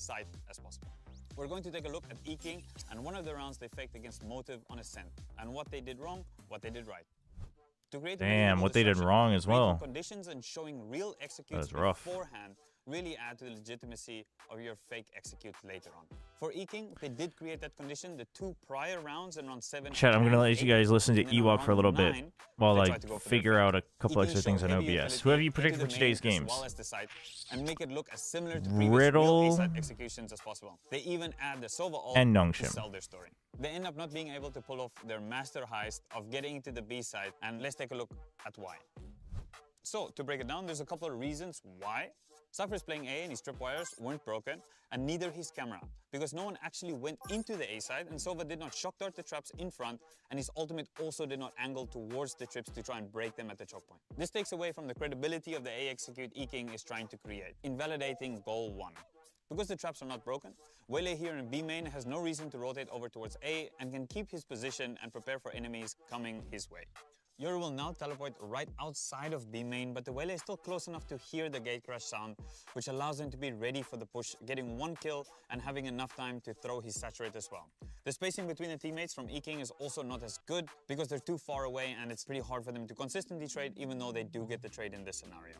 sight as possible. We're going to take a look at E-King and one of the rounds they faked against Motive on Ascent, and what they did wrong, what they did right. To create Damn, what they did wrong as well. Conditions and showing real executes beforehand really add to the legitimacy of your fake execute later on. For E-King, they did create that condition the 2 prior rounds in round 7. Chat, I'm gonna let you guys listen to Ewok for a little bit while I figure out a couple extra things on OBS. Who have you predicted for today's games? And make it look as similar to Riddle executions as possible. They even add the Sova ult and to Nongshim. sell their story. They end up not being able to pull off their master heist of getting into the B side, and let's take a look at why. So, to break it down, there's a couple of reasons why. Cypher is playing A and his tripwires weren't broken, and neither his camera, because no one actually went into the A side, and Sova did not shock dart the traps in front, and his ultimate also did not angle towards the trips to try and break them at the choke point. This takes away from the credibility of the A execute E-King is trying to create, invalidating goal 1. Because the traps are not broken, Wele here in B main has no reason to rotate over towards A and can keep his position and prepare for enemies coming his way. Yoru will now teleport right outside of B main, but the Wele is still close enough to hear the gate crash sound, which allows him to be ready for the push, getting 1 kill and having enough time to throw his saturate as well. The spacing between the teammates from E-King is also not as good because they're too far away and it's pretty hard for them to consistently trade, even though they do get the trade in this scenario.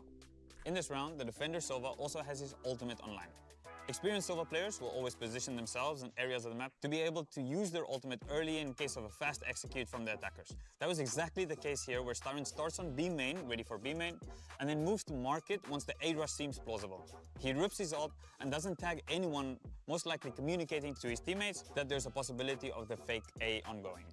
In this round, the defender Sova also has his ultimate online. Experienced Sova players will always position themselves in areas of the map to be able to use their ultimate early in case of a fast execute from the attackers. That was exactly the case here, where Styron starts on B main, ready for B main, and then moves to market once the A rush seems plausible. He rips his ult and doesn't tag anyone, most likely communicating to his teammates that there's a possibility of the fake A ongoing.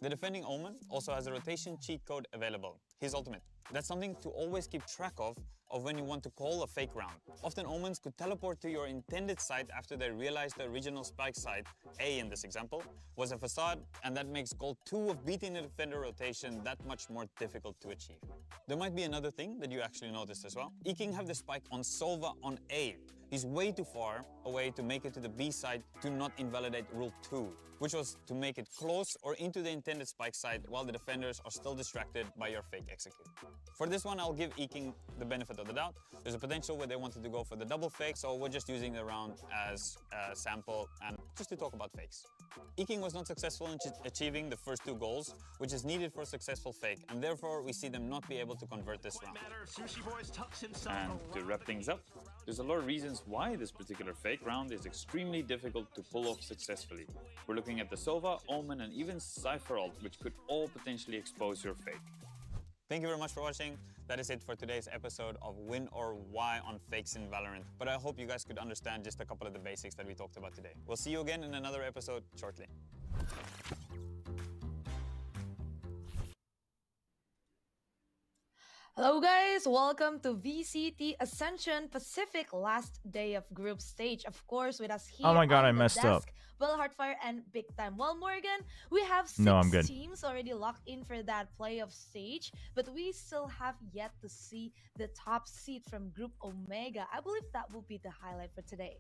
The defending Omen also has a rotation cheat code available, his ultimate. That's something to always keep track of when you want to call a fake round. Often Omens could teleport to your intended site after they realize the original spike site, A in this example, was a facade, and that makes goal 2 of beating the defender rotation that much more difficult to achieve. There might be another thing that you actually noticed as well. E-King have the spike on Sova on A. He's way too far away to make it to the B side to not invalidate rule 2, which was to make it close or into the intended spike side while the defenders are still distracted by your fake execute. For this one, I'll give E-King the benefit of the doubt. There's a potential where they wanted to go for the double fake, so we're just using the round as a sample and just to talk about fakes. E-King was not successful in achieving the first 2 goals, which is needed for a successful fake, and therefore we see them not be able to convert this round. And to wrap things up, there's a lot of reasons why this particular fake round is extremely difficult to pull off successfully. We're looking at the Sova, Omen, and even Cypher ult, which could all potentially expose your fake. Thank you very much for watching. That is it for today's episode of Win or Why on Fakes in Valorant. But I hope you guys could understand just a couple of the basics that we talked about today. We'll see you again in another episode shortly. Hello guys, welcome to VCT Ascension Pacific last day of group stage. Of course, with us here oh my god, on I the messed up. desk, Will Heartfire and Big Time. Well, Morgan, we have 6 No, I'm good. teams already locked in for that playoff stage, but we still have yet to see the top seed from Group Omega. I believe that will be the highlight for today.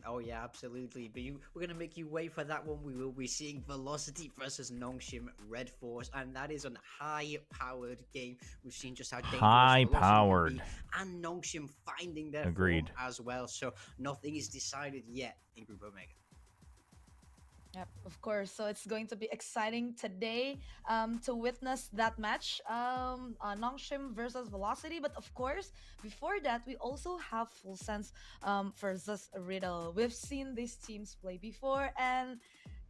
Oh yeah, absolutely. But we're gonna make you wait for that one. We will be seeing Velocity versus Nongshim Red Force, and that is a high-powered game. We've seen just how dangerous high-powered Velocity can be, and Nongshim finding their agreed form as well. So nothing is decided yet in Group Omega. Yep, of course. So it's going to be exciting today to witness that match, Nongshim versus Velocity. But of course, before that, we also have Full Sense versus Riddle. We've seen these teams play before, and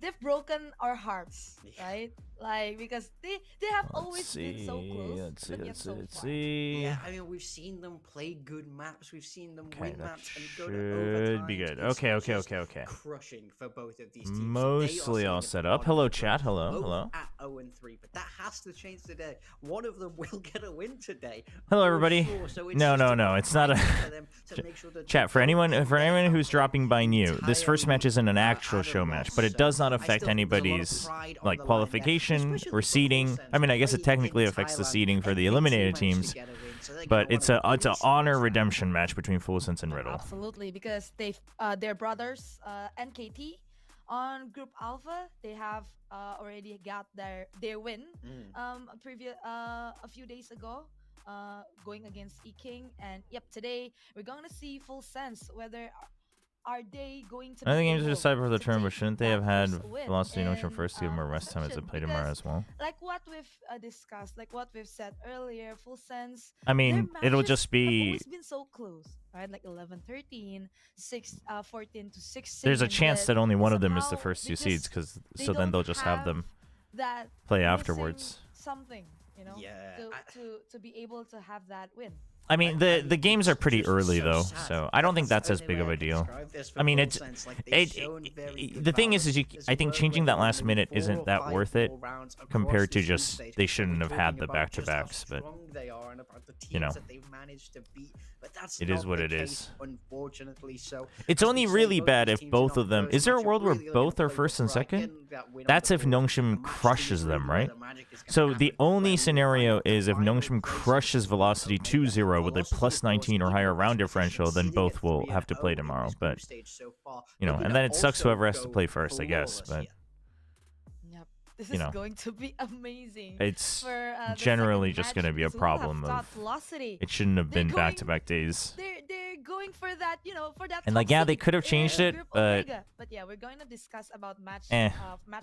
they've broken our hearts, right? Like, because they have always been so close. Let's see. Yeah, I mean, we've seen them play good maps. We've seen them win maps and go to should overtime. be good. It's Okay. crushing for both of these teams. Mostly all set up. Hello, chat. Hello. At 0-3, but that has to change today. One of them will get a win today. Hello, everybody. Sure. So No. It's not a chat for anyone who's dropping by new. This first match isn't an actual show match, but it does not affect anybody's like qualification or seeding. I mean, I guess it technically affects the seeding for the eliminated teams, but it's an honor redemption match between Full Sense and Riddle. Absolutely, because they're brothers, NKT. On Group Alpha, they have already got their win a few days ago, going against E-King. And yep, today we're going to see Full Sense whether are they going to I be think games are able decided for the to turn, but take shouldn't they that have had first win Velocity Notion in first to give them more rest time as they Ascension? play tomorrow Because as well? like what we've discussed, like what we've said earlier, Full Sense, I their mean, it'll matches just have be always been so close, right? Like 11-13, 14 to 16 there's a in chance Red, that only and one of them is the somehow first two seeds, because they so then don't they'll just have have them that play missing afterwards. something, you know, Yeah, to be able to have that win. I mean, the games are pretty early though, so I don't think that's as big of a deal. I mean, it's the thing is I think changing that last minute isn't that worth it compared to just they shouldn't have had the back-to-backs, but you know, it is what it is. Unfortunately, so it's only really bad if both of them. Is there a world where both are first and second? That's if Nongshim crushes them, right? So the only scenario is if Nongshim crushes Velocity 2-0 with a plus 19 or higher round differential, then both will have to play tomorrow. But you know, and then it sucks whoever has to play first, I guess. But Yep. This you is know, going to be amazing. it's for, the generally second just match, going to be a because we'll have problem top of Velocity. it shouldn't have They're been going- back-to-back days. They're going for that, you know, for that. And top like, yeah, they seed could have changed in it, Group but Omega. Yeah, we're going to discuss about match. Match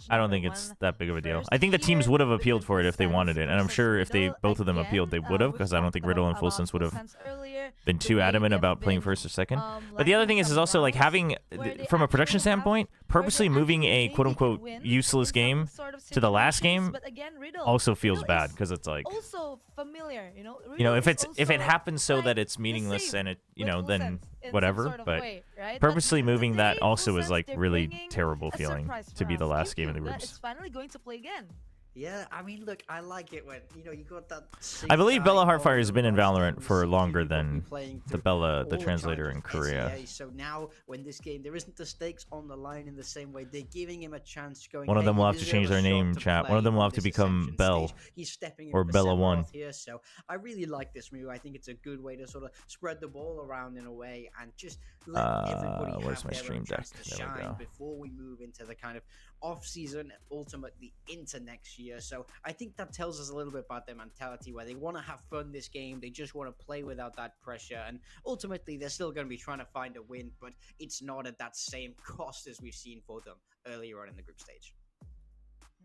I don't number think it's one that big of a deal. first. I think the teams Here, would have we appealed can for it if they discuss wanted it, and I'm versus sure if they Riddle both of them again. appealed, they would have, We've because I don't talked think Riddle and Full about Sense would have Sense earlier, been the too way adamant they've about playing been, first or second. But the other thing is lacking also like some having, rounds where they from a production actually have- standpoint, where they purposely moving actually a maybe quote-unquote can win useless in some game sort of to the last situations, game but again, Riddle, also feels Riddle bad, is because it's like, also familiar, you know. you know, Riddle if is it also happens so like that it's the meaningless same and it, you with know, Full then Sense in some whatever. sort of But way, right? purposely moving today, that Full also is Sense, like they're really bringing terrible a feeling surprise to be for the us. last game of the GameCube, groups. It's finally going to play again. Yeah, I mean, look, I like it when, you know, you got that. I believe Bella Heartfire has been in last Valorant game for we see longer people be than playing the through Bella, all the kinds translator of in Korea. SEA. So now, when this game, there isn't the stakes on the line in the same way. They're giving him a chance, going. One of "Hey, them will you have to deserve change a their shot name, to chat. One of play them will on have to this become Ascension Bell. stage." He's stepping in or for Bella Sephiroth 1. here, so I really like this move. I think it's a good way to sort of spread the ball around in a way and just let everybody where's have my their stream own chance deck? to There we shine go. before we move into the kind of off season, ultimately into next year. So I think that tells us a little bit about their mentality, where they want to have fun this game. They just want to play without that pressure, and ultimately they're still going to be trying to find a win, but it's not at that same cost as we've seen for them earlier on in the group stage.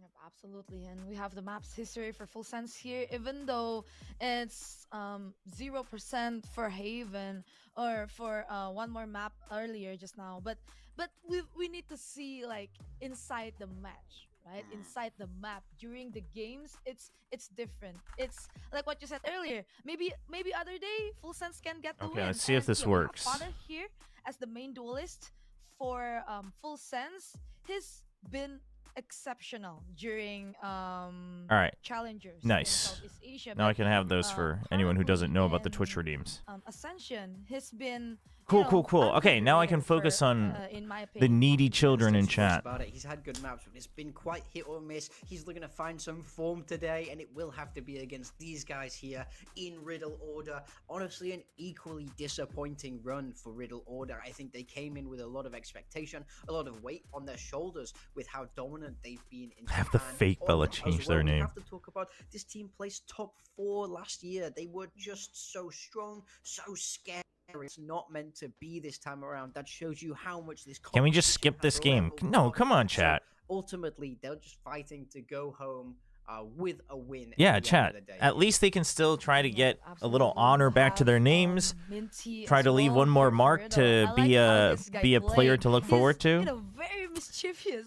Yep, absolutely. And we have the map's history for Full Sense here, even though it's 0% for Haven or for one more map earlier just now. But we need to see like inside the match, right? Inside the map during the games, it's different. It's like what you said earlier. Maybe other day Full Sense can get the Okay, win. let's see if And, this yeah, we have works. Father here as the main duelist for Full Sense. He's been exceptional during All right. challengers Nice. in Southeast Asia. Now I but, can have those for anyone who doesn't know about the currently Twitch redeems. Ascension has been Cool, you know, cool. Okay, now I can underrated focus for, on in my the opinion. needy children in There's no two ways chat. about it. He's had good maps, but it's been quite hit or miss. He's looking to find some form today, and it will have to be against these guys here in Riddle Order. Honestly, an equally disappointing run for Riddle Order. I think they came in with a lot of expectation, a lot of weight on their shoulders with how dominant they've been in Have the Japan. fake Bella As change well, their we name. have to talk about this team placed top 4 last year. They were just so strong, so scary. It's not meant to be this time around. That shows you how much this. Can we just competition skip this has game? leveled No, up. come on, So, chat. ultimately, they're just fighting to go home with a win. Yeah, at the end chat. of the day. At least they can still try to Yeah, get a little absolutely. honor We back to their have, names. Minty Try as to leave well one more here for mark Riddle. to I like be how a this guy player played. to look He's, forward to. you know, very mischievous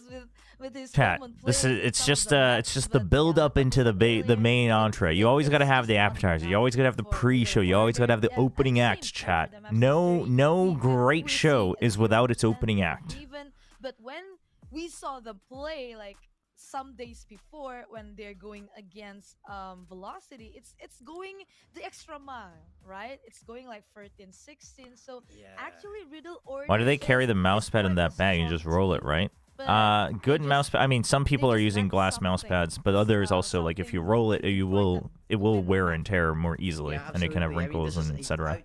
with his Chat. common This play is in it's some of just the maps, it's just the but, build yeah, up like into the what you said the earlier, main entree. You always got to have the it's appetizer. not You always got to have the for Riddle pre-show. You always got to have the Order. And opening same act, for chat. the map's No history. no Even great we show see is without its 0% opening act. Even, but when we saw them play like some days before when they're going against Velocity, it's going the extra mile, right? It's going like 13, 16. So Yeah. actually Riddle Order. Why do they carry the is mouse pad in quite a that bag and just strong roll it, team, right? but Good they mouse just- pad. I mean, some people they are just using lack glass mouse something, pads, but others also, like, if you something roll it, it broken will to win the wear match. and tear more easily, Yeah, and it can have absolutely. I mean, wrinkles this is and etc. I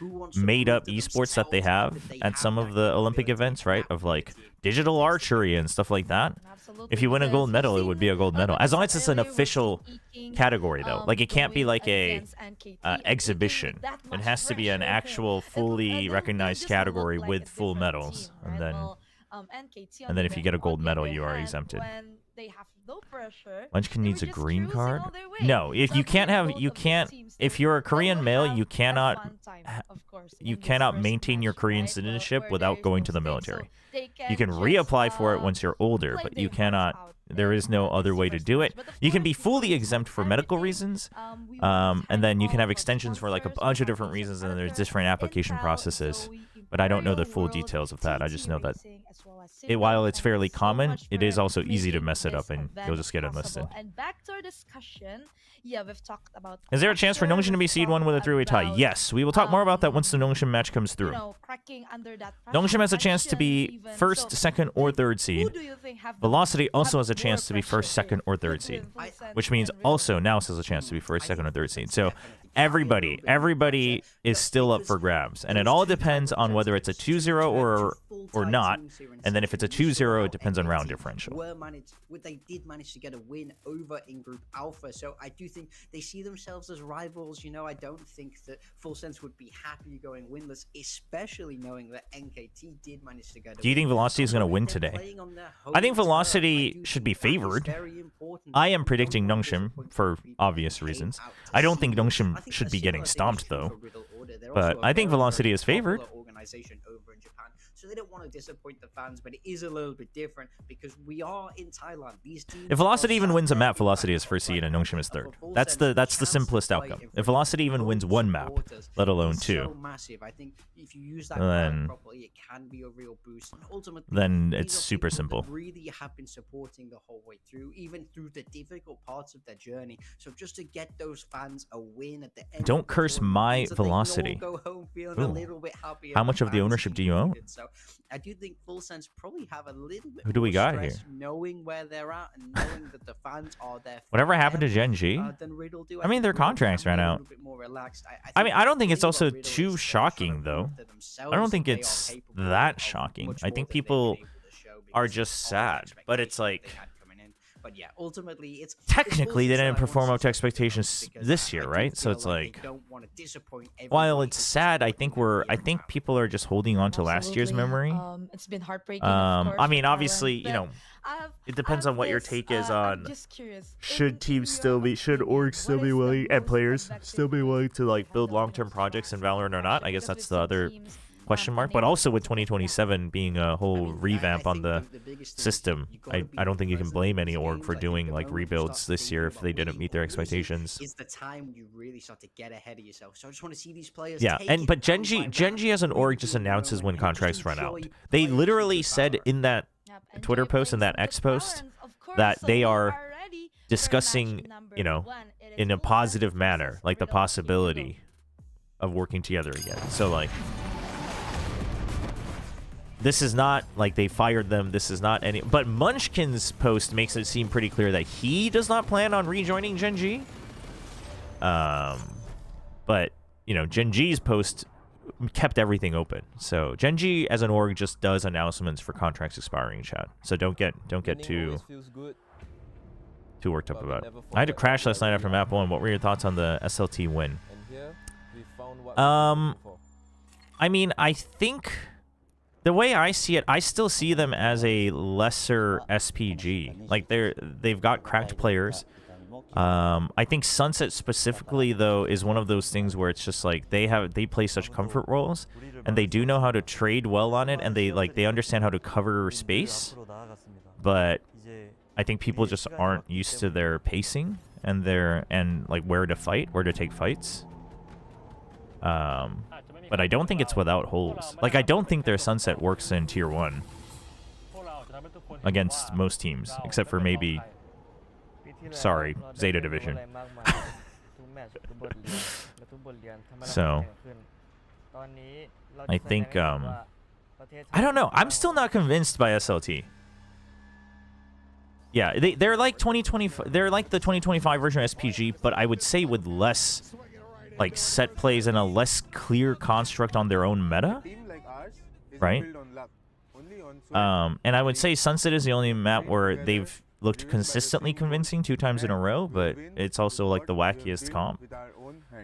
made-up esports that they have at some of the Olympic events, right? Of like digital archery and stuff like that. Absolutely, If you win a because gold we've medal, it seen, would be a gold medal. As long as it's an earlier we've official seen Eking, category, though. Like, it the can't be win like a against NKT, and Eking exhibition. that It much has to be an pressure. actual, It fully they'll recognized just look category like with a full different medals. team, And right? then, Well, NKT, and then if you get a gold on the medal, other you are hand, exempted. when they have no pressure, Munchkin they needs were a just green cruising card? all their way. No, if So you I can't believe have, both you of these can't teams if you're a Korean will male, have you a cannot fun time, of course, you in this cannot first maintain your match, Korean right? citizenship Where without there's going no to the stakes, so military. they You can just, reapply for it once you're older, play but their you hearts cannot. out There in, is no other this way to first do match. it. But of You can course, be fully before exempt for medical everything, reasons, we want and then you can all have of extensions for like a sponsors, bunch of our different teams of reasons, and there's partners, different application Intel, processes. Zoe, But I don't know the Imperial full World, details of that. I just know TT that Racing, as well as while Citadel, it's and fairly so common, much it for is also easy to making mess it this up, and event you'll just get possible. enlisted. And back to our discussion, yeah, we've talked about Is there a chance for pressure, Nongshim to be we've seed 1 with a talked 3-way tie? about, Yes, we will talk more about that once the Nongshim match comes you through. know, cracking under that pressure. Nongshim has a chance to Tension be even. first, So second, or third who seed. do you think have the Velocity also have has a more chance to be pressure first, second, here? or third seed, Between Full Sense which means and Riddle? also Nous has a chance to be first, second, or third seed. So Everybody everybody is still up for grabs, and it all depends on whether it's a 2-0 or not. And then if it's a 2-0, it depends on round differential. They did manage to get a win over in Group Alpha, so I do think they see themselves as rivals. You know, I don't think that Full Sense would be happy going winless, especially knowing that NKT did manage to get a Do you think win. Velocity is going to win They're today? playing on their I think home turf. Velocity I do should be think that is favored. very important. I am They predicting don't want Nongshim disappoint for people who obvious came reasons. out to I don't see think them. Nongshim I think should a be similar getting thing is stomped, true though. for Riddle Order. They're But also a I think very, Velocity very is favored. popular organization over in Japan, so they don't want to disappoint the fans, but it is a little bit different because we are in Thailand. These teams If Velocity are even wins a map, very Velocity is first seed and Nongshim is third. That's the simplest outcome. If Velocity even wins one map, let alone two, so massive. I think if you use that then- properly, it can be a real boost. And ultimately, then these it's are super people that simple. really have been supporting the whole way through, even through the difficult parts of their journey. So just to get those fans a win at the end. Don't of the curse tournament my means that they can all Velocity. go home feeling a Ooh. little bit happier How than much of the fans ownership do you own? included. So I do think Full Sense probably have a little bit Who do we more got stress here? knowing where they're at and knowing that the fans are there. Whatever happened to forever, Gen G? than Riddle do. I mean, think their Riddle contracts can be ran a out. little bit more relaxed. I mean, I don't think it's the thing also about Riddle too is they're shocking, trying to though. prove to themselves I don't that think they are it's capable that of shocking. much I more think than they've people been able to show are because just of the sad, but it's expectations that they like had coming in. But yeah, ultimately, it's technically they Full Sense didn't that I perform want up to see expectations because this I year, do right? So feel it's they like, don't want to disappoint while everybody it's who's sad, I supporting think them year in, I think year out. people are just holding on to last year's Absolutely. memory. It's been heartbreaking. Of course, I mean, for obviously, Thailand, you know, but I've- it depends I've on what your this, take is I'm on just curious. should In teams your still be, should opinion, orgs still what be is the willing, and most players effective still be way willing to like handle, build you know, long-term projects in Valorant or not? I guess because that's we've the seen other teams, question mark. But unable also to with perform. 2027 being a whole revamp on the biggest thing is system, you gotta I don't be think you can present blame in any these org games. for I think doing the like moment you rebuilds start this year thinking if about they didn't winning meet their or losing expectations. is the time you really start to get ahead of yourself. So I just want to see these players. Yeah, take and it but round by Gen G as an round, org really just do it announces when and just contracts run out. enjoy They playing literally with said Valorant. in that Yep, Twitter enjoy post and playing that X with post Valorant, of course, that so they we are ready for match discussing, number you know, one. It is in a Full Sense positive versus manner, like the Riddle. Here we go. possibility of working together again. So like, this is not like they fired them. This is not any. But Munchkin's post makes it seem pretty clear that he does not plan on rejoining Gen G. But you know, Gen G's post kept everything open. So Gen G as an org just does announcements for contracts expiring, chat. So don't get too worked up about it. I had to crash last night after map 1. What were your thoughts on the SLT win? I mean, I think the way I see it, I still see them as a lesser SPG. Like they've got cracked players. I think Sunset specifically though is one of those things where it's just like they play such comfort roles and they do know how to trade well on it, and they understand how to cover space. But I think people just aren't used to their pacing and like where to take fights. But I don't think it's without holes. Like I don't think their Sunset works in tier 1 against most teams, except for maybe, sorry, Zeta Division. So I think I don't know. I'm still not convinced by SLT. Yeah, they're like 2025. They're like the 2025 version of SPG, but I would say with less like set plays and a less clear construct on their own meta, right? And I would say Sunset is the only map where they've looked consistently convincing 2 times in a row, but it's also like the wackiest comp.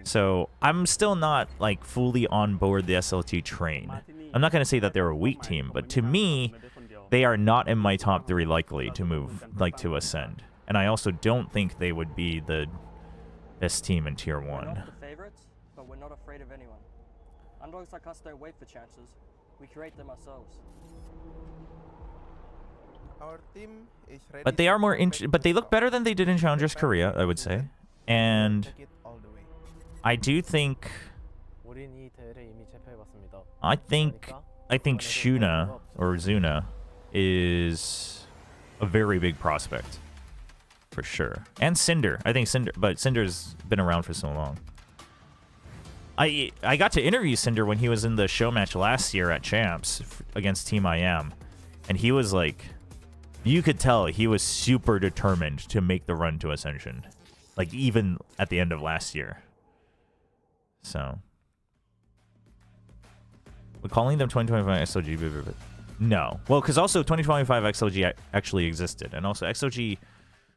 So I'm still not like fully on board the SLT train. I'm not gonna say that they're a weak team, but to me, they are not in my top 3 likely to move, like to ascend. And I also don't think they would be the best team in tier 1. favorites, but we're not afraid of anyone. Underdogs like us don't wait for chances. We create them ourselves. Our team is ready. But they are more but they look to better than they did in Challengers Korea, I would say. And take it all the way. I do think I think Shuna or Zuna is a very big prospect for sure. And Cinder. I think Cinder, but Cinder's been around for so long. I got to interview Cinder when he was in the show match last year at Champs against Team IM, and he was like, you could tell he was super determined to make the run to Ascension, like even at the end of last year. So, we're calling them 2025 XOG, but no. Well, because also 2025 XOG actually existed, and also XOG,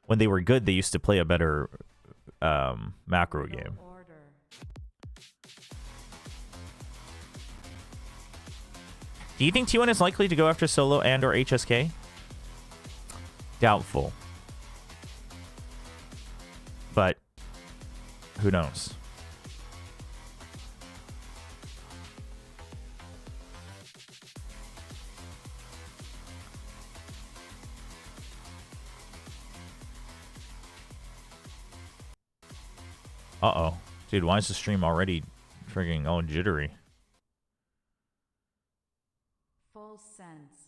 when they were good, they used to play a better macro game. Do you think T1 is likely to go after Solo and or HSK? Doubtful. But who knows? Uh-oh. Dude, why is the stream already frigging all jittery? Full sense.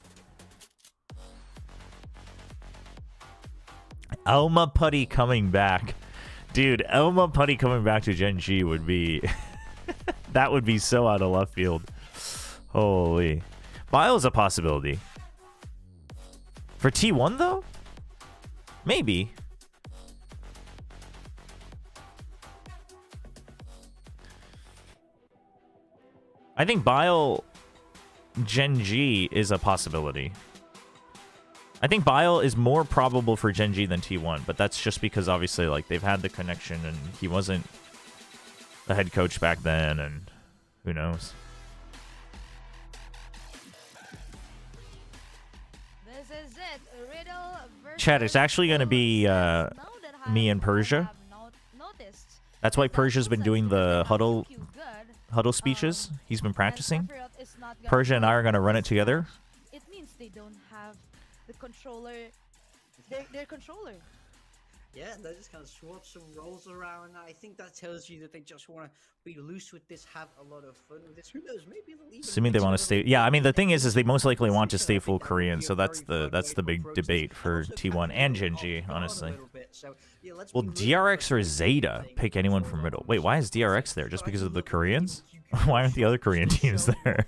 Elma Putty coming back. Dude, Elma Putty coming back to Gen G would be... that would be so out of left field. Holy. Bile's a possibility. For T1, though? Maybe. I think Bile Gen G is a possibility. I think Bile is more probable for Gen G than T1, but that's just because obviously like they've had the connection and he wasn't the head coach back then, and who knows. This is it. Riddle versus Chat, it's actually going to be me and Persia. That's why Persia's been doing the huddle speeches. He's been practicing. Persia and I are going to run it together. It means they don't have the controller, their controller. Yeah, they just kind of swap some roles around. I think that tells you that they just want to be loose with this, have a lot of fun with this. Who knows? Maybe they'll even Assuming they want to stay. Yeah, I mean the thing is they most likely want to stay full Korean, so that's the big debate for T1 and Gen G, honestly. Will DRX or Zeta pick anyone from middle? Wait, why is DRX there? Just because of the Koreans? Why aren't the other Korean teams there?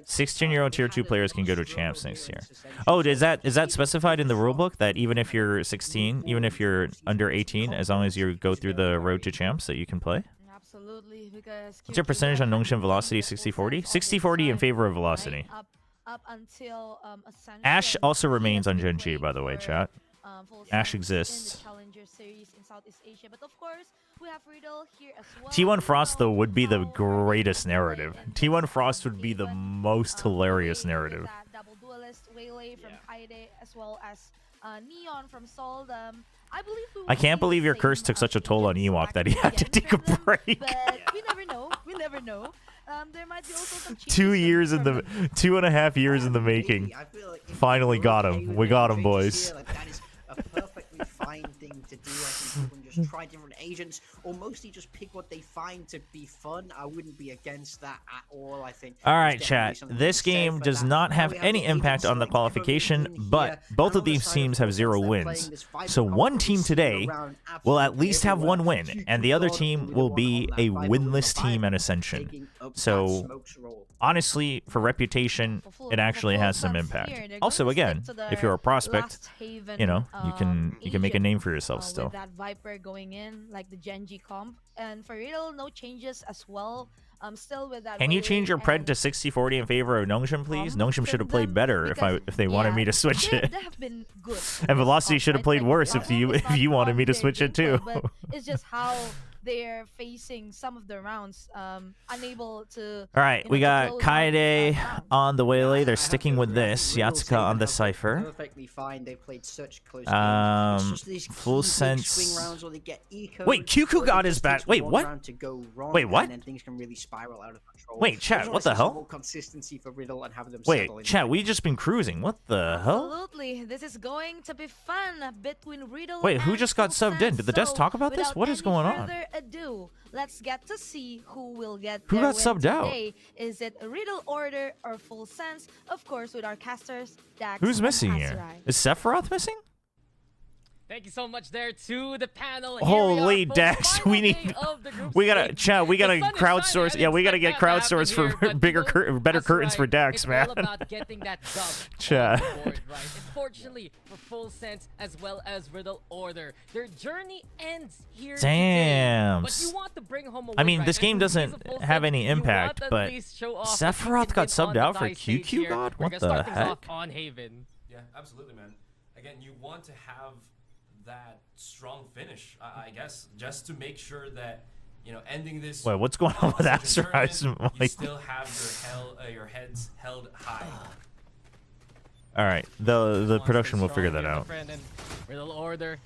16-year-old tier 2 players can go to champs next year. Oh, is that specified in the rulebook that even if you're 16, even if you're under 18, as long as you go through the road to champs, that you can play? Absolutely, because what's your percentage on Nongshim Velocity? 60-40? 60-40 in favor of Velocity. Up until Ascension. Ash also remains on Gen G, by the way, chat. Ash exists. In the Challenger series in Southeast Asia, but of course we have Riddle here as well. T1 Frost though would be the greatest narrative. T1 Frost would be the most hilarious narrative. Double duelist Waylay from Kaide as well as Neon from Soul. I can't believe your curse took such a toll on Ewok that he had to take a break. But we never know. We never know. There might be also some 2.5 years in the making. Finally got him. We got him, boys. A perfectly fine thing to do. I think people can just try different agents, or mostly just pick what they find to be fun. I wouldn't be against that at all. I think. All right, chat. This game does not have any impact on the qualification, but both of these teams have 0 wins. So one team today will at least have 1 win, and the other team will be a winless team at Ascension. So honestly, for reputation, it actually has some impact. Also, again, if you're a prospect, you know, you can make a name for yourself still. With that Viper going in, like the Gen G comp, and for Riddle, no changes as well. Still with that. Can you change your pred to 60-40 in favor of Nongshim, please? Nongshim should have played better if they wanted me to switch it. They have been good. And Velocity should have played worse if you wanted me to switch it too. But it's just how they're facing some of the rounds, unable to. All right, we to got close out Kaede rounds. on the waylay. I They're have to sticking with agree. this. Riddle's Yatsuka taken on the out Cypher. perfectly fine. They played such close games. It's just these Full key big sense. swing rounds where they get eco. Wait, QQ God is back. Wait, what? To go wrong, Wait, what? And then things can really spiral out of control. Wait, chat, I just what wanna the see some hell? more consistency for Riddle and have them Wait, settle in. chat, we just been cruising. What the hell? Absolutely, this is going to be fun between Riddle. Wait, who and just got Full subbed in? Sense. Did the desk So, talk about this? without What is any going on? further ado, let's get to see who will get Who their got win subbed out? today. Is it Riddle Order or Full Sense? Of course, with our casters, Dax Who's and missing here? Azurai. Is Sephiroth missing? Thank you so much there to the panel. Holy Dex, we need, we gotta, chat, we gotta crowdsource. Yeah, we gotta get crowdsourced for better curtains for Dex, man. It's all about getting that dub Chat. on the board, right? Unfortunately, for Full Sense as well as Riddle Order, their journey ends here Damn. today. But you want to bring home a I win, mean, right? this And game for doesn't Full have Sense, any you want impact, to at but least show off that you Sephiroth can got get on subbed the out for die stage QQ here. God? We're What gonna the start things off heck? on Haven. Yeah, absolutely, man. Again, you want to have that strong finish, I guess, just to make sure that, you know, ending this. Wait, what's going on with Ascension Azurai's tournament, you mic? still have your heads held high. All right, the production will figure that out. Riddle Order,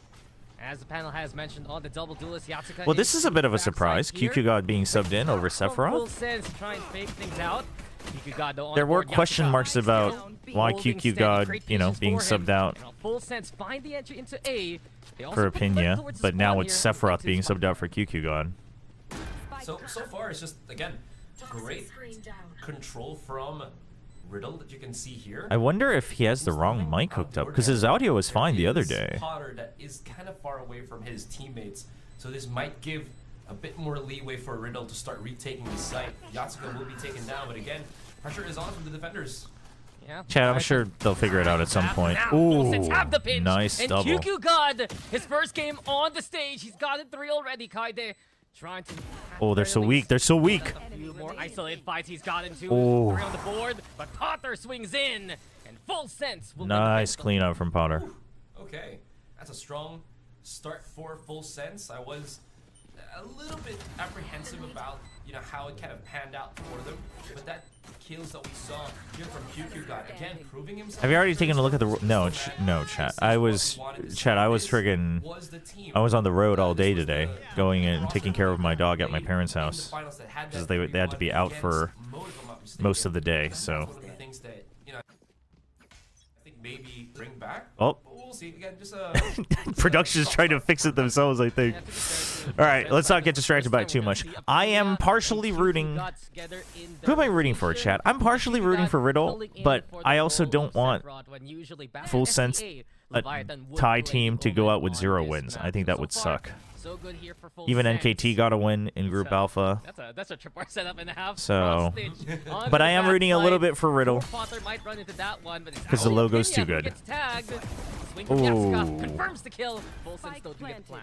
as the panel has mentioned on the double duelist, Yatsuka Well, this is a bit of a backside surprise. here. QQ God being subbed in over Full Sephiroth. sense, try and fake things out. QQ God, though, on There the were board. question Yatsuka marks about why holding QQ steady, God, great you know, patience being for him. subbed out And on Full Sense, find the entry into A. They also for put the left Opinia, towards the but now spawn it's here. Sephiroth being subbed out for QQ God. So far, it's just, again, great control from Riddle that you can see here. I wonder if he has the wrong mic hooked up, because his audio was fine the other day. Potter that is kind of far away from his teammates, so this might give a bit more leeway for Riddle to start retaking the site. Yatsuka will be taken down, but again, pressure is on from the defenders. Yeah. Chad, I'm sure they'll figure it out at some point. Full Sense have the pinch. Nice and double. QQ God, his first game on the stage. He's gotten 3 already. Kaede trying to. Oh, they're so weak. They're so weak. A few more isolated fights he's gotten 2. Oh. 3 on the board, but Potter swings in, and Full Sense will Nice cleanup from Potter. Okay, that's a strong start for Full Sense. I was a little bit apprehensive about, you know, how it kind of panned out for them, but that kills that we saw here from QQ God, again proving himself. Have you already taken a look at the? No, chat. I was friggin'. I was on the road all day today, going and taking care of my dog at my parents' house, because they had to be out for most of the day. So. Maybe bring back. Oh. We'll see. Again, just Production's trying to fix it themselves, I think. All right, let's not get distracted by it too much. I am partially rooting. Who am I rooting for, chat? I'm partially rooting for Riddle, but I also don't want Full Sense, a tie team, to go out with 0 wins. I think that would suck. Even NKT got a win in Group Alpha. That's a tripwire setup and a half. So, but I am rooting a little bit for Riddle, because the logo's too good. Ooh. Confirms the kill. Full Sense still do get the plan.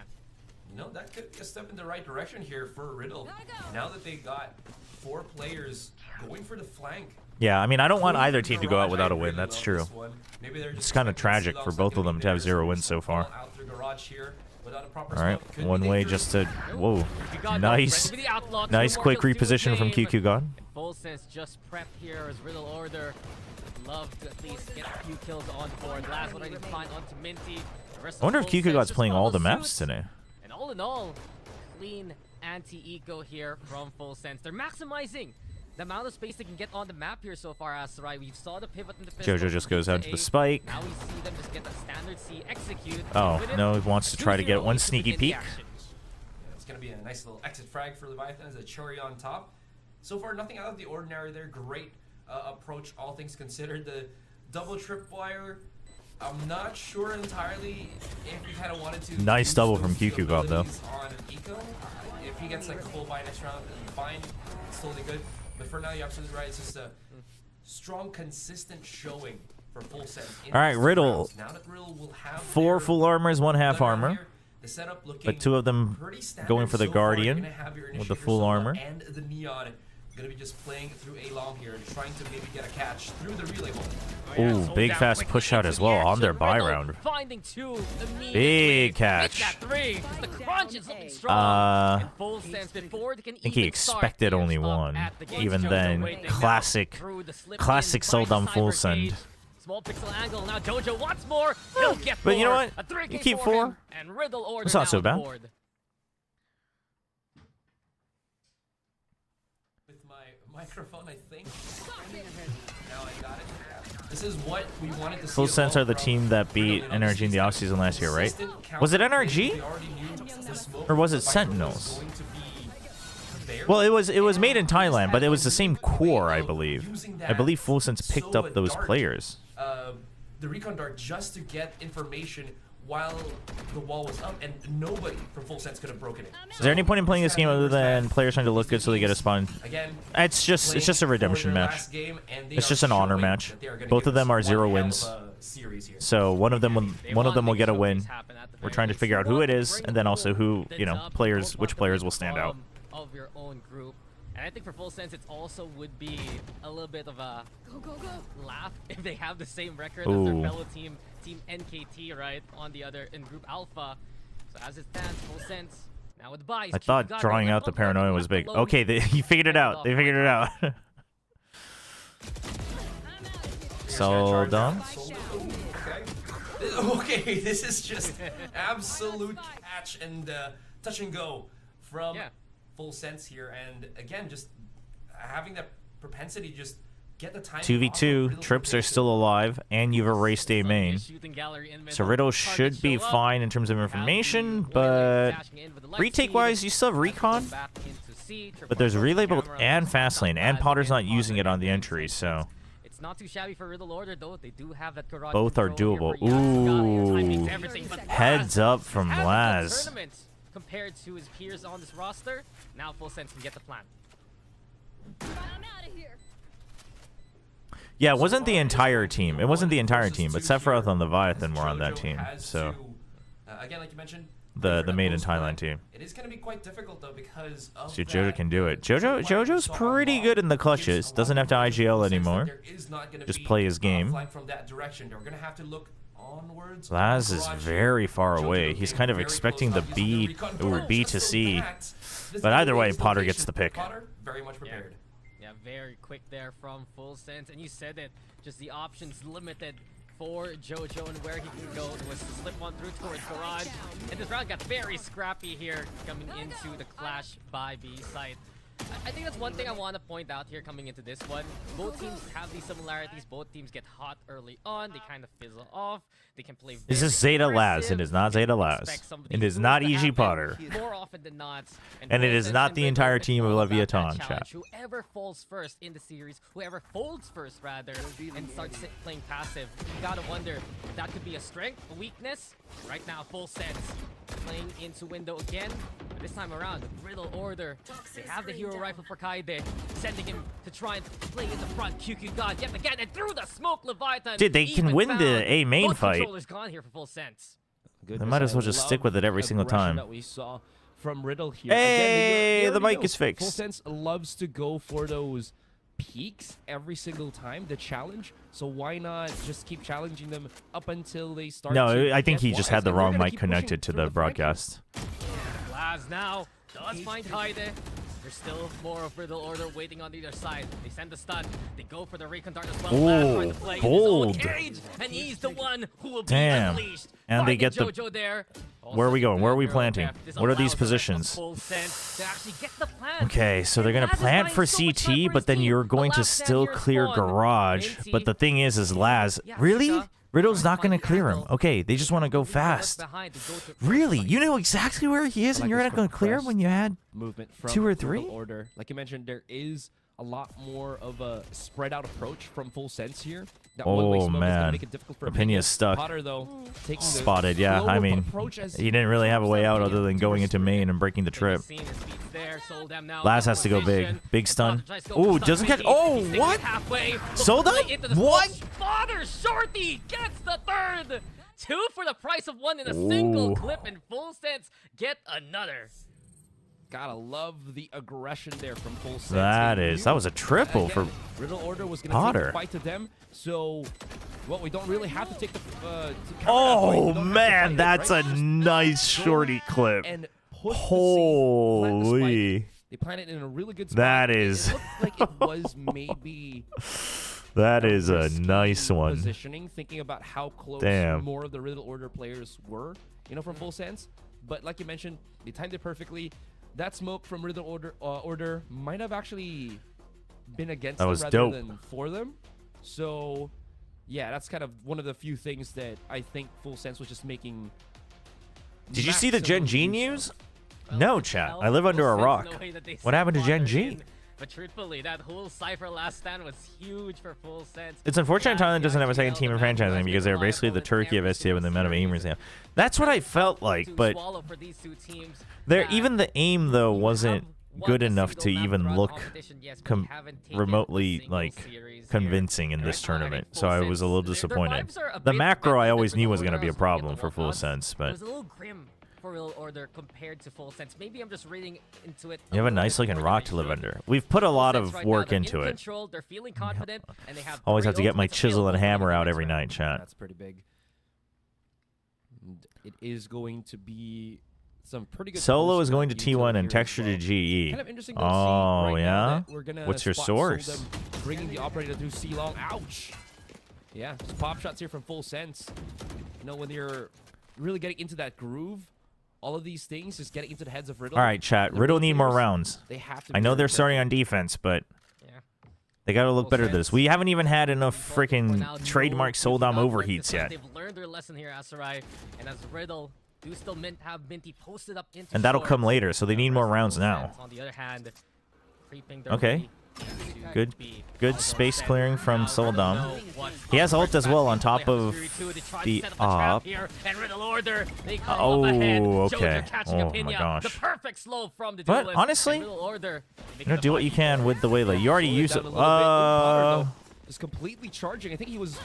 You know, that could be a step in the right direction here for Riddle. Now that they got 4 players going for the flank. Yeah, I mean, I don't want either team to go out without a win. That's true. It's kind of tragic for both of them to have 0 wins so far. All right, one way just to. Whoa, nice quick reposition from QQ God. Full Sense just prep here as Riddle Order. Love to at least get a few kills on board. Last one I need to find onto Minty. I wonder if QQ God's playing all the maps today. And all in all, clean anti-eco here from Full Sense. They're maximizing the amount of space they can get on the map here so far, Azurai. We saw the pivot in the pistol. Jojo just goes out to the spike. Now we see them just get a standard C execute. Oh, no, he wants to try to get one sneaky peek. Yeah, it's going to be a nice little exit frag for Leviathan as a cherry on top. So far, nothing out of the ordinary there. Great approach, all things considered. The double tripwire, I'm not sure entirely if he kind of wanted to. Nice double from QQ God, though. On Eco. If he gets like a full buy next round, then fine. It's totally good. But for now, you're absolutely right. It's just a strong, consistent showing for Full Sense. All right, Riddle. Now that Riddle will have 4 full armors, 1 half armor. The setup looking But 2 of them going for the Guardian with the full armor. and the neon gonna be just playing through A long here, trying to maybe get a catch through the relay hole. Ooh, big fast push out as well on their buy round. Finding two Big catch. That three, 'cause the crunch is looking strong. In full sense before they can I think he even expected start, only they're up one. at the gate. Even Jojo then, waiting now classic through the slip classic in, sold on finds full Cyber Cage. send. Small pixel angle. Now Jojo wants more. He'll get But more. you know what? A 3K You keep for four. him, and Riddle order It's not now so on the bad. board. With my microphone, I think. Now I got it. This is what we wanted to see. Full Sense are the from team that beat Riddle, NRG in the offseason last year, right? Consistent Was it counter NRG? play. We already knew the smoke Or was it by Riddle Sentinels? going to be there. Well, it was made in Thailand, but it was the same core, I believe. I believe Full Sense picked up those players. The recon dart just to get information while the wall was up, and nobody from Full Sense could have broken it. Is there any point in playing this game other than players trying to look good so they get a spawn? Again, It's just a redemption match. It's just an honor match. Both of them are 0 wins. So one of them will get a win. We're trying to figure out who it is, and then also who, which players will stand out. Of your own group. And I think for Full Sense, it also would be a little bit of a laugh if they have the same record as their fellow team, Team NKT, right, on the other in Group Alpha. So as it stands, Full Sense now with buys. I thought drawing out the paranoia was big. Okay, he figured it out. They figured it out. So done. Okay, this is just absolute catch and touch and go from Full Sense here, and again, just having that propensity to just get the time. 2v2, Trips are still alive, and you've erased a main. So Riddle should be fine in terms of information, but retake-wise, you still have recon. But there's relay both and fast lane, and Potter's not using it on the entry, so it's not too shabby for Riddle Order, though. They do have that garage both are doable. Ooh, heads up from Laz. Compared to his peers on this roster, now Full Sense can get the plan. Yeah, it wasn't the entire team. It wasn't the entire team, but Sephiroth and Leviathan were on that team. So again, like you mentioned, the made in Thailand team. It is going to be quite difficult though because of So Jojo can do it. Jojo's pretty good in the clutches. Doesn't have to IGL anymore. Just play his game. From that direction, they're going to have to look onwards. Laz is very far away. He's kind of expecting the B to C. But either way, Potter gets the pick. Potter, very much prepared. Yeah, very quick there from Full Sense. And you said it, just the options limited for Jojo and where he can go. There was a slip on through towards Garage. And this round got very scrappy here coming into the clash by B side. I think that's one thing I want to point out here coming into this one. Both teams have these similarities. Both teams get hot early on. They kind of fizzle off. They can play. This is Zeta Laz. It is not Zeta Laz. It is not EG Potter. More often than not. And it is not the entire team of Leviathan, chat. Whoever falls first in the series, whoever folds first rather, and starts playing passive, you gotta wonder if that could be a strength, a weakness. Right now, Full Sense playing into window again. But this time around, Riddle Order. They have the hero rifle for Kaide, sending him to try and play in the front. QQ God yet again, and through the smoke, Leviathan. Dude, they can win the A main Both fight. controllers gone here for Full Sense. They might as well just stick with it every single time. That we saw from Riddle here. Hey, Again, the mic know, is fixed. Full Sense loves to go for those peaks every single time, the challenge. So why not just keep challenging them up until they start? No, I think he just had the And they're wrong gonna mic keep connected to pushing through the broadcast. Laz now does find Kaide. There's still more of Riddle Order waiting on either side. They send the stun. They go for the recon dart as well. Laz trying to play in his own bold. cage, and he's the one who will be Damn. unleashed. And they Finding get the. Jojo there. Where are we going? Where are we Also, planting? this What are these allows the rest of positions? Full Sense to actually get the plan. Okay, so they're gonna Laz is plant buying for so much time CT, for but his then team. you're going to Allows still Sam clear here spawn. garage. Minty. But the thing is Laz, Yeah, really? Sika. Riddle's not gonna clear him. Okay, they just want to go fast. Really? You know exactly where he is, and you're not gonna clear him when you had movement from 2 or Riddle 3? Order. Like you mentioned, there is a lot more of a spread out approach from Full Sense here. That one-way Oh smoke is gonna man, make it difficult for Opinia's stuck. Potter though, taking the Spotted, yeah. slow I mean, approach as he didn't really have a way out other than to going into restrict main and breaking the trip. Seen his feet there, sold them now. Laz has to go big. Position. Big stun. Potter tries to go for Ooh, stun doesn't catch. Mickey. Oh, He's taking what? it halfway. Sold Looks up? to play into the What? smoke. Father Shorty gets the third. 2 for the price of 1 in a single Ooh. clip, and Full Sense get another. Gotta love the aggression there from Full Sense. That was a triple for Riddle Order was gonna Potter. take the fight to them, so well, we don't really have to take the. To oh man, that's a nice shorty clip. And push Holy! They planted in a really good spot. That is. It looked like it was maybe. That is a nice one. Positioning, thinking about how close more of the Riddle Order players were, from Full Sense. But like you mentioned, they timed it perfectly. That smoke from Riddle Order might have actually been against them rather than for them. So, yeah, that's kind of one of the few things that I think Full Sense was just making. Did you see the Gen G news? No, chat. I live under a rock. What happened to Gen G? But truthfully, that whole Cypher last stand was huge for Full Sense. It's unfortunate Thailand doesn't have a second team in franchising because they're basically the Turkey of STA with the amount of aimers they have. That's what I felt like, but even the aim though wasn't good enough to even look remotely convincing in this tournament. So I was a little disappointed. The macro I always knew was going to be a problem for Full Sense, but. For Riddle Order compared to Full Sense. Maybe I'm just reading into it. You have a nice looking rock to live under. We've put a lot of work into it. They're feeling confident, and they have always have to get my chisel and hammer out every night, chat. That's pretty big. It is going to be some pretty good. Solo is going to T1 and Texture to GE. Kind of interesting oh yeah. What's your source? Bringing the operator through C long. Ouch. Yeah, just pop shots here from Full Sense. When you're really getting into that groove. All of these things just getting into the heads of Riddle. All right, chat. Riddle need more rounds. They have to I know they're starting on defense, but they got to look better at this. We haven't even had enough freaking trademark Soldom overheats yet. They've learned their lesson here, Asarai, and as Riddle do still have Minty posted up into and that'll come later, so they need more rounds now. On the other hand, okay. Good space clearing from Soldom. He has ult as well on top of the op. Oh, okay. Oh my gosh. But honestly, do what you can with the Waylay. You already use it. Just completely charging. I think he was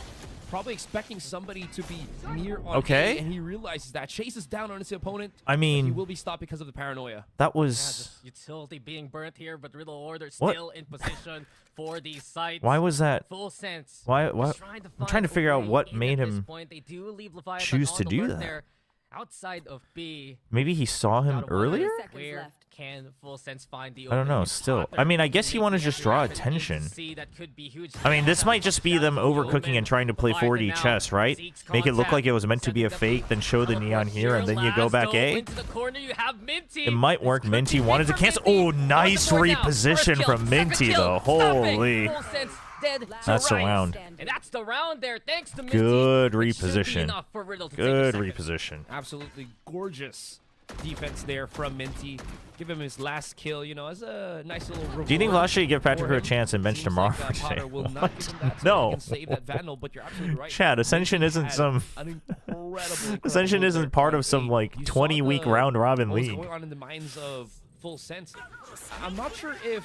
probably expecting somebody to be near on okay. A, and he realizes that chases down on his opponent. I mean, he will be stopped because of the paranoia. That was utility being burnt here, but Riddle Order still in position for these sites. Why was that? Full Sense. Why? I'm trying to figure out what made him choose to do that. Outside of B, maybe he saw him earlier. Where can Full Sense find the? I don't know. Still, I mean, I guess he wanted to just draw attention. I mean, this might just be them overcooking and trying to play 4D chess, right? Make it look like it was meant to be a fake, then show the neon here, and then you go back A. It might work. Minty wanted to cancel. Oh, nice reposition from Minty, though. Holy. That's the round. And that's the round there, thanks to Minty. Good reposition. Good reposition. Absolutely gorgeous defense there from Minty. Give him his last kill, as a nice little reward. Do you think Vlad should give Patrick a chance and bench tomorrow for today? No. Chad, Ascension isn't some. Ascension isn't part of some 20-week round robin league. What's going on in the minds of Full Sense? I'm not sure if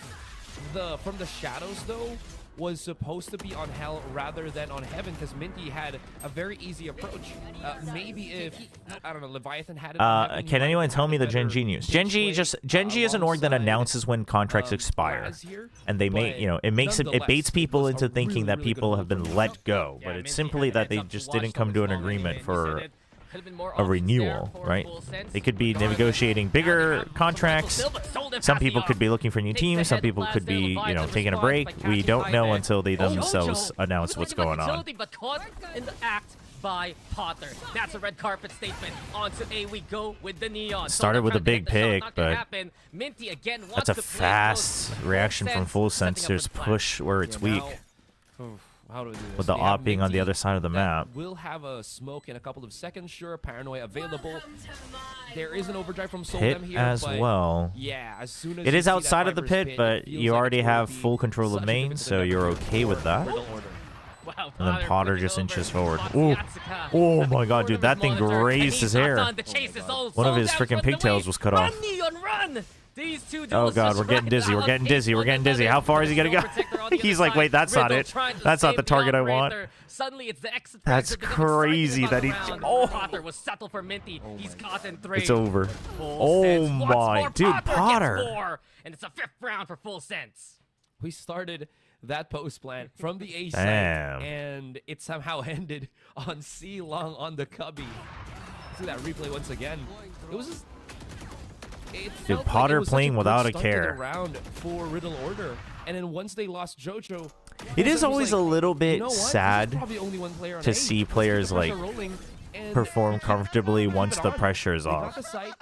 from the shadows though was supposed to be on Hell rather than on Heaven, because Minty had a very easy approach. Maybe if, I don't know, Leviathan had it on Heaven, can anyone tell me the Gen G news? Gen G is an org that announces when contracts expire, and they it baits people into thinking that people have been let go, but it's simply that they just didn't come to an agreement for a renewal, right? They could be negotiating bigger contracts. Some people could be looking for new teams. Some people could be, taking a break. We don't know until they themselves announce what's going on. But caught in the act by Potter. That's a red carpet statement. On to A we go with the neon. Started with a big pick, but Minty again that's a fast reaction from Full Sense. Just push where it's weak. How do we do this? With the op being on the other side of the map. We'll have a smoke in a couple of seconds. Sure, Paranoia available. There is an overdrive from Pit Soldem here, as well. Yeah, as soon as it is outside of the pit, but you already have full control of main, so you're okay with that. Wow, and then Potter just inches forward. Ooh. Oh my god, dude, that thing grazed his hair. One of his freaking pigtails was cut off. Run, Neon, run! These two Oh duelists god, just we're getting right dizzy. now We're getting face dizzy. We're one getting dizzy. another. How far is he gonna go? Protector on the He's other like, wait, side. that's not Riddle it. trying to That's not save the target I John want. Prather. Suddenly, it's the exit. That's crazy that he. Oh, Potter was settled for Minty. He's caught in 3. It's over. Full Oh sense. Once my, more, dude, gets Potter. 4, and it's a 5th round for Full Sense. We started that post plant from the A side, Damn. and it somehow ended on C long on the cubby. See that replay once again. It was just, it felt like Potter it was such playing good without a start to the care. round for Riddle Order, and then once they lost JoJo, It is was always like, a little bit you know what? This is sad probably only one player on to A. see Let's keep players, the pressure like, rolling, and perform comfortably keep once it the on. pressure is They got off. the site.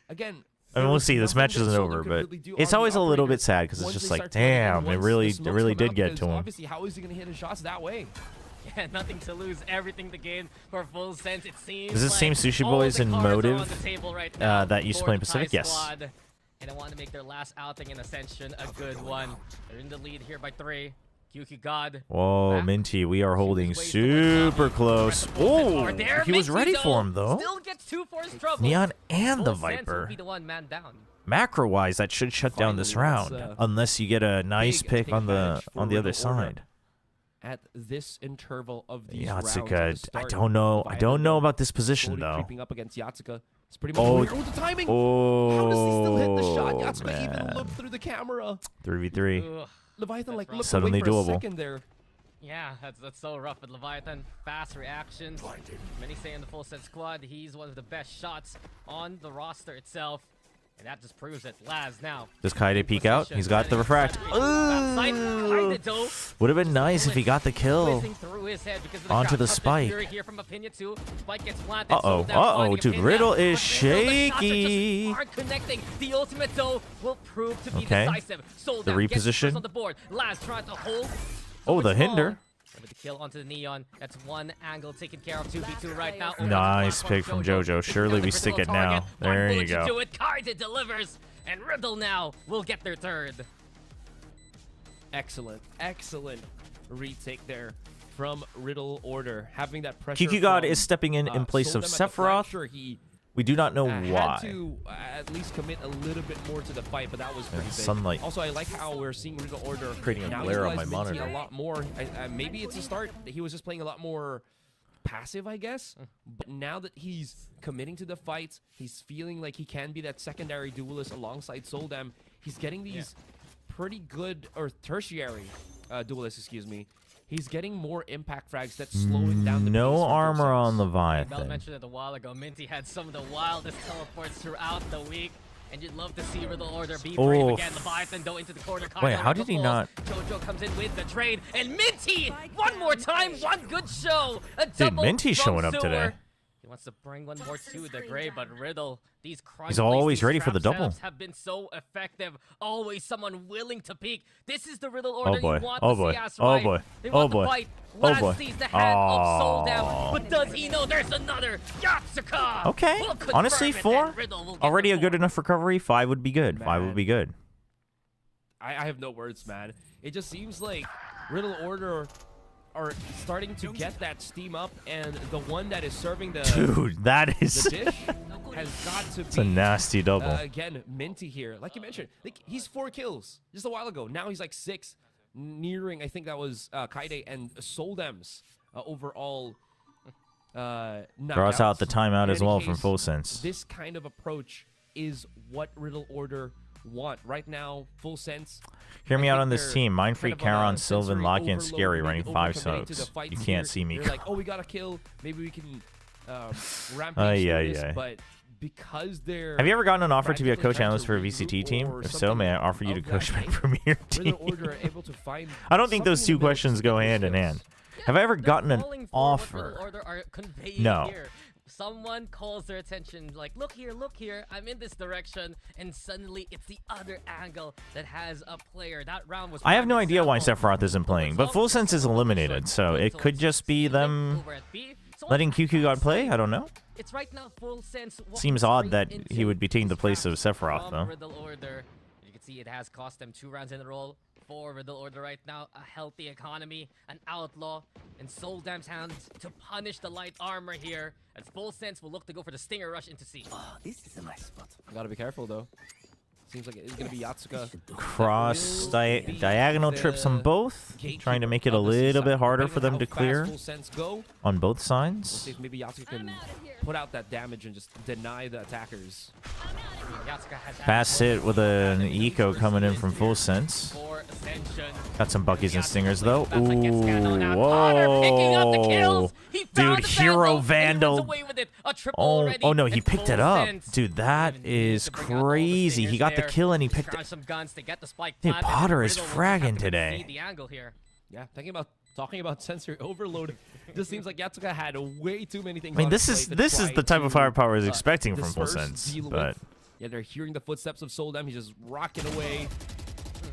Again, I mean, we'll see. This match isn't over, but it's always a little bit sad because it's just like, damn, it really did get to him. Obviously, how is he going to hit his shots that way? Yeah, nothing to lose, everything to gain for Full Sense. It seems Is this the same like Sushi all Boys the in cards are on Motive, the table right now that used to for play in the Pacific? Thai Yes. squad, and they want to make their last outing in Ascension a good one. They're in the lead here by 3. Yuki God. Whoa, back. Minty, we are holding Chooses ways to win super close. Oh, There, he was Minty, ready for him, though. Still gets 2 for his trouble. Neon and the Full Sense will Viper. be the one man down. Macro-wise, that should shut down this Finally, round, that's, unless you get a nice big pick on the advantage for other Riddle Order. side. At this interval of these rounds, at Yatsuka, the I start, don't know. I don't know Leviathan about this position slowly though. creeping up against Yatsuka. It's pretty much Oh, weird. Oh, the timing! How does he still hit the shot? Oh, Yatsuka even man. looked through the camera. 3v3. Ugh. Leviathan like rough. looked Suddenly away for doable. a second there. Yeah, that's so rough with Leviathan. Fast reactions. Many say in the Full Set squad, he's one of the best shots on the roster itself. And that just proves it. Laz now. Does Kaide peek out? He's got the refract. Would have been nice if he got the kill onto the spike. Uh-oh, dude, Riddle is shaky. The ultimate though will prove to be Okay. decisive. The reposition. On the board. Laz trying to hold. Oh, the hinder. With the kill onto the Neon. That's one angle taken care of. 2v2 right now. Nice pick from JoJo. Surely we stick it now. There you go. Do it. Kaide delivers, and Riddle now will get their 3rd. Excellent, excellent retake there from Riddle Order. Having that pressure. QQ God from, is stepping in place of Soldem at the Sephiroth. fracture. He We do not know had why. to at least commit a little bit more to the fight, but that was pretty big. Sunlight. Also, I like how we're seeing Riddle Order Creating a now glare on utilize my Minty monitor. a lot more. Maybe it's a start. He was just playing a lot more passive, I guess. But now that he's committing to the fights, he's feeling like he can be that secondary duelist alongside Soldem. He's getting these pretty good, or tertiary duelists, excuse me. He's getting more impact frags that's slowing down the pace No for armor on themselves. Bell Leviathan. mentioned it a while ago. Minty had some of the wildest teleports throughout the week. And you'd love to see Riddle Order be brave Oof. again. Leviathan though into the corner. Wait, Kaide how did he falls. not- JoJo comes in with the trade. And Minty! One more time, one good show. A Dude, double Minty's from showing up Sewer. today. He wants to bring one more to the grave, but Riddle, these crunch He's always plays, ready these for the trap double. setups have been so effective. Always someone willing to peek. This is the Riddle Order boy. you want Oh to boy. see us Oh right. boy. They Oh want boy. the fight. Oh Laz boy. sees the hand of Soul Down, Oh. but does he know there's another Yatsuka? Okay. Will confirm Honestly, it, 4. and Riddle will get Already the a good 4. enough recovery. 5 would be good. 5 would be good. I have no words, man. It just seems like Riddle Order are starting to get that steam up, and the one that is serving the Dude, that the is... dish has got to It's a be nasty double. again Minty here. Like you mentioned, like he's 4 kills just a while ago. Now he's like 6, nearing I think that was Kaide and Soldem's overall Draws out the knockouts. timeout In as any well from case, Full Sense. This kind of approach is what Riddle Order want right now. Full Sense. Hear me I out think on this they're team. Mindfreak, kind of on a Charon, Sylvan, sensory Locky, and overload, Scary maybe running 5 overcommitting to the subs. fights You here. can't see me. They're like, oh, we got a kill. Maybe we can rampage Ay, through ay, this. ay. But because they're Have you ever gotten an offer to be a practically coach trying analyst to for a regroup VCT team? or If so, something may I offer you to of that coach my nature, premier team? Riddle Order are able to find I don't think those something in two the middle questions to go keep hand in those hand. skills. Have I ever They're gotten an falling for what Riddle offer? Order are conveying No. here. Someone calls their attention, like, look here, I'm in this direction, and suddenly it's the other angle that has a player. That round was I have no one idea why example. Sephiroth isn't playing, but Full Sense is eliminated, so it could just be them Over at B. So letting QQ God play? I don't know. It's right now Full Sense. Seems odd that he would be taking the place of Sephiroth, from though. Riddle Order. You can see it has cost them 2 rounds in a row. For Riddle Order right now, a healthy economy, an outlaw, and Soldem's hands to punish the light armor here. As Full Sense will look to go for the Stinger Rush into C. Gotta be careful though. Seems like it's going to be Yatsuka. Cross diagonal trips on both, trying to make it a little bit harder for them to clear on both We'll sides. see if maybe Yatsuka can put out that damage and just deny the attackers. Fast hit with an eco coming in from Full Sense. Got some Buckies and Stingers though. Ooh, whoa. Dude, Hero Vandal. Oh no, he picked it up. Dude, that is crazy. He got the kill and he picked it. Dude, Potter is fragging today. Yeah, talking about sensory overload. This seems like Yatsuka had way too many things. I mean, this is the type of firepower I was expecting from Full Sense, but yeah, they're hearing the footsteps of Soldam. He's just rocking away.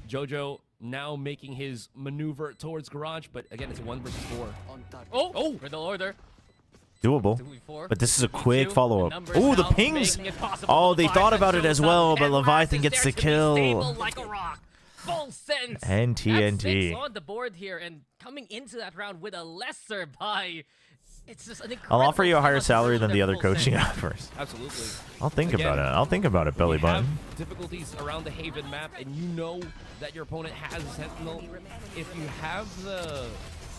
Jojo now making his maneuver towards Garage, but again, it's a 1 versus 4. Oh, Riddle order. doable. But this is a quick follow-up. Oh, the pings! Oh, they thought about it as well, but Leviathan gets the kill. Full Sense. And TNT. On the board here, and coming into that round with a lesser buy. It's just an I'll offer you a higher salary than the other coaching offers. Absolutely. I'll think about it. I'll think about it, belly button. Difficulties around the Haven map, and you know that your opponent has a Sentinel. If you have the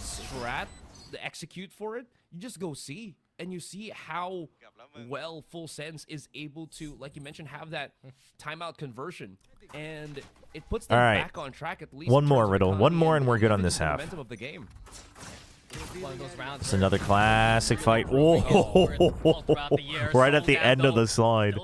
strat, the execute for it, you just go see. And you see how well Full Sense is able to, like you mentioned, have that timeout conversion. And it puts them back on track at least. One more, Riddle. One more and we're good on this half. Momentum of the game. It's another classic fight. Oh, right at the end of the slide.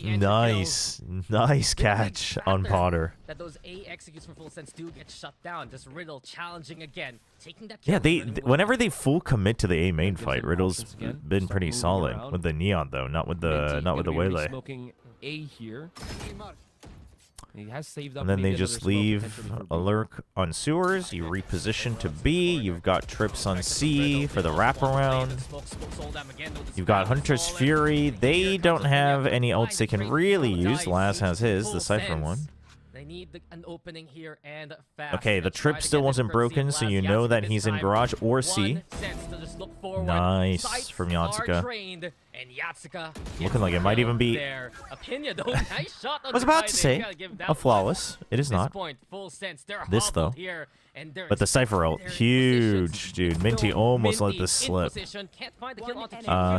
Nice, nice catch on Potter. That those A executes from Full Sense do get shut down. Just Riddle challenging again, taking that. Yeah, whenever they full commit to the A main fight, Riddle's been pretty solid with the Neon though, not with the Waylay. Smoking A here. He has saved up, and then they just leave a lurk on sewers. You reposition to B. You've got trips on C for the wraparound. You've got Hunter's Fury. They don't have any ults they can really use. Laz has his, the Cypher one. They need an opening here and fast. Okay, the trip still wasn't broken, so you know that he's in garage or C. Nice from Yatsuka. Looking like it might even be. I was about to say a flawless. It is not. This though. But the Cypher ult, huge, dude. Minty almost let this slip.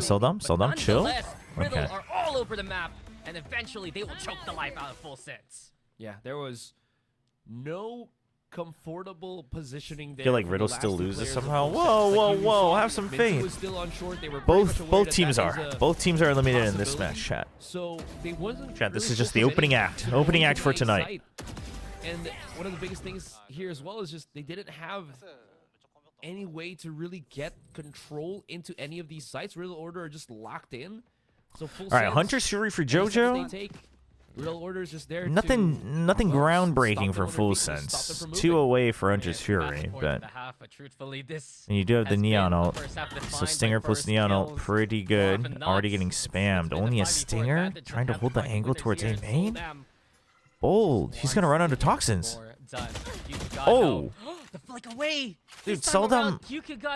Seldom, chill. Okay. Are all over the map, and eventually they will choke the life out of Full Sense. Yeah, there was no comfortable positioning there. I feel like Riddle still loses somehow. Whoa, have some faith. Both teams are. Both teams are eliminated in this match, chat. So they wasn't. Chat, this is just the opening act. Opening act for tonight. And one of the biggest things here as well is just they didn't have any way to really get control into any of these sites. Riddle Order are just locked in. So Full All right, Hunter's Fury for JoJo. Real Order's just there. Nothing groundbreaking for Full Sense. 2 away for Hunter's Fury, but and you do have the Neon ult. So Stinger plus Neon ult, pretty good. Already getting spammed. Only a Stinger trying to hold the angle towards A main. Bold. He's gonna run out of toxins. Oh. The flick away. Dude, Seldom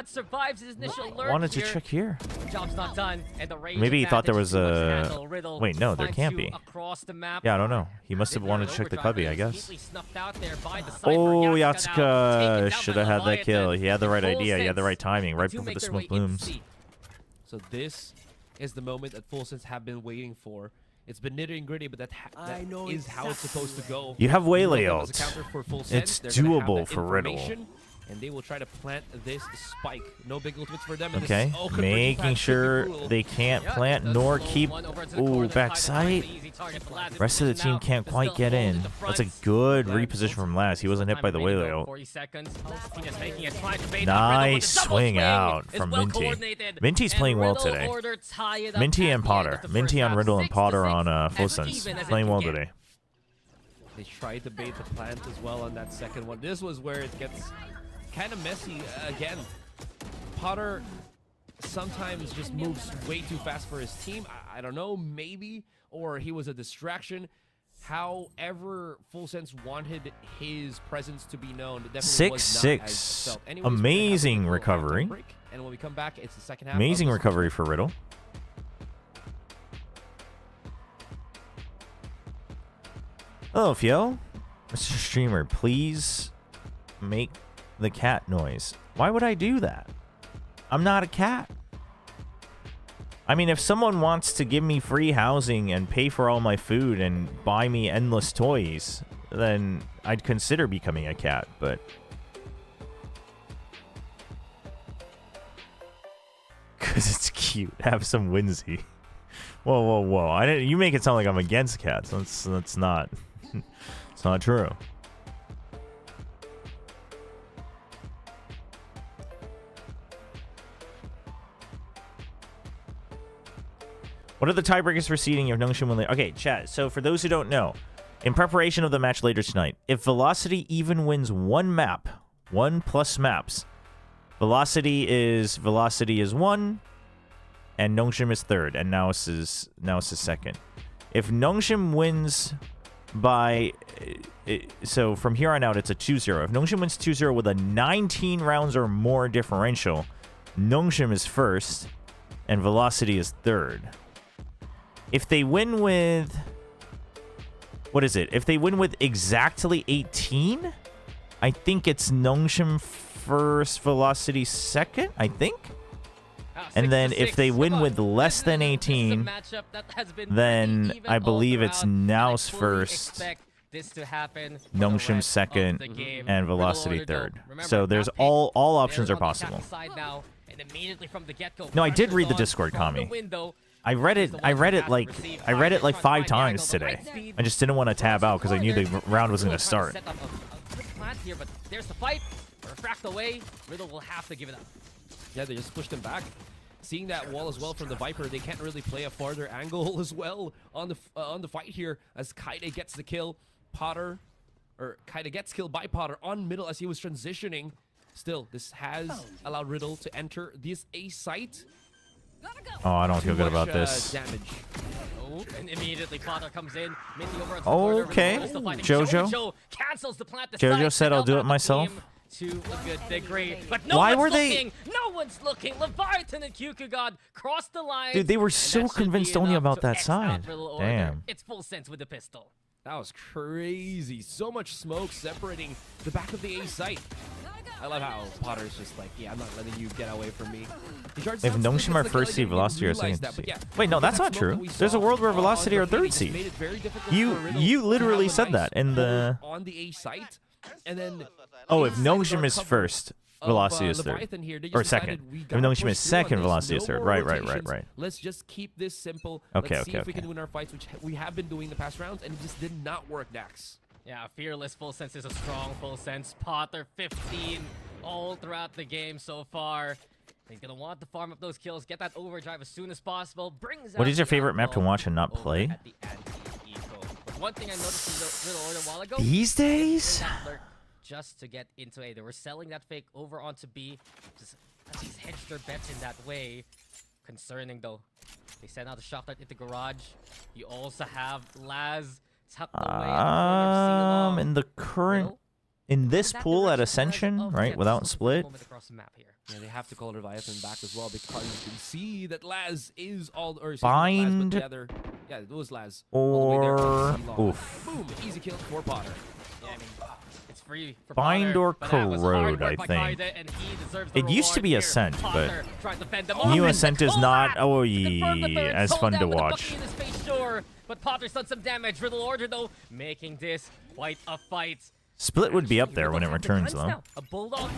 survives his initial lurk wanted to check here. Job's not done, and the maybe he thought there was a. Wait, no, there can't be. Yeah, I don't know. He must have wanted to check the cubby, I guess. Oh, Yatsuka should have had that kill. He had the right idea. He had the right timing, right before the smoke blooms. So this is the moment that Full Sense have been waiting for. It's been nitty and gritty, but that is how it's supposed to go. You have Waylay ult. It's doable for Riddle. And they will try to plant this spike. No big ultimates for them. Okay, making sure they can't plant nor keep. Ooh, backside. Rest of the team can't quite get in. That's a good reposition from Laz. He wasn't hit by the Waylay ult. Nice swing out from Minty. Minty's playing well today. Minty and Potter. Minty on Riddle and Potter on Full Sense. Playing well today. They tried to bait the plant as well on that second one. This was where it gets kind of messy again. Potter sometimes just moves way too fast for his team. I don't know, maybe, or he was a distraction. However, Full Sense wanted his presence to be known. It definitely was not as felt. Anyways, amazing recovery. And when we come back, it's the second half. Amazing recovery for Riddle. Hello, Fio. Mr. Streamer, please make the cat noise. Why would I do that? I'm not a cat. I mean, if someone wants to give me free housing and pay for all my food and buy me endless toys, then I'd consider becoming a cat, but... Because it's cute. Have some whimsy. Whoa, whoa, whoa. You make it sound like I'm against cats. That's not... It's not true. What are the tiebreakers for seeding if Nongshim win later? Okay, chat. So for those who don't know, in preparation of the match later tonight, if Velocity even wins one map, 1+ maps, Velocity is 1, and Nongshim is 3rd, and Naos is 2nd. If Nongshim wins by... so from here on out, it's a 2-0. If Nongshim wins 2-0 with a 19 rounds or more differential, Nongshim is 1st, and Velocity is 3rd. If they win with... What is it? If they win with exactly 18, I think it's Nongshim 1st, Velocity 2nd, I think? And then if they win with less than 18, then I believe it's Naos 1st, Nongshim 2nd, and Velocity 3rd. So there's all options are possible. No, I did read the Discord, Kami. I read it like 5 times today. I just didn't want to tab out because I knew the round was going to start. But there's the fight. Refract away. Riddle will have to give it up. Yeah, they just pushed him back. Seeing that wall as well from the Viper, they can't really play a farther angle as well on the fight here as Kaide gets the kill. Kaide gets killed by Potter on middle as he was transitioning. Still, this has allowed Riddle to enter this A site. Oh, I don't feel good about this. Damage. Oh, and immediately Potter comes in. Okay, Jojo. Cancels the plant. Jojo said I'll do it myself. To a good degree, but no Why one's were looking. No one's looking. Leviathan and Kyukugod crossed the line. Dude, they were so convinced only about that side. Damn. It's full sense with the pistol. That was crazy. So much smoke separating the back of the A site. I love how Potter's just like, yeah, I'm not letting you get away from me. If Nongshim are 1st seed, Velocity are 2nd seed. Wait, no, that's not true. There's a world where Velocity are 3rd seed. You literally said that in the... On the A site, and then... Oh, if Nongshim is 1st, Velocity is 3rd. Or 2nd. If Nongshim is 2nd, Velocity is 3rd. Right. Let's just keep this simple. Okay, Let's see if we can win our fights, which we have been doing the past rounds, and it just did not work, Dax. Yeah, Fearless full sense is a strong full sense. Potter 15 all throughout the game so far. He's gonna want to farm up those kills, get that overdrive as soon as possible. What is your favorite map to watch and not play? But one thing I noticed in the Riddle Order a while ago. These days? Just to get into A. They were selling that fake over onto B. Just hedged their bets in that way. Concerning though. They sent out a shock dart into garage. You also have Laz tucked away in the current in this pool at Ascension, right? Without split. Yeah, they have to call Leviathan back as well because you can see that Laz is all Bind Laz, but yeah, it was Laz. Or oof. Boom, easy kill for Potter. Yeah, I mean, it's free for Bind Potter, or but that was hard Corrode, I work by think. Kaide, and he deserves the It used to be reward Ascent, here. but Potter tried to fend them new off, Ascent and is not as fun to watch. In his face, sure, but Potter's done some damage. Riddle Order though, making this quite a fight. Split would be up there when it returns, though. A Bulldog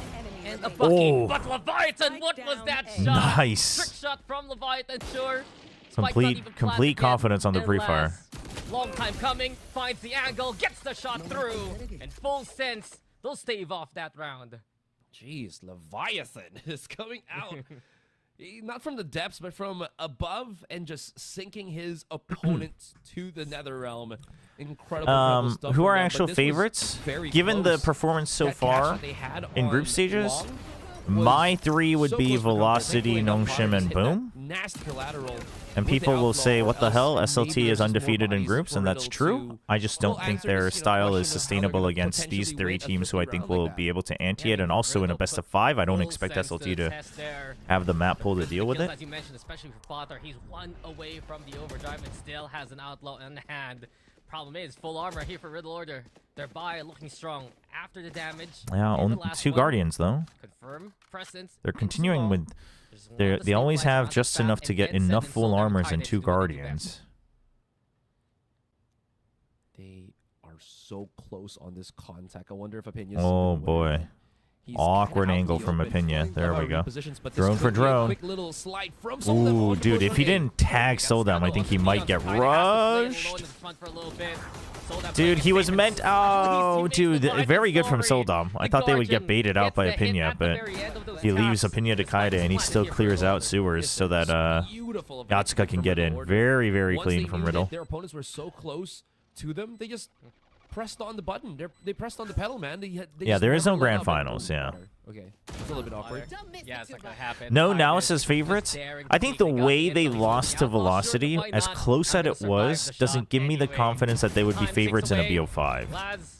and a Bucky, but Leviathan, what was that shot? Nice. Trick shot from Leviathan, sure. Complete confidence on the pre-fire. Long time coming, finds the angle, gets the shot through, and full sense, they'll stave off that round. Jeez, Leviathan is coming out. Not from the depths, but from above and just sinking his opponents to the nether realm. Incredible stuff. Who are actual favorites? Given the performance so far in group stages, my 3 would be Velocity, Nongshim, and Boom. And people will say, what the hell? SLT is undefeated in groups, and that's true. I just don't think their style is sustainable against these 3 teams who I think will be able to ante it. And also in a best of 5, I don't expect SLT to have the map pool to deal with it. As you mentioned, especially for Potter, he's 1 away from the overdrive and still has an outlaw in hand. Problem is, full armor here for Riddle Order. Their buy looking strong after the damage. Yeah, in the only last 2 one. Guardians though. Confirm presence. They're in continuing small. with. There's one They of the always snake bites have around just the enough back, to and get then enough send in full Soul Down armors and Tidus 2 to do what they do best. Guardians. They are so close on this contact. I wonder if Opinion's Oh gonna win. boy. He's Awkward kinda out in angle the from open. Opinia. There we go. Positions, but this Drone for could be a drone. quick little slide from Soul Down Ooh, onto dude, if he Soul didn't tag Soldam, I think he might get rushed. Dude, he was meant. Oh, dude, very good from Soldam. I thought they would get baited out by Opinia, but he leaves Opinia to Kaida, and he still clears out sewers so that Yatsuka can get in. Very, very Once clean they from knew Riddle. that their opponents were so close to them, they just pressed on the button. They pressed on the pedal, man. They Yeah, just there is never no let grand up. finals, yeah. Okay, it's a little bit awkward. Yeah, it's not gonna happen. No Tidus Nalis's just favorites. daring I to think take the gun way in, they but he's lost to not sure Velocity, why as not. close as Having it survived was, the shot doesn't give me the anyway. confidence that they would be Time ticks favorites in a away. BO5. Lads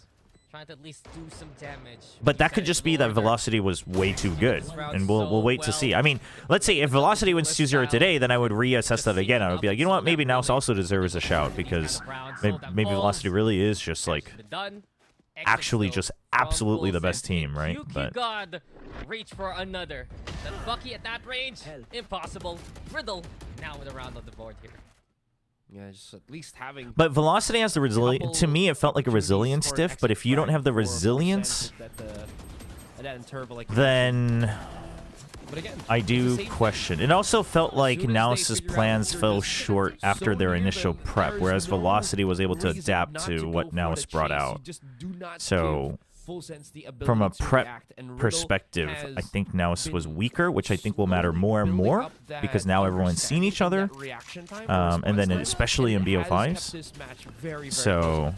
trying to at least do some damage. But that could just be that Velocity was way too good, and we'll wait to see. I mean, let's say if Velocity wins 2-0 today, then I would reassess that again. I would be like, you know what, maybe Nous also deserves a shout, because maybe Velocity really is just like actually just absolutely the best team, right? But God, reach for another. The Bucky at that range, impossible. Riddle now with a round on the board here. Yeah, just at least having. But Velocity has the resilience. To me, it felt like a resilience diff. But if you don't have the resilience, then I do question. It also felt like Nous' plans fell short after their initial prep, whereas Velocity was able to adapt to what Nous brought out. So, from a prep perspective, I think Nous was weaker, which I think will matter more and more, because now everyone's seen each other, and then especially in BO5s. So,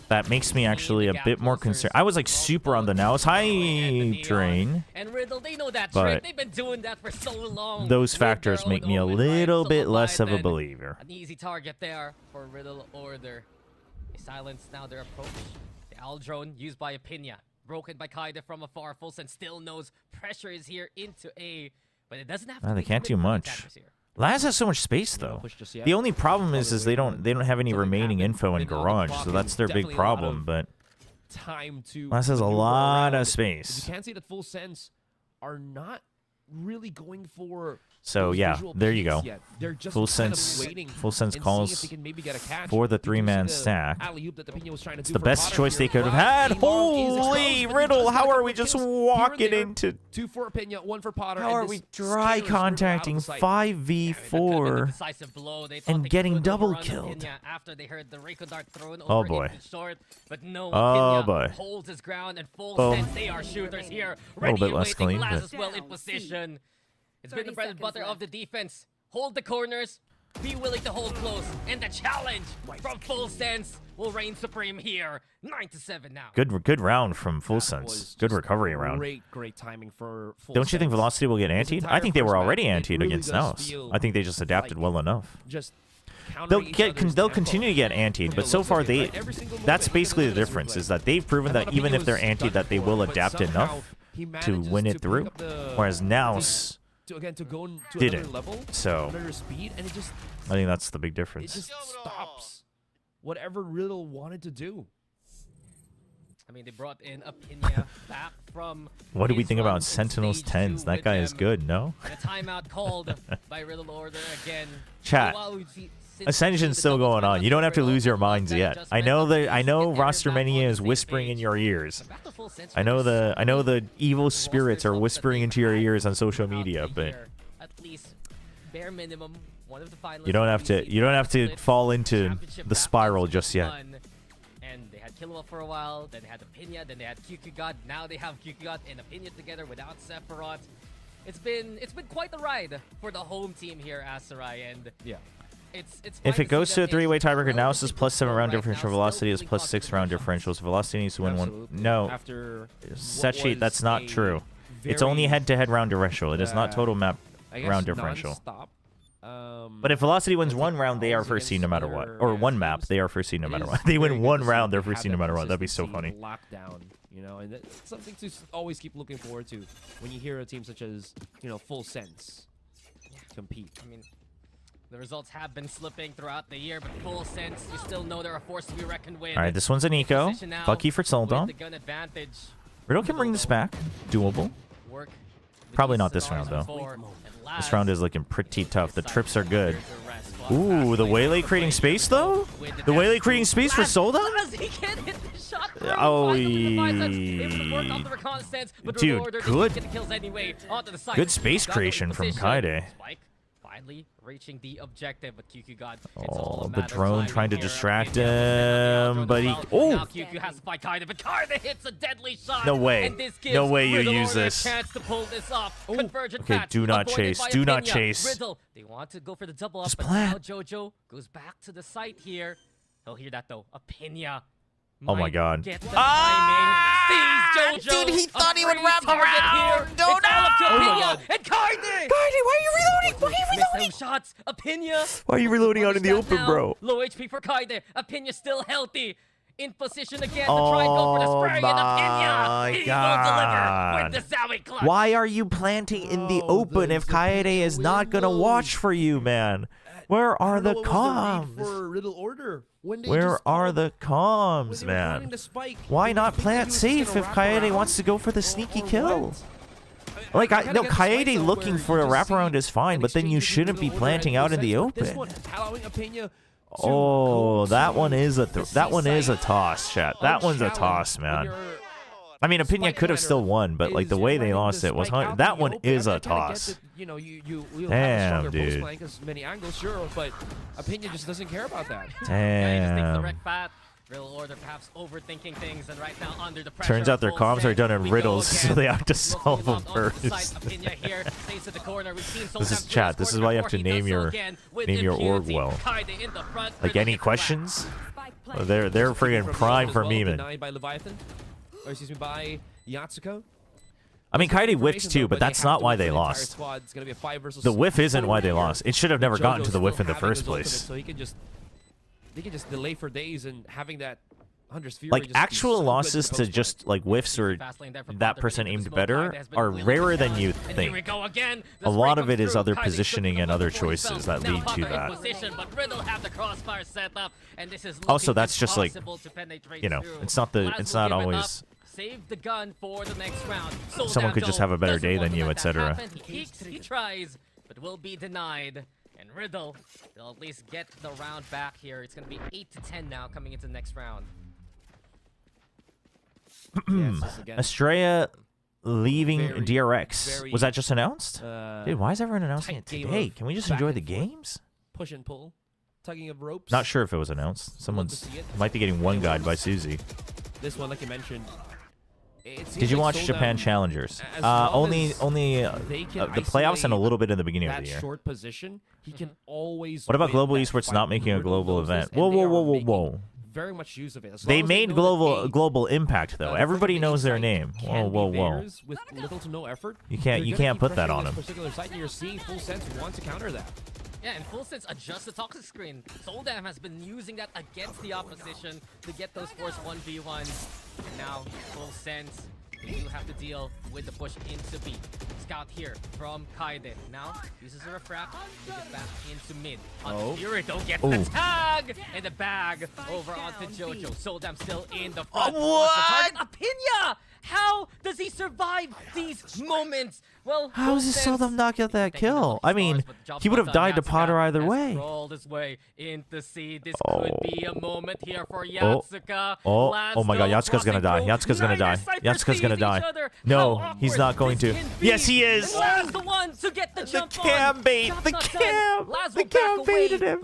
that makes me actually a bit more concerned. I was like super on the Nous high train, And Riddle, they know that but trick. They've been doing that for so long. those factors make me a little bit less of a believer. An easy target there for Riddle Order. They silence now their approach. The Owl drone used by Opinia. Broken by Kaida from afar. Fulsen still knows pressure is here into A. But it doesn't have to They be can't do committed much. attackers here. Laz has so much space though. The only problem is they don't have any remaining info in Garage, so that's their big problem. But Laz has a lot of space. You can't say that Full Sense are not really going for. So yeah, there you go. Full Sense calls for the 3-man stack. It's the best choice they could have had. Holy Riddle, how are we just walking into? 2 for Opinia, 1 for Potter. How are we dry contacting 5v4 and getting double killed? After they heard the Reiko dart thrown Oh over boy. into short, but no, Oh Opinia boy. holds his ground and full Boom. sense they are shooters here. A little bit less Waiting. clean, Laz but- as well in position. It's been the 30 bread and butter seconds of the defense. Hold the corners. Be willing to hold close. And the challenge from Full Sense will reign supreme here. 9-7 now. Good round from Full Sense. Good recovery round. Great timing for Full Don't you think Sense. Velocity will get This antied? entire I think they first were map, already it antied really against does Nous. feel I think they just adapted like well enough. Just They'll countering each other's they'll tempo. continue to get antied, but so far they that's basically the difference is that they've proven that even if they're antied that they will adapt enough to win it through, whereas Nous to go to didn't. another level, So another speed, and it just I think that's the big difference. just stops whatever Riddle wanted to do. I mean, they brought in Opinia back from. What do we his think run about in Sentinels stage 10s? 2 That with guy is them. good, no? And a timeout called by Riddle Order again. Chat. Ascension's still going on. You don't have to lose your minds yet. I know Roster Mania is whispering in your ears. I know the evil spirits are whispering into your ears on social media, but at least bare minimum one of the finalists you don't have to fall into the spiral just yet. And they had Killua for a while, then they had Opinia, then they had QQ God, now they have QQ God and Opinia together without Sephiroth. It's been quite the ride for the home team here, Asarai, and yeah. It's If it goes to a 3-way tiebreaker, now Nous is +7 round differential, Velocity is +6 round differentials. Velocity needs to win one. Absolutely. No, After set what sheet, that's was not a true. It's very, only head-to-head round differential. It is not total map I guess round differential. non-stop, But if Velocity wins one round, they are battles first seed no matter against what. other Or one teams, map, they are first seed no it matter is what. They very win good one to round, see they're have first seed no that matter what. That'd be so consistency funny. locked down, you know, and it's something to always keep looking forward to when you hear a team such as, Full Sense compete. I mean, The results have been slipping throughout the year, but full sense, you still know they're a force to be reckoned with. All right, this one's an eco. Lucky for Soldom. The gun advantage. Riddle can bring this back. Doable. Work Probably not this round, though. This round is looking pretty tough. The trips are good. Ooh, the Waylay creating space, though? The Waylay creating space for Soldom? Oh, dude, good space creation from Kaide. Finally reaching the objective, but QQ got oh, the drone trying to distract him, but he now QQ has to fight Kaide, but Kaide hits a deadly shot. No way. And this gives No way you Riddle use Order this. A chance to pull this off. Convergent Okay, patch, do not avoided chase. by Do not Apinya. chase. Riddle, they want to go for the double up, Just but plan. now JoJo goes back to the site here. He'll hear that though. Apinya. Oh my god. Get the timing. Sees JoJo. Dude, he thought he would wrap target around. here. No, It's all up to no. Apinya. And Kaide. Kaide, why are you reloading? Why are you Missed reloading? those shots. Apinya. Why are you reloading out in the open, now. bro? Low HP for Kaide. Apinya still healthy. In position again to try and go for the spray. And Apinya. He will deliver with the Zowie clutch. Why are you planting in the open if Kaede is not gonna watch for you, man? Where are the comms? For Riddle Order? Where are the comms, man? Why not plant safe if Kaede wants to go for the sneaky kill? Like, no, Kaede looking for a wraparound is fine, but then you shouldn't be planting out in the open. Oh, that one is a toss, chat. That one's a toss, man. I mean, Apinya could have still won, but like the way they lost it was that one is a toss. Damn, dude. Many angles, sure, but Apinya just doesn't care about that. Damn. Riddle Order perhaps overthinking things, and right now under the pressure. Turns out their comms are done in riddles, so they have to solve them first. This is chat. This is why you have to name your org well. Like, any questions? They're friggin' prime for memeing. By Yatsuko. I mean, Kaede whiffs too, but that's not why they lost. The whiff isn't why they lost. It should have never gotten to the whiff in the first place. So he can just delay for days, and having that Hunter's Fury like actual losses to just like whiffs or that person aimed better are rarer than you think. A lot of it is other positioning and other choices that lead to that. Also, that's just like, you know, it's not always. Save the gun for the next round. Someone could just have a better day than you, etc. He tries, but will be denied. And Riddle, they'll at least get the round back here. It's going to be 8-10 now coming into the next round. Estrella leaving DRX. Was that just announced? Dude, why is everyone announcing it today? Can we just enjoy the games? Push and pull. Tugging of ropes. Not sure if it was announced. Someone's might be getting one guide by Susie. This one, like you mentioned. Did you watch Japan Challengers? Only the playoffs and a little bit in the beginning of the year. Short position, he can always. What about Global Esports not making a global event? Whoa. Very much use of it. They made global impact though. Everybody knows their name. Whoa. With little to no effort. You can't put that on them. Particular site, and you're seeing Full Sense want to counter that. Yeah, and Full Sense adjusts the toxic screen. Soldam has been using that against the opposition to get those forced 1v1s. And now, Full Sense, they do have to deal with the push into B. Scout here from Kaide. Now, uses a refract, brings it back into mid. Fury don't get the tag! In the bag, over onto JoJo. Soldam still in the front. What? Apinya! How does he survive these moments? Well, how does Soldam not get that kill? I mean, he would have died to Potter either way. Rolled his way into C. This could be a moment here for Yatsuka. Oh my god, Yatsuka's gonna die. Yatsuka's gonna die. Yatsuka's gonna die. No, he's not going to. Yes, he is. The one to get the jump cam bait. The cam baited him.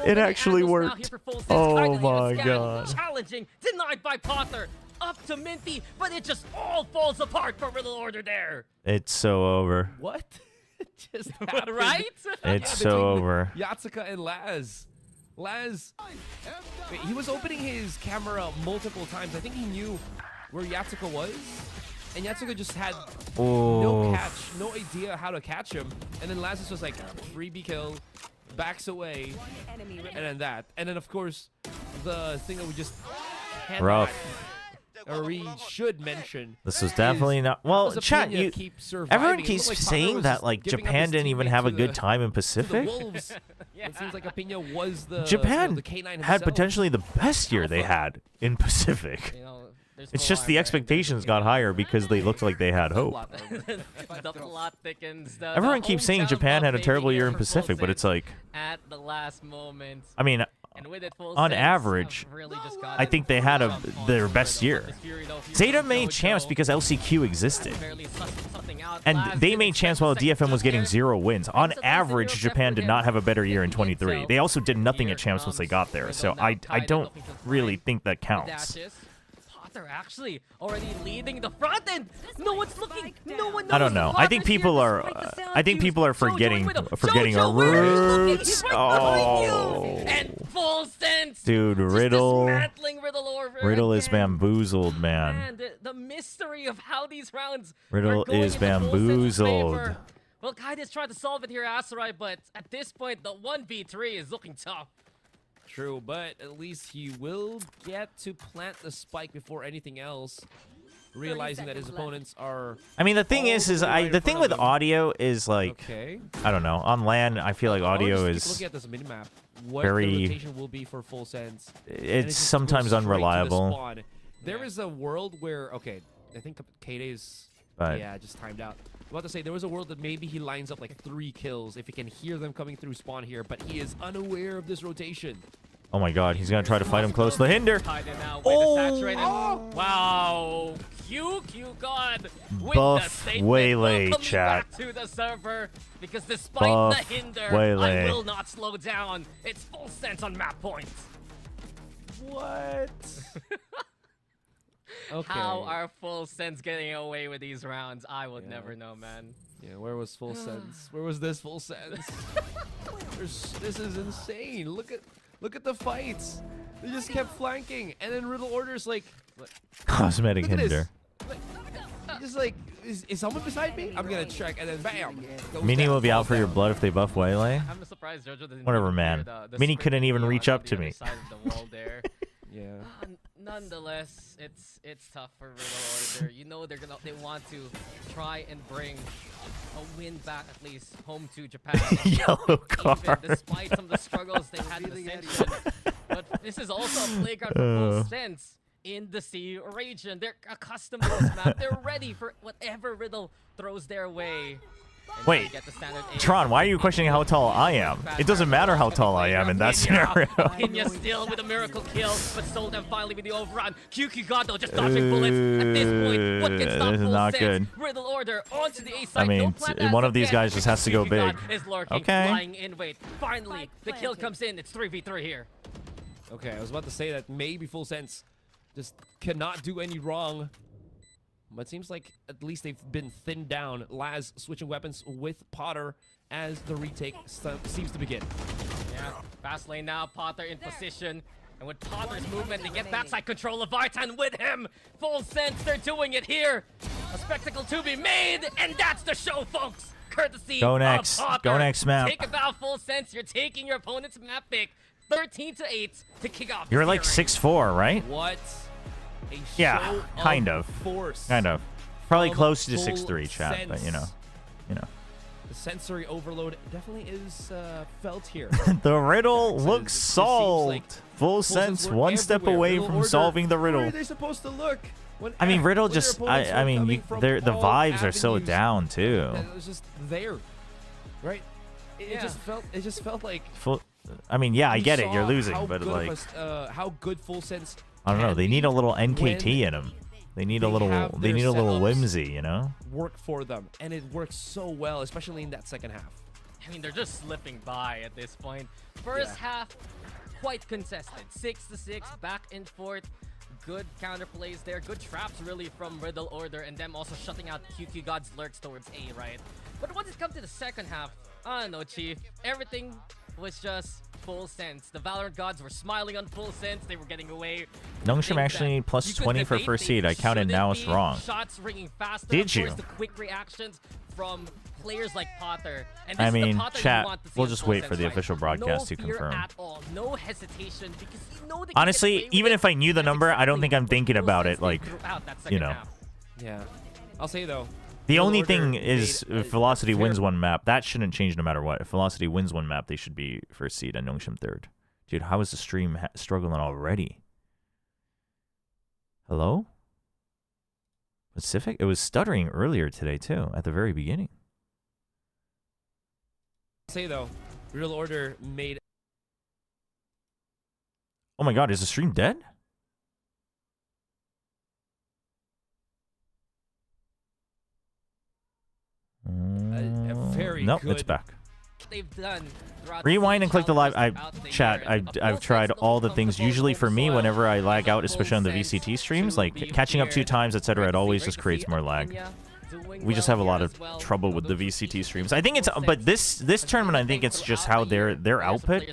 It actually worked. Oh my god. Challenging, denied by Potter. Up to Minty, but it just all falls apart for Riddle Order there. It's so over. What? Just happened. Right? It's so over. Yatsuka and Laz. He was opening his camera multiple times. I think he knew where Yatsuka was. And Yatsuka just had no idea how to catch him. And then Laz was like, freebie kill, backs away, and then that. And then, of course, the thing that we just rough. or we should mention. This was definitely not. Well, does chat, Pena you. keep surviving? Everyone It keeps looked like Potter saying was that just like giving up Japan his didn't even teammate have a to good the- time in to the Pacific. Wolves. It seems like Pena was the Japan the K9 had himself. potentially the best year they had in Pacific. You know, there's It's no just the armor, expectations got higher because they looked like they had hope. the plot thickens. Everyone keeps saying Japan had a terrible year in Pacific, but it's like, at the last moment. I mean, And with it, Full on Sense average, have really just got I think they had their best year. Zeta made champs because LCQ existed. barely sussing something out. And Last they didn't made champs while expect DFM was getting there. 0 wins. On average, Japan did not have a better year in He 23. himself They also did nothing here at champs once they comes got there. Riddle So now I tied don't looking to really find think that the counts. dashes. Potter actually already leading the front end. No one's looking. No one knows. I don't know. I think Potter's here people are. despite the sound I think cues. people are forgetting Jojo, our where are you looking? roots. He's right behind you. Oh, And Full Sense. dude, Just Riddle. dismantling Riddle over Riddle is again. bamboozled, man. Man, the mystery of how these rounds Riddle are going is into Full Sense's bamboozled. favor. Well, Kaida's trying to solve it here, Asarai, but at this point, the 1v3 is looking tough. True, but at least he will get to plant the spike before anything else, realizing that his opponents are. I mean, the thing all is the way right in the thing front with of him. audio is like, Okay. I don't know. On LAN, I feel like I wanna audio just is keep looking at this minimap. What very- the rotation will be for Full Sense. and it it's just sometimes goes straight to the unreliable. spawn. There is a world where I think K-Day's But just timed out. I'm about to say there was a world that maybe he lines up like 3 kills if he can hear them coming through spawn here, but he is unaware of this rotation. oh my god, he's gonna try to fight him close to the hinder. Kaida now with the saturated. Wow. QQ God with Buff the statement. Waylay, Welcoming chat. back to the server because despite Buff the hinder, Waylay. I will not slow down. It's Full Sense on map points. What? Okay. How are Full Sense getting away with these rounds? I would never know, man. Yeah, where was Full Sense? Where was this Full Sense? This is insane. Look at the fights. They just kept flanking, and then Riddle orders like Cosmetic look at this. hinder. Just like is someone beside me? I'm gonna check, and then bam. goes Mini down, will be out falls for your down. blood if they buff Waylay. I'm surprised Jojo didn't Whatever, even man. hear the Mini sprint couldn't even video reach on up to the me. other side of the wall there. Yeah. Nonetheless, it's tough for Riddle Order. You know they want to try and bring a win back at least home to Japan. Yellow Even card. despite some of the struggles they've had in Ascension. But this is also a playground for Full Sense in the sea region. They're accustomed to this map. They're ready for whatever Riddle throws their way. And Wait, they get the standard aim. Tron, why are you questioning how tall I am? It doesn't matter how tall I am in that scenario. Pinya still with a miracle kill, but Soldan finally with the overrun. QQ God though just dodging bullets. At this point, what can stop This is Full not Sense? good. Riddle Order onto the A I side. mean, No plant one as of these yet, guys just has to go QQ big. God is lurking, Okay. lying in wait. Finally, the kill comes in. It's 3v3 here. Okay, I was about to say that maybe Full Sense just cannot do any wrong. But it seems like at least they've been thinned down. Laz switching weapons with Potter as the retake seems to begin. Yeah, fast lane now. Potter in position. And with Potter's movement, they get backside control. Leviathan with him. Full Sense, they're doing it here. A spectacle to be made. And that's the show, folks. Courtesy Go of next. Potter. Go next map. Take about Full Sense. You're taking your opponent's map pick. 13-8 to kick off. You're the like series. 6'4", right? What a Yeah, show kind of. force. Kind of. Probably from close to Full 6'3", chat, but you know. Sense. The sensory overload definitely is felt here. The riddle looks It seems solved. like Full Sense sense, look one step everywhere. away Riddle from Order, solving the Where are riddle. they supposed to look? I mean, riddle when their just, opponents I were mean, coming from the all vibes are so avenues, down too. and it was just there, right? It just felt like. I mean, yeah, I you get it. saw You're losing, how but good like, of how good Full Sense. I don't know. can They need be a little when NKT in them. They need a they little. have They their need a little setups whimsy, you know. work for them, and it works so well, especially in that second half. I mean, they're just slipping by at this point. First half, quite contested. 6-6, back and forth. Good counter plays there. Good traps, really, from Riddle Order, and them also shutting out QQ God's lurks towards A, right? But once it comes to the second half, I don't know, Chief. Everything was just Full Sense. The Valorant Gods were smiling on Full Sense. They were getting away. Nongshim actually plus 20 for first seed. I counted now it's wrong. Shots ringing faster. Did Of you? course, the quick reactions from players like Potter. And I this is the mean, Potter you chat, want to see we'll in just full wait for sense the fight. official broadcast to No fear confirm. at all. No hesitation because you know they can Honestly, get away with even it. if I knew the That's number, I don't exactly think I'm what thinking full about sense it, they like, threw out that you second know. half. Yeah. I'll say though. The Real only Order thing made is, a if Velocity fair- wins one map, that shouldn't change no matter what. If Velocity wins one map, they should be first seed and Nongshim third. Dude, how is the stream struggling already? Hello? Pacific? It was stuttering earlier today, too, at the very beginning. I'll say though, Real Order made. Oh my god, is the stream dead? A very Nope, good. it's back. They've done throughout Rewind and click the live. challenges throughout the Chat. year. And I've of tried course, all the those things. comfortable Usually for me, soil, whenever I lag there's out, a especially on the full sense VCT streams, to like be catching up 2 feared. times, etc., it Great to see- always great just to creates see more lag. Enya doing We just well have a lot here of as well. trouble with the Those VCT streams. VCT I think it's, full but sense. this tournament, I think it's just how their output.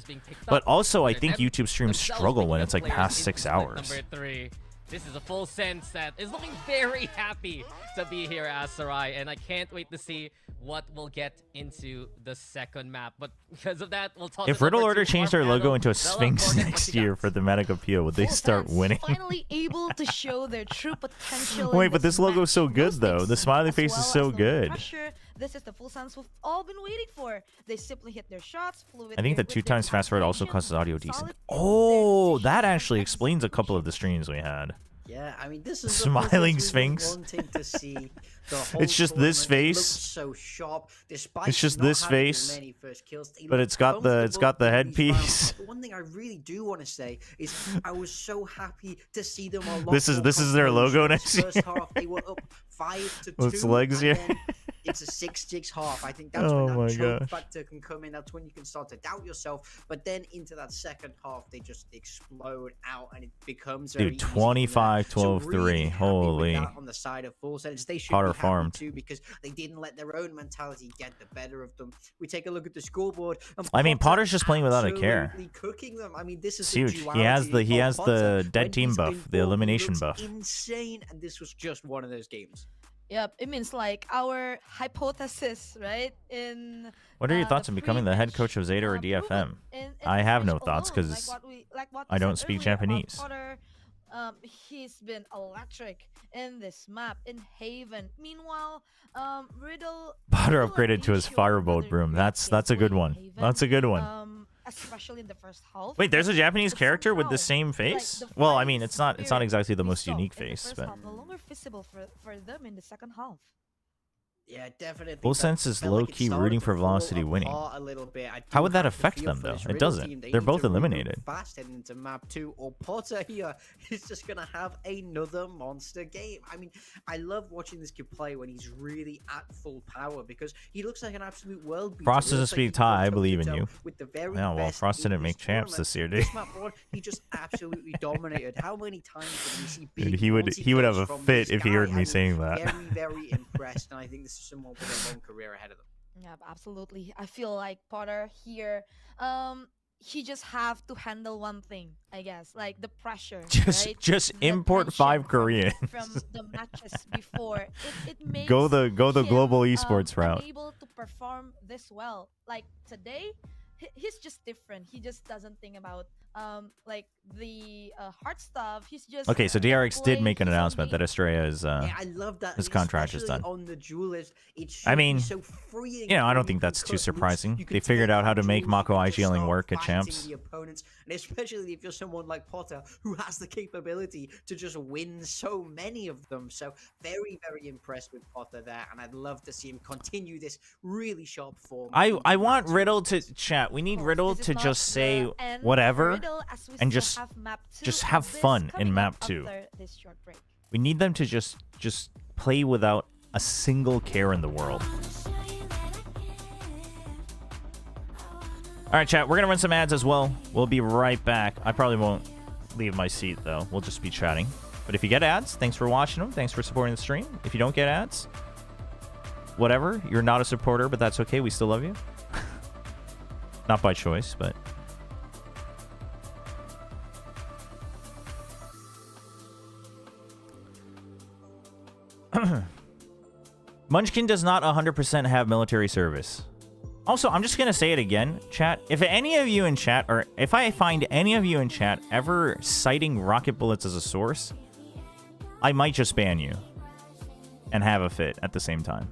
But also, I think YouTube streams struggle when it's like past 6 hours. Number 3. This is a full sense that is looking very happy to be here as Sarai, and I can't wait to see what we'll get into the second map. But because of that, we'll talk. If Riddle Order changed their logo into a Sphinx next year for thematic appeal, would they start winning? Finally able to show their true potential. Wait, in but this logo's match. so good, No though. stakes, The smiley as face is well so as no good. pressure. This is the full sense we've all been waiting for. They simply hit their shots. I think the 2 times fast forward also causes audio decent. Oh, that actually explains a couple of the streams we had. Yeah, I mean, this is Smiling the Sphinx. wanting to see the whole It's just this tournament. It face. looks so sharp, despite It's just not this having face, as many first kills, they but look it's got the comfortable in these rounds. headpiece. But one thing I really do want to say is I was so happy to see them a lot This is more their composed. logo In next this first year. half, they were up 5-2. With its legs and here. then it's a 6-6 half. I think that's Oh when my that choke gosh. factor can come in. That's when you can start to doubt yourself. But then into that second half, they just explode out, and it becomes very Dude, easy from there. 25, 12, So 3. really happy with Holy. that on the side of full sense. They should Potter be happy farmed. too because they didn't let their own mentality get the better of them. We take a look at the scoreboard. And I mean, Potter Potter's just playing without a care. absolutely cooking them. I mean, this is It's the huge. He has duality the of Potter. dead When team he's buff, in the form, he elimination looks buff. insane, and this was just one of those games. Yep, it means like our hypothesis, right? In What are your thoughts the on becoming the head coach of Zeta or proven DFM? in I the have match no thoughts alone, 'cause like what I we don't said speak earlier about Japanese. Potter, he's been electric in this map in Haven. Meanwhile, Riddle Potter Riddle upgraded to his showed fireboat another broom. great That's a gameplay good in one. Haven, That's a good one. Especially in the first half. Wait, there's a Japanese But character with the somehow, same face? the Well, I fighting mean, it's not spirit exactly the we most saw unique in the face, first but half no longer visible for them in the second half. Yeah, definitely. Full that Sense is felt like it low-key started rooting to for fall Velocity winning. apart a little bit. I How do would that have to affect feel them, for though? this It Riddle doesn't. team. They They're need both to regroup eliminated. fast heading into map 2, or Potter here is just gonna have another monster game. I mean, I love watching this kid play when he's really at full power because he looks like an absolute world beater. Frost He doesn't looks like speak he Thai, I goes believe in toe-to-toe you. with the very Yeah, well, best Frost in didn't this make champs tournament. this year, did This he? map one, he just absolutely dominated. How many times did we see Dude, big he would multi-kills have a from fit this if he guy? heard I me mean, saying that. Very, very impressed, and I think this is someone with a long career ahead of them. Yeah, absolutely. I feel like Potter here, he just have to handle one thing, I guess, like the pressure. Right? Just The import tension 5 from- Koreans. from the matches before. It makes Go the him, global esports route. unable to perform this well. Like today, he's just different. He just doesn't think about like the hard stuff. He's just Okay, so the DRX did play, make an his own announcement that game. Estrella is Yeah, I love that. his contract is especially done. On the duelist, it should I be mean, so freeing you know, I when don't you think can that's too cut loose. surprising. You can They figured take out how to that make duel, Mako you can just IGLing start work at fighting champs. The opponents, and especially if you're someone like Potter who has the capability to just win so many of them. So very, very impressed with Potter there, and I'd love to see him continue this really sharp form. I into want match Riddle two. to chat. We need Of course, Riddle this is to not just say the end for whatever Riddle, as we and still just have map 2 just of have this fun in coming map up 2. after this short break. We need them to just play without a single care in the world. All right, chat. We're gonna run some ads as well. We'll be right back. I probably won't leave my seat though. We'll just be chatting. But if you get ads, thanks for watching them. Thanks for supporting the stream. If you don't get ads, whatever. You're not a supporter, but that's okay. We still love you. Not by choice, but. Munchkin does not 100% have military service. Also, I'm just going to say it again, chat. If any of you in chat, or if I find any of you in chat ever citing rocket bullets as a source, I might just ban you and have a fit at the same time.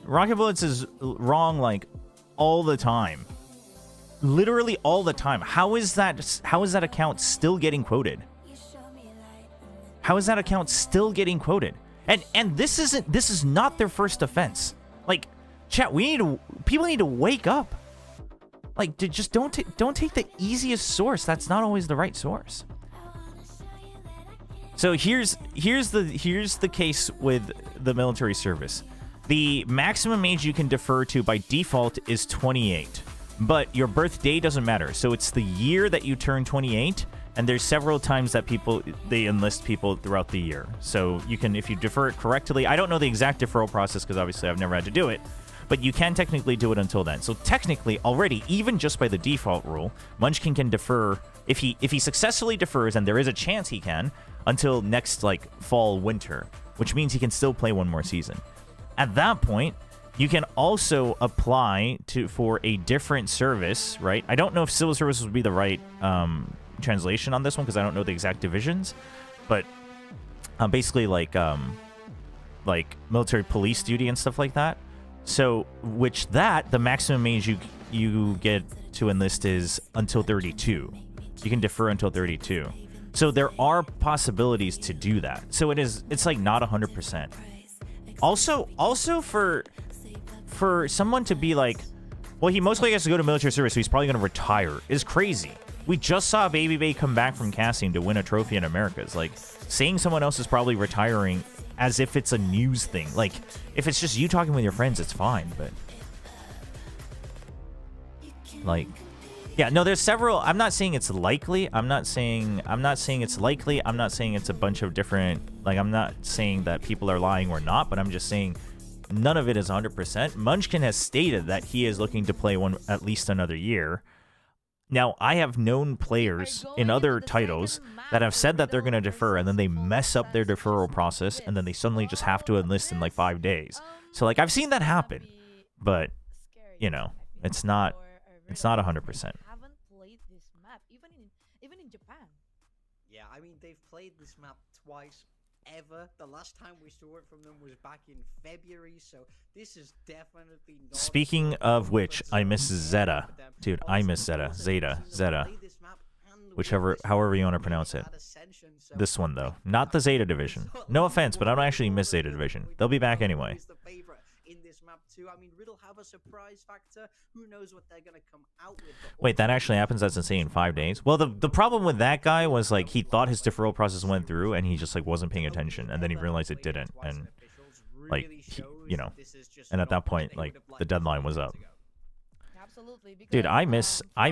Rocket bullets is wrong like all the time. Literally all the time. How is that account still getting quoted? How is that account still getting quoted? And this is not their first offense. Like, chat, people need to wake up. Like, just don't take the easiest source. That's not always the right source. So here's the case with the military service. The maximum age you can defer to by default is 28, but your birthday doesn't matter. So it's the year that you turn 28, and there's several times that they enlist people throughout the year. So you can, if you defer it correctly, I don't know the exact deferral process because obviously I've never had to do it, but you can technically do it until then. So technically, already, even just by the default rule, Munchkin can defer if he successfully defers, and there is a chance he can, until next like fall winter, which means he can still play one more season. At that point, you can also apply for a different service, right? I don't know if civil service would be the right translation on this one because I don't know the exact divisions, but basically like military police duty and stuff like that. So, the maximum age you get to enlist is until 32. You can defer until 32. So there are possibilities to do that. So it's like not 100%. Also for someone to be like, well, he most likely has to go to military service, so he's probably going to retire, is crazy. We just saw Baby Bay come back from casting to win a trophy in Americas. Like, saying someone else is probably retiring as if it's a news thing. Like, if it's just you talking with your friends, it's fine, but like, yeah, no, there's several. I'm not saying it's likely. I'm not saying it's likely. I'm not saying it's a bunch of different, like, I'm not saying that people are lying or not, but I'm just saying none of it is 100%. Munchkin has stated that he is looking to play at least another year. Now, I have known players in other titles that have said that they're going to defer, and then they mess up their deferral process, and then they suddenly just have to enlist in like 5 days. So, like, I've seen that happen, but, you know, it's not 100%. Even in Japan. Yeah, I mean, they've played this map twice ever. The last time we saw it from them was back in February, so this is definitely not... Speaking of which, I miss Zeta. Dude, I miss Zeta. Zeta. However you want to pronounce it. This one, though. Not the Zeta Division. No offense, but I don't actually miss Zeta Division. They'll be back anyway. In this map too. I mean, Riddle have a surprise factor. Who knows what they're gonna come out with? Wait, that actually happens? That's insane. 5 days. Well, the problem with that guy was like he thought his deferral process went through, and he just like wasn't paying attention, and then he realized it didn't, and like and at that point, like the deadline was up. Dude, I miss. I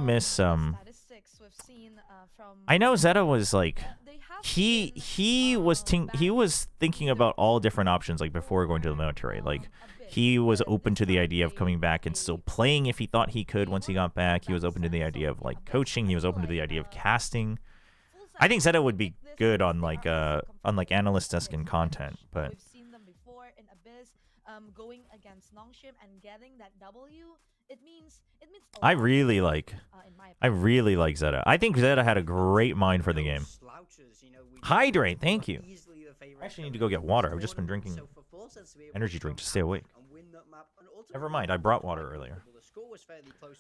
know Zeta was like. He was thinking about all different options like before going to the military. Like he was open to the idea of coming back and still playing if he thought he could once he got back. He was open to the idea of like coaching. He was open to the idea of casting. I think Zeta would be good on like analyst desk and content, but we've seen them before in Abyss, going against Nongshim and getting that W. It means I really like Zeta. I think Zeta had a great mind for the game. Hydrate, thank you. I actually need to go get water. I've just been drinking energy drink to stay awake. Never mind, I brought water earlier.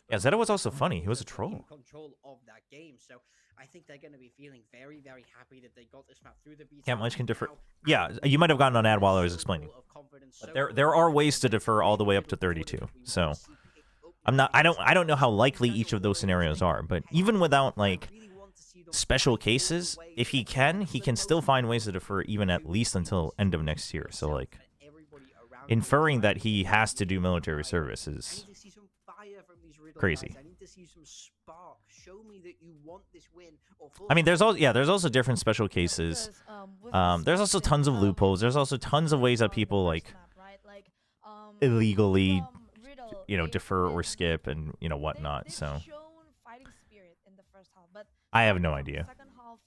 Yeah, Zeta was also funny. He was a troll. I think they're going to be feeling very, very happy that they got this map through the beat. Can't much can defer. Yeah, you might have gotten an ad while I was explaining. But there are ways to defer all the way up to 32. So I don't know how likely each of those scenarios are, but even without like special cases, if he can still find ways to defer even at least until end of next year. So like inferring that he has to do military service is crazy. I mean, there's also different special cases. There's also tons of loopholes. There's also tons of ways that people like illegally, defer or skip and whatnot. So I have no idea.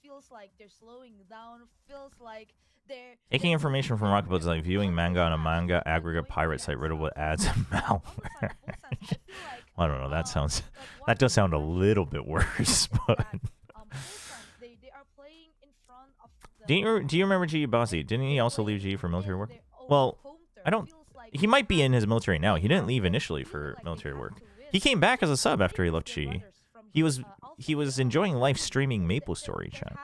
feels like they're slowing down. Feels like they're Taking information from Rocketboat is like viewing manga on a manga aggregate pirate site riddled with ads and malware. I don't know. That sounds. That does sound a little bit worse, but. Do you remember G Bossy? Didn't he also leave G for military work? Well, I don't. He might be in his military now. He didn't leave initially for military work. He came back as a sub after he left G. He was enjoying live streaming Maple Story chat.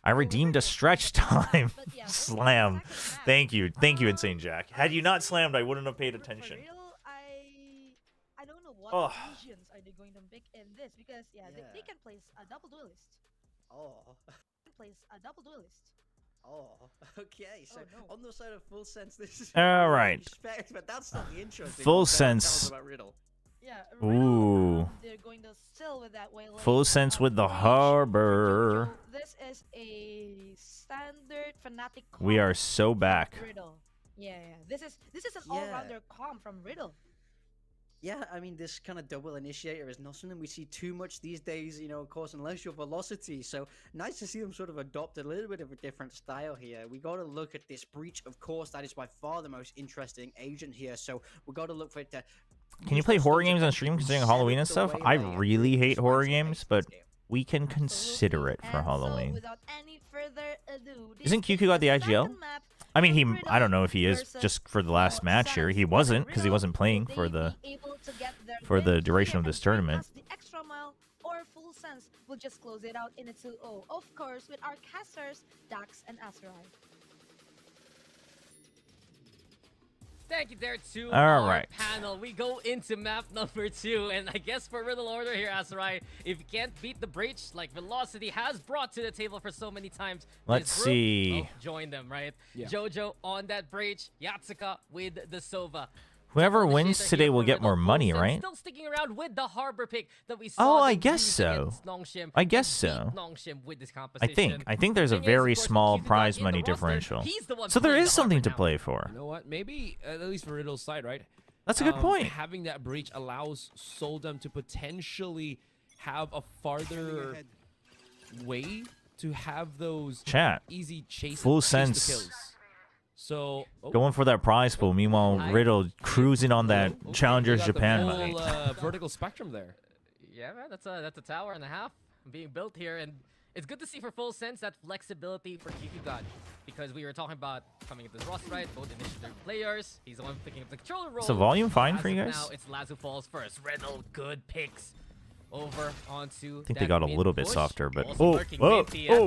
I redeemed a stretch time. Slam. Thank you, Insane Jack. Had you not slammed, I wouldn't have paid attention. I don't know what regions are they going to pick in this because they can place a double duelist. Place a double duelist. Okay. So on the side of Full Sense, this is all right. But that's not the interesting. Full Sense. Yeah. Ooh. They're going to still with that way. Full Sense with the harbor. This is a standard Fnatic. We are so back. Riddle. Yeah. This is an all-rounder comp from Riddle. Yeah, I mean, this kind of double initiator is not something we see too much these days, you know, of course, unless you're Velocity. So nice to see them sort of adopt a little bit of a different style here. We got to look at this Breach, of course. That is by far the most interesting agent here. So we got to look for it to... Can you play horror games on stream considering Halloween and stuff? I really hate horror games, but we can consider it for Halloween. Without any further ado, Isn't QQ got the IGL? I mean, I don't know if he is just for the last match here. He wasn't because he wasn't playing for the duration of this tournament. The extra mile or Full Sense will just close it out in a 2-0. Of course, with our casters, Dax and Azurai. Thank you there to All our right. panel. We go into map number 2, and I guess for Riddle Order here, Azurai, if you can't beat the breach like Velocity has brought to the table for so many times, let's see. Join them, right? Yeah. Jojo on that breach, Yatsuka with the Sova. Whoever wins today will get more money, right? Still sticking around with the harbor pick that we saw. Oh, I guess so. I guess so. With this I think there's a very small prize money differential. So there is something to play for. You know what? Maybe at least for Riddle's side, right? That's a good point. Having that breach allows Soldum to potentially have a farther way to have those easy chases. Full Sense. Kills. So going for that prize pool. Meanwhile, Riddle cruising on that Challengers Japan money. Vertical spectrum there. Yeah, man, that's a tower and a half being built here, and it's good to see for Full Sense that flexibility for QQ God, because we were talking about coming into the roster, right? Both initiative players. He's the one picking up the controller role. Is the volume fine for you guys? Now it's Laz who falls first. Riddle, good picks over onto. I think they got a little bit softer, but that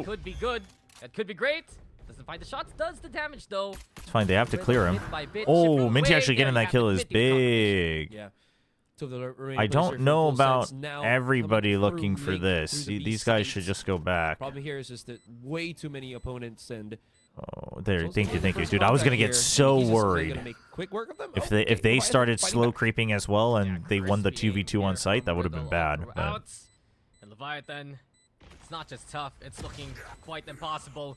could be good. That could be great. Doesn't find the shots, does the damage though. It's fine, they have to clear him. Oh, Minty actually getting that kill is big. Yeah. So I don't know about everybody looking for this. These guys should just go back. Problem here is just that way too many opponents and. Oh, there. Thank you, dude. I was gonna get so worried if they started slow creeping as well and they won the 2v2 on site. That would have been bad. And Leviathan, it's not just tough; it's looking quite impossible.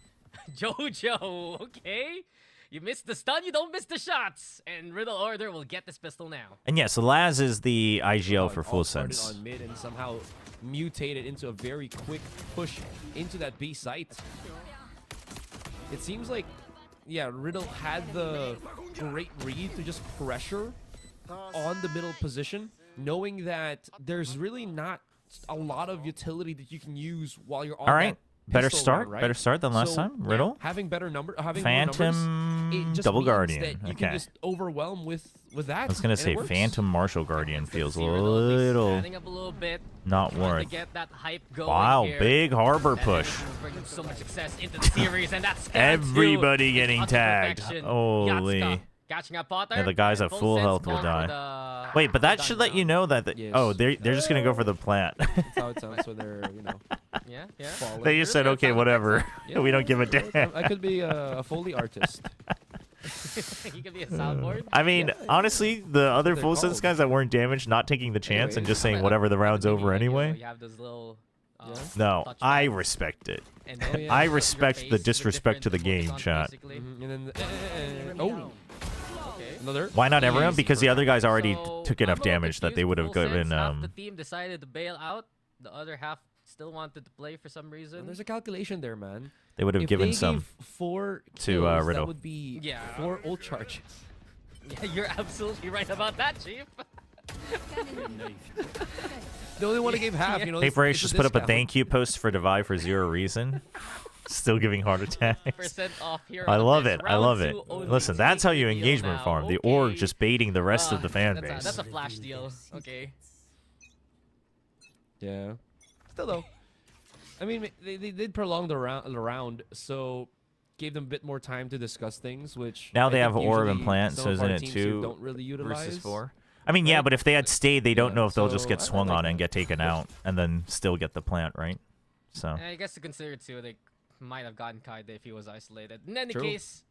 Jojo, okay? You missed the stun, you don't miss the shots. And Riddle Order will get this pistol now. And yes, Laz is the IGL for Full Sense. On mid and somehow mutated into a very quick push into that B site. It seems like, yeah, Riddle had the great read to just pressure on the middle position, knowing that there's really not a lot of utility that you can use while you're on. All right. Better start, right? Better start than last time. Riddle. Having better having Phantom numbers, it just Double means Guardian. That you can just overwhelm with that. I was gonna say Phantom Martial Guardian feels a little up a little bit, not worth. Get that hype going wow, here. Big harbor push. Bringing so much success into the series, and that's everybody getting tagged. Holy. Catching up Potter. Yeah, the guys at full health will die. Wait, but that should let you know that. Oh, they're just gonna go for the plant. That's how it sounds when they're Yeah. They just said, okay, whatever. Yeah. We don't give a damn. I could be a Foley artist. You could be a soundboard. I mean, honestly, the other Full Sense guys that weren't damaged, not taking the chance and just saying whatever, the round's over anyway. You have those little. No, I respect it. I respect the disrespect to the game, chat. Another. Why not everyone? Because the other guys already took enough damage that they would have given. Half the team decided to bail out. The other half still wanted to play for some reason. There's a calculation there, man. They would have If given they some gave 4 to kills, Riddle. That would be 4 ult charges. Yeah, you're absolutely right about that, Chief. They only want to give half, you know. Paper Ace it's just put up a discount. thank you post for Divide for 0 reason. Still giving heart attacks. Percent off here. I on love this. it. I Round love it. 2 only. Listen, that's how you Take the deal engagement now. farm. The Okay. org just baiting the rest of the fan base. That's a flash deal. Okay. Yeah. Still though, I mean, they did prolong the round, so gave them a bit more time to discuss things. Which Now I they have think orb usually and plant, some so of isn't our it teams here 2 don't really utilize. versus 4? I mean, yeah, but if they had stayed, they don't know if they'll just get so swung I on like and get taken out, and then still get the plant, right? So And I guess to consider too, they might have gotten Kaide if he was isolated. In any True. case,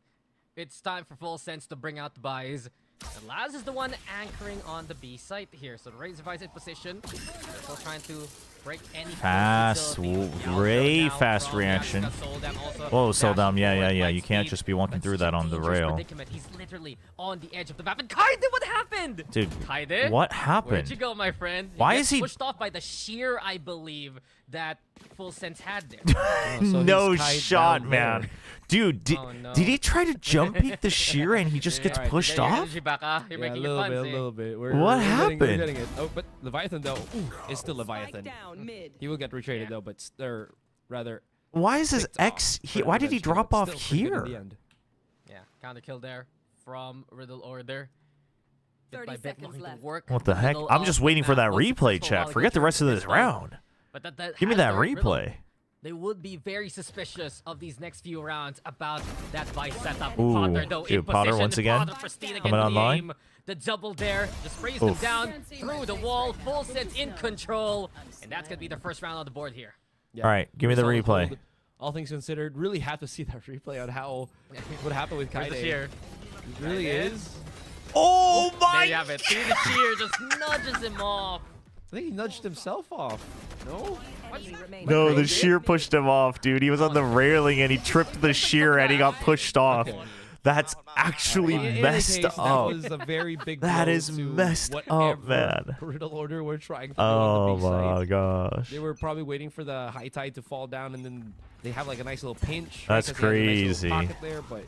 it's time for Full Sense to bring out the buys. And Laz is the one anchoring on the B site here. So the Razor Vice in position. They're still trying to break any fast, very fast reaction. Whoa, Soldam, yeah. You can't just be walking through that on the rail. He's literally on the edge of the map. And Kaide, what happened? Dude, Kaide, what where'd happened? you go, my friend? Why You is get he- pushed off by the sheer, I believe, that Full Sense had there? So No he's tied shot, down man. there. Dude, Oh, no. did he try to jump peek the shear and he just gets Alright, pushed Get your off? energy back, huh? You're Yeah, a making it little fun, bit, a see? little bit. What We're happened? getting it. Oh, but Leviathan though is still Leviathan. He will get retraded though, but they're rather. Why is his picked X? off, He, but why did he eventually, drop but off still pretty good in here? the end. Yeah, counter kill there from Riddle Order. Bit 30 by bit seconds looking to left. work What the heck? middle I'm of just the waiting for map. that Was replay, successful chat. while Forget the against rest of this Riddle. round. But that Give me has that their Riddle. replay. They would be very suspicious of these next few rounds about that Vice setup. Ooh, Potter, though, in dude, Potter position. once again. Potter pristine against Coming the online. aim. The double there just sprays them Oof. down through the wall. Full Sense in control. And that's going to be the first round on the board here. Yeah. All right, give me the Solid replay. hold. All things considered, really have to see that replay on how what happened with Where's the Kaide. sheer? It really is. Oh There you have it. See the sheer just nudges him off. I think he nudged himself off. No? No, the shear pushed him off, dude. He was on the railing and he tripped the shear and he got pushed off. Okay. That's actually In any messed case, That up. was a very big That blow is to messed up, whatever man. Riddle Order were trying to do Oh on the B my side. gosh. They were probably waiting for the high tide to fall down, and then they have like a nice little pinch. That's 'cause he has a nice little crazy. pocket there, but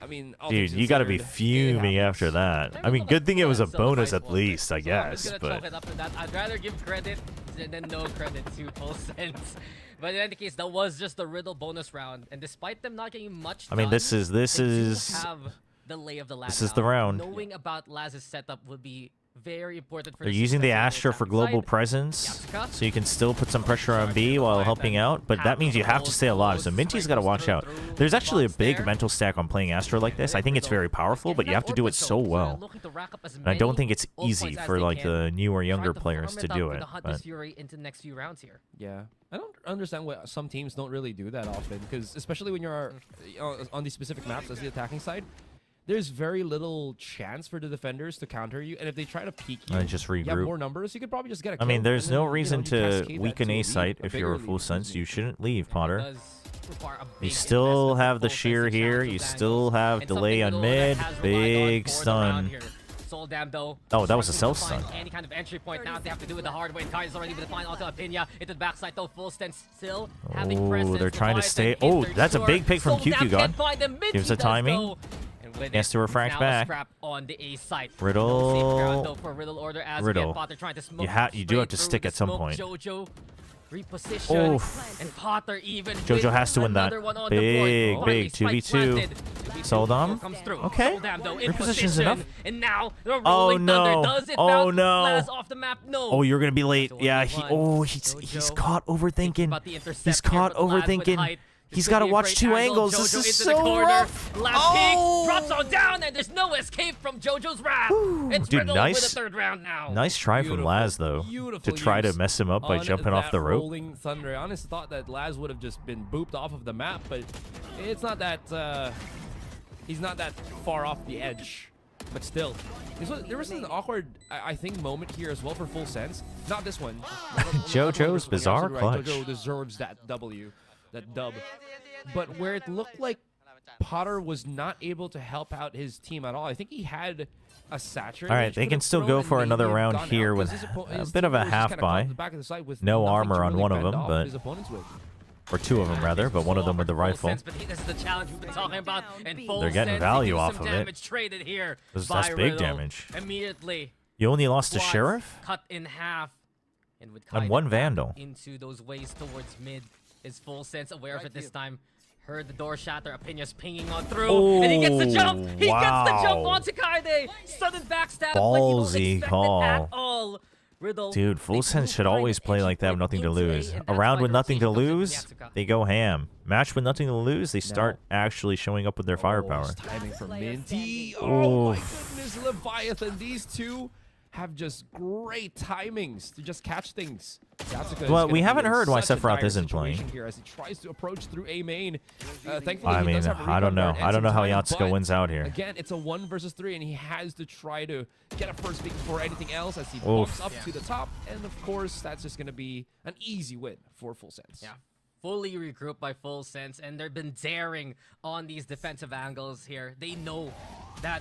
I mean, all Dude, things you gotta be considered, it fuming happens. after that. I mean, good thing it was a bonus at least, I I'm guess. just gonna But chalk it up to that. I'd rather give credit than no credit to Full Sense. But in any case, that was just the Riddle bonus round, and despite them not getting much I mean, done, this is they do have the lay of the land. this is the now. round. Knowing about Laz's setup would be very important for they're the using the success of Astra for Assassin's global side. presence, Yasuka. so you can still put some pressure on B while helping out. But that means you have to stay alive. So Minty's got to watch out. There's actually a big mental stack on playing Astra like this. I think it's very powerful, but you have to do it so well. And I don't think it's easy for like the newer, younger players to do it. But into the next few rounds here. Yeah, I don't understand why some teams don't really do that often, because especially when you're on these specific maps as the attacking side, there's very little chance for the defenders to counter you, and if they try to peek you, just you have regroup. more numbers, you could probably just get a I kill. mean, there's and no then, reason you to cascade that weaken to A lead, site if you're a bigger full lead. sense. You shouldn't leave, It Potter. does require a You big still investment have from the Full sheer Sense in here. terms You of still angles, have and delay on something Riddle mid. has relied on Big for the round stun. here. Soldam, though, Oh, that was a struggling to self-stun. find any kind of entry point now. They have to do it the hard way. Kai's already been defined onto Apinia into the backside, though. Full Sense still having Oh, presence. they're trying to Leviathan stay. in Oh, their that's a shore. big pick from Soldam QQ God. can't find them. Minty Gives the does, timing. though. And with Has it, to refract now a back. scrap on the A site. Riddle. No safe ground, though, for Riddle Order as Riddle. again, Potter trying to smoke You do have to straight stick through at the some smoke. point. Jojo reposition, Oof. and Potter even Jojo has to win that. another one on Big, the board. Finally, big spike 2v2. planted. 2v2 Soldam. comes through. Okay. Soldam, though, in Reposition's position. enough. And now the Oh, rolling no. thunder. Does it Oh, bounce no. Laz off the map? No. Oh, you're gonna be late. So Yeah, 1v1. he's Jojo caught overthinking. about the intercept He's here, caught but Laz with overthinking. height. This He's could got to be a watch great two angle. angles. Jojo This is into the so corner. rough. Last Oh. peek, drops on down, and there's no escape from Jojo's wrath. It's Dude, Riddle nice- with a third round now. Nice try from Laz though, Beautiful to try to use mess him up by on jumping off that the rope. Rolling thunder. I honestly thought that Laz would have just been booped off of the map, but it's not that. He's not that far off the edge. But still, there was an awkward, I think, moment here as well for Full Sense. Not this one. JoJo's bizarre Right. clutch. JoJo deserves that W, that dub. But where it looked like Potter was not able to help out his team at all. I think he had a saturate. All right, they can still go for another round here with a bit of a half buy. No armor on one of them, but or two of them rather, but one of them with the rifle. This is the challenge we've been talking about, and They're getting value off of it. Traded here That's big damage. Immediately. You only lost to Sheriff? Cut in half. And with on one Vandal. Into those ways towards mid. Is Full Sense aware of it this time. Heard the door shatter, Opinions pinging on through, oh, and he gets the jump! He wow. gets the jump onto Kaide! Sudden backstab Ballsy like he don't call. expect it at all. Riddle, dude, Full Sense should always play like that with nothing to lose. A round with nothing to lose, they go ham. Match with nothing to lose, they start actually showing up with their firepower. Timing from Minty. Oh my goodness, Leviathan. These two have just great timings to just catch things. Well, we haven't heard why Sephiroth isn't playing. Here as he tries to approach through A main. Thankfully, I mean, I don't know. I don't know how Yatsuko wins out here. Again, it's a 1 versus 3, and he has to try to get a first pick before anything else as he bumps up to the top. And of course, that's just going to be an easy win for Full Sense. Yeah. Fully regrouped by Full Sense, and they've been daring on these defensive angles here. They know that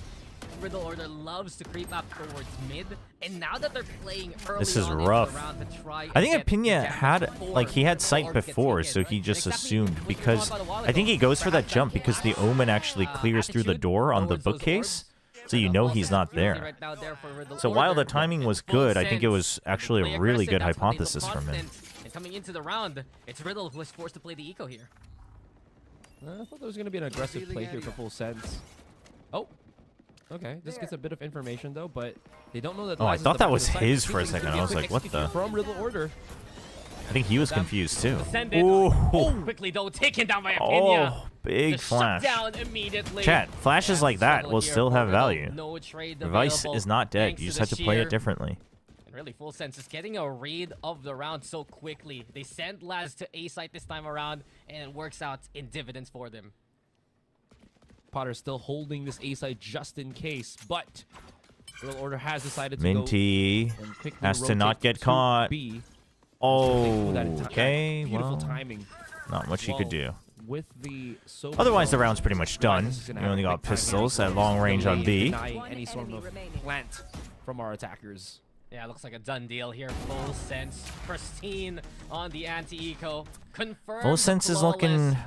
Riddle Order loves to creep up towards mid, and now that they're playing early this is on rough. To try I think Opinia had, like, he had sight before, so he just assumed, because I think he goes for that jump because the Omen actually clears through the door on the bookcase, so you know he's not there. So while the timing was good, I think it was actually a really good hypothesis from him. And coming into the round, it's Riddle who is forced to play the eco here. I thought there was going to be an aggressive play here for Full Sense. Oh. Okay, this gets a bit of information though, but they don't know that. Oh, I thought that was his for a second. I was like, what the? From Riddle Order. I think he was confused too. Ooh. Quickly though, taken down by Opinia. Oh, big flash. Down immediately. Chat, flashes like that will still have value. No trade Vice is not dead. You just have to play it differently. And really, Full Sense is getting a read of the round so quickly. They send Laz to A site this time around, and it works out in dividends for them. Potter still holding this A side just in case, but Riddle Order has decided to Minty go and quickly has to not get caught. B. Oh, okay. Beautiful well, timing. Not much you could do. With the Otherwise, the round's pretty much done. We only got pistols at long range on B. Any sort of plant from our attackers. Yeah, looks like a done deal here. Full Sense, pristine on the anti-eco. Confirmed. Full Sense is looking.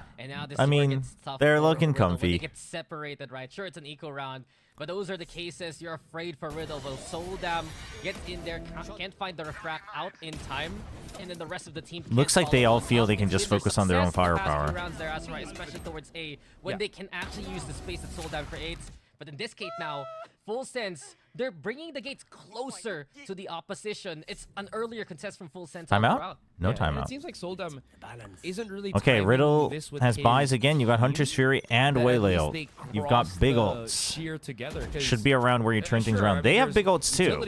I mean, they're looking comfy. They get separated, right? Sure, it's an eco round, but those are the cases you're afraid for Riddle. Will Soldam get in there, can't find the refract out in time, and then the rest of the team. Looks like they all feel they can just focus on their own firepower. Rounds there, that's right, especially towards A, when they can actually use the space that Soldam creates. But in this case now, Full Sense, they're bringing the gates closer to the opposition. It's an earlier contest from Full Sense. Timeout? No timeout. It seems like Soldam isn't really. Okay, Riddle has buys again. You got Hunter's Fury and Waylay ult. You've got big ults. Should be a round where you turn things around. They have big ults too,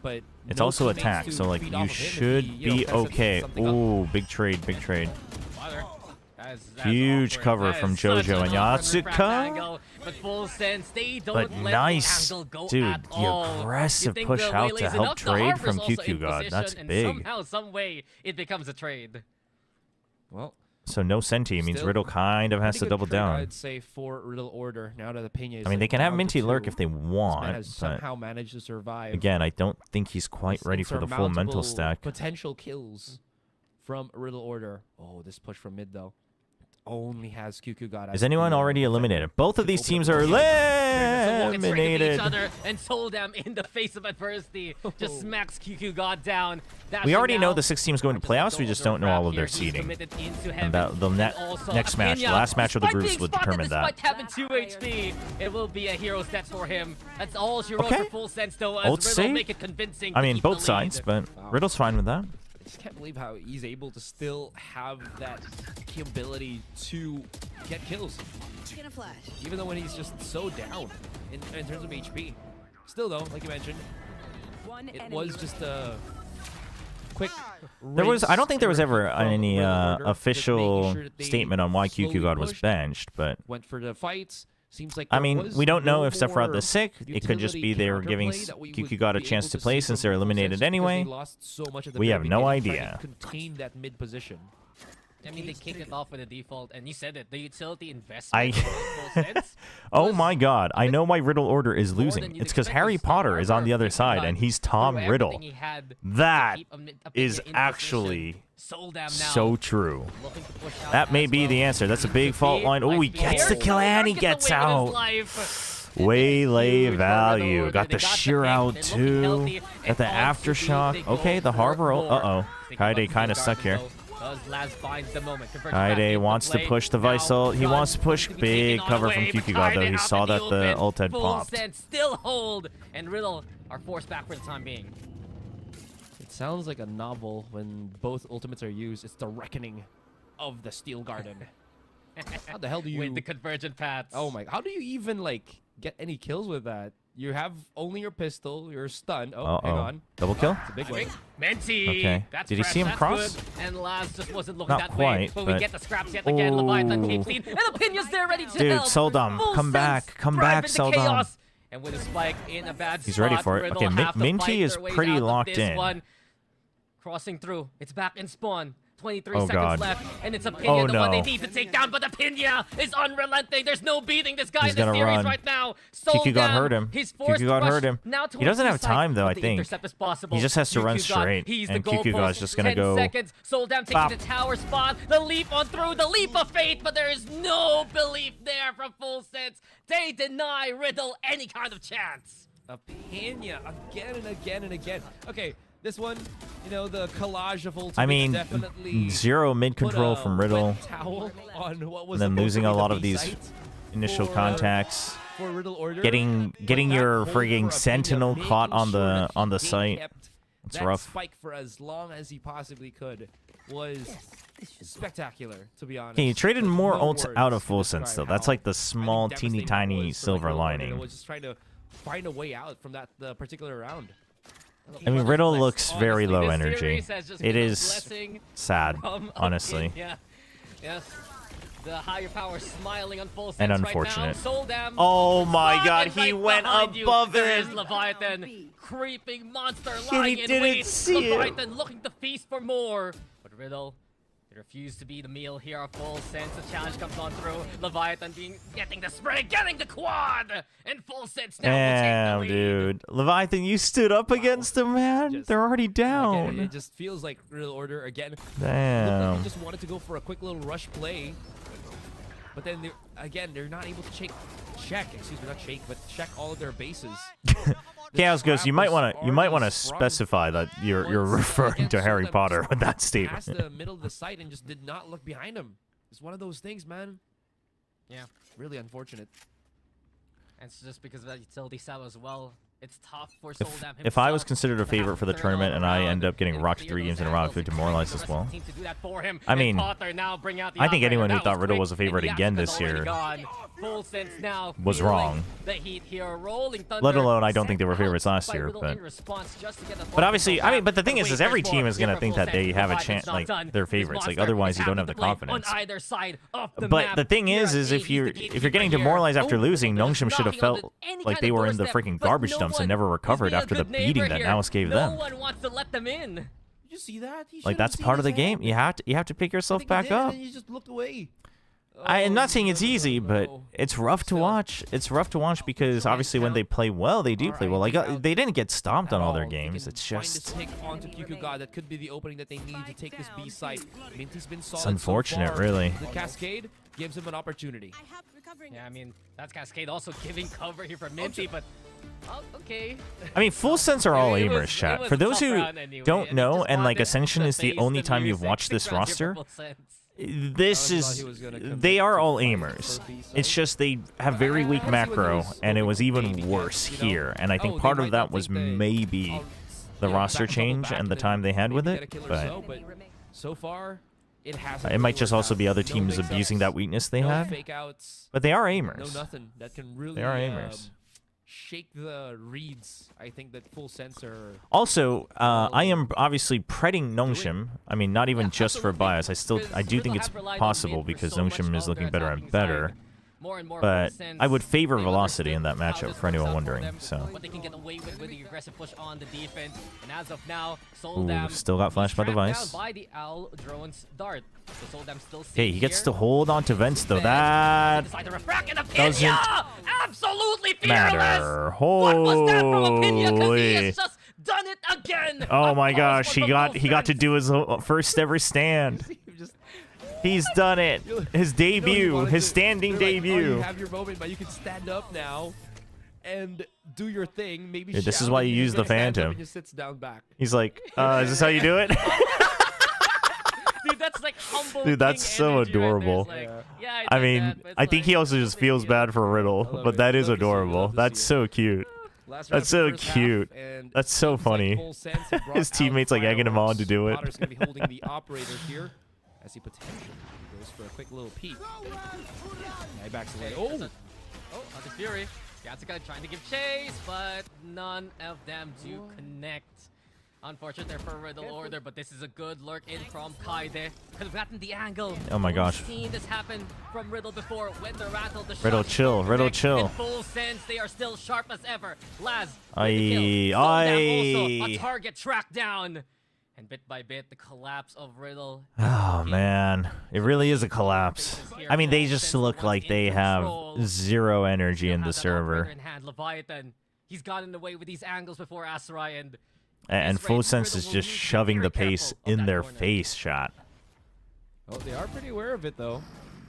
but it's also attack, so like you should be okay. Ooh, big trade, big trade. Huge cover from JoJo and Yatsuko. But Full Sense, they don't but let nice, the angle go dude. At The all. aggressive push out to help trade from QQ God. That's big. Somehow, some way, it becomes a trade. Well, so no Senti means Riddle kind of has to double down. I'd say for Riddle Order now that the Opinia is. I mean, they can have Minty lurk if they want, has somehow managed to survive. Again, I don't think he's quite ready for the full mental stack. Potential kills from Riddle Order. Oh, this push from mid though. Only has QQ God. Is anyone already eliminated? Both of these teams are eliminated. Each other and Soldam in the face of adversity just smacks QQ God down. We already know the 6 teams going to playoffs. We just don't know all of their seeding. And the next match, the last match of the groups, would determine that. Despite having 2 HP, it will be a hero set for him. That's all she wrote for Full Sense though. As Riddle make it convincing. I mean, both sides, but Riddle's fine with that. I just can't believe how he's able to still have that ability to get kills. Even though when he's just so down in terms of HP. Still though, like you mentioned, it was just a quick. I don't think there was ever any official statement on why QQ God was benched, but went for the fights. Seems like I mean, we don't know if Sephiroth is sick. It could just be they were giving QQ God a chance to play since they're eliminated anyway. We have no idea. Contain that mid position. I mean, they kicked it off with a default, and you said it. The utility investment made full sense. Oh my god, I know why Riddle Order is losing. It's because Harry Potter is on the other side, and he's Tom Riddle. That is actually so true. That may be the answer. That's a big fault line. Oh, he gets the kill, and he gets out. Waylay value. Got the shear out, too. Got the aftershock. Okay, the harbor. Uh-oh. Kaide kind of stuck here. Kaide wants to push the Visal. He wants to push big cover from QQ though. He saw that the ult had popped. Still hold, and Riddle are forced back for the time being. It sounds like a novel when both ultimates are used. It's the reckoning of the Steel Garden. How the hell do you... With the convergent paths. Oh my... How do you even, like, get any kills with that? You have only your pistol, you're stunned. Oh, hang on. Double kill? It's a big one. Menti! Okay. That's Did you see him cross? Good. And Laz just wasn't looking Not that way. quite, But we get the scraps yet again. Leviathan came clean. And Opinion's there ready to help. Dude, Soldom, come back. Come back, Soldom. And with a spike in a bad He's ready for it. Okay, Minty is pretty locked in. One. Crossing through. It's back in spawn. 23 oh, seconds God. left, and it's Opinion, the one they need to take down, but Opinion is unrelenting. There's no beating this guy in the series right now. QQ God hurt him. QQ God hurt him. He doesn't have time, though, I think. He just has to run straight, and QQ God's just going to go... 10 seconds. Soldam taking the tower spot. The leap on through, the leap of fate, but there is no belief there from Full Sense. They deny Riddle any kind of chance. Opinion again and again and again. Okay. This one, you know, the collage of ultimates. I mean, definitely zero mid control from Riddle, and then losing a lot of these initial contacts, getting your frigging Sentinel caught on the site. It's rough. Spike for as long as he possibly could was spectacular, to be honest. Okay, he traded more ults out of Full Sense though. That's like the small, teeny tiny silver lining. Was just trying to find a way out from that particular round. I mean, Riddle looks very low energy. It is sad, honestly. Yeah. Yes. The higher power smiling on Full Sense and unfortunate. Right now. Oh my god, he went above There it. is Leviathan, creeping monster lying in wait. Leviathan looking to feast for more. But Riddle, they refuse to be the meal here of Full Sense. The challenge comes on through. Leviathan getting the spray, getting the quad, and Full Sense now Damn, will take the lead. dude. Leviathan, you stood up against him, man. They're already down. Again, it just feels like Riddle Order again. Damn. Like they just wanted to go for a quick little rush play. But then, they're not able to check all of their bases. Chaos Ghost, you might want to specify that you're referring to Harry Potter with that statement. Past the middle of the site and just did not look behind him. It's one of those things, man. Yeah. Really unfortunate. And it's just because of that utility cell as well. It's tough for Soldam If I was considered a favorite for the tournament and I end up getting rocked 3 games in a row, I feel demoralized as well. I mean, I think anyone who thought Riddle was a favorite again this year was wrong. Let alone, I don't think they were favorites last year. But obviously, I mean, but the thing is every team is going to think that they have a chance, like they're favorites. Like otherwise, you don't have the confidence. But the thing is if you're getting demoralized after losing, Nongshim should have felt like they were in the freaking garbage dumps and never recovered after the beating that Naus gave them. No one wants to let them in. Did you see that? Like that's part of the game. You have to pick yourself back up. You just looked away. I'm not saying it's easy, but it's rough to watch. It's rough to watch because obviously when they play well, they do play well. Like they didn't get stomped on all their games. It's just that could be the opening that they need to take this B site. Minty's been solid. It's unfortunate, really. The Cascade gives him an opportunity. Yeah, I mean that's Cascade also giving cover here for Minty, but. Oh, okay. I mean, Full Sense are all aimers, chat. For those who don't know, and like Ascension is the only time you've watched this roster, they are all aimers. It's just they have very weak macro, and it was even worse here. And I think part of that was maybe the roster change and the time they had with it, but so far it might just also be other teams abusing that weakness they had. But they are aimers. They are aimers. Shake the reads. I think that Full Sense are... Also, I am obviously pretting Nongshim. I mean, not even just for bias. I do think it's possible because Nongshim is looking better and better. more and more. But Full I would Sense, favor they've Velocity in that understood how matchup this for works anyone out wondering. them, So what they can get away with the aggressive push on the defense. And as of now, ooh, Soldam still got flashed by the tracked Vice. down by the Owl drone's dart. So Soldam still Okay, he gets here. to hold on to Vents though. They That decide to refract, and doesn't Apinya! Absolutely fearless! matter. What was that from Apinya? 'Cause he Holy. has just done it again! Oh A my false gosh, one he from got Full to Sense. do his first ever stand. Just, He's done it. His you debut, wanted his to- standing they're like, "Oh, debut. you have your moment, but you can stand up now and do your thing. Maybe Yeah, this is shout, why and you he use the just stands up Phantom. and just sits down back. He's like, is this how you do it? Dude, that's like humble Dude, that's king so energy right there. It's adorable. like, yeah, I did mean, that, but it's I think like, he also just feels bad for Riddle, love but it. that is Love to see it. adorable. Love to That's see so cute. Last That's round so for the first half, cute. and That's so seems like funny. Full Sense have brought His teammates out like egging him on to fireworks. do it. Potter's gonna be holding the operator here as he potentially goes for a quick little peek. Now he backs away. Oh, Oh, the Fury. Yatsuka trying to give chase, but none of them do connect. Unfortunate there for Riddle Order, but this is a good lurk in from Kaide. Could have gotten the angle. Oh my gosh. We've seen this happen from Riddle before when the rattle, the Riddle, shots chill. don't Riddle, connect. chill. In Full Sense, they are still sharp as ever. Laz, Aye, with the kill. Soldam also, aye. a target tracked down. And bit by bit, the collapse of Riddle. Oh man, it really is a collapse. I mean, they just look like they have zero energy in the server. In hand, Leviathan. He's gotten away with these angles before Asarai, And this Full rate, Sense Riddle is will just need to be shoving very the pace careful of in that their corner. face, shot. oh, they are pretty aware of it though.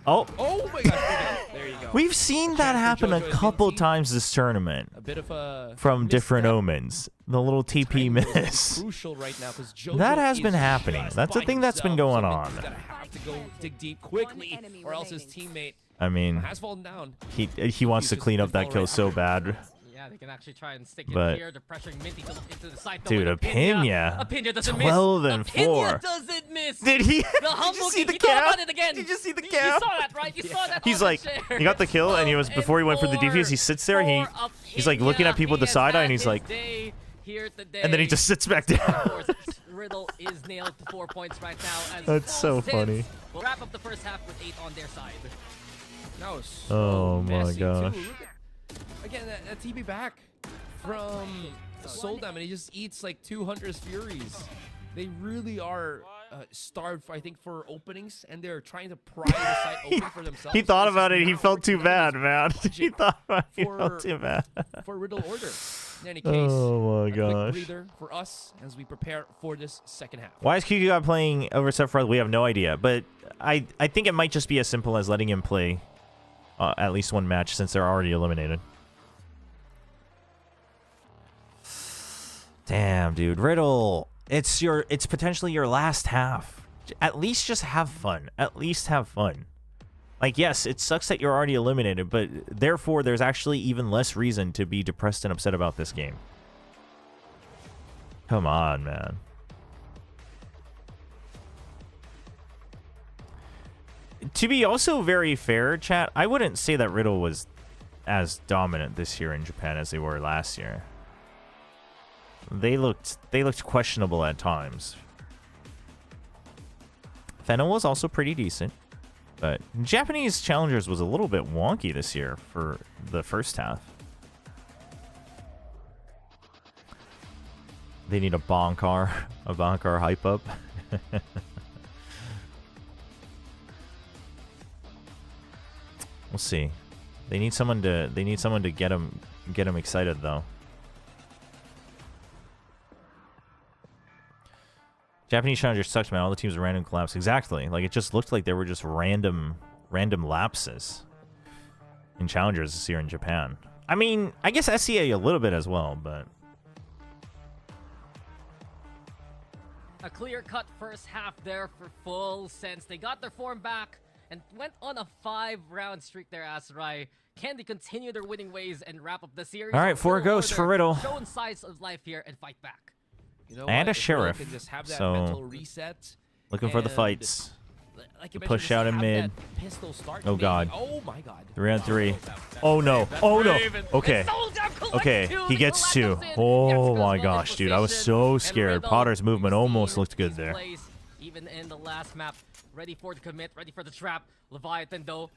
Oh, Oh my gosh! There you go. we've seen that Chance for happen a JoJo and couple Minty. times this tournament A bit of a from different misstep. omens. The little TP Timing is gonna be miss. crucial right now 'cause JoJo That has is been happening. just That's a by thing that's been himself, going so on. Minty's gonna have to go dig deep quickly, or else his teammate I mean, has fallen down. he wants to He's clean just up that fall kill right so after. bad. Yeah, they can actually try and stick But- it here. They're pressuring Minty to look into the side. Dude, Apinya, Apinya doesn't 12 miss. and Apinya 4. doesn't miss. Did he? The Did humble you see king, the he thought cap? about it again. Did you see the You cap? saw that, right? You saw that. He's on like, the chair. he got the kill, and he was 12 before he went for the and DPS. He sits there, and for he's like looking at Apinya. people at the He has side eye, had and he's his like, day here today. and then he just sits back down. Of course, Riddle is nailed to 4 points right now. As That's so Full Sense funny. will wrap up the first half with 8 on their side. That was so Oh my messy, too. gosh. Look at- Again, that TB back from Soldam, and he just eats like 2 Hunter's Furies. They really are starved, I think, for openings, and they're trying to pry the site open for themselves. He thought It's about just it. He not felt too working out bad, as man. logic He thought about it. He for- felt too bad. for Riddle Order. In any case, Oh my a quick gosh. breather for us as we prepare for this second half. Why is QQ God playing over Sephiroth? We have no idea, but I think it might just be as simple as letting him play at least one match since they're already eliminated. Damn, dude, Riddle, it's potentially your last half. At least just have fun. At least have fun. Like, yes, it sucks that you're already eliminated, but therefore there's actually even less reason to be depressed and upset about this game. Come on, man. To be also very fair, chat, I wouldn't say that Riddle was as dominant this year in Japan as they were last year. They looked questionable at times. Fennel was also pretty decent, but Japanese challengers was a little bit wonky this year for the first half. They need a Bonkar hype up. We'll see. They need someone to get them excited though. Japanese challengers sucked, man. All the teams were random collapse. Exactly. Like, it just looked like they were just random lapses in challengers this year in Japan. I mean, I guess SEA a little bit as well, but A clear-cut first half there for Full Sense. They got their form back and went on a 5-round streak there, Asarai. Can they continue their winning ways and wrap up the series? all right, 4 ghosts for Riddle. Showing signs of life here and fight back. You know And what? a If Riddle sheriff. can just have that So, mental reset looking for the and, fights. like you The push mentioned, out just in have mid. that pistol start Oh, maybe. God. Oh my god. 3-on-3. Oh no. Oh no. Okay. Okay, he gets 2. Oh my gosh, dude. I was so scared. Potter's movement almost looked good there. Even in the last map, ready for the commit, ready for the trap. Leviathan though.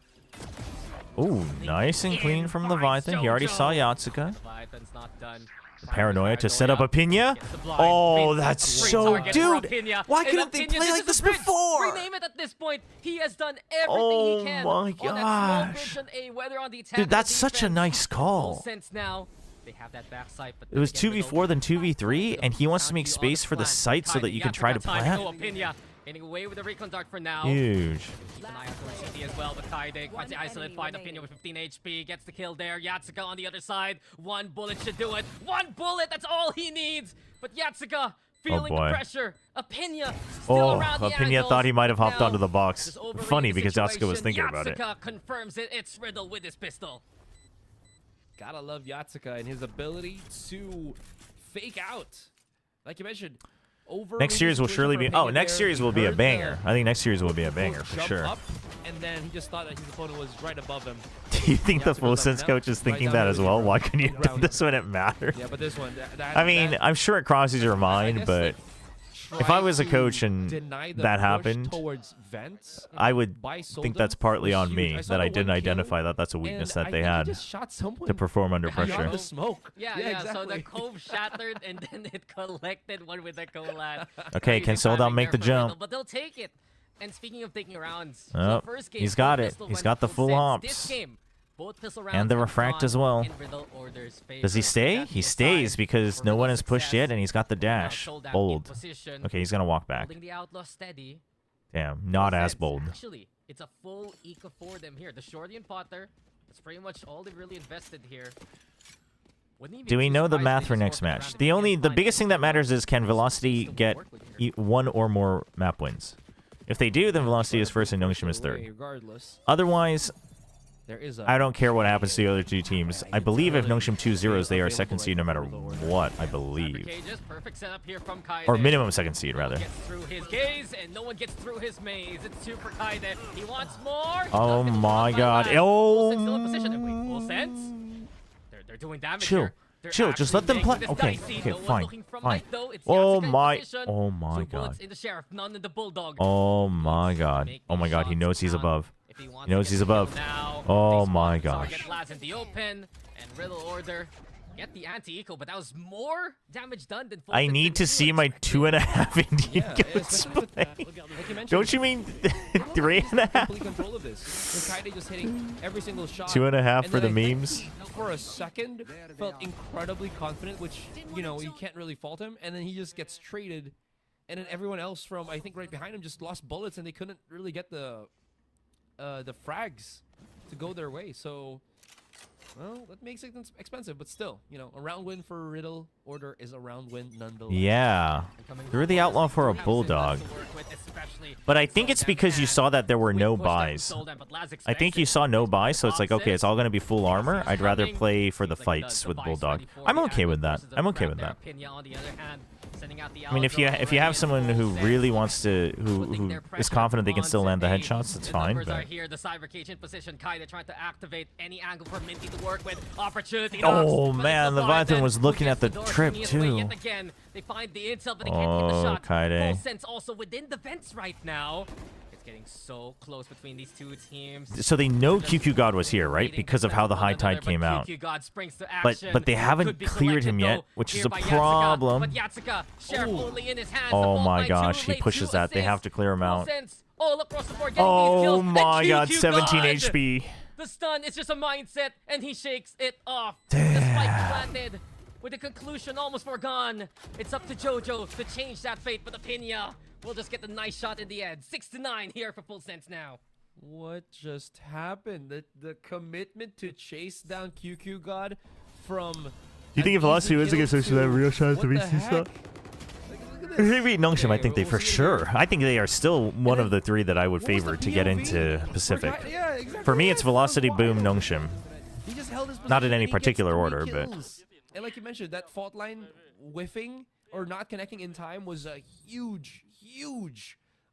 Ooh, nice and clean from Leviathan. He already saw Yatsuka. Leviathan's not done. Paranoia to set up Apinya. Oh, that's so... Dude, why couldn't they play like this before? Rename it at this point. He has done everything he can. Oh my gosh. Dude, that's such a nice call. They have that backside, but it was 2v4 then 2v3, and he wants to make space for the site so that you can try to plant. Getting away with the recon dart for now. Huge. Keep an eye out towards CT as well, but Kaide finds the isolate find Opinion with 15 HP, gets the kill there. Yatsuka on the other side. One bullet should do it. One bullet, that's all he needs. But Yatsuka feeling the pressure. Opinion still around the Opinion angles. thought he might have hopped Now, onto the box. just overreading Funny the because Yatsuka was situation. thinking about it. Yatsuka confirms it. It's Riddle with his pistol. Gotta love Yatsuka and his ability to fake out. Like you mentioned, next series will surely be... Oh, next series will be a banger. I think next series will be a banger for sure. Up, and then he just thought that his opponent was right above him. Do you think the full sense coach is thinking that as well? Why couldn't you have done this when it mattered? Yeah, but this one... I mean, I'm sure it crosses your mind, but... If I was a coach and that happened, I would think that's partly on me, that I didn't identify that that's a weakness that they had to perform under pressure. Yeah, exactly. So the cove shattered and then it collected one with the collat. Okay, can Soldan make the jump? But they'll take it. And speaking of taking rounds, oh, he's got it. He's got the full hops. And the refract as well. Does he stay? He stays because no one has pushed yet, and he's got the dash. Bold. Okay, he's gonna walk back. Damn, not as bold. Actually, it's a full eco for them here. The Shorty and Potter, that's pretty much all they really invested here. Do we know the math for next match? The biggest thing that matters is can Velocity get one or more map wins. If they do, then Velocity is first and Nongshim is third. Otherwise, I don't care what happens to the other two teams. I believe if Nongshim 2-0s, they are second seed no matter what, I believe. Or minimum second seed, rather. Oh my god. Oh. Chill. Chill, just let them play. Okay, okay, fine, fine. Oh my god. Oh my god. Oh my god, he knows he's above. He knows he's above. Oh my gosh. Get the anti-eco, but that was more damage done than I need to see my 2.5 Indian ghosts play. Don't you mean 3.5? Control of this. Just hitting every single shot. 2.5 for the memes. For a second, felt incredibly confident, which, you know, you can't really fault him. And then he just gets traded. And then everyone else from, I think, right behind him just lost bullets, and they couldn't really get the frags to go their way. So, well, that makes it expensive, but still, you know, a round win for Riddle Order is a round win nonetheless. Yeah. Threw the outlaw for a bulldog. But I think it's because you saw that there were no buys. I think you saw no buys, so it's like, okay, it's all going to be full armor. I'd rather play for the fights with bulldog. I'm okay with that. I'm okay with that. I mean, if you have someone who really wants to, who is confident they can still land the headshots, that's fine. But... Oh man, Leviathan was looking at the trip too. Oh, Kaide. Also within the vents right now. Getting so close between these two teams. So they know QQ God was here, right? Because of how the high tide came out. But they haven't cleared him yet, which is a problem. Oh my gosh, he pushes that. They have to clear him out. Oh my god, 17 HP. The stun is just a mindset, and he shakes it off. The spike planted. With the conclusion almost foregone, it's up to JoJo to change that fate, but Opinion will just get the nice shot in the end. 6-9 here for Full Sense now. What just happened? The commitment to chase down QQ God from... Do you think if Velocity wins against Nongshim, they have a real shot at the VCT slot? If they beat Nongshim, I think they for sure. I think they are still one of the three that I would favor to get into Pacific. For me, it's Velocity, Boom, Nongshim. Not in any particular order, but... And like you mentioned, that fault line whiffing or not connecting in time was a huge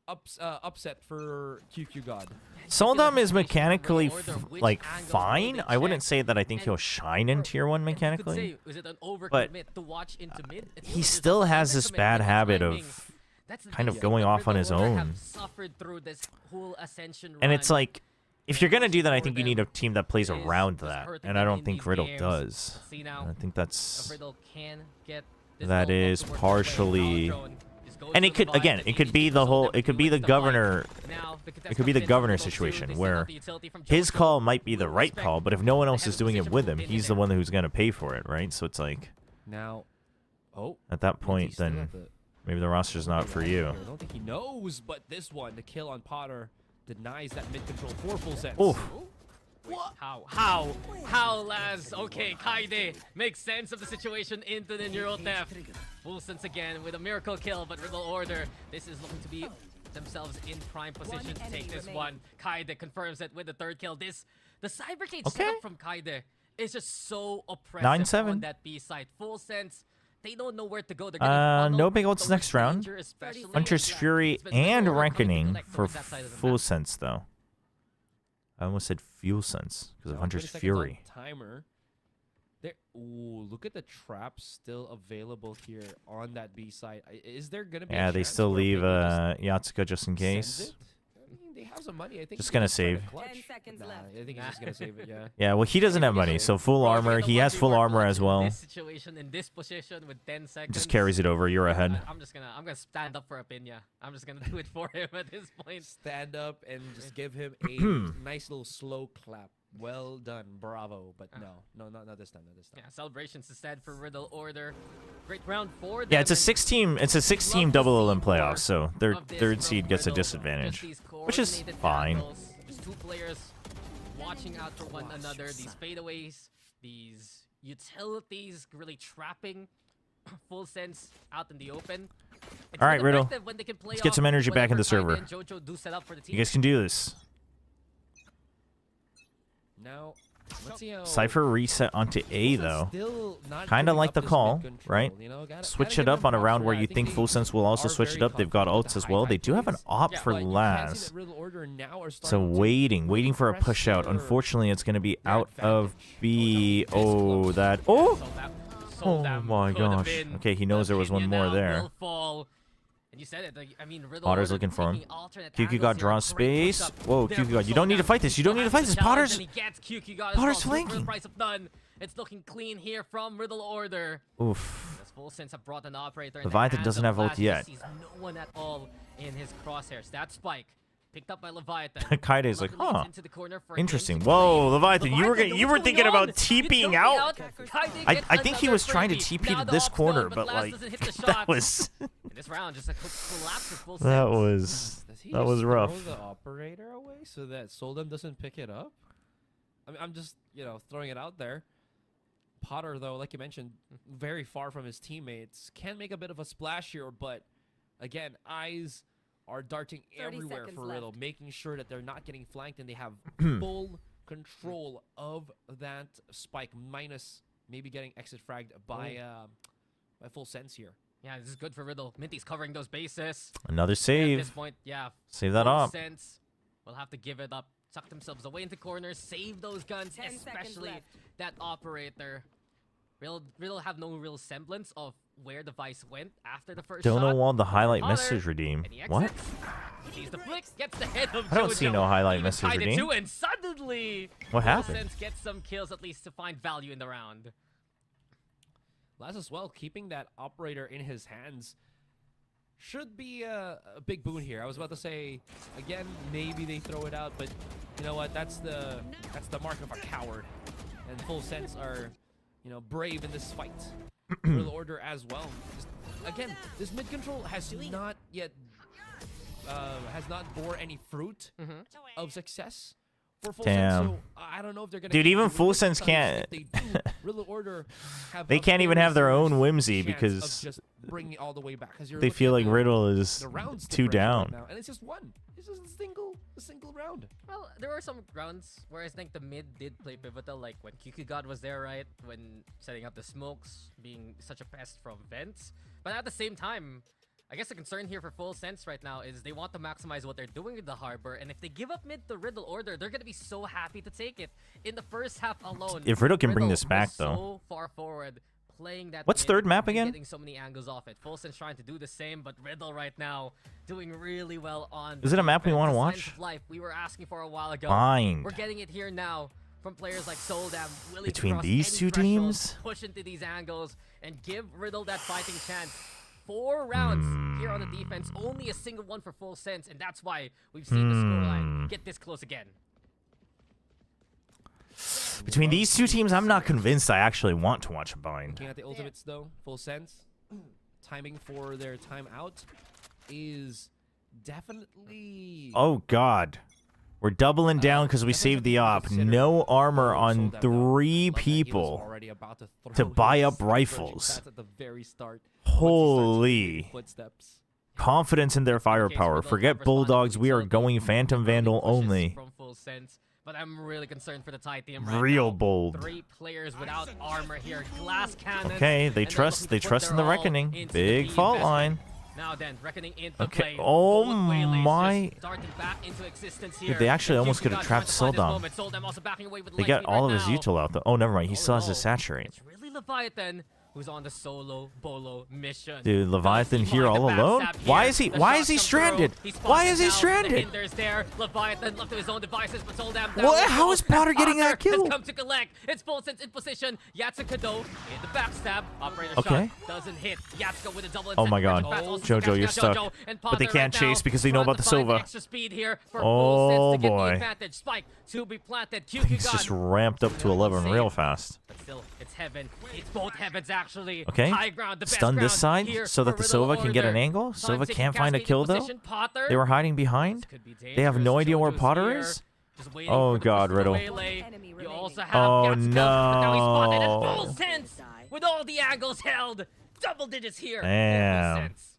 upset for QQ God. Soldam is mechanically fine. I wouldn't say that I think he'll shine in tier 1 mechanically, but he still has this bad habit of kind of going off on his own. And it's like, if you're gonna do that, I think you need a team that plays is around just that, hurting and I them don't in think these Riddle games. does. See now, I think that's Riddle can get this that goal is to work partially, this way. Just goes and to it could Leviathan. again, it could be He the just whole, shows it could be the everything with the governor. bike. Now, the contestant It could be the comes in governor from Riddle too. situation They send where out the utility from his Jojo. call might be the Will right respect call, but if no one else ahead is of the doing it position with for him, Vinny he's the there. one who's gonna pay for it, right? So it's like, Now, oh, at that point, he's still then at the- maybe the roster's not for you. I don't think he knows, but this one, the kill on Potter, denies that mid control for full sense. Oof. Wait, how, Laz? Okay, Kaide makes sense of the situation into the neural theft. Full sense again with a miracle kill, but Riddle Order, this is looking to be themselves in prime position to take this one. Kaide confirms it with the third kill. The cyber cage setup from Kaide is just so oppressive 9-7. on that B side. Full sense, they don't know where to go. They're gonna funnel No big ults towards next round. danger, especially. Hunter's Fury It's been Riddle and Order coming to Reckoning connect for towards that side of the full map. sense though. I almost said fuel sense because of Now, Hunter's 30 seconds Fury. on timer. There. Ooh, look at the trap still available here on that B side. Is there gonna be? Yeah, a they chance still where leave maybe just Yatsuka just in sends case. it? I mean, they have some money. I think Just he gonna could try to save. clutch. 10 seconds Nah, left. I think he's just gonna save it. Yeah. Yeah, well, he doesn't have money, so full armor. He has full armor as well. This situation in this position with 10 seconds. Just carries it over. You're ahead. I'm gonna stand up for Apinya. I'm just gonna do it for him at this point. Stand up and just give him a nice little slow clap. Well done, bravo. But no, not this time. Not this time. Yeah, celebrations instead for Riddle Order. Great round for them. Yeah, it's a and 6-team. It's a 6-team love to double see elim playoff, more so their of this third from seed gets a Riddle. disadvantage, Just these which is coordinated fine. battles, just two players watching out for one another. These fadeaways, these utilities, really trapping full sense out in the open. It's All right, been Riddle. effective when they can play Let's get off some energy back in the whatever server. Kaide and Jojo do set up for the team. You guys can do this. Now, let's see how Cypher reset onto A though. Kind Kinda like the call, right? Switch it up on a round where you think Full Sense will also switch it up. They've got ults as well. They do have an op for Laz. So waiting for a push out. Unfortunately, it's going to be out of B. Oh, that. Oh! Oh my gosh. Okay, he knows there was one more there. And you said it. Like, I mean, Riddle Potter's Order looking for him. taking alternate QQ angles God here. draws Great push space. up Whoa, there QQ from God. You don't need to Souldown. fight this. You don't need to fight this. Challenge, Potter's. and he gets QQ God as Potter's well. For the flanking. price of none. It's looking clean here from Riddle Order. Oof. As Full Sense have brought an operator in the Leviathan hands doesn't of have ult Laz. He yet. sees no one at all in his crosshairs. That spike picked up by Leviathan. Kaide's like, Luckily, it's huh. into the corner for him Interesting. to Whoa, play. Leviathan, you were Leviathan, what's thinking going about on? TPing It's out. Kaide I gets think he another was trying to freebie. TP Now to the this op's corner, done, but Laz like doesn't hit the that shot. was In this round, just a collapse of Full that Sense. was Does he that just was rough. throw the operator away so that Soldem doesn't pick it up? I mean, I'm just, throwing it out there. Potter, though, like you mentioned, very far from his teammates. Can make a bit of a splash here, but again, eyes are darting 30 everywhere seconds for Riddle, left. making sure that they're not getting flanked and they have full control of that spike, minus maybe getting exit fragged by Full Sense here. Yeah, this is good for Riddle. Minty's covering those bases. Another At this save. point, yeah. Save that Full up. Sense will have to give it up. Suck themselves away into corners. Save those guns, 10 seconds especially left. that operator. Riddle have no real semblance of where the Vice went after the first Don't shot. know why the highlight Potter, message redeem. and he What? exits. Sees the flick, gets the head of I don't see Jojo. no highlight Even message tied it redeem. too, and suddenly, What Full happened? Sense gets some kills at least to find value in the round. Laz as well, keeping that operator in his hands should be a big boon here. I was about to say, again, maybe they throw it out, but you know what? That's the mark of a coward. And Full Sense are, brave in this fight. Riddle Order as well. Just, again, this mid control has not yet bore any fruit of success for Full Damn. Sense. So I don't know if they're gonna. Dude, even continue Full with Sense this. can't- If they do, Riddle Order have They a can't even very have their own serious whimsy chance of because just bringing it all the way back. 'Cause you're they looking feel at like the- Riddle is the rounds two differential right down. now, and it's just one. It's just a single round. Well, there were some rounds where I think the mid did play pivotal, like when QQ God was there, right? When setting up the smokes, being such a pest from vents. But at the same time, I guess the concern here for Full Sense right now is they want to maximize what they're doing in the harbor, and if they give up mid to Riddle Order, they're gonna be so happy to take it. In the first half alone, If Riddle can bring Riddle this back, was though. so far forward, playing that. What's third map again? Getting so many angles off it. Fulsen's trying to do the same, but Riddle right now doing really well on. Is it a map we want to Signs watch? of life we were asking for a while ago. Fine. We're getting it here now from players like Soldam, willing Between to cross these any two threshold, teams? push into these angles and give Riddle that fighting chance. 4 rounds here on the defense, only a single one for Full Sense, and that's why we've seen the scoreline get this close again. Between these two teams, I'm not convinced I actually want to watch a bind. Looking at the ultimates though, Full Sense, timing for their timeout is definitely. Oh God, we're doubling down because we saved the op. No armor on 3 people to buy up rifles. At the very start. Holy. Footsteps. Confidence in their firepower. Forget Bulldogs. We are going Phantom Vandal only. From Full Sense, but I'm really concerned for the Thai team Real now. bold. 3 players without armor here. Glass cannon. Okay, they trust in the Reckoning. Big fault line. Now then, Reckoning into Okay. play. Oh Both waylays my. just started back into existence Dude, here. they actually And almost could have Kyuki trapped trying to find his Soldam. moment. Soldam also backing away with They got Lightspeed all right of his now. util out though. Oh, never mind. He still has his no. saturate. It's really Leviathan who's on the solo bolo mission. Dude, Leviathan Does he here find all the alone? backstab Why here? is he The why shots is he come through. stranded? He spots Why it is he now. The stranded? hinders there. Leviathan left to his own devices, but Soldam down. What? How is Potter getting that Potter kill? has come to collect. It's Full Sense in position. Yatsuka though in the backstab. Operator Okay. shot doesn't hit. Yatsuka with a double. Oh my God. Jojo, you're stuck. But they can't chase because they know about the Sova. Extra speed here for Oh, Full Sense to get boy. the advantage. Spike to be planted. Things just ramped up to 11 real fast. But still, it's heaven. It's both heavens actually. Okay. High ground, the best Stun this ground side here so that for the Riddle Sova can get an Order. angle. Time Sova taking can't find a cascading kill though. position. Potter. They were hiding behind. This could be They have no dangerous. idea where Jojo's Potter here, is. just waiting Oh for the God, push to the Riddle. waylay. You also have Oh, Yatsuka, but now he's spotted at no. Full Sense with all the angles held. Double digits here. for Full Damn. Sense.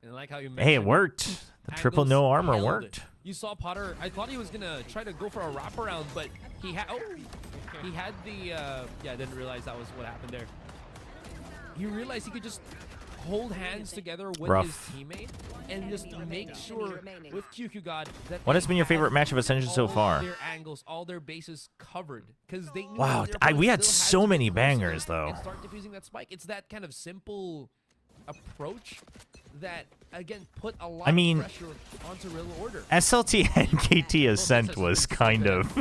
And I like how you Hey, it mentioned worked. The triple angles no armor held. worked. You saw Potter. I thought he was gonna try to go for a wraparound, but he had. Oh, he had the. Yeah, I didn't realize that was what happened there. He realized he could just hold hands together with Rough. his teammate and just make sure with QQ God that. What they has been your had favorite match of Ascension so all far? Their angles, all their bases covered, because they knew Wow, that their we had opponent still so to many close bangers, in though. And start diffusing that spike. It's that kind of simple approach that again put a lot I mean, of pressure onto Real Order. SLT NKT Ascent was kind of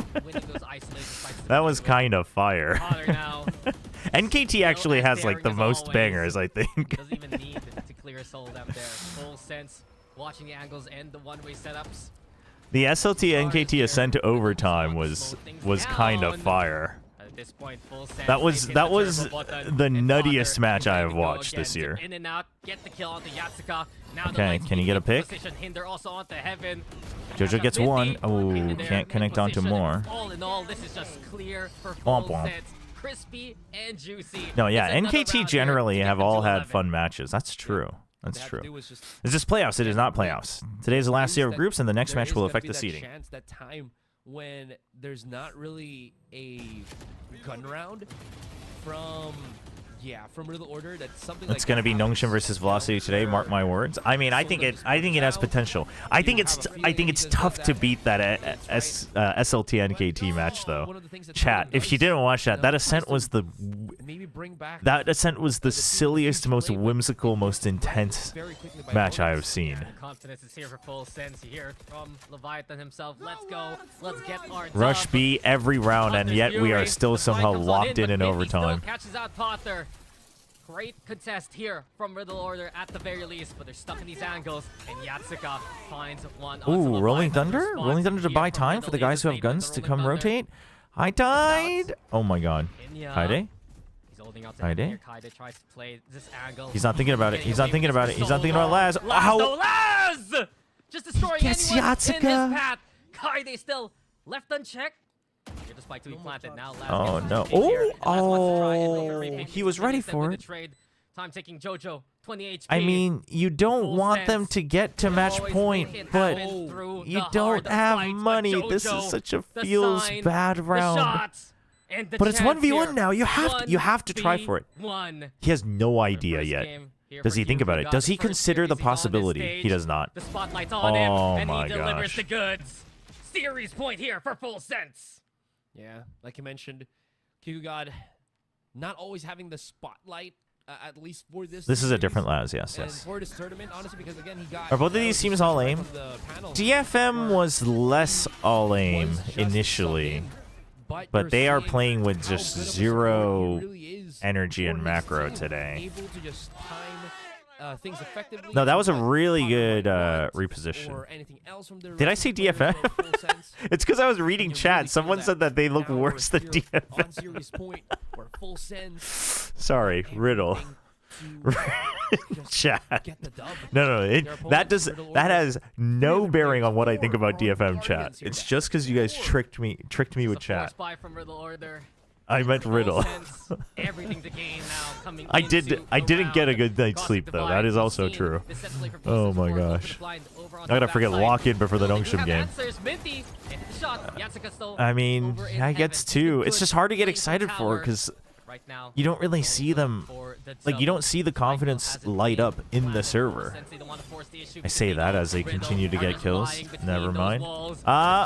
that was kind of fire. NKT actually has like the most bangers, I think. Doesn't even need to clear Soul down there. Full Sense watching the angles and the one-way setups. The SLT NKT Ascent overtime was kind of fire. At this point, Full Sense, That was they hit that the was turbo button, the and nuttiest Potter match I ready have to go watched again. this year. In and out, get the kill onto Yatsuka. Now the Okay, Lightspeed can you get a in pick? position. Hinder also onto Heaven. Jojo gets one. Oh, Hinder there can't in connect onto position. more. All in all, this is just clear for Womp Full womp. Sense. Crispy and juicy. No, yeah, It's another NKT round generally here to have get all them to had 11. fun matches. That's true. That's They had to true. do was just It's just playoffs. It is not playoffs. Today is the last year of groups, and the next there match is will gonna affect be the that seeding. chance, that time when there's not really a gun round from Riddle Order. That's something It's going to be Nongshim versus Velocity today. Mark my words. I mean, I think it has potential. I think it's tough to beat that SLT NKT match though. Chat, if you didn't watch that, that ascent was the silliest, most whimsical, most intense match I have seen. Confidence is here for Full Sense. You hear it from Leviathan himself. Let's go. Let's get our Rush dub. B every round, and yet we are still somehow locked in overtime. Catches out Potter. Great contest here from Riddle Order at the very least, but they're stuck in these angles, and Yatsuka finds one. Ooh, Rolling Thunder? Rolling Thunder to buy time for the guys who have guns to come rotate? I died! Oh my god. Kaide? He's holding out to Kaide? Kaide. Kaide tries to play this angle. He's not thinking about it. He's not thinking about it. He's not thinking about Laz. Ow! Laz! Just destroying Yes, anyone in Yatsuka. his path. Kaide still left unchecked. Here's the spike to be planted. Now Laz Oh gets no. in here, and Laz wants to try and Oh, overtake he was ready Instead for with it. the trade. Time taking Jojo, 20 HP. I mean, you don't Full want them Sense. to get to match Always point, make it but happen through you the don't hard have fights, but money. This Jojo, is such a the feels sign, bad the round. shots, and the But it's chance 1v1 here. now. You have to try for it. 1v1. He has no idea First yet. game here Does for he think about Kyuki. it? Does he Got the first consider the series he's on this possibility? He stage. does not. The spotlight's on him, Oh and my he delivers gosh. the goods. Series point here for Full Sense. Yeah, like you mentioned, QQ God not always having the spotlight, at least for this. This is a series. different Laz, yes, And yes. for this tournament, honestly, because again, he got. Are both of these teams all aim? DFM was less all aim initially, but they are playing with just 0 energy and macro today. Able to just time things effectively. No, that was a really good reposition. Did I say DFM? It's because I was reading chat. Someone said that they look worse than DFM. Sorry, Riddle. Chat. No, that has no bearing on what I think about DFM chat. It's just because you guys tricked me with chat. I meant Riddle. I didn't get a good night's sleep though. That is also true. Oh my gosh. I gotta forget lock-in before the Nongshim game. I mean, I gets 2. It's just hard to get excited for because you don't really see them, like you don't see the confidence light up in the server. I say that as they continue to get kills. Never mind. Uh-oh.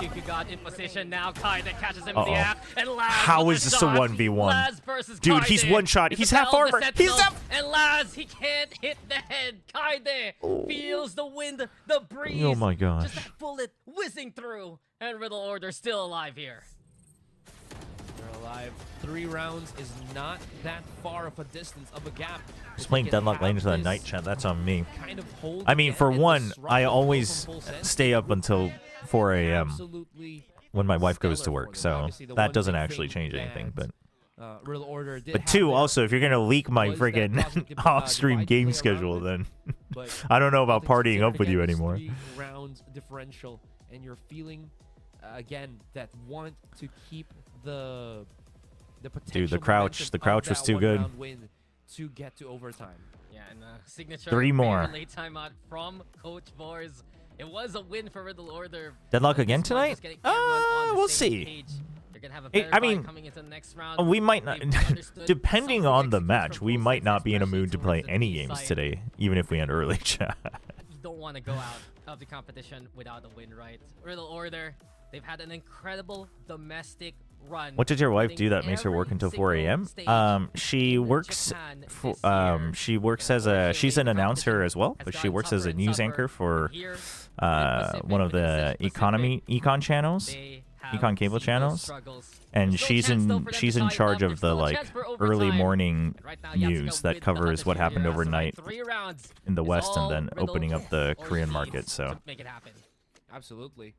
How is this a 1v1? Dude, he's one shot. He's half armor. He's up. And Laz, he can't hit the head. Kaide feels the wind, the breeze. Oh my gosh. Just that bullet whizzing through. And Riddle Order still alive here. They're alive. 3 rounds is not that far of a distance of a gap. Just playing Deadlock lane into the night chat. That's on me. I mean, for one, I always stay up until 4 a.m. when my wife goes to work, so that doesn't actually change anything. But 2, also, if you're gonna leak my friggin' off-stream game schedule, then I don't know about partying up with you anymore. 3 rounds differential, and you're feeling again that want to keep the potential. Dude, the crouch was too good. To get to overtime. Yeah, and signature 3 more. late timeout from Coach Boars. It was a win for Riddle Order. Deadlock again tonight? We'll see. I mean, we might not, depending on the match, we might not be in a mood to play any games today, even if we end early chat. You don't want to go out of the competition without a win, right? Riddle Order, they've had an incredible domestic run. What did your wife do that makes her work until 4 a.m.? She works as she's an announcer as well, but she works as a news anchor for one of the econ channels, econ cable channels, and she's in charge of the like early morning news that covers what happened overnight in the West and then opening up the Korean market. So absolutely.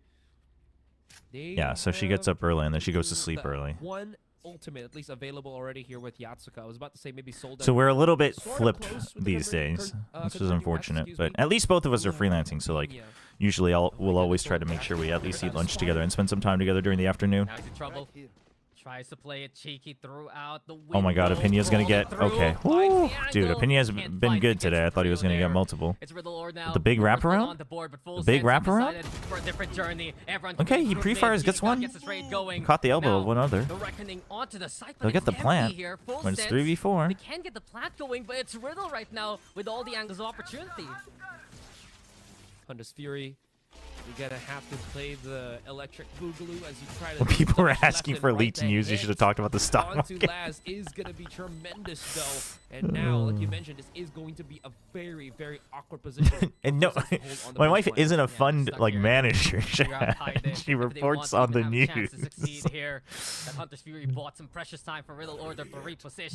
Yeah, so she gets up early and then she goes to sleep early. One ultimate, at least available already here with Yatsuka. I was about to say maybe sold out. So we're a little bit flipped these days, which is unfortunate. But at least both of us are freelancing, so like usually we'll always try to make sure we at least eat lunch together and spend some time together during the afternoon. Now he's in trouble. Tries to play it cheeky throughout the window. Oh my god, Apinia's gonna get... Okay. Woo. Dude, Apinia's been good today. I thought he was gonna get multiple. The big wraparound? The big wraparound? Okay, he pre-fires, gets one. He caught the elbow of one other. They'll get the plant when it's 3v4. They can get the plant going, but it's Riddle right now with all the angles of opportunity. Hunter's Fury. You're gonna have to play the electric boogaloo as you try to. When people were asking for lead to use, you should have talked about the stock market. Laz is gonna be tremendous though, and now, like you mentioned, this is going to be a very, very awkward position. And no, my wife isn't a fund like manager. She reports on the news.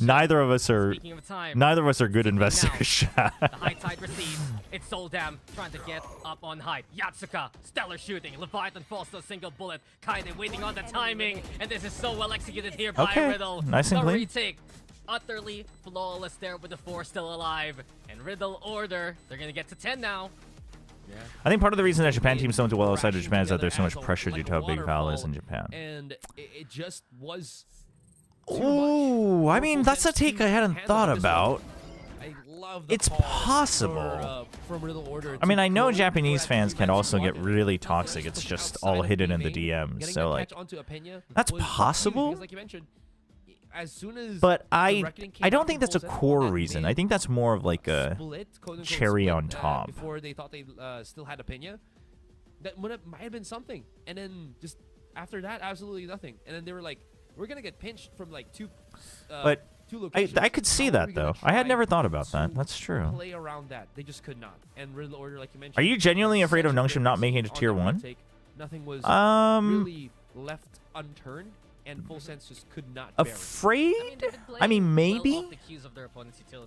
Neither of us are. Neither of us are good investors. The high tide recedes. It's Soldam trying to get up on high. Yatsuka, stellar shooting. Leviathan falls to a single bullet. Kaide waiting on the timing, and this is so well executed here by Riddle. Nice and the clean. retake, utterly flawless there with the 4 still alive. And Riddle Order, they're gonna get to 10 now. Yeah. I think part of the reason that Japan teams don't do well outside of Japan is that there's so much pressure due to how big Val is in Japan. And it just was. Oh, I mean, that's a take I hadn't thought about. It's possible. I mean, I know Japanese fans can also get really toxic. It's just all hidden in the DMs. So, like, that's possible. But I don't think that's a core reason. I think that's more of like a cherry on top. Before they thought they still had Opinia, that might have been something, and then just after that, absolutely nothing. And then they were like, "We're gonna get pinched from like 2." But two locations. I could see that though. I had never thought about that. That's true. Play around that. They just could not. And Riddle Order, like you mentioned. Are you genuinely afraid of Nongshim not making it to tier 1? Nothing was really left unturned, and Full Sense just could not. Afraid? I mean, maybe.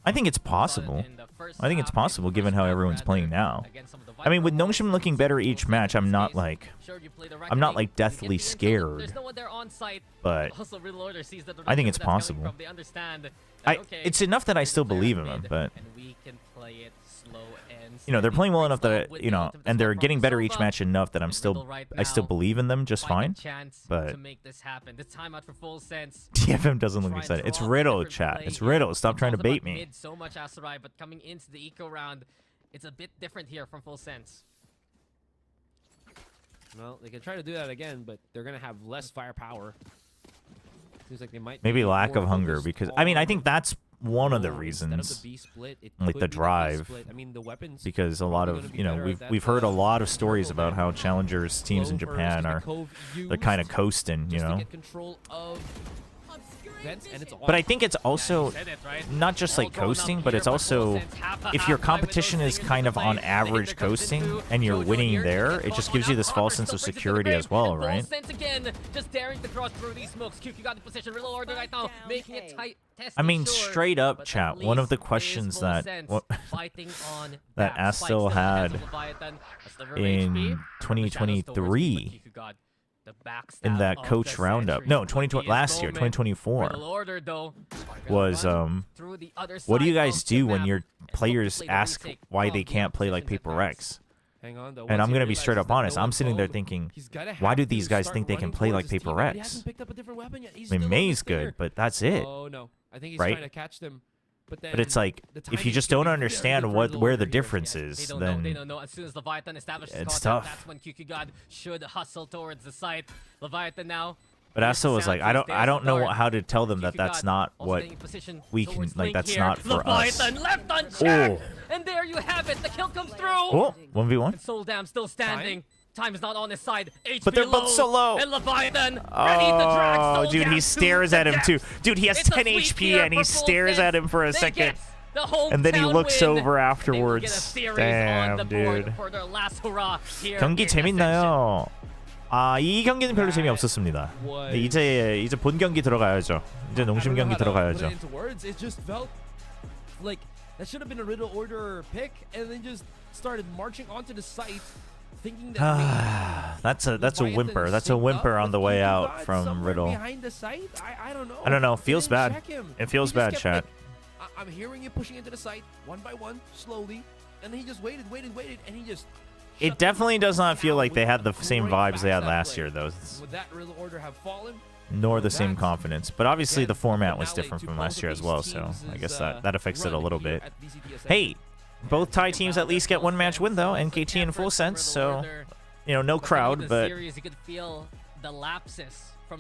I think it's possible. I think it's possible given how everyone's playing now. I mean, with Nongshim looking better each match, I'm not like deathly scared. But I think it's possible. It's enough that I still believe in them, but you know, they're playing well enough that and they're getting better each match enough that I still believe in them just fine. But TFM doesn't look excited. It's Riddle, chat. It's Riddle. Stop trying to bait me. So much Asarai, but coming into the eco round, it's a bit different here from Full Sense. Well, they can try to do that again, but they're gonna have less firepower. Seems like they might maybe lack of hunger, because I mean I think that's one of the reasons, like the drive, because a lot of we've heard a lot of stories about how challengers teams in Japan are they're kind of coasting, But I think it's also not just like coasting, but it's also if your competition is kind of on average coasting and you're winning there, it just gives you this false sense of security as well, right? I mean, straight up, chat. One of the questions that that Astel had in 2023. In that coach roundup, no, 2020 last year, 2024, was what do you guys do when your players ask why they can't play like Paper Rex? And I'm gonna be straight up honest. I'm sitting there thinking, why do these guys think they can play like Paper Rex? I mean, May's good, but that's it, right? But it's like, if you just don't understand where the difference is, then as soon as Leviathan establishes it's contact, tough. that's when QQ should hustle towards the site. Leviathan now. But Astel was like, I don't know how to tell them that that's not what we can, like, that's not for us. Left unchecked, and there you have it. The kill comes through. Oh, 1v1. Soldam still standing. Time is not on his side. HP but they're both so low. And Leviathan ready to drag Soldam dude, he stares at him too. Dude, he has 10 HP and he stares at him for a second. And then he looks over afterwards. Damn, dude. 경기 재밌나요? 이 경기는 별로 재미없었습니다. 이제 본 경기 들어가야죠. 이제 농심 경기 들어가야죠. Like that should have been a Riddle Order pick, and then just started marching onto the site. That's a whimper. That's a whimper on the way out from Riddle. I don't know. I don't know. Feels bad. It feels bad, chat. I'm hearing you pushing into the site one by one, slowly, and then he just waited, and he just. It definitely does not feel like they had the same vibes they had last year, though. Would that Riddle Order have fallen? Nor the same confidence. But obviously the format was different from last year as well, so I guess that affects it a little bit. Hey. Both Thai teams at least get one match win though, NKT and Full Sense, so no crowd, but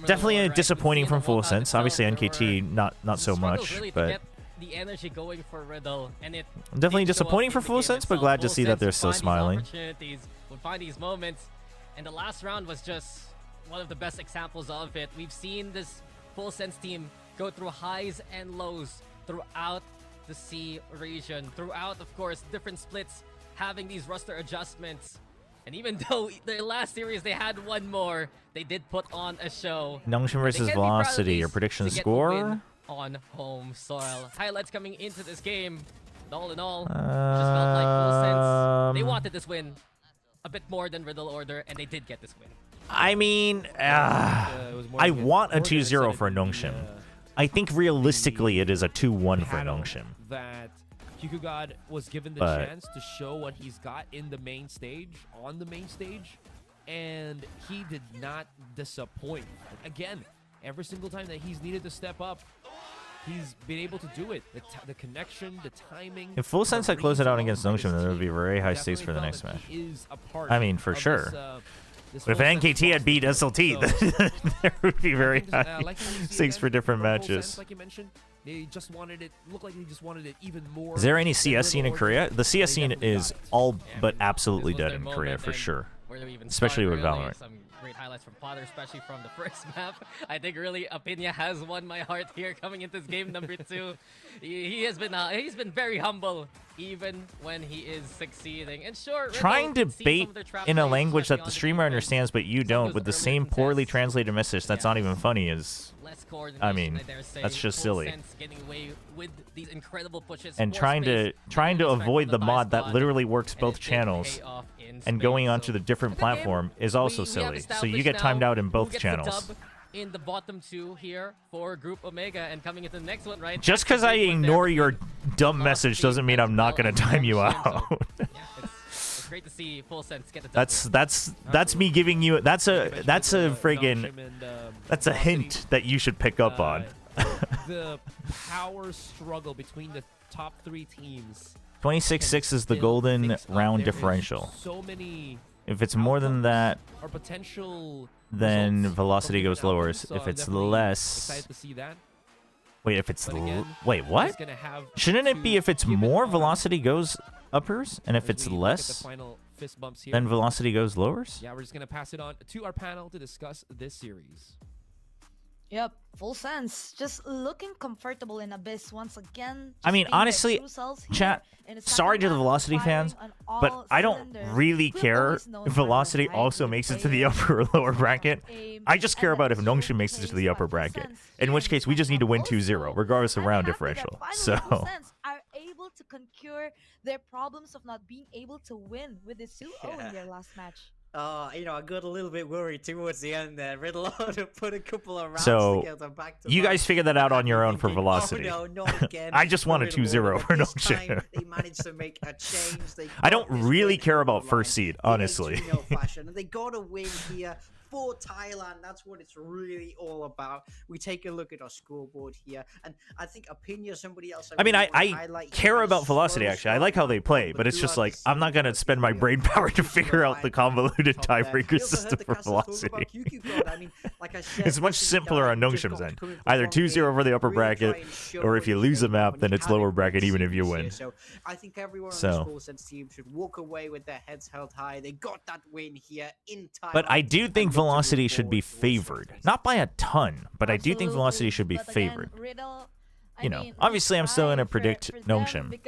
definitely disappointing from Full Sense. Obviously NKT not so much, but definitely disappointing for Full Sense, but glad to see that they're still smiling. And the last round was just one of the best examples of it. We've seen this Full Sense team go through highs and lows throughout the C region, throughout, of course, different splits, having these roster adjustments. And even though their last series they had one more, they did put on a show. Nongshim versus Velocity, your prediction score? On home soil. Highlights coming into this game. All in all, just felt like Full Sense. They wanted this win a bit more than Riddle Order, and they did get this win. I mean, I want a 2-0 for Nongshim. I think realistically it is a 2-1 for Nongshim. That QQ was given the chance to show what he's got in the main stage, on the main stage, and he did not disappoint. Again, every single time that he's needed to step up, he's been able to do it. The connection, the timing. If Full Sense had closed it out against Nongshim, then there would be very high stakes for the next match. I mean, for sure. But if NKT had beat SLT, then there would be very high stakes for different matches. Like you mentioned, they just wanted it. Looked like they just wanted it even more. Is there any CS scene in Korea? The CS scene is all but absolutely dead in Korea for sure, especially with Valorant. great highlights from Potter, especially from the first map. I think really Apinya has won my heart here coming into this game number 2. He has been he's been very humble even when he is succeeding. And sure, trying to bait in a language that the streamer understands but you don't with the same poorly translated message that's not even funny is, I mean, that's just silly. And trying to avoid the mod that literally works both channels and going onto the different platform is also silly. So you get timed out in both channels. In the bottom 2 here for Group Omega, and coming into the next one, right? Just because I ignore your dumb message doesn't mean I'm not gonna time you out. It's great to see Full Sense get the that's me giving you that's a friggin' that's a hint that you should pick up on. The power struggle between the top 3 teams. 26-6 is the golden round differential. So many. If it's more than that, or potential, then velocity goes lower. If it's less, excited to see that. Wait, if it's wait, what? Shouldn't it be if it's more, velocity goes uppers, and if it's less, then velocity goes lowers? Yeah, we're just gonna pass it on to our panel to discuss this series. Yep, Full Sense. Just looking comfortable in Abyss once again. I mean, honestly, chat, sorry to the Velocity fans, but I don't really care if Velocity also makes it to the upper or lower bracket. I just care about if Nongshim makes it to the upper bracket, in which case we just need to win 2-0, regardless of round differential. So are able to concur their problems of not being able to win with this 2-0 in their last match. You know, I got a little bit worried towards the end there. Riddle to put a couple of rounds so together back to you guys figured that out on your own for velocity. Oh, no, not again. I just want a 2-0 for Nongshim. They managed to make a change. I don't really care about first seed, honestly. Fashion, and they got to win here for Thailand. That's what it's really all about. We take a look at our scoreboard here, and I think Apinya, somebody else. I mean, I care about velocity, actually. I like how they play, but it's just like, I'm not going to spend my brain power to figure out the convoluted tiebreaker system for velocity. It's much simpler on Nongshim's end. Either 2-0 for the upper bracket, or if you lose a map, then it's lower bracket even if you win. So I think everyone on the Full Sense team should walk away with their heads held high. They got that win here in Thailand. But I do think velocity should be favored. Not by a ton, but I do think velocity should be favored. You know, obviously I'm still going to predict Nongshim.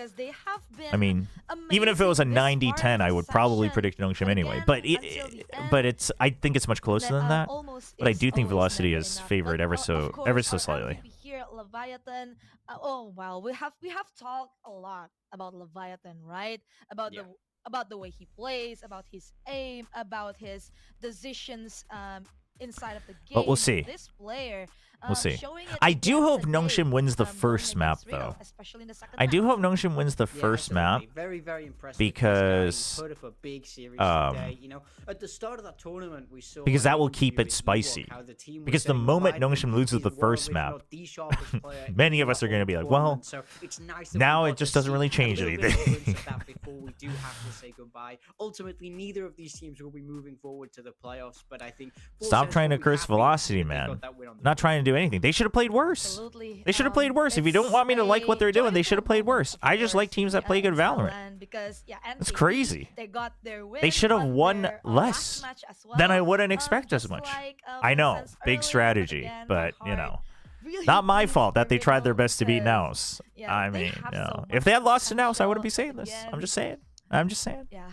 I mean, even if it was a 90-10, I would probably predict Nongshim anyway. But I think it's much closer than that. But I do think velocity is favored ever so slightly. Here, Leviathan. Oh wow, we have talked a lot about Leviathan, right? About the way he plays, about his aim, about his decisions inside of the game. But we'll see. This player, we'll see. I do hope Nongshim wins the first map, though. I do hope Nongshim wins the first map. Very, very impressive. Because put up a big series today. You know, at the start of that tournament, we saw because that will keep it spicy. Because the moment Nongshim loses the first map, many of us are going to be like, well, now it just doesn't really change anything. Before we do have to say goodbye. Ultimately, neither of these teams will be moving forward to the playoffs, but I think stop trying to curse velocity, man. Not trying to do anything. They should have played worse. They should have played worse. If you don't want me to like what they're doing, they should have played worse. I just like teams that play good Valorant. It's crazy. They should have won less. Then I wouldn't expect as much. I know, big strategy, but you know, not my fault that they tried their best to beat Naus. I mean, no. If they had lost to Naus, I wouldn't be saying this. I'm just saying. Yeah,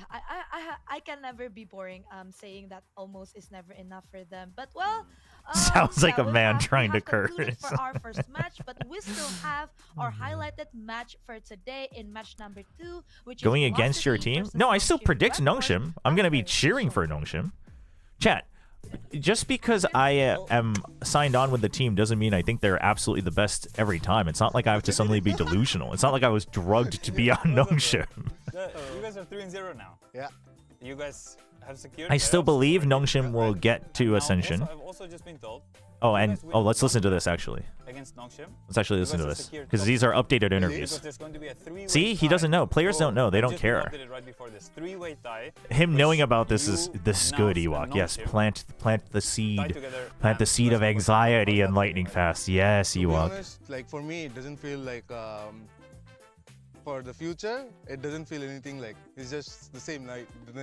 I can never be boring saying that almost is never enough for them. But well, sounds like a man trying to curse. For our first match, but we still have our highlighted match for today in match number 2, which going is against your team. No, I still predict Nongshim. I'm gonna be cheering for Nongshim. Chat. Just because I am signed on with the team doesn't mean I think they're absolutely the best every time. It's not like I have to suddenly be delusional. It's not like I was drugged to be on Nongshim. You guys are 3-0 now. Yeah. You guys have secured. I still believe Nongshim will get to Ascension. I've also just been told. Oh, and let's listen to this actually. Against Nongshim. Let's actually listen to this because these are updated interviews. See, he doesn't know. Players don't know. They don't care. Him knowing about this is good, Ewok. Yes, plant the seed. Plant the seed of anxiety and lightning fast. Yes, Ewok. Like for me, it doesn't feel like for the future, it doesn't feel anything like. It's just the same. Like the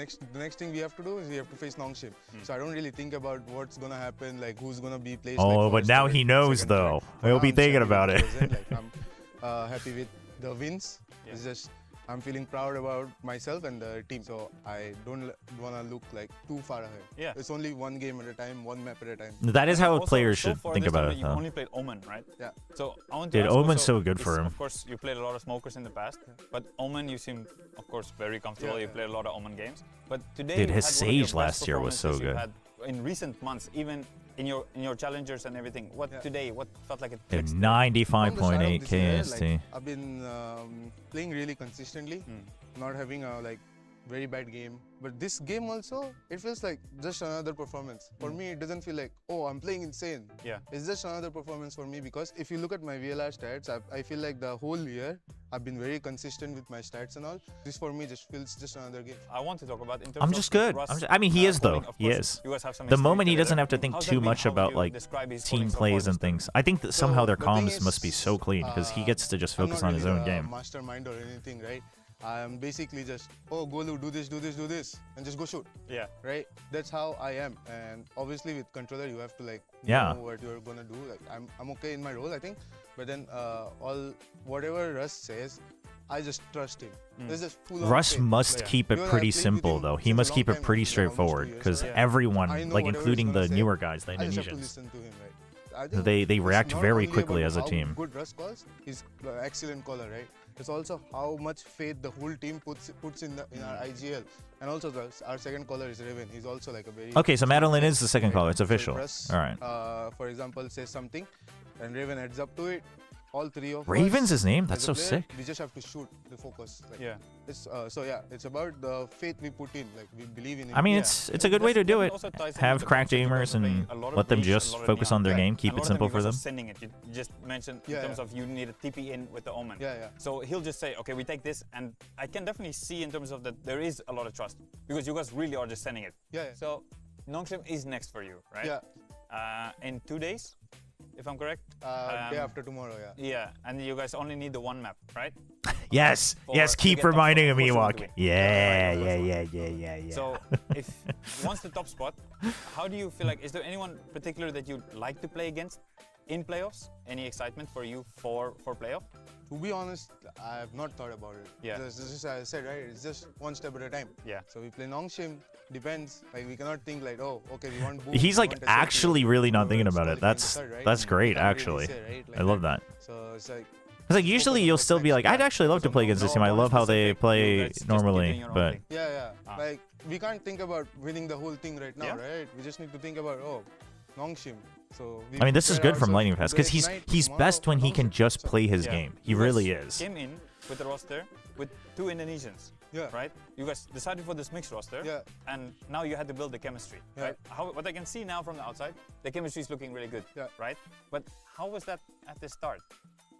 next thing we have to do is we have to face Nongshim. So I don't really think about what's gonna happen, like who's gonna be placed. Oh, but now he knows though. He'll be thinking about it. Like, I'm happy with the wins. It's just I'm feeling proud about myself and the team. So I don't want to look like too far ahead. Yeah. It's only one game at a time, one map at a time. That is how Also, players so should far think this about time it, You though. only played Omen, right? Yeah. So I want to Dude, ask Omen's also, so good for him. Of course, you played a lot of smokers in the past, but Omen, you seem, of course, very comfortable. You played a lot of Omen games, but today, Dude, you his had one of your Sage best last year was so performances you've good. had in recent months, even in your challengers and everything. What today? What felt like a Dude, fixed? 95.8 KST. Like, I've been playing really consistently, not having a very bad game. But this game also, it feels like just another performance. For me, it doesn't feel like, oh, I'm playing insane. Yeah. It's just another performance for me because if you look at my VLR stats, I feel like the whole year, I've been very consistent with my stats and all. This for me just feels just another game. I want to talk about in terms I'm of just good. Russ, I mean, he is holding, though. of He course, is. you guys have some The history moment he together. doesn't have to think How's that too been? much How would about you like describe his team holding so plays far and this things. I think that somehow their the thing comms must be is, so clean because he gets to just focus on his own game. Mastermind or anything, right? I'm basically just, oh, Golu, do this, and just go shoot. Yeah. Right? That's how I am. And obviously with controller, you have to Yeah. know what you're gonna do. Like I'm okay in my role, I think. But then whatever Russ says, I just trust him. There's just full of Russ faith. must keep it Because pretty I've played with simple him though. He since must a keep long it time, pretty almost 2 straightforward years, because right? everyone, I know like whatever including he's the gonna say, newer guys, the I just have to Indonesians, listen to him, right? I think they it's react not very only quickly about as a how team. good Russ calls, he's an excellent caller, right? It's also how much faith the whole team puts in our IGL, and also our second caller is Raven. He's also like a very Okay, so Madeline is the second caller. It's So if official. Russ, All right. For example, says something, and Raven heads up to it. All three of Raven's us, his name? as That's a so player, sick. We just have to shoot the focus. Yeah. It's it's about the faith we put in. Like we believe in it. I mean, Yeah. it's a good way to do it. Also ties in Have with the cracked concept of gamers and a lot of let them reach, a just lot of focus neon. on their Yeah. game, keep And a it lot of simple you for guys are them. Sending it. You just mentioned in Yeah, terms yeah. of you need a TP in with the Omen. Yeah. So he'll just say, okay, we take this, and I can definitely see in terms of that there is a lot of trust because you guys really are just sending it. Yeah. So Nongshim is next for you, right? Yeah. In 2 days, if I'm correct. Day after tomorrow. Yeah. Yeah, and you guys only need the one map, right? Yes, yes, to keep get top reminding spot, him, of course you Ewok. want to win. Yeah. So if once the top spot, how do you feel like? Is there anyone particular that you'd like to play against in playoffs? Any excitement for you for playoff? To be honest, I have not thought about it. Yeah. Just as I said, right? It's just one step at a time. Yeah. So we play Nongshim. Depends. Like we cannot think like, oh, okay, we want. Boom, He's we like want SLP, actually really not thinking it's about it. qualifying to That's start, right? great We can't really actually. say, right? Like I love that. So it's like. It's like usually you'll still be like, I'd actually love to play against this team. I love how they play normally, but Yeah. Like we can't think about winning the whole thing right now, right? We just need to think about Nongshim. So I mean, this is good from Lightning Fast because Great night he's tomorrow best when he can Nongshim. just So- play his Yeah. game. He You really guys is. Came in with the roster with 2 Indonesians. Yeah. Right? You guys decided for this mixed roster. Yeah. And now you had to build the chemistry. Yeah. Right? What I can see now from the outside, the chemistry is looking really good. Yeah. Right? But how was that at the start?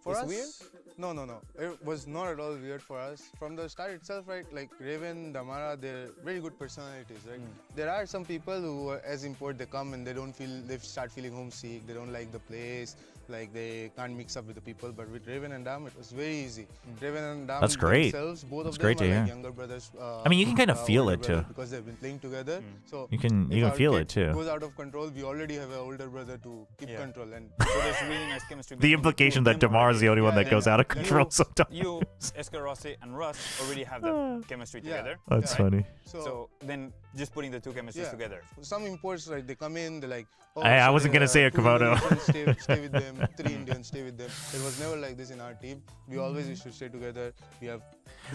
For It's us, weird? No. It was not at all weird for us. From the start itself, right? Like Raven, Damara, they're very good personalities, right? There are some people who, as import, they come and they start feeling homesick. They don't like the place. Like they can't mix up with the people. But with Raven and Dam, it was very easy. Raven and Dam That's great. themselves, both That's of great them to are like hear. younger brothers. I mean, you can kind of feel older it too. brothers because they've been playing together. So You can if our feel kid it too. Goes out of control. We already have an older brother to keep control, and So there's really nice chemistry. The between implication two that of them Damar is the already. only one that Yeah, goes yeah. out of control sometimes. You, Esker Rossi, and Russ already have that chemistry Yeah. together. That's right? funny. So then just putting the two chemistries Yeah. together. Some imports, right? They come in, they're like, oh, Hey, I so wasn't there gonna are say a 2 Komodo. Indonesians, stay with them. 3 Indians, stay with them. It was never like this in our team. We always used to stay together. We have.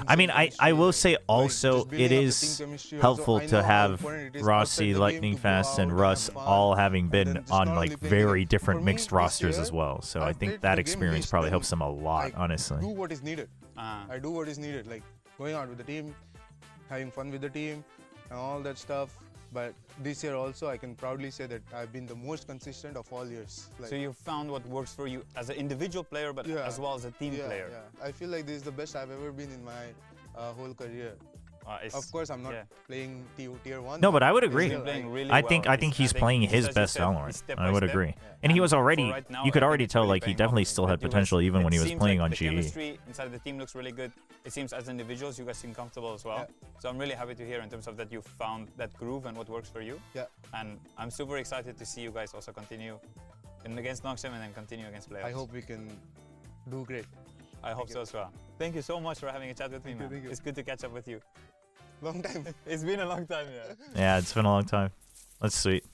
I mean, I will say like, also just building it up the is team chemistry also. helpful I know to how have important it is Rossi, outside the Lightning game to go Fast, and out Russ have fun, all having and been then just on not like only playing very together. different For me, mixed this rosters as year, well. So I I've think played that the game experience least probably and, helps him a lot, like, honestly. Do what is needed. Ah. I do what is needed, like going out with the team, having fun with the team, and all that stuff. But this year also, I can proudly say that I've been the most consistent of all years. Like, So you found what works for you as an individual player, but Yeah. as well as a team player. Yeah. I feel like this is the best I've ever been in my whole career. Of course, I'm not playing tier 1. No, but I would agree. Really I think well. he's playing his best Valorant. I would agree. And he was already. right now, You could I think already it's tell really like he paying definitely off. still had It potential even it when he was seems playing like on the GE. chemistry inside the team looks really good. It seems as individuals you guys seem comfortable as well. So I'm really happy to hear in terms of that you found that groove and what works for you. Yeah. And I'm super excited to see you guys also continue against Noxem and then continue against players. I hope we can do great. I hope so as well. Thank you so much for having a chat with me, man. Thank you. It's good to catch up with you. Long time. It's been a long time, yeah. Yeah, it's been a long time. That's sweet.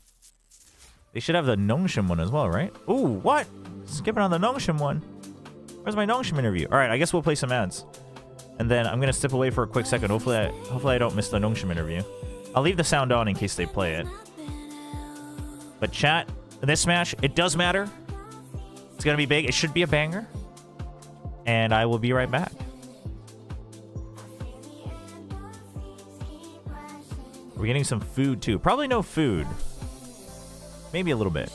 They should have the Nongshim one as well, right? Ooh, what? Skipping on the Nongshim one. Where's my Nongshim interview? All right, I guess we'll play some ads. And then I'm gonna step away for a quick second. Hopefully I don't miss the Nongshim interview. I'll leave the sound on in case they play it. But chat, this match, it does matter. It's gonna be big. It should be a banger. And I will be right back. We're getting some food too. Probably no food. Maybe a little bit.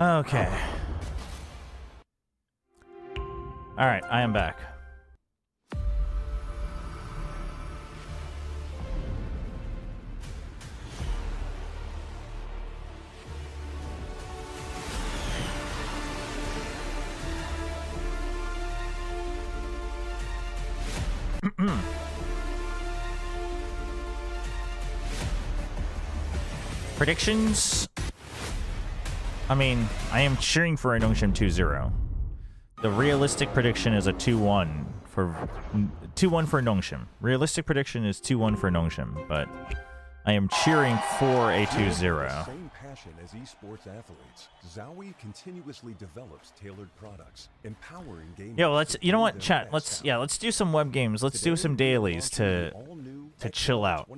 Okay. All right, I am back. Predictions? I mean, I am cheering for a Nongshim 2-0. The realistic prediction is a 2-1 for Nongshim. Realistic prediction is 2-1 for Nongshim, but I am cheering for a 2-0. Same passion as esports athletes, Zowie continuously develops tailored products, empowering gamers. Yo, you know what, chat? Let's do some web games. Let's do some dailies to chill out.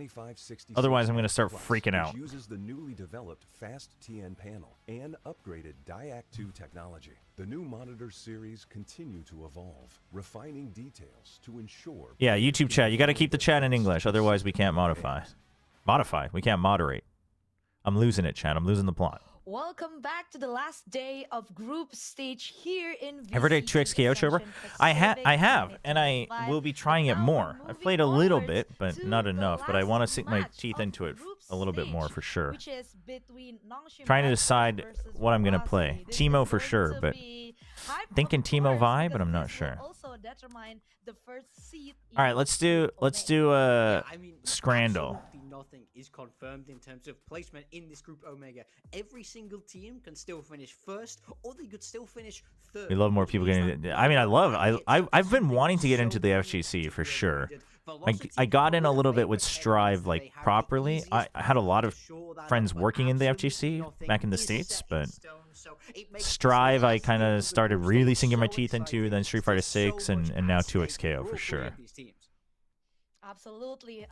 Otherwise, I'm gonna start freaking out. Uses the newly developed fast TN panel and upgraded Diac 2 technology. The new monitor series continue to evolve, refining details to ensure. Yeah, YouTube chat. You got to keep the chat in English, otherwise we can't modify. We can't moderate. I'm losing it, chat. I'm losing the plot. Welcome back to the last day of group stage here in VCT Everyday 2xKO Chobra? I have, and I will be trying it more. I've played a little bit, but not enough. But I want to sink my teeth into it a little bit more for sure. Trying to decide what I'm gonna play. Teemo for sure, but thinking Teemo Vi, but I'm not sure. All right, let's do Scrandle. Nothing is confirmed in terms of placement in this group Omega. Every single team can still finish first, or they could still finish third. We love more people getting. I mean, I've been wanting to get into the FGC for sure. I got in a little bit with Strive like properly. I had a lot of friends working in the FGC back in the States, but Strive I kind of started really sinking my teeth into. Then Street Fighter 6 and now 2xKO for sure. Absolutely.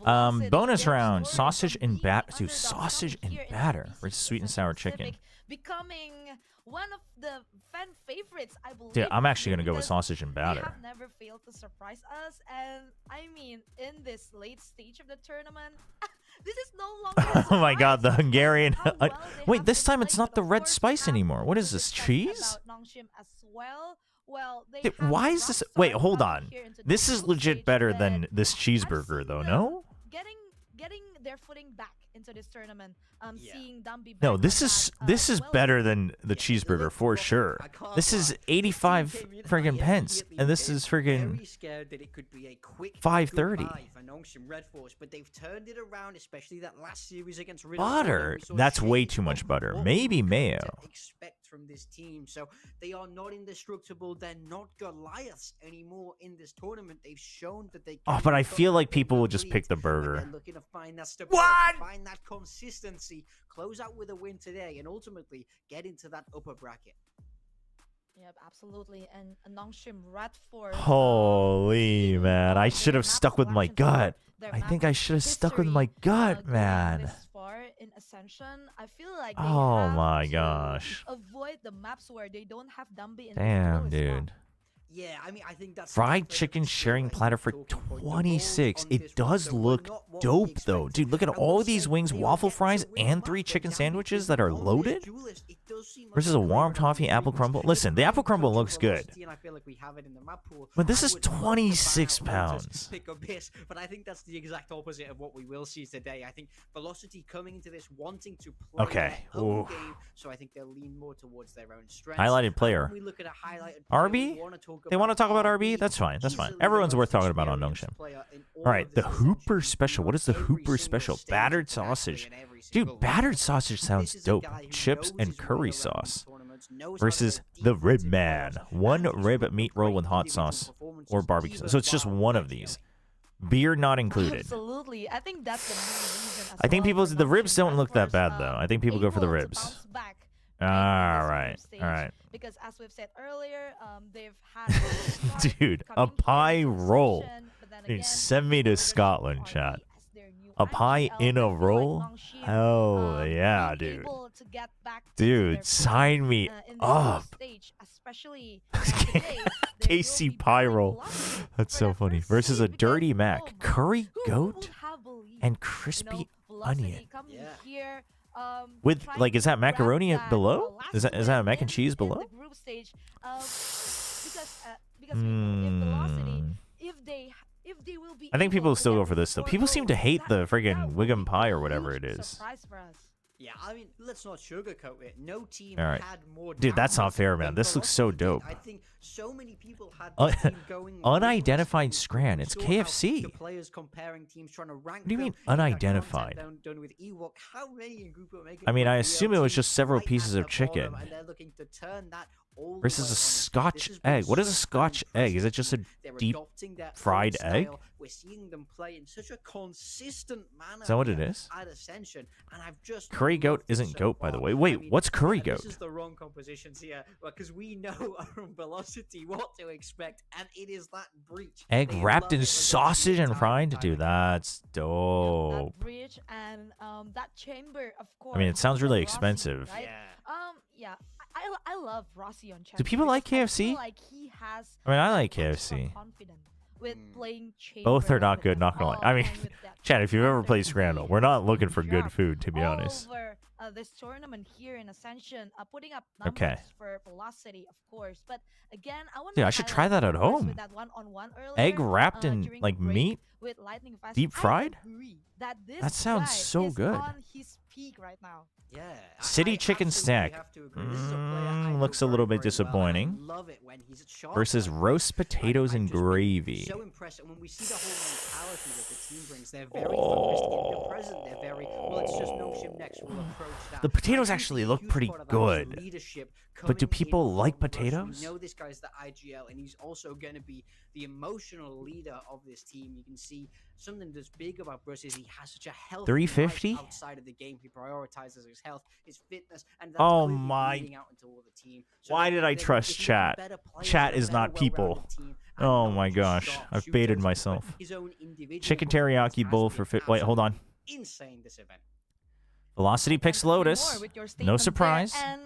Bonus round, sausage and batter. Dude, sausage and batter versus sweet and sour chicken. Becoming one of the fan favorites, I believe. Dude, I'm actually gonna go with sausage and batter. They have never failed to surprise us, and I mean, in this late stage of the tournament, this is no longer. Oh my God, the Hungarian. Wait, this time it's not the red spice anymore. What is this, cheese? Well, dude, why is this? Wait, hold on. This is legit better than this cheeseburger, though. No. Getting their footing back into this tournament. Seeing them be. No, this is better than the cheeseburger for sure. This is 85 friggin' pence, and this is friggin' 530. But they've turned it around, especially that last series against butter. That's way too much butter. Maybe mayo. Expect from this team, so they are not indestructible. They're not Goliaths anymore in this tournament. They've shown that they. Oh, but I feel like people will just pick the burger. Looking to find that stability, find that consistency, close out with a win today, and ultimately get into that upper bracket. Yep, absolutely. And Nongshim Red Force. Holy man, I should have stuck with my gut. I think I should have stuck with my gut, man. This far in Ascension, I feel like they oh have my to gosh. avoid the maps where they don't have Dumby in. Damn, dude. Yeah, I mean, I think that's fried chicken sharing platter for 26. It does look dope though. Dude, look at all these wings, waffle fries, and 3 chicken sandwiches that are loaded. Versus a warm toffee apple crumble. Listen, the apple crumble looks good. But this is 26 pounds. But I think that's the exact opposite of what we will see today. I think Velocity coming into this wanting to play their own game, so I think they'll lean more towards their own strengths. Highlighted player. We look at a highlighted RB? They want to talk about RB? That's fine. That's fine. Everyone's worth talking about on Nongshim. All right, the Hooper Special. What is the Hooper Special? Battered sausage. Dude, battered sausage sounds dope. Chips and curry sauce. Versus the Rib Man. 1 rib meat roll with hot sauce or barbecue. So it's just one of these. Beer not included. Absolutely. I think that's the main reason. I think the ribs don't look that bad though. I think people go for the ribs. All right. Because as we've said earlier, they've had dude, a pie roll. Dude, send me to Scotland, chat. A pie in a roll? Hell yeah, dude. Dude, sign me up. KC pie roll. That's so funny. Versus a Dirty Mac. Curry goat and crispy onion. Here With trying like, is to that macaroni grab that, below? last Is that win mac and cheese in below? the group stage, because we know if Velocity, if they will be I think able people still to go get for this though. 4 People seem to hate the that friggin' would Wiggum be pie a or whatever huge it is. surprise for us. Yeah, I mean, let's not sugarcoat it. No team All right. had more Dude, that's not downers fair, than man. This looks so Velocity did. dope. I think so many people had this team going Unidentified winless. Scran. It's Saw how KFC. The players comparing teams, trying to rank What do you them mean in that unidentified? content done with Ewok. How many in group are making I mean, I with assume it was VLT just several right pieces at of the chicken. bottom, and they're looking to turn that all the Versus way a on. Scotch This has been egg. What is a such an Scotch egg? Is it just a impressive team. They're deep adopting their own fried egg? style. We're seeing them play in such a consistent manner. Is that what it here is? At Ascension, and I've just Curry loved goat it isn't so goat, by the far. way. I Wait, mean, what's curry This goat? is the wrong compositions here, because we know from Velocity what to expect, and it is that breach. Egg They wrapped love in it against the sausage and entire fried? time Dude, again. that's dope. That bridge and that chamber, of course. I mean, it sounds really Rossi, expensive. right? Yeah. I love Rossi on chamber. Do people like because I feel KFC? like he has I mean, I like extra KFC. confidence with playing Both are chamber not with good, that not gonna lie. ball I mean, and with that Chad, if you've ever master played Scramble, we're not looking for good drop food, to be all honest. over this tournament here in Ascension, putting up numbers Okay. for Velocity, of course. But again, I want Dude, to I should try that at home. With that one-on-one earlier, Egg wrapped in during like the break meat, with Lightning Fast. deep I fried. agree that this That sounds guy so is good. on his peak right now. Yeah, City I chicken absolutely stack. have to agree. This is a player I know Looks a little very, bit very well, and I disappointing. love it when he's sharp Versus like roast this. potatoes I've and just been gravy. So impressed, and when we see the whole mentality that the team brings, they're very focused in the present. They're very well. It's just no shim next. We'll approach that. The potatoes I think actually a look huge pretty part of that was the good. leadership But do coming in people like from Rush. potatoes? We know this guy's the IGL, and he's also going to be the emotional leader of this team. You can see something that's big about Bruce is he has such a healthy 350? life outside of the game. He prioritizes his health, his fitness, and that's Oh clearly my- bleeding out into all the team. So Why I did think I that trust if he's a chat? better player, Chat he's a is better, not people. well-rounded team, and Oh not my just gosh, sharp I've shooters, baited but myself. his own individual Chicken performance teriyaki has bowl been for fit. Wait, hold on. absolutely insane this event. Velocity picks Lotus. More with your No statement there. surprise. And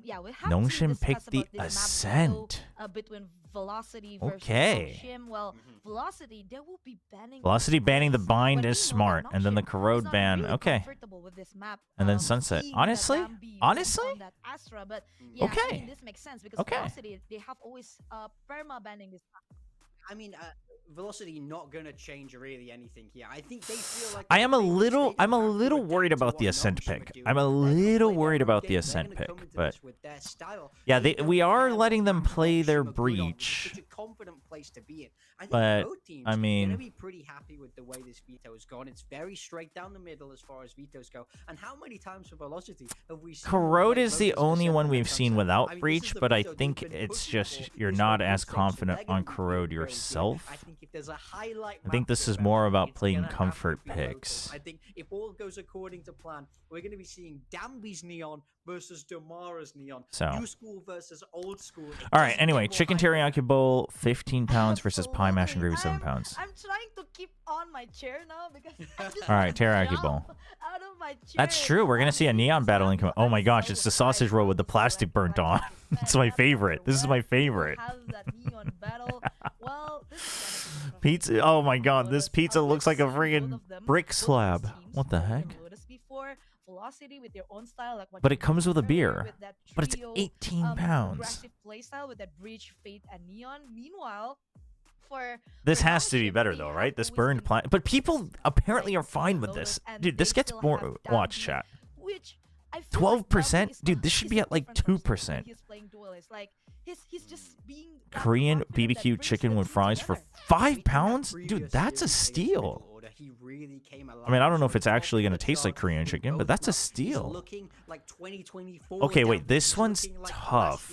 yeah, we have Nongshim to discuss picked the about map Ascent. battle, between Velocity versus Okay. Nongshim. Well, Velocity, they will be banning Velocity banning the bind when is we know smart, that and then the Nongshim is corrode not ban. really Okay. comfortable with this map, And then Sunset. seeing that Honestly? Bambi Honestly? on that Astra, but yeah, I Okay. mean, this makes sense because Okay. Velocity, they have always perma banning this map. I mean, Velocity not gonna change really anything here. I think they feel like I am a they little have to worried adapt to about what the Ascent Nongshim are pick. doing. I'm a They're gonna little play worried their own about the game. They're Ascent gonna pick, come into but this with their style. yeah, They don't we are care letting what them play Nongshim their are good on. It's breach. such a confident place to be in. I think But, both teams I are mean- gonna be pretty happy with the way this veto has gone. It's very straight down the middle as far as vetoes go. And how many times for Velocity have we seen them Corrode play is the Lotus only Ascent one when we've it comes seen to- without I mean, this breach, is the but I veto they've think been it's pushing just for you're this not whole as stage, so confident they're gonna on be Corode very good. yourself. I think if there's a highlight I think map this to is the more round, about it's playing gonna have to comfort be Lotus. picks. I think if all goes according to plan, we're going to be seeing Dambi's Neon versus Damara's Neon. So. New school versus old school. It All right, doesn't anyway, get more chicken hype than teriyaki bowl, 15 pounds versus pie mash and gravy, 7 Absolutely. pounds. I'm trying to keep on my chair now because I just All right, wanna teriyaki jump bowl. out of my chair. That's true. We're gonna see a neon battle incoming. Oh my gosh, it's the sausage roll with the plastic burnt on. It's my favorite. This is my favorite. Have that neon battle. Well, this is gonna be Pizza. Oh my god, this Lotus. pizza looks like a Both friggin' of them, brick both slab. teams What the played heck? in Lotus before. Velocity with their own style, like what But you it comes with a mentioned earlier beer. with that But it's trio, 18 pounds. Aggressive playstyle with that breach, fate, and neon. Meanwhile, This for has to be Nongshim, better they though, have right? This always burned been plant. But people apparently are fine with Lotus, this. and Dude, this they gets still more. have Watch Dambi, chat. which I feel like 12%? Dambi is Dude, not- this should he's be so at like different from 2%. He's playing duelist. Like he's just being that Korean confident that BBQ brings chicken the with team fries for together. 5 pounds? Dude, that's a steal. I mean, I don't know if it's actually going to taste like Korean chicken, but that's a steal. Okay, wait, this one's tough.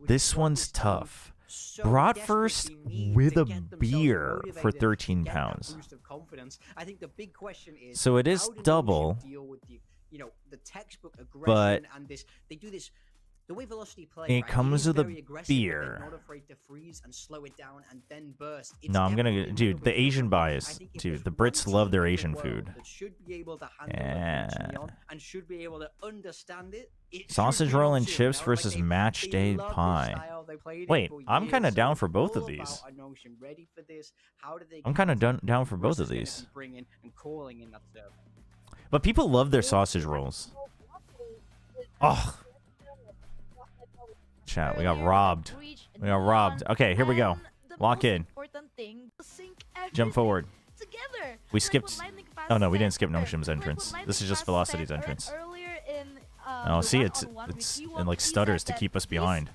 This one's tough. Bratwurst with a beer for 13 pounds. So it is double, the textbook aggression but and this they do this the way Velocity play. it right? comes is with a very aggressive, but beer. they're not afraid to freeze and slow it down and then burst. It's No, I'm gonna definitely dude, one of the those Asian things. bias. I think if Dude, there's the one Brits team love in their the Asian world food. that should be able to handle Yeah. a Neon and should be able to understand it. It Sausage should be roll and Nongshim, chips you know? versus match they day love this pie. style, they played it Wait, for I'm kind of years, down so for both all of these. about a Nongshim. Ready for this? How do they I'm get kind of into down for both Russ of is gonna these. be bringing and calling in that serve. But people love their sausage rolls. Oh. Chat, we got robbed. We got robbed. Okay, here we go. Lock in. Jump forward. We skipped... Oh, no, we didn't skip Nongshim's entrance. This is just Velocity's entrance. Oh, see, it like stutters to keep us behind.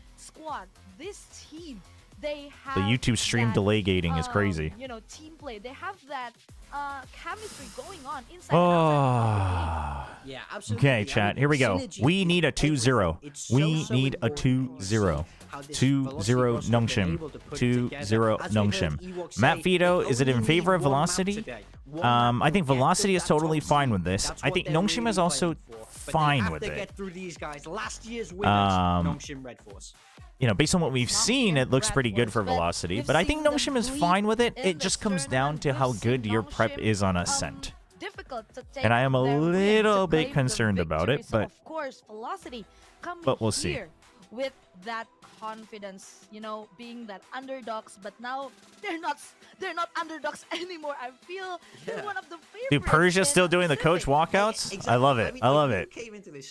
This team, they have the YouTube stream that, delay gating is crazy. You know, team play. They have that chemistry going on inside. Yeah, absolutely. Okay, chat. Here we go. We need a 2-0. We need a 2-0. 2-0 Nongshim. 2-0 Nongshim. Matt Vito, is it in favor of Velocity? I think Velocity is totally fine with this. I think Nongshim is also fine with it. You know, based on what we've seen, it looks pretty good for Velocity. But I think Nongshim is fine with it. It just comes down to how good your prep is on Ascent. And I am a little bit concerned about it, but we'll see. With that confidence, you know, being that underdogs, but now they're not underdogs anymore. I feel they're one of the favorites. Dude, Persia's still doing the coach walkouts? Exactly. I love it. I love it.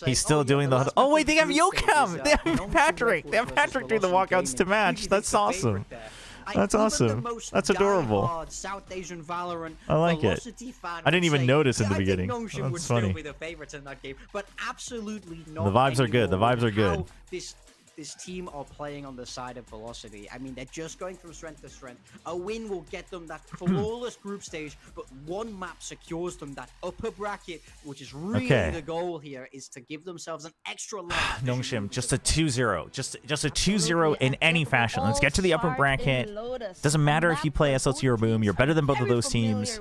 He's still doing the... Oh, wait, they have Yokam! They have Patrick! They have Patrick doing the walkouts to match. That's awesome. That's awesome. That's adorable. I like it. I didn't even notice in the beginning. That's funny. The vibes are good. The vibes are good. This team are playing on the side of Velocity. I mean, they're just going from strength to strength. A win will get them that flawless group stage, but one map secures them that upper bracket, which is really the goal here, is to give themselves an extra life. Nongshim, just a 2-0. Just a 2-0 in any fashion. Let's get to the upper bracket. Doesn't matter if you play SLT or Boom. You're better than both of those teams.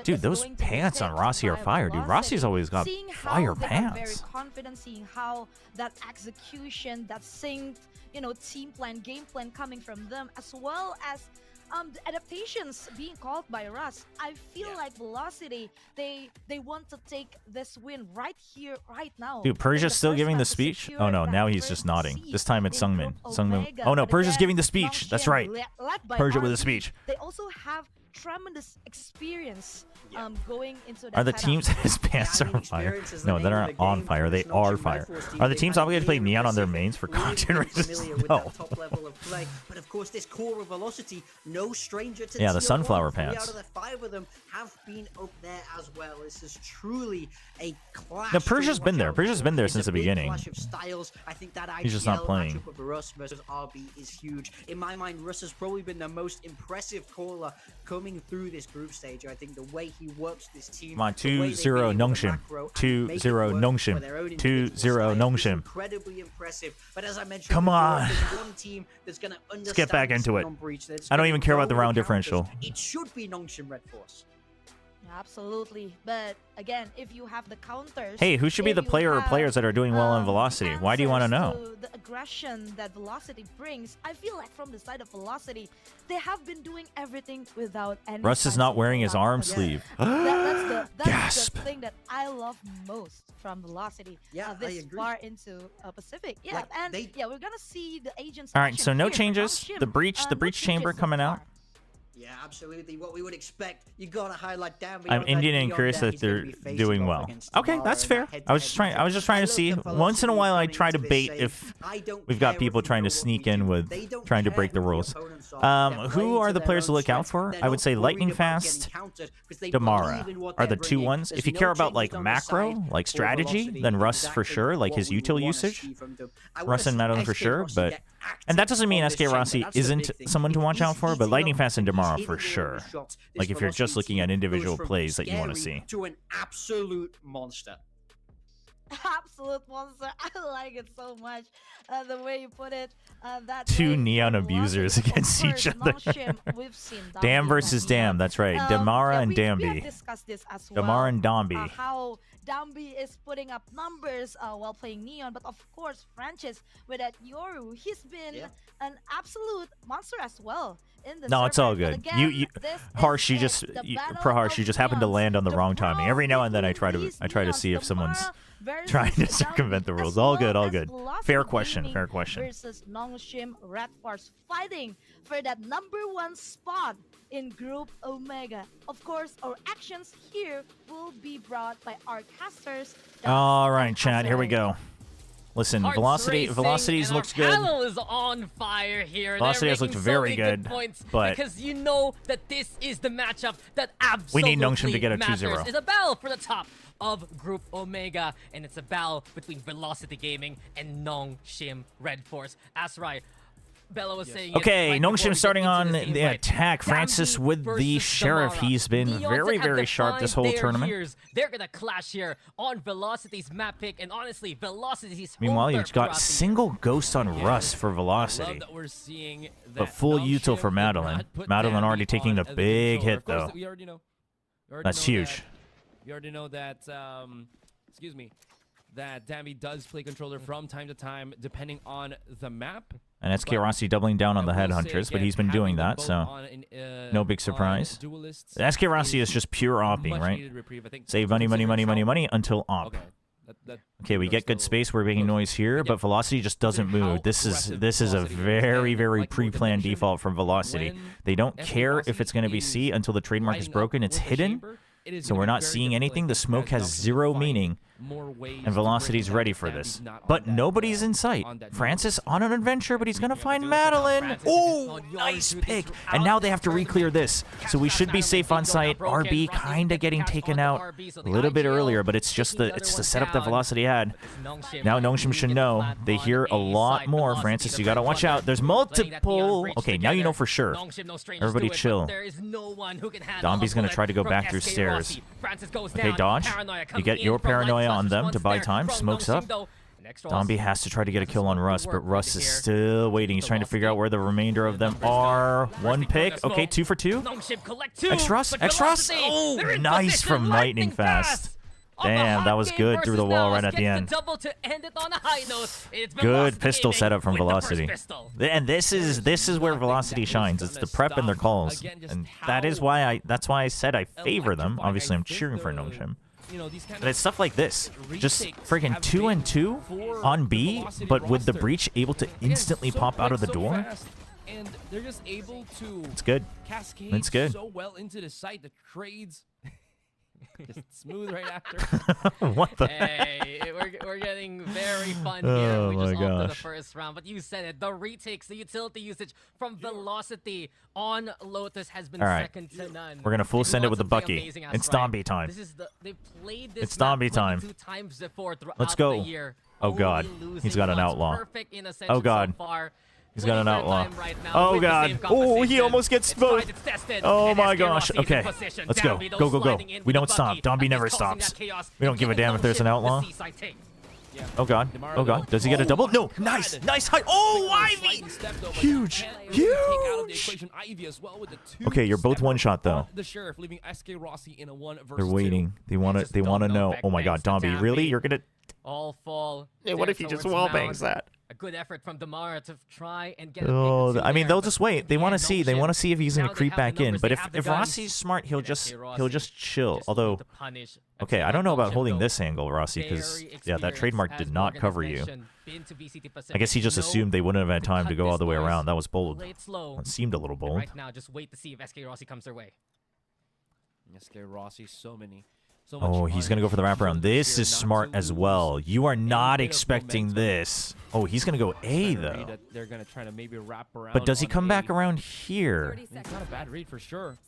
Dude, those pants on Rossi are fire, dude. Rossi's always got fire pants. Very confident seeing how that execution, that synced, you know, team plan, game plan coming from them, as well as the adaptations being called by Russ. I feel like Velocity, they want to take this win right here, right now. Dude, Persia's still giving the speech? Oh no, now he's just nodding. This time it's Sungmin. Oh no, Persia's giving the speech. That's right. Persia with a speech. They also have tremendous experience going into that. Are the teams his pants are on fire? No, they're not on fire. They are fire. Are the teams obligated to play Neon on their mains for content reasons? No. But of course, this core of Velocity, no stranger to the sunflower pants. Out of the 5 of them have been up there as well. This is truly a clash. No, Persia's been there. Persia's been there since the beginning. Clash of styles. I think that he's just not playing. Of Russ versus RB is huge. In my mind, Russ has probably been the most impressive caller coming through this group stage. I think the way he works this team. Come on, 2-0 Nongshim. 2-0 Nongshim. 2-0 Nongshim. Incredibly impressive. But as I mentioned, come on. One team that's gonna let's get back into it. I don't even care about the round differential. It should be Nongshim Red Force. Absolutely, but again, if you have the counters, hey, who should be the player or players that are doing well on Velocity? Why do you want to know? The aggression that Velocity brings, I feel like from the side of Velocity, they have been doing everything without any. Russ is not wearing his arm sleeve. That's the thing that I love most from Velocity. Yeah, this far into Pacific. Yeah, like we're gonna see the agents. All right, so no changes. The breach chamber coming out. Yeah, absolutely. What we would expect. You gotta highlight down. I'm Indian and curious that they're doing well. Okay, that's fair. I was just trying to see. Once in a while, I try to bait if we've got people trying to sneak in with trying to break the rules. Who are the players to look out for? I would say Lightning Fast, Damara are the 2 ones. If you care about like macro, like strategy, then Russ for sure, like his util usage. Russ and Madeline for sure, but and that doesn't mean SK Rossi isn't someone to watch out for, but Lightning Fast and Damara for sure. Like if you're just looking at individual plays that you want to see. To an absolute monster. Absolute monster. I like it so much. The way you put it. That 2 neon abusers against each other. Dam versus Dam. That's right. Damara and Dambi. Damara and Dambi. How Dambi is putting up numbers while playing Neon, but of course Francis with that Yoru, he's been an absolute monster as well. No, it's all good. Again, Harsh, you just happened to land on the wrong timing. Every now and then I try to see if someone's trying to circumvent the rules. All good, all good. Fair question, fair question. Versus Nongshim Red Force fighting for that #1 spot in Group Omega. Of course, our actions here will be brought by our casters. All right, chat, here we go. Listen, Velocity's looks good. Panel is on fire here. Velocity has looked very good, points but because you know that this is the matchup that absolutely we need Nongshim to get a 2-0. It's a battle for the top of Group Omega, and it's a battle between Velocity Gaming and Nongshim Red Force. That's right. Bella was saying okay, Nongshim starting on the invite. attack. Francis with the Sheriff. He's been very sharp this whole tournament. They're gonna clash here on Velocity's map pick, and honestly, Velocity's Meanwhile, you've got single Ghost on Russ for Velocity, but full util for Madeline. Madeline already taking the big hit, though. That's huge. We already know that, excuse me, that Dambi does play controller from time to time, depending on the map. And SK Rossi doubling down on the headhunters, but he's been doing that, so no big surprise. SK Rossi is just pure opping, right? Save money until op. Okay, we get good space. We're making noise here, but Velocity just doesn't move. This is a very pre-planned default from Velocity. They don't care if it's going to be C until the trademark is broken. It's hidden, so we're not seeing anything. The smoke has zero meaning. And Velocity's ready for this. But nobody's in sight. Francis on an adventure, but he's going to find Madeline. Oh, nice pick. And now they have to re-clear this. So we should be safe on site. RB kind of getting taken out a little bit earlier, but it's just the setup that Velocity had. Now Nongshim should know. They hear a lot more. Francis, you got to watch out. There's multiple. Okay, now you know for sure. Everybody chill. Dombi's going to try to go back through stairs. Okay, dodge. You get your paranoia on them to buy time. Smokes up. Dombi has to try to get a kill on Russ, but Russ is still waiting. He's trying to figure out where the remainder of them are. One pick. Okay, 2 for 2. X-Ross. X-Ross. Oh, nice from Lightning Fast. Damn, that was good through the wall right at the end. Good pistol setup from Velocity. And this is where Velocity shines. It's the prep and their calls. And that's why I said I favor them. Obviously, I'm cheering for Nongshim. But it's stuff like this. Just freaking 2 and 2 on B, but with the breach able to instantly pop out of the door. And they're just able to it's good. Cascade it's good. So well into the site, the trades just smooth right after. What the? Hey, we're getting very fun here. We just opened the first round, but you said it. The retakes, the utility usage from Velocity on Lotus has been second to none. We're gonna full send it with the Bucky. It's Dombi time. They played this it's Dombi time. 2 times before throughout Let's go. The year. Oh God, he's got an outlaw. Oh God. So he's got an outlaw. Oh God. Oh, he almost gets both. Oh my gosh. Okay. Let's go. Go. We don't stop. Dombi never stops. We don't give a damn if there's an outlaw. Oh God. Oh God. Does he get a double? No. Nice. Nice height. Oh, Ivy. Huge. Okay, you're both one shot though. They're waiting. They want to know. Oh my God, Dombi. Really? You're gonna. All fall. Hey, what if he just wallbangs that? A good effort from Damara to try and get. Oh, I mean, they'll just wait. They want to see. They want to see if he's gonna creep back in. But if Rossi's smart, he'll just chill. Although, okay, I don't know about holding this angle, Rossi, because yeah, that trademark did not cover you. I guess he just assumed they wouldn't have had time to go all the way around. That was bold. It seemed a little bold. Right now, just wait to see if SK Rossi comes their way. SK Rossi, so many. Oh, he's going to go for the wraparound. This is smart as well. You are not expecting this. Oh, he's going to go A, though. They're going to try to maybe wrap around. But does he come back around here? It's not a bad read for sure.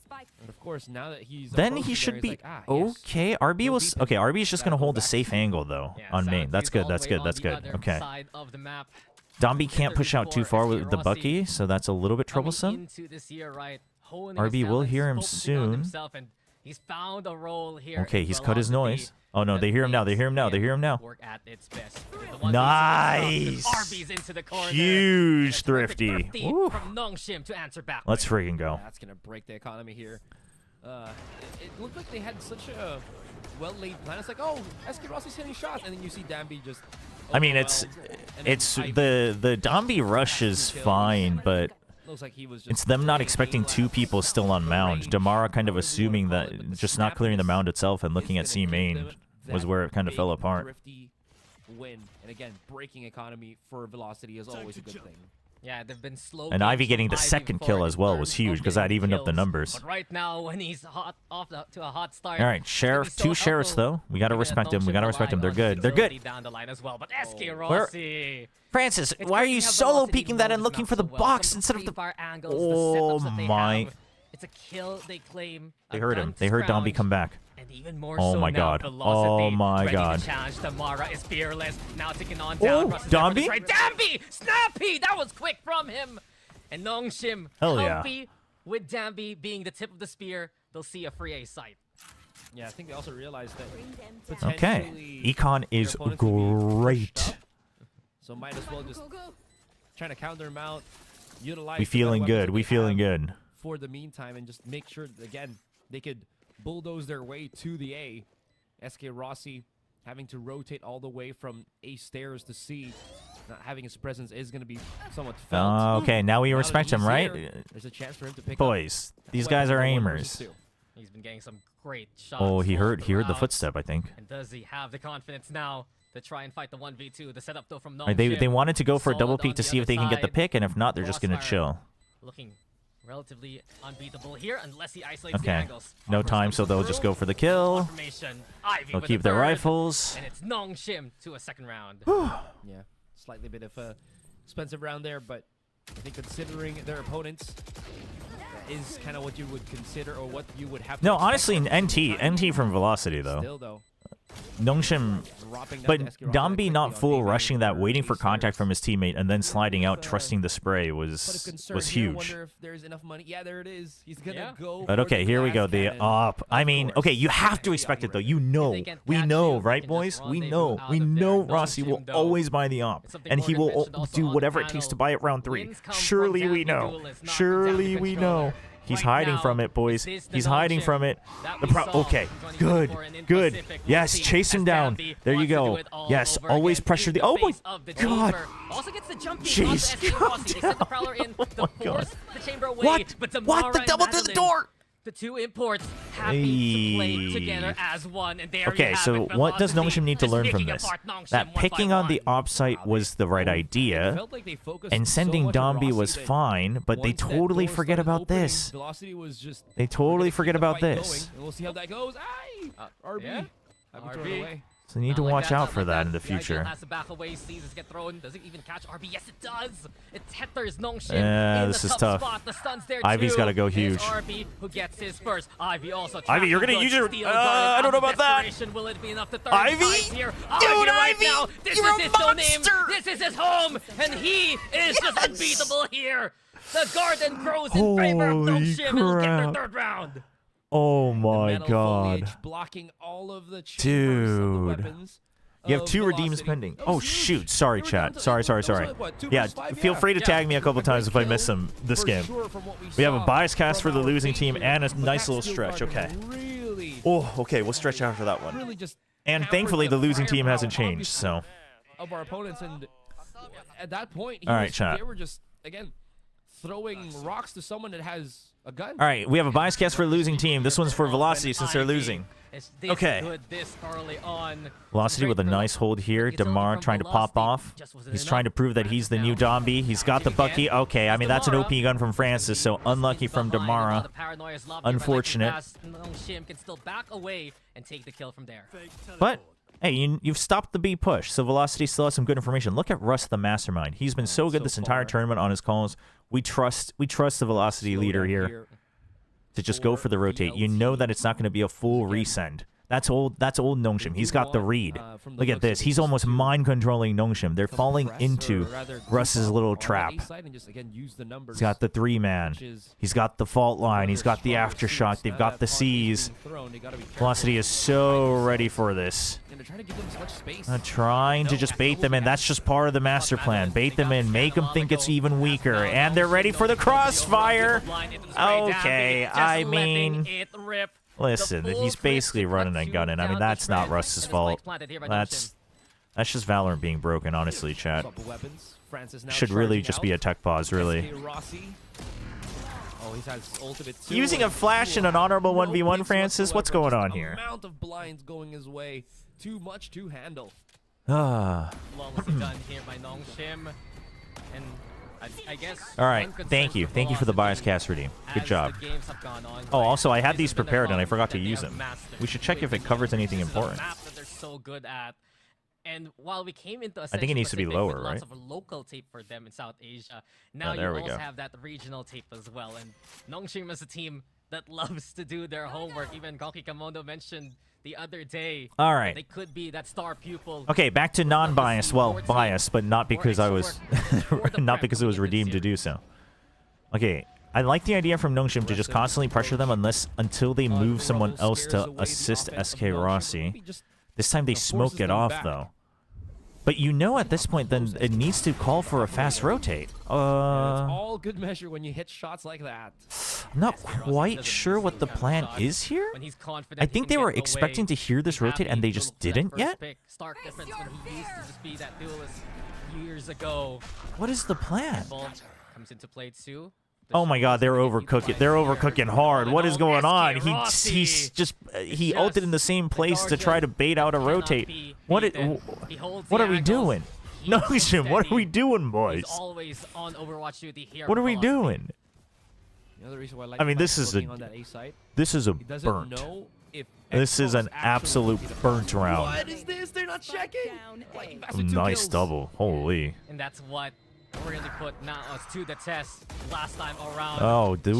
And of course, now that he's then he should be okay. RB was okay. RB is just going to hold a safe angle though on main. That's good. That's good. That's good. Okay. Dombi can't push out too far with the Bucky, so that's a little bit troublesome. RB will hear him soon. He's found a role here. Okay, he's cut his noise. Oh no, they hear him now. They hear him now. They hear him now. Nice. Huge thrifty. From Nongshim to answer back. Let's freaking go. That's gonna break the economy here. It looked like they had such a well-laid plan. It's like, oh, SK Rossi's hitting shots, and then you see Dambi just. I mean, it's the Dombi rush is fine, but. It's them not expecting 2 people still on mound. Damara kind of assuming that just not clearing the mound itself and looking at C main was where it kind of fell apart. Win. And again, breaking economy for Velocity is always a good thing. Yeah, they've been slow. And Ivy getting the second kill as well was huge because that evened up the numbers. But right now, when he's to a hot start. All right, Sheriff, two Sheriffs though. We gotta respect them. We gotta respect them. They're good. They're good. Down the line as well, but SK Rossi. Francis, why are you solo peeking that and looking for the box instead of the? Oh my! It's a kill they claim. They heard him. They heard Domby come back. And even more oh so my god! Oh my god! Challenge. Tamara is fearless. Now taking on down. Domby? Right. Dambi! Snappy! That was quick from him. And Nongshim healthy with Dambi being the tip of the spear. They'll see a free A site. Yeah, I think they also realized that. Okay, Econ is great. So might as well just trying to counter him out. Utilize. We feeling good. We feeling good. For the meantime, and just make sure that, again, they could bulldoze their way to the A. SK Rossi having to rotate all the way from A stairs to C. Not having his presence is going to be somewhat felt. Okay, now we respect him, right? There's a chance for him to pick Boys, these guys are aimers. He's been getting some great shots. Oh, he heard the footstep, I think. And does he have the confidence now to try and fight the 1v2? The setup though from Right, they wanted to go for a double peek to see if they can get the pick, and if not, they're just going to chill. Looking relatively unbeatable here unless he isolates the angles. No time, so they'll just go for the kill. They'll keep their rifles. And it's Nongshim to a second round. Yeah, slightly bit of a expensive round there, but I think considering their opponents, that is kind of what you would consider or what you would have to honestly, NT from Velocity though. Still though. Nongshim, but Domby not full rushing that, waiting for contact from his teammate, and then sliding out, trusting the spray was huge. Wonder if there's enough money. Yeah, there it is. He's gonna go. But okay, here we go. The op. I mean, okay, you have to expect it though. You know, we know, right, boys? We know Rossi will always buy the op, and he will do whatever it takes to buy it round 3. Surely we know. Surely we know. He's hiding from it, boys. He's hiding from it. Okay, good. Yes, chase him down. There you go. Yes, always pressure the. Oh my god. Jeez. Oh my god. What? What? The double through the door. The two imports happy to play together as one, and there okay, so what does Nongshim need to learn from this? That picking on the op site was the right idea, and sending Domby was fine, but they totally forget about this. They totally forget about this. We'll see how that goes. RB. RB. So you need to watch out for that in the future. Has to back away, sees it get thrown. Does it even catch RB? Yes, it does. It tethers Nongshim. Yeah, this is tough. The stun's there Ivy's got to go huge. RB who gets his first. Ivy also. Ivy, you're gonna use your. I don't know about that. Will it be enough to Ivy? Here? Dude, right Ivy! now. This You're is a his monster! Name. This is his home, and he is just unbeatable here. The garden grows in favor of Nongshim. He'll get their 3rd round. Oh my god. Blocking all of the dude. You have 2 redeems pending. Oh shoot! Sorry, chat. Sorry. Yeah, feel free to tag me a couple times if I miss them this game. We have a bias cast for the losing team and a nice little stretch. Okay. Oh, okay. We'll stretch after that one. And thankfully, the losing team hasn't changed. So. Of our opponents, and at that point, all right, chat. They were just again throwing rocks to someone that has a gun. All right, we have a bias cast for a losing team. This one's for Velocity since they're losing. Okay. Velocity with a nice hold here. Damar trying to pop off. He's trying to prove that he's the new Domby. He's got the Bucky. Okay, I mean, that's an OP gun from Francis, so unlucky from Damara. Unfortunate. But, hey, you've stopped the B push, so Velocity still has some good information. Look at Russ the Mastermind. He's been so good this entire tournament on his calls. We trust the Velocity leader here to just go for the rotate. You know that it's not going to be a full resend. That's old Nongshim. He's got the read. Look at this. He's almost mind controlling Nongshim. They're falling into Russ's little trap. He's got the 3-man. He's got the fault line. He's got the aftershock. They've got the C's. Velocity is so ready for this. Trying to just bait them in. That's just part of the master plan. Bait them in. Make them think it's even weaker. And they're ready for the crossfire. Okay, I mean... Listen, he's basically running and gunning. I mean, that's not Russ's fault. That's just Valorant being broken, honestly, chat. Should really just be a tech pause, really. Using a flash in an honorable 1v1, Francis? What's going on here? Amount of blinds going his way. Too much to handle. Ah. Flawlessly done here by Nongshim. And I guess. All right, thank you for the bias cast redeem. Good job. Oh, also I had these prepared and I forgot to use them. We should check if it covers anything important. Map that they're so good at. And while we came into I think it needs to be lower, with right? lots of local tape for them in South Asia, now there you we also go. have that regional tape as well. And Nongshim is a team that loves to do their homework. Even Goki Kamondo mentioned the other day. All right. They could be that star pupil. Okay, back to non-bias. Well, biased, but not because I was not because it was redeemed to do so. Okay, I like the idea from Nongshim to just constantly pressure them until they move someone else to assist SK Rossi. This time they smoke it off though. But you know at this point then it needs to call for a fast rotate. It's all good measure when you hit shots like that. I'm not quite sure what the plan is here. I think they were expecting to hear this rotate and they just didn't yet. Stark difference when he used to just be that duelist years ago. What is the plan? Comes into play too. Oh my god, they're overcooking. They're overcooking hard. What is going on? He ulted in the same place to try to bait out a rotate. What are we doing? Nongshim, what are we doing, boys? Always on Overwatch duty here. What are we doing? I mean, this is a burnt. This is an absolute burnt round. What is this? They're not checking. Nice double. Holy. And that's what really put Naos to the test last time around. Oh, dude.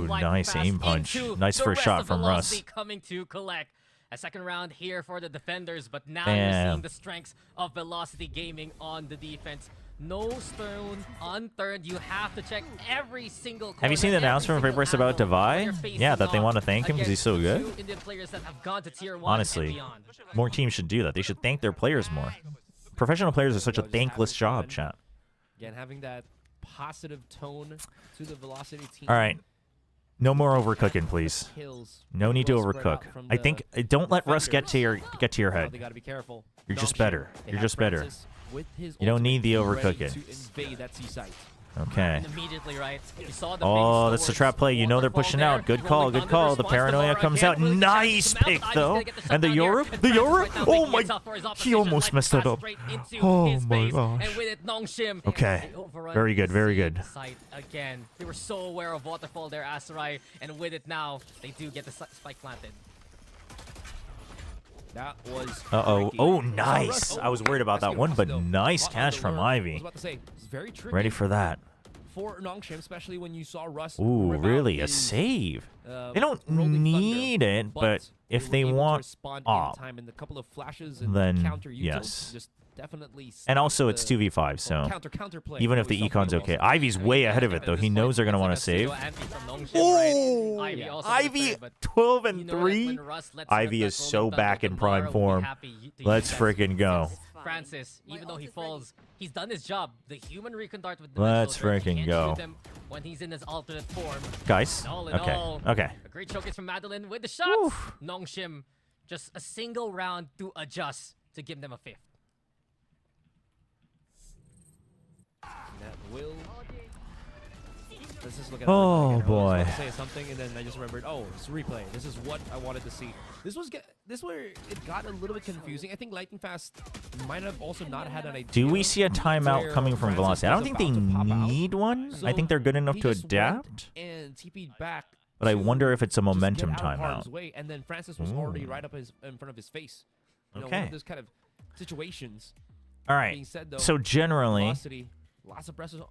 Nice aim punch. Nice first shot from Russ. Coming to collect a second round here for the defenders, but now Damn. you're seeing the strengths of Velocity Gaming on the defense. No stone unturned. You have to check every single corner. Have you seen the announcement from Paper's about Divide? Yeah, that they want to thank him because he's so good. Honestly, more teams should do that. They should thank their players more. Professional players are such a thankless job, chat. Again, having that positive tone to the Velocity team. All right. No more overcooking, please. No need to overcook. I think don't let Russ get to your head. They gotta be careful. You're just better. You're just better. You don't need the overcooking. Okay. Immediately, right? You saw the Oh, that's the trap play. You know they're pushing out. Good call. Good call. The paranoia comes out. Nice pick, though. And the Yoru? The Yoru? Oh, my. He almost messed it up. Oh, my gosh. Okay. Very good. Very good. Again, they were so aware of Waterfall there, Asarai. And with it now, they do get the spike planted. That was Uh-oh. Oh, nice. I was worried about that one, but nice catch from Ivy. Ready for that. For Nongshim, especially when you saw Russ. Ooh, really? A save? They don't need it, but if they want op, then yes. And also, it's 2v5, so even if the econ's okay. Ivy's way ahead of it, though. He knows they're going to want to save. Oh! Ivy 12 and 3? Ivy is so back in prime form. Let's freaking go. Francis, even though he falls, he's done his job. The human recon dart with the Let's freaking go. When he's in his alternate form. Guys, okay, okay. A great showcase from Madeline with the shots. Oof. Nongshim, just a single round to adjust to give them a fifth. That will. Let's just look at oh boy! I was about to say something, and then I just remembered. Oh, it's replay. This is what I wanted to see. This where it got a little bit confusing. I think Lightning Fast might have also not had an idea. Do we see a timeout coming from Velocity? I don't think they need one. I think they're good enough to adapt. And TP'd back. But I wonder if it's a momentum timeout. And then Francis was already right up in front of his face. You know, one of those kind of situations. All right. Said, though, so generally, Velocity, lots of pressures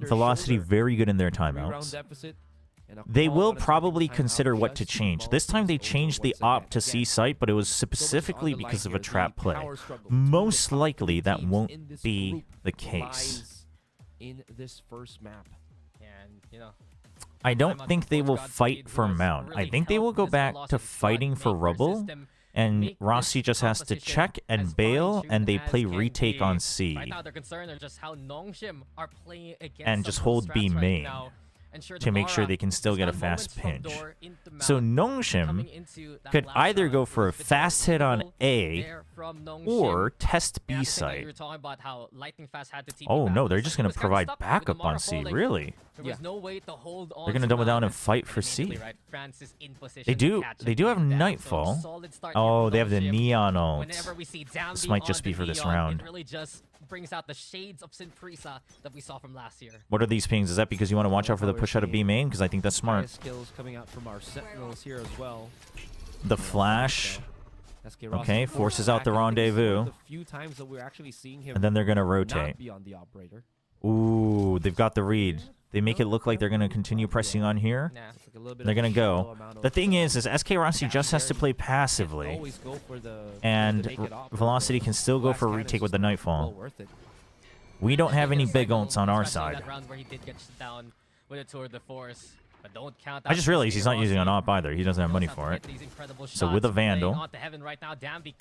Velocity very good in their timeouts. They will probably consider what to change. This time they changed the op to C site, but it was specifically because of a trap play. Most likely that won't be the case. In this first map. And, you know, I don't think they will fight for Mount. I think they will go back to fighting for Rubble. And Rossi just has to check and bail, and they play retake on C. Right now, they're concerned are just how Nongshim are playing against and just hold B main to make sure they can still get a fast pinch. So Nongshim could either go for a fast hit on A or test B site. Oh no, they're just going to provide backup on C, really? They're going to double down and fight for C. They do have Nightfall. Oh, they have the Neon ult. This might just be for this round. brings out the shades of Sinprisa that we saw from last year. What are these pings? Is that because you want to watch out for the push out of B main? Because I think that's smart. Skills coming out from our sentinels here as well. The flash. Okay, forces out the rendezvous. And then they're going to rotate. Ooh, they've got the read. They make it look like they're going to continue pressing on here. They're going to go. The thing is SK Rossi just has to play passively. And Velocity can still go for a retake with the Nightfall. We don't have any big ults on our side. I just realized he's not using an op either. He doesn't have money for it. So with a Vandal.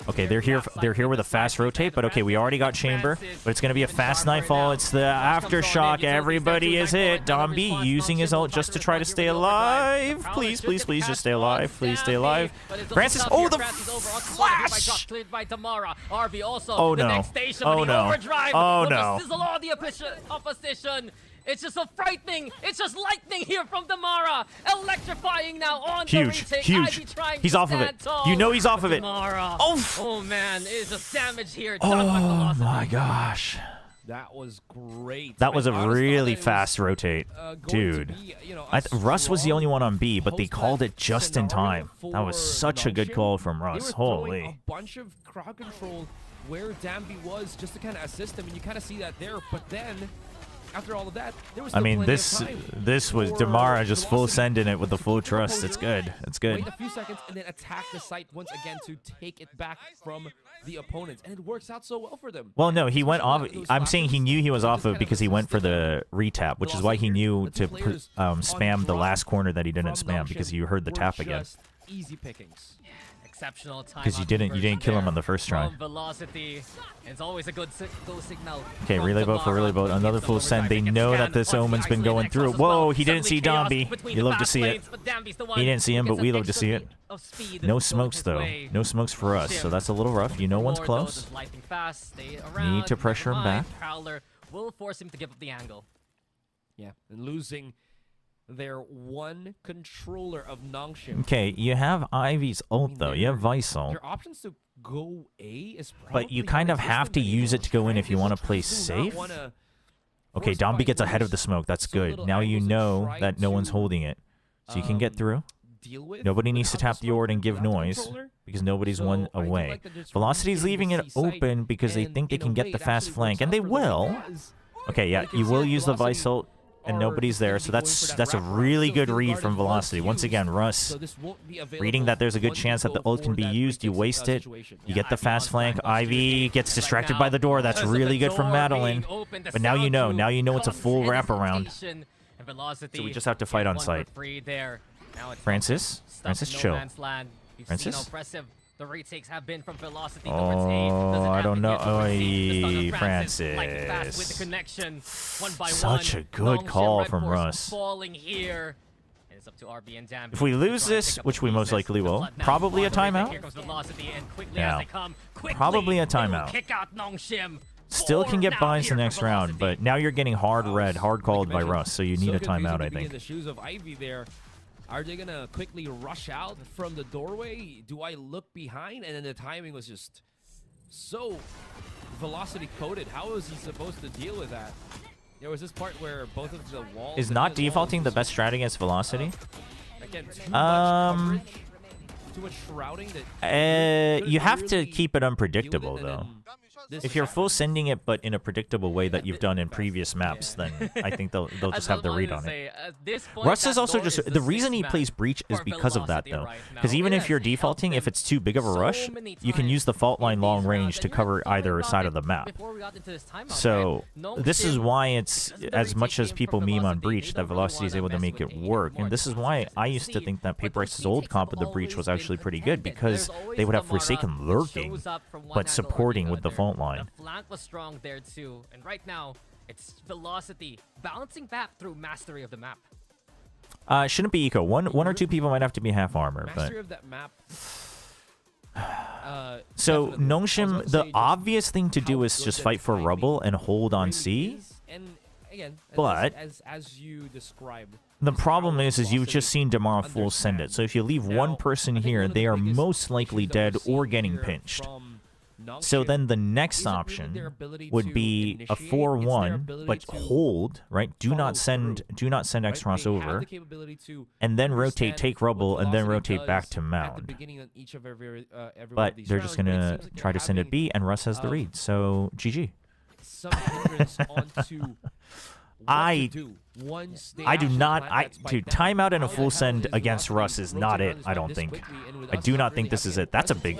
Okay, they're here with a fast rotate, but okay, we already got Chamber. But it's going to be a fast Nightfall. It's the Aftershock. Everybody is hit. Dom B using his ult just to try to stay alive. Please, please, please just stay alive. Please stay alive. Francis, oh, the flash! Oh no. Oh no. Oh no. It's just so frightening. It's just lightning here from Damara. Electrifying now on huge, the retake. huge. He's off of it. Tall. You know he's off of it. Oh man, it's just damage here. Oh my gosh. That was great. That was a really fast rotate, dude. Russ was the only one on B, but they called it just in time. That was such a good call from Russ. Holy. A bunch of crowd control where Dambi was just to kind of assist him, and you kind of see that there. But then after all of that, there was still this was Damara just full sending it with the full trust. It's good. It's good. Wait a few seconds and then attack the site once again to take it back from the opponents, and it works out so well for them. Well, no, he went off. I'm saying he knew he was off of it because he went for the retap, which is why he knew to spam the last corner that he didn't spam because you heard the tap again. Easy pickings. Exceptional time. Because you didn't kill him on the first try. Velocity. It's always a good go signal. Okay, relay boat for relay boat. Another full send. They know that this Omen's been going through. Whoa, he didn't see Dombi. You love to see it. He didn't see him, but we love to see it. No smokes though. No smokes for us, so that's a little rough. You know one's close. Need to pressure him back. Prowler will force him to give up the angle. Yeah, and losing their one controller of Nongshim. Okay, you have Ivy's ult though. You have Vice ult. Your options to go A is probably but you kind of have to use it to go in if you want to play safe. Okay, Dombi gets ahead of the smoke. That's good. Now you know that no one's holding it. So you can get through. Nobody needs to tap the Ord and give noise because nobody's one away. Velocity's leaving it open because they think they can get the fast flank, and they will. Okay, yeah, you will use the Vice ult. And nobody's there, so that's a really good read from Velocity. Once again, Russ reading that there's a good chance that the ult can be used. You waste it. You get the fast flank. Ivy gets distracted by the door. That's really good from Madeline. But now you know. Now you know it's a full wraparound. So we just have to fight on site. Francis, chill. Francis. The retakes have been from Velocity. Oh, I don't know. Oh, Francis. With the connection, one by Such a good call from Russ. Falling here. It's up to RB and Dambi. If we lose this, which we most likely will, probably a timeout. Yeah, probably a timeout. Still can get buys the next round, but now you're getting hard called by Russ, so you need a timeout, I think. The shoes of Ivy there. Are they going to quickly rush out from the doorway? Do I look behind? And then the timing was just so velocity coded. How was he supposed to deal with that? There was this part where both of the walls... Is not defaulting the best strat against Velocity? Again, too much shrouding that... you have to keep it unpredictable, though. If you're full sending it, but in a predictable way that you've done in previous maps, then I think they'll just have the read on it. Russ is also just... The reason he plays Breach is because of that, though. Because even if you're defaulting, if it's too big of a rush, you can use the fault line long range to cover either side of the map. So this is why it's, as much as people meme on Breach, that Velocity is able to make it work. And this is why I used to think that Paper X's old comp of the Breach was actually pretty good, because they would have Forsaken lurking, but supporting with the fault line. The flank was strong there too, and right now it's Velocity balancing back through mastery of the map. Shouldn't be eco. One or two people might have to be half armor, mastery of that map. So Nongshim, the obvious thing to do is just fight for rubble and hold on C. And again, but as you described, the problem is you've just seen Damara full send it. So if you leave one person here, they are most likely dead or getting pinched. So then the next option would be a 4-1, but hold, right? Do not send X-Ross over, and then rotate, take rubble, and then rotate back to mound. But they're just gonna try to send it B, and Russ has the read. So GG. I do not. Dude, timeout and a full send against Russ is not it. I don't think. I do not think this is it. That's a big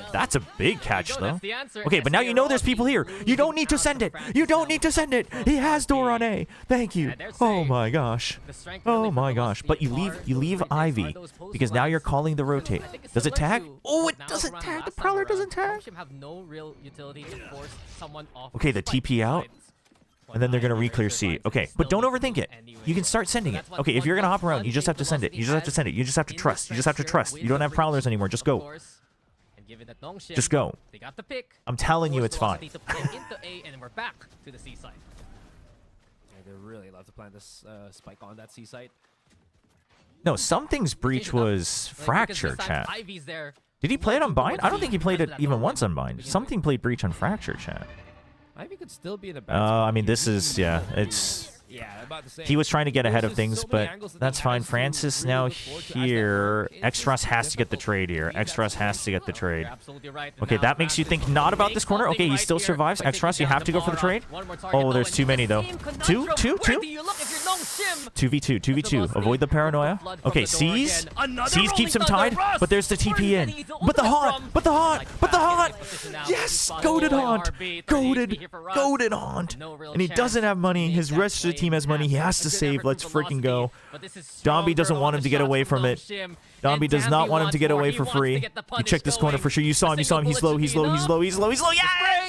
catch though. Okay, but now you know there's people here. You don't need to send it. You don't need to send it. He has door on A. Thank you. Oh my gosh. Oh my gosh. But you leave Ivy because now you're calling the rotate. Does it tag? Oh, it doesn't tag. The Prowler doesn't tag. Okay, the TP out. And then they're going to re-clear C. Okay, but don't overthink it. You can start sending it. Okay, if you're going to hop around, you just have to send it. You just have to send it. You just have to trust. You just have to trust. You don't have Prowlers anymore. Just go. Just go. I'm telling you, it's fine. They really love to plant this spike on that C site. No, something's breach was fracture, chat. Did he play it on bind? I don't think he played it even once on bind. Something played breach on fracture, chat. Ivy could still be in a bad I mean, this is, yeah, it's... He was trying to get ahead of things, but that's fine. Francis now here. X-Ross has to get the trade here. X-Ross has to get the trade. Okay, that makes you think not about this corner. Okay, he still survives. X-Ross, you have to go for the trade. Oh, there's too many, though. Two? 2v2, 2v2. Avoid the paranoia. Okay, C's keeps him tied, but there's the TP in. But the haunt! Yes! Goated haunt! Goated haunt! And he doesn't have money. His rest of the team has money. He has to save. Let's freaking go. Domby doesn't want him to get away from it. Domby does not want him to get away for free. You check this corner for sure. You saw him. He's low. Yes!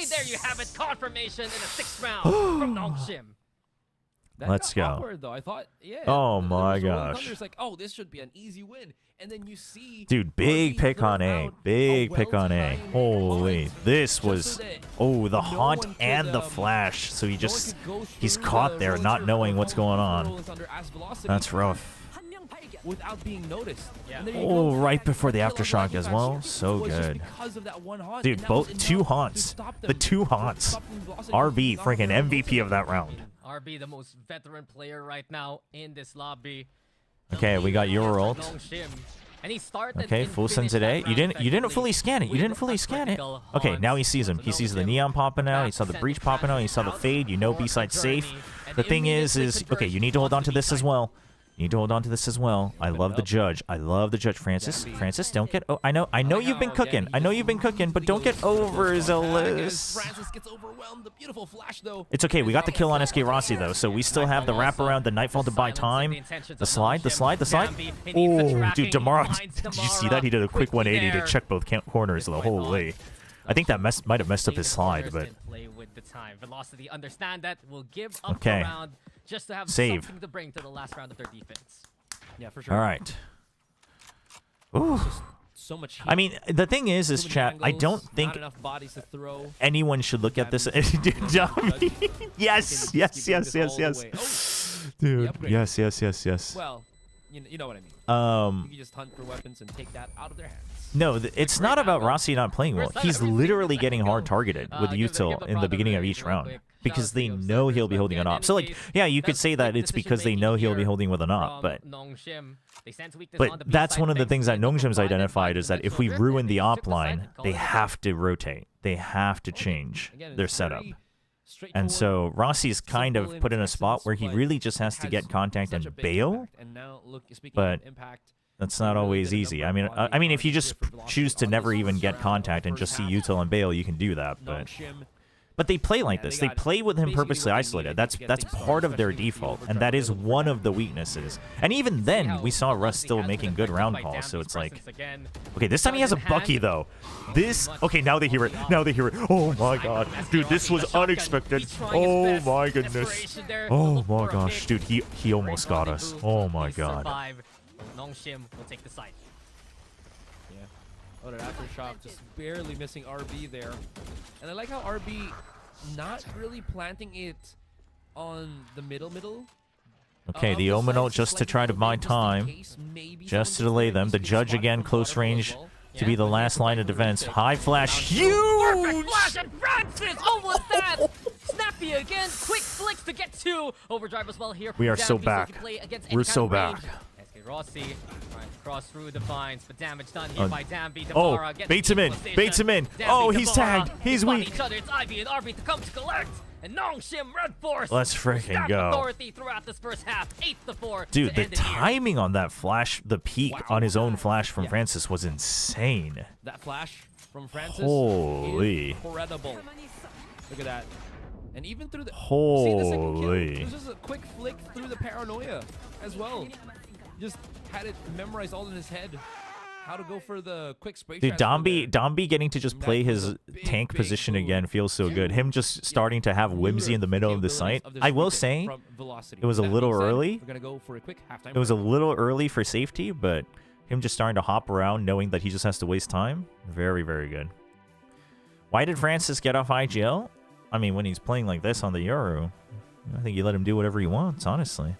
There you have it. Confirmation in the 6th round from Nongshim. Let's go. Awkward, though. I thought, yeah, oh my gosh. It's like, oh, this should be an easy win. And then you see, dude, big pick on A. Big pick on A. Holy. This was, oh, the haunt and the flash. So he's caught there not knowing what's going on. That's rough. Without being noticed. Oh, right before the aftershock as well. So good. Dude, both two haunts. The two haunts. RB, freaking MVP of that round. RB, the most veteran player right now in this lobby. Okay, we got your ult. And he started okay, full send today. You didn't fully scan it. You didn't fully scan it. Okay, now he sees him. He sees the neon popping out. He saw the breach popping out. He saw the fade. You know B-side's safe. The thing is okay, you need to hold on to this as well. You need to hold on to this as well. I love the judge. I love the judge. Francis, don't get... Oh, I know you've been cooking. I know you've been cooking, but don't get overzealous. Francis gets overwhelmed. The beautiful flash, though. It's okay. We got the kill on SK Rossi, though, so we still have the wraparound, the Nightfall to buy time. The slide. Oh, dude, Damara, did you see that? He did a quick 180 to check both corners the whole way. I think that might have messed up his slide, but... Velocity, understand that. Will give up the round just to have something to bring to the last round of their defense. Yeah, for sure. All right. Ooh. So much heat. I mean, the thing is chat, I don't think anyone should look at this. Yes. Dude, yes. Well, you know what I mean. You can just hunt for weapons and take that out of their hands. No, it's not about Rossi not playing well. He's literally getting hard targeted with the util in the beginning of each round because they know he'll be holding an op. So, like, yeah, you could say that it's because they know he'll be holding with an op, but that's one of the things that Nongshim's identified is that if we ruin the op line, they have to rotate. They have to change their setup. And so Rossi's kind of put in a spot where he really just has to get contact and bail, but that's not always easy. I mean, if you just choose to never even get contact and just see util and bail, you can do that. But they play like this. They play with him purposely isolated. That's part of their default, and that is one of the weaknesses. And even then, we saw Russ still making good round calls. So it's like, okay, this time he has a Bucky though. Okay, now they hear it. Oh my god, dude, this was unexpected. Oh my goodness. Oh my gosh, dude, he almost got us. Oh my god. Nongshim will take the site. Yeah. Oh, that aftershock just barely missing RB there. And I like how RB not really planting it on the middle. Okay, the Omen ult just to try to buy time. Just to delay them. The judge again, close range. to be the last line of defense. High flash, huge! Perfect flash, and Francis almost that! Snappy again, quick flicks to get 2. Overdrive as well here. We are so Dambi, back. he can play against We're any so kind of back. range. SK Rossi trying to cross through the vines, but damage done here by Dambi. Oh, Damara gets baits him in, equalization. baits him in. Dambi, Oh, he's Damara, tagged. He's they spot weak. Each other. It's Ivy and RB to come to collect. And Nongshim Red Force. Let's freaking stack go. authority throughout this first half. 8-4. Dude, to the end it here. timing on that flash, the peak on his own flash from Francis was insane. That flash from Francis. Holy. Incredible. Look at that. And even through the Holy. see the second kill, it was just a quick flick through the paranoia as well. Just had it memorized all in his head. How to go for the quick spray. Dude, Dombi getting to just play his tank position again feels so good. Him just starting to have whimsy in the middle of the site. I will say, it was a little early. We're gonna go for a quick halftime. It was a little early for safety, but him just starting to hop around knowing that he just has to waste time. Very, very good. Why did Francis get off IGL? I mean, when he's playing like this on the Euro, I think you let him do whatever he wants, honestly.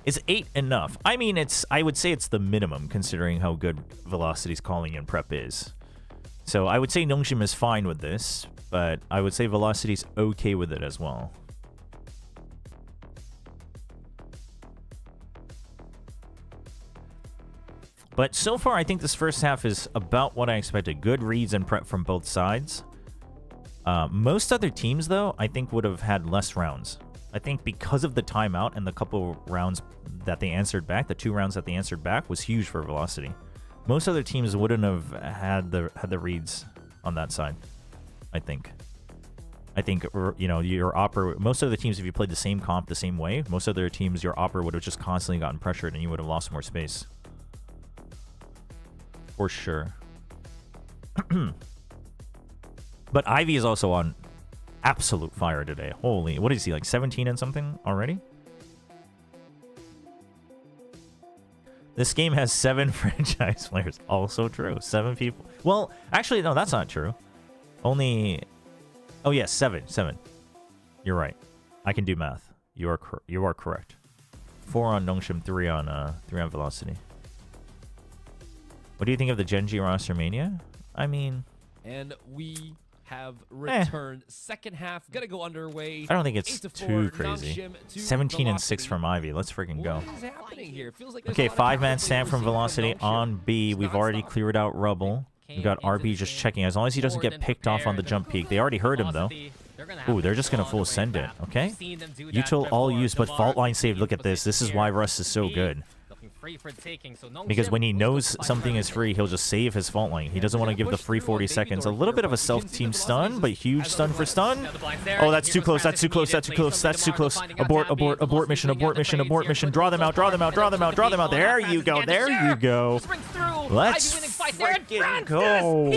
Is 8 enough? I mean, I would say it's the minimum considering how good Velocity's calling in prep is. So I would say Nongshim is fine with this, but I would say Velocity's okay with it as well. But so far, I think this first half is about what I expected. Good reads and prep from both sides. Most other teams, though, I think would have had less rounds. I think because of the timeout and the couple rounds that they answered back, the 2 rounds that they answered back was huge for Velocity. Most other teams wouldn't have had the reads on that side, I think. I think, you know, your Opera, most of the teams, if you played the same comp the same way, most other teams, your Opera would have just constantly gotten pressured and you would have lost more space. For sure. But Ivy is also on absolute fire today. Holy, what is he, like 17 and something already? This game has 7 franchise players. Also true. 7 people. Well, actually, no, that's not true. Only... Oh, yes, 7. You're right. I can do math. You are correct. 4 on Nongshim, 3 on Velocity. What do you think of the Genji roster mania? I mean... And we have returned. Second half gonna go underway. I don't think it's 8-4, too crazy. 17 and 6 from Ivy. Let's freaking go. What is happening here? Feels like there's Okay, a lot of 5-man conflict stand we're from seeing Velocity on B. We've already cleared out Rubble. We've got RB just checking. As long as he doesn't get picked off on the jump peak. They already heard him, though. Ooh, they're just going to full send it. Okay. Util all used, but fault line saved. Look at this. This is why Russ is so good. Because when he knows something is free, he'll just save his fault line. He doesn't want to give the free 40 seconds. A little bit of a self-team stun, but huge stun for stun. Oh, that's too close. That's too close. That's too close. That's too close. Abort mission. Draw them out. There you go. There you go. Let's freaking go.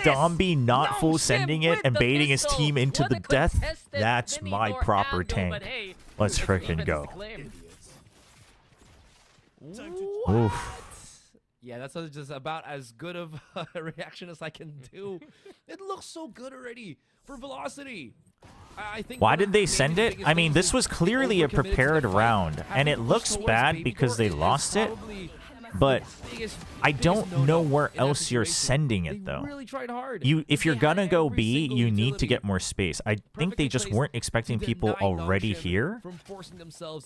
Dombi not full sending it and baiting his team into the death. That's my proper tank. Let's freaking go. Oof. Yeah, that's just about as good of a reaction as I can do. It looks so good already for Velocity. I think why did they send it? I mean, this was clearly a prepared round, and it looks bad because they lost it. But I don't know where else you're sending it, though. If you're gonna go B, you need to get more space. I think they just weren't expecting people already here,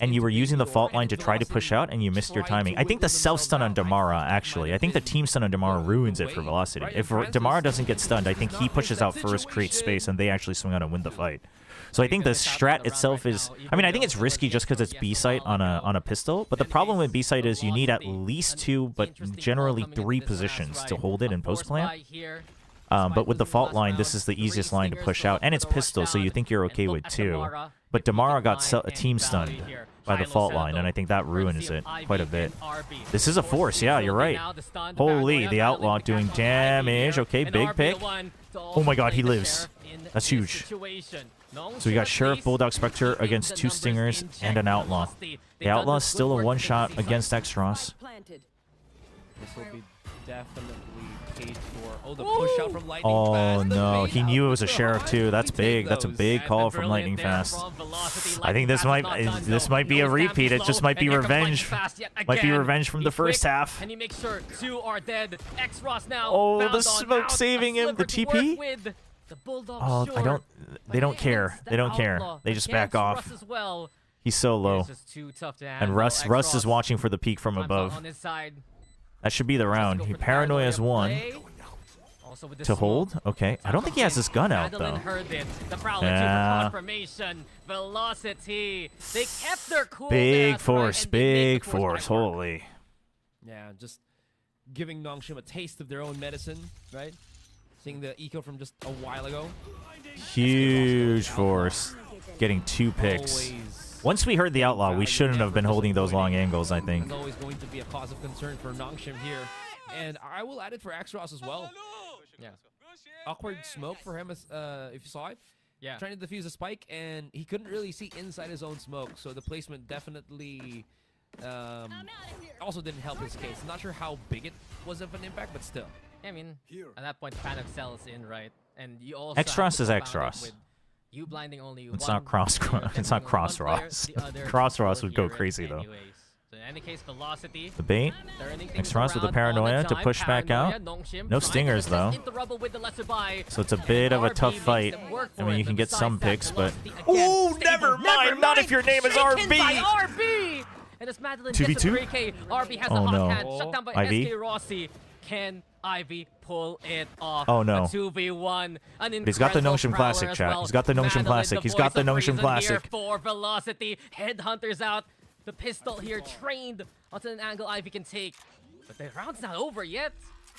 and you were using the fault line to try to push out, and you missed your timing. I think the self-stun on Damara, actually. I think the team stun on Damara ruins it for Velocity. If Damara doesn't get stunned, I think he pushes out first, creates space, and they actually swing out and win the fight. So I think the strat itself is... I mean, I think it's risky just because it's B-site on a pistol, but the problem with B-site is you need at least 2, but generally 3 positions to hold it in post-plant. But with the fault line, this is the easiest line to push out, and it's pistol, so you think you're okay with 2. But Damara got team stunned by the fault line, and I think that ruins it quite a bit. This is a force, yeah, you're right. Holy, the Outlaw doing damage. Okay, big pick. Oh my god, he lives. That's huge. So we got Sheriff, Bulldog, Spectre against 2 Stingers and an Outlaw. The Outlaw is still a one-shot against Xross. This will be definitely paid for. Oh, the push out from Lightning Oh Fast. no, he knew it was a So Sheriff hard. too. That's We take big. That's a those. big call And from brilliant Lightning there Fast. from Velocity. I think this Lightning might Fast is not done, be a though. repeat. It Knows just that might be he's low, and here comes revenge. Lightning Fast yet Might be again. revenge from He the first quick, half. And he makes sure 2 are dead. X-Ross now Oh, bound the on smoke out. saving A him. The sliver to work TP. with. The Bulldog Oh, I short, don't. but They don't hence care. the They don't care. outlaw They just back against off. Russ as well. He's so low. It's just too tough to And handle. Russ is X-Ross watching for the peak from times out above. on his side. That should be the round. Go He for the paranoia's one. play. Also with the To smoke. hold? Okay. I don't think he has his gun out, Madeline though. heard it. The Prowler Yeah. for confirmation. Velocity. They kept their cool. Big there, force. and they make Big the force. fight work. Holy. Yeah, just giving Nongshim a taste of their own medicine, right? Seeing the eco from just a while ago. Huge force. Getting 2 picks. Always. Once we heard the Outlaw, we shouldn't have been holding those long angles, I think. It's always going to be a cause of concern for Nongshim here. And I will add it for X-Ross as well. Yeah. Awkward smoke for him, if you saw it. Yeah. Trying to defuse a spike, and he couldn't really see inside his own smoke. So the placement definitely also didn't help his case. I'm not sure how big it was of an impact, but still. I mean, at that point, panic sells in, right? And you also X-Ross have is to compound it X-Ross. with You blinding only It's one not cross. player, It's not depending on cross one player, Ross. the other Cross Ross will would go hear it crazy though. anyways. So in any case, Velocity. The bait. turning things X-Ross with the around all paranoia to time. push back Paranoia, out. Nongshim No trying to stingers assist though. into rubble with the lesser buy. So it's a And bit of a RB tough makes fight. them work I for mean, it, you can but get some besides picks, that, but Velocity oh, again, never stable. mind. Not if your name is Taken RB. by RB. And as Madeline gets 2v2? the 3K, RB has the Oh, hot no. hand, shut down by IV? SK Rossi. Can Ivy pull it off? Oh, no. A 2v1. But he's got the Nongshim Classic, chat. He's got the Nongshim Classic. He's got the Nongshim Classic. For Velocity, Headhunters out. The pistol here trained onto an angle Ivy can take. But the round's not over yet.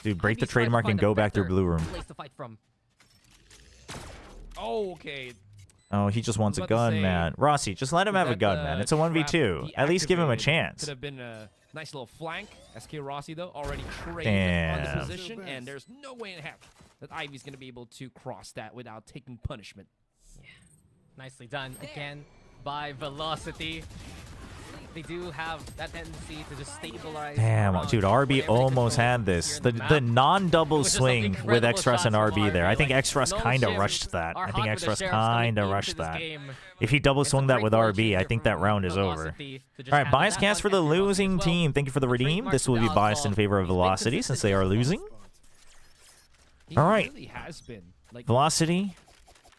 Dude, break the Ivy's trying to trademark find and a go back through better blue room. place to fight from. Oh, okay. Oh, he just wants a I was about to gun, say, man. Rossi, just let him have a that, gun, man. It's a 1v2. At least give him a deactivated. chance. Could have been a nice little flank. SK Rossi, though, already trained on Damn. the position, and there's no way in heck that Ivy's going to be able to cross that without taking punishment. Nicely done again by Velocity. They do have that tendency to just stabilize. Damn, around dude, RB whatever they almost control had this. here The in map. the non-double Which is some swing with incredible X-Russ and shots from RB there. I think Like, X-Russ kind of Nongshim rushed that. are I think hot with the X-Russ Sheriffs coming kind of into rushed this that. game. If he double It's a swung that great with fortune RB, I here think from that round is over. Velocity to just All right, handle bias that cast for one the and Rossi as losing well. team. Thank you for the redeem. Trademark This will be the biased in outlaw. favor of He's been Velocity since they are consistent losing. He All right. really has been. Like, Velocity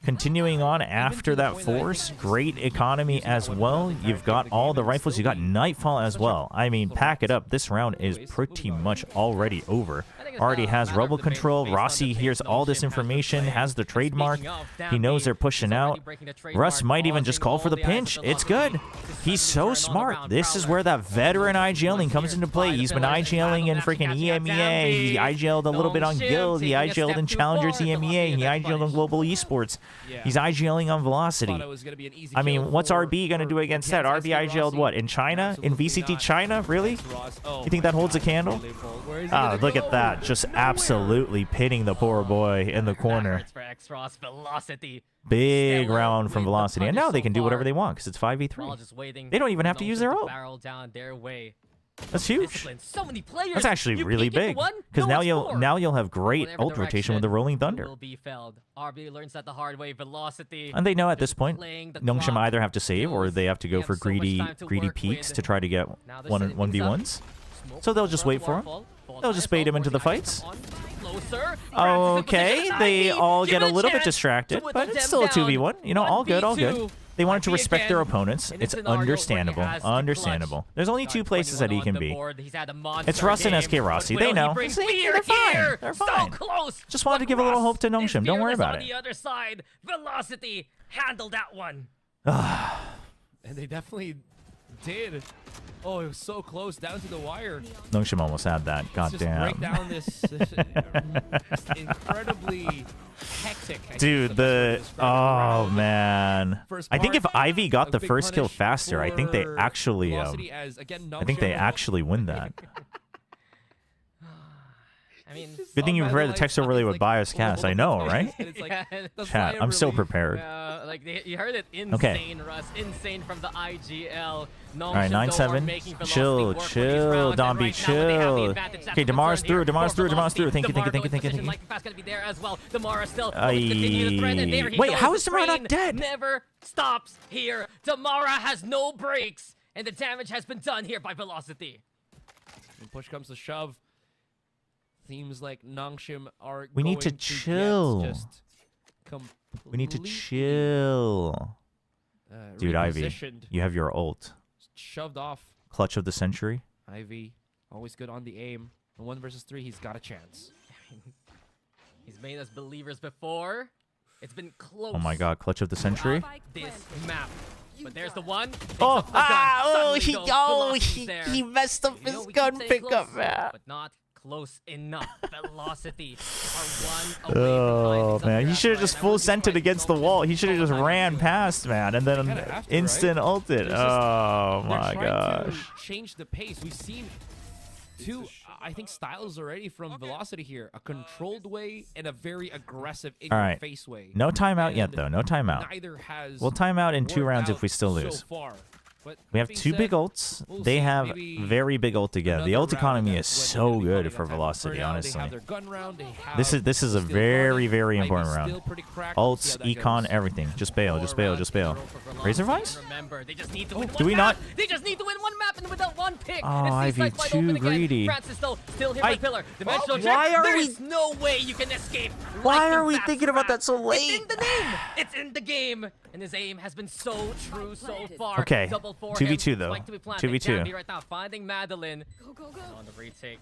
continuing on after that force. Great economy as well. You've got all the rifles. You got Nightfall as well. I mean, pack it up. This round is pretty much already over. Already has rubble control. Rossi hears all this information, has the trademark. He knows they're pushing out. Russ might even just call for the pinch. It's good. He's so smart. This is where that veteran IGLing comes into play. He's been IGLing in freaking EMEA. He IGL'd a little bit on Guild. He IGL'd in Challengers EMEA. He IGL'd on Global Esports. He's IGLing on Velocity. I mean, what's RB going to do against that? RB IGL'd what? In China? In VCT China? Really? You think that holds a candle? Ah, look at that. Just absolutely pitting the poor boy in the corner. For X-Ross, Velocity. Big Stellar round with from the Velocity. And punish now they so can do whatever far. they want because it's While 5v3. just waiting They don't even have for to use Nongshim their to ult. barrel down their way. That's huge. Discipline. So many players. That's actually You really peek into big one, because no, now it's four. you'll have great Whatever ult rotation with the direction, Rolling it Thunder. will be felled. RB learns that the hard way. Velocity. And they know at just this point, playing the Nongshim clock. either have to save or they have to go They for have so much greedy time to greedy work peaks with. to try to get Now they're one setting things up. 1v1s. Smoke So they'll just from wait for him. Waterfall. They'll just bait him into the fights. Closer. Okay, they all get a little bit distracted, but it's still a 2v1. You know, all good, all good. They wanted to respect their opponents. It's understandable. Understandable. There's only two places that he can be. It's Russ and SK Rossi. They know. See, they're fine. They're fine. Just wanted to give a little hope to Nongshim. Don't worry about On it. the other side, Velocity handled that one. and they definitely did. Oh, it was so close down to the wire. Nongshim almost had that. God Let's just damn. break down this incredibly hectic. I guess, Dude, is the best way the to describe it. man. First I think if part, Ivy got a the big first kill punish faster, I think they for actually Velocity as, again, I think they Nongshim. actually win that. I mean, Good thing you prepared the text overlay with bias cast. I know, right? Chat, I'm so prepared. Like you heard it, insane, Russ, insane from the IGL. All right, 9-7. Chill, Domby, chill. Okay, Damar's through. Thank you. Wait, how is Damara not dead? Never stops here. Damara has no breaks, and the damage has been done here by Velocity. When push comes to shove, seems like Nongshim are. We need to chill. We need to chill. Dude, Ivy, you have your ult. Shoved off. Clutch of the century. Ivy, always good on the aim. In 1 versus 3, he's got a chance. He's made us believers before. It's been close. Oh my god, clutch of the century. This map. But there's the one. He messed up his gun pickup, man. But not close enough. Velocity are one away from finding man, he should have just full sent it against the wall. He should have just ran past, man, and then instant ulted. Oh my gosh. Change the pace. We've seen two, I think, styles already from Velocity here. A controlled way and a very aggressive in-your-face way. No timeout yet, though. No timeout. Neither has we'll time out in 2 rounds if we still lose. So far. But we have 2 big ults. They have very big ult together. The ult economy is so good for Velocity, honestly. This is a very, very important round. Ults, econ, everything. Just bail. Razor Vise? Do we not? They just need to win 1 map and without 1 pick. Oh, Ivy, too greedy. Francis still here by pillar. Dimensional why are There's no way you can escape. Why are we thinking about that so late? It's in the name. It's in the game. And his aim has been so true so far. Okay. 2v2 though. 2v2. Right now, finding Madeline on the retake.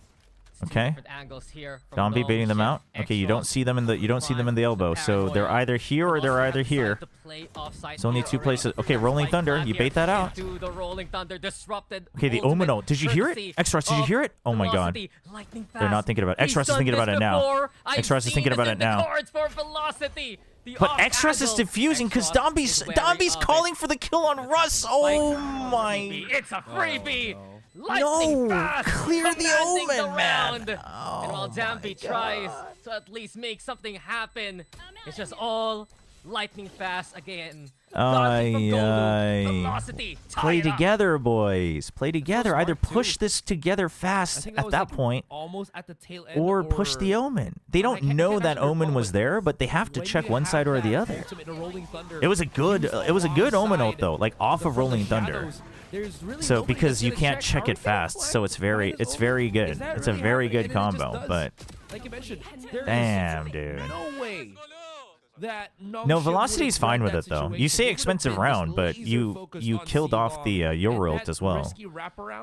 Okay. Angles here Domby baiting them out. Okay, you don't see them in the elbow, so they're either here or they're either here. It's only 2 places. Okay, Rolling Thunder, you bait that out. Okay, the Omen ult. Did you hear it? X-Rush, did you hear it? Oh my god. They're not thinking about it. X-Rush is thinking about it now. X-Rush is thinking about it now. But X-Rush is diffusing because Domby's calling for the kill on Russ. Oh my. It's a freebie. No, clear the Omen, man. And while Domby tries to at least make something happen, it's just all lightning fast again. Velocity, play together, boys. Play together. Either push this together fast at that point, almost at the tail end, or push the Omen. They don't know that Omen was there, but they have to check one side or the other. It was a good Omen ult though, like off of Rolling Thunder. So because you can't check it fast, so it's very good. It's a very good combo, but like you mentioned, damn, dude. No way. No, Velocity's fine with it though. You say expensive round, but you killed off the your ult as well.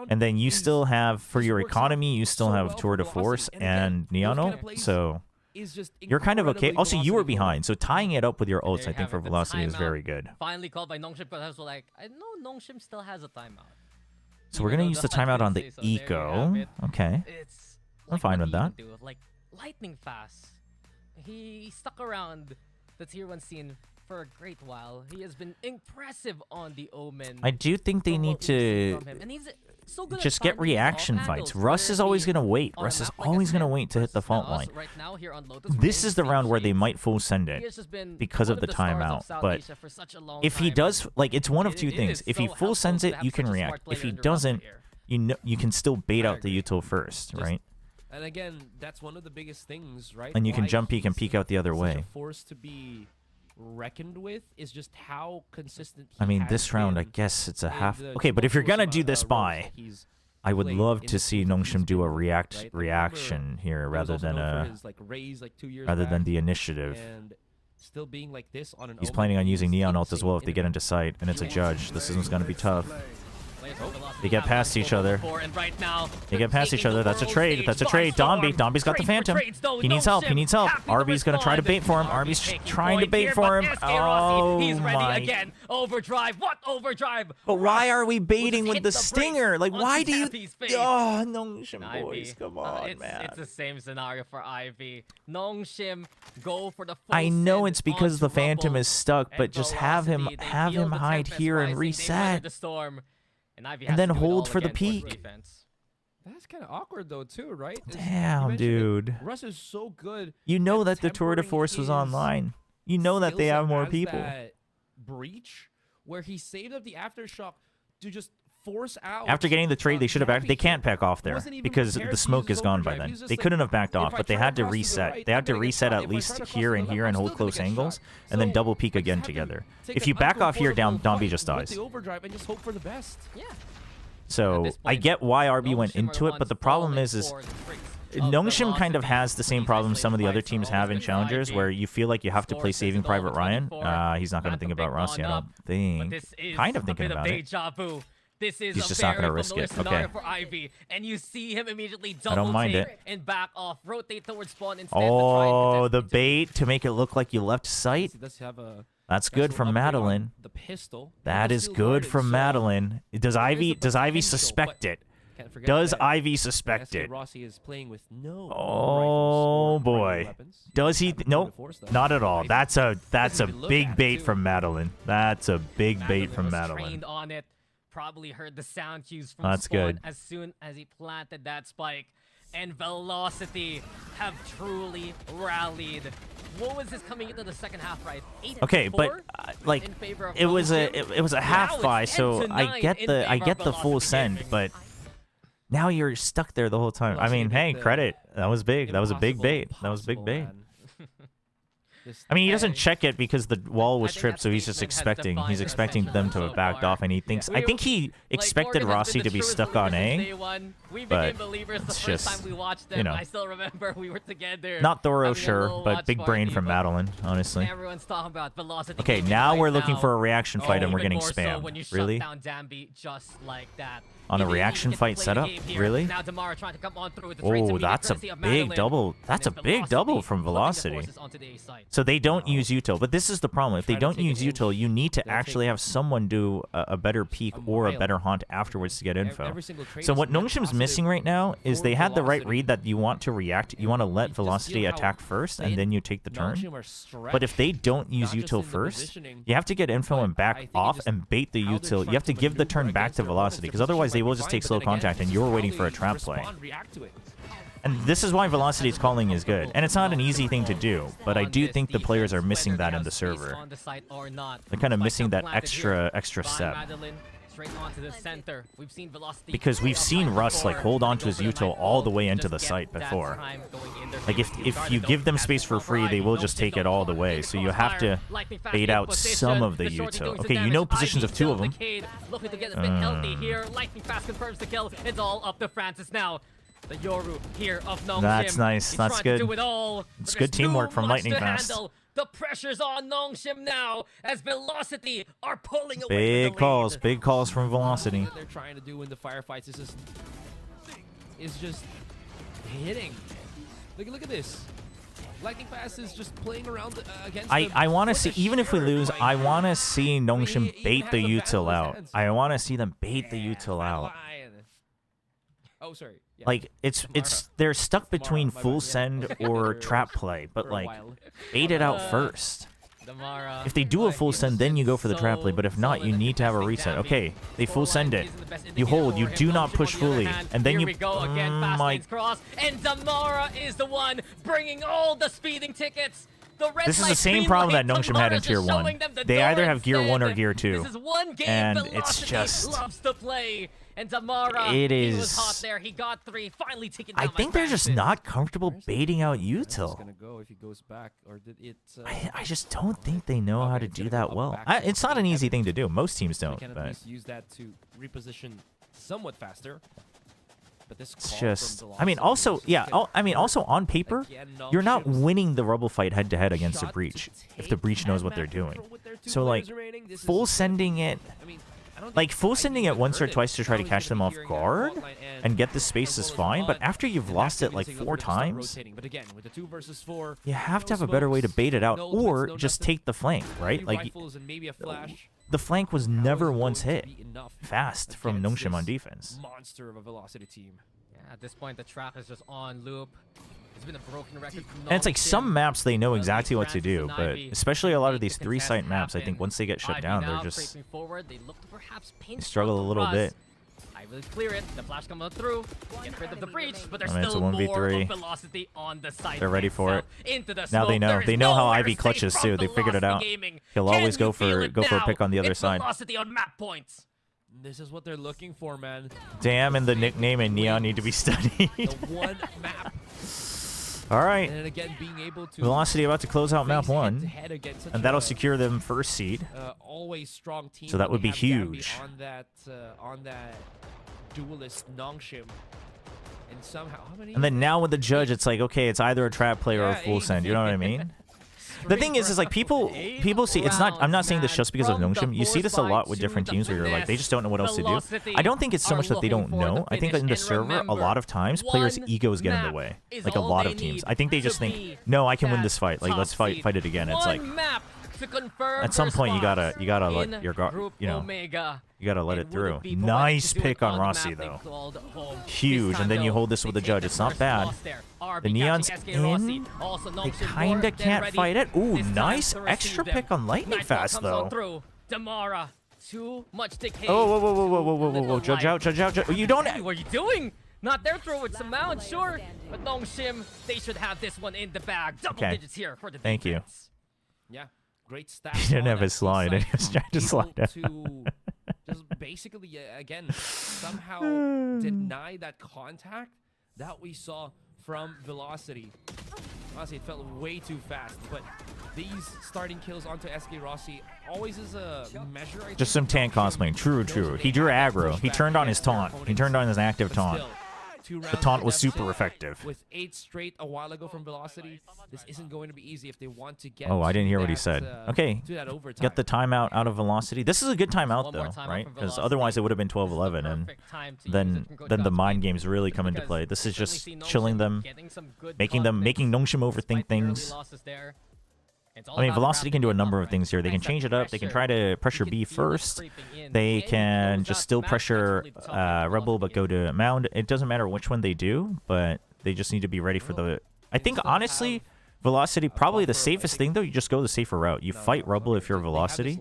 And then you still have, for your economy, you still have Tour de Force and Neon ult, so you're kind of okay. Also, you were behind, so tying it up with your ults, I think, for Velocity is very good. Finally called by Nongshim, but I was like, I know Nongshim still has a timeout. So we're gonna use the timeout on the eco. Okay, I'm fine with that. Like lightning fast. He stuck around the tier 1 scene for a great while. He has been impressive on the Omen. I do think they need to just get reaction fights. Russ is always going to wait. Russ is always going to wait to hit the fault line. This is the round where they might full send it because of the timeout. But if he does, like, it's one of 2 things. If he full sends it, you can react. If he doesn't, you can still bait out the util first, right? And again, that's one of the biggest things, right? And you can jump peek and peek out the other way. Force to be reckoned with is just how consistent. I mean, this round, I guess it's a half. Okay, but if you're gonna do this buy, I would love to see Nongshim do a reaction here rather than the initiative. Still being like this on an He's planning on using Neon ult as well if they get into sight, and it's a judge. This is gonna be tough. They get past each other. They get past each other. That's a trade. That's a trade. Domby's got the Phantom. He needs help. He needs help. RB's gonna try to bait for him. RB's trying to bait for him. Oh my. Overdrive. What overdrive? But why are we baiting with the stinger? Like, why do you? Oh, Nongshim boys, come on, man. It's the same scenario for Ivy. Nongshim go for the full I know send it's because the Phantom Rubble is stuck, but just have him hide here and reset. And then hold for the peak. That's kind of awkward though too, right? Damn, dude. Russ is so good. You know at that the tour de tempering force was his online. You know that they skill have set more as people. that breach where he saved up the aftershock to just force out. After getting the trade, they should have backed. They can't back off there wasn't even because prepared the to smoke use is gone his by overdrive. then. He was just They like, couldn't have backed if off, I but they try had to across to the reset. right, They had I'm to gonna get reset shot. at If I try least to cross here to the and left, here I'm and hold still gonna close get angles, shot. and then So, double peek like, again have him together. take If an you back off here, uncomfortable Dombi fight just with dies. the overdrive and just hope for the best. Yeah. So this I point, get why RB went Nongshim are into it, but the ones problem falling is for the tricks of Nongshim kind of Velocity. has the same These problem some of the other isolated teams fights are have in always challengers, IG. where you feel like you have to play Score says Saving it's Private over Ryan. 24. He's not going to Not think the about big Rossi, I one don't up, but think. this is Kind of a thinking bit about of it. deja vu. This is He's a just not very gonna risk familiar it. scenario Okay. for Ivy, and you see him immediately I don't double mind take it. and back off, rotate towards spawn instead. Oh, the bait to make it look like you left sight. He does have a That's good special from upgrade on Madeline. The pistol. That is good from Madeline. Does Ivy suspect it? Does Ivy suspect it? Rossi is playing with no Oh boy. Does he? Nope. Not at all. That's a big bait from Madeline. That's a big bait from Madeline. Trained on it. Probably heard the sound cues from That's spawn good. as soon as he planted that spike. And Velocity have truly rallied. What was this coming into the second half, right? 8-4 Okay, but like in favor of it was a Nongshim? half Now buy, it's so 10-9 I get in the favor of full Velocity send, Gaming. but now you're stuck there the whole time. I Velocity mean, made hey, the credit. That was big. That was a big bait. That was a big bait. I mean, he doesn't check it because the wall was stripped, so he's just expecting. He's expecting them to have backed off, and he thinks. I think he expected Rossi to be stuck on A, but it's just, we watched them. you know, I still remember we were together. not thorough, having a sure, little but watch big brain party, from but Madeline, honestly. Everyone's talking about Velocity. Okay, Gaming now right we're looking now. for a reaction fight, and we're Even getting more so when you spammed. shut Really? down Danby just like that. On a He didn't reaction even get to fight play the setup? game here. Really? Now Damara trying to come on through with the trades Oh, immediate that's a courtesy of big Madeline. double. That's a And then big double Velocity from flipping the Velocity. forces onto the A side. So they don't use util, but this is the problem. If they Try to don't take use an util, inch. you need to They'll actually take have someone do a better peek a or a mile. better haunt afterwards to get info. Every single trade So is what net Nongshim's positive missing right now is for they had the right Velocity. read that you want to react. You want to let Just Velocity feel how attack first, and thin then you take the turn. Nongshim are stretched, But if they don't use not just util in the first, positioning, you have to get info but and I back think off just and bait the how they're util. You trying have to to give the maneuver turn back against to their opponents. Velocity, Their because otherwise they position will might just be take fine, slow but then again, contact, and it's you're just waiting how for a they trap play. respond, react to it. And this is why Velocity's calling is good. And it's not an easy thing to do, but I do think the players are missing that in the server. They're kind of missing that extra step. Because we've seen Russ like hold on to his util all the way into the site before. Like if you give them space for free, they will just take it all the way. So you have to bait out some of the util. Okay, you know positions of two of them. Looking to get a bit healthy here. Lightning fast confirms the kill. It's all up to Francis now. The Yoru here of Nongshim. That's nice. He's That's trying good. to do it all, It's but good there's too teamwork from much Lightning to Fast. handle. The pressure's on Nongshim now as Velocity are pulling away. Big with the calls. lead. Big calls from Velocity. What they're trying to do in the firefights is just hitting. Look at this. Lightning Fast is just playing around against. I want to the see, even if we sheriff lose, right I here. want to see Nongshim he bait has the a battle in util his out. hands. I want to see them bait the util out. Oh, sorry. Yeah. Like it's they're stuck between my full bad, yeah. send or trap play, but For a like while. bait it out first. Damara, If they do a full send, then you go for the trap play. But if not, you need to have a reset. Okay, they full send it. You hold. You do not push fully, and then Here you. we go again. Fast my. lanes cross, and Damara is the one bringing all the speeding tickets. The red This is light, the same green problem light, that Nongshim had in Damara's Tier just 1. showing them the They door either have Gear 1 or instead. Gear 2. This is one game. And Velocity it's just. loves to play. And Damara, It he was is- hot there. He got 3, finally taken I down by think they're just Francis. not comfortable baiting out Where's this util. gonna go if he goes back, or did it? I just don't think they know how Okay, to it's do gonna go that up well. back to It's not an the easy heavy. thing to do. Most teams They don't, can at but least use that to reposition somewhat faster. But this it's call just. from I mean, Velocity also, is just yeah. gonna I mean, also on paper, again, you're not Nongshim's winning the Rubble fight head to head against the shot to Breach if the take Breach knows what and they're back doing. control with their two So like, players remaining. This is full just- sending it. I mean, I don't Like think full Ivy sending it even once or heard it. twice to try to Now he's catch them gonna off be hearing guard that hotline and get the space as is well as fine, but on, after you've and lost that's it like using 4 over to start times, rotating. But again, with the 2 versus 4, you have to no have a better way to smokes, bait it out, no or ults, no just nothing. take the flank, right? 3 Like rifles and maybe a flash. the flank was never once going hit to be enough fast from against Nongshim on this defense. Monster of a Velocity team. Yeah, at this point, the track is just on loop. It's been a broken record from And it's like Nongshim. some maps they know exactly what to Francis do, and but Ivy especially a lot of make these the 3-site contest maps, I happen. think once they get shut Ivy down, now they're just creeping forward. They look to perhaps pinch struggle a front little Russ. bit. I will clear it. The flash comes through. Get rid of the breach, but there's I mean, it's a still more 1v3. of velocity on the side. They're ready for it. Into the Now they smoke. know. There is They know how nowhere Ivy safe clutches from too. They figured it out. Velocity Gaming. He'll Can always you go feel it for a now? pick on the other It's side. velocity on map points. This is what they're looking for, man. Damn, and the nickname and Neon need to be studied. The one map. All right. And again, being able to Velocity about to close out map face 1, head-to-head against such and that'll a, secure them first seed. Always strong team. So that would be We have Gambi huge. On that duelist Nongshim. And somehow, how many? And then now with the judge, it's like, okay, it's either a trap play or a full send. You know what I mean? The thing is like people see it's not. I'm not saying this just because of Nongshim. You see this a lot with different teams where you're like they just don't know what else to do. I don't think it's so much that they don't know. I think that in the server, a lot of times players' egos get in the way. Like a lot of teams. I think they just think, no, I can win this fight. Like let's fight it again. It's like at some point you gotta let your guard, you know. You gotta let it through. Nice pick on Rossi though. Huge, and then you hold this with the judge. It's not bad. The Neon's in. They kinda can't fight it. Ooh, nice extra pick on Lightning Fast though. Damara, too much decay. Oh, whoa. Judge out. You don't. What are you doing? Not their throw with some mount, sure. But Nongshim, they should have this one in the bag. Double digits here for the Thank you. Yeah, great stats. He didn't have a slide. He was trying to slide out. Just basically, again, somehow deny that contact that we saw from Velocity. Honestly, it felt way too fast, but these starting kills onto SK Rossi always is a measure. Just some tank cosplaying. True. He drew aggro. He turned on his taunt. He turned on his active taunt. The taunt was super effective. With 8 straight a while ago from Velocity, this isn't going to be easy if they want to get. Oh, I didn't hear what he said. Okay, to that overtime. get the timeout out of Velocity. This is a good timeout though, right? Because otherwise it would have been 12-11, and then the mind games really come into play. This is just chilling them, making Nongshim overthink things. I mean, Velocity can do a number of things here. They can change it up. They can try to pressure B first. They can just still pressure Rebel, but go to Mound. It doesn't matter which one they do, but they just need to be ready for the... I think, honestly, Velocity, probably the safest thing, though, you just go the safer route. You fight Rebel if you're Velocity,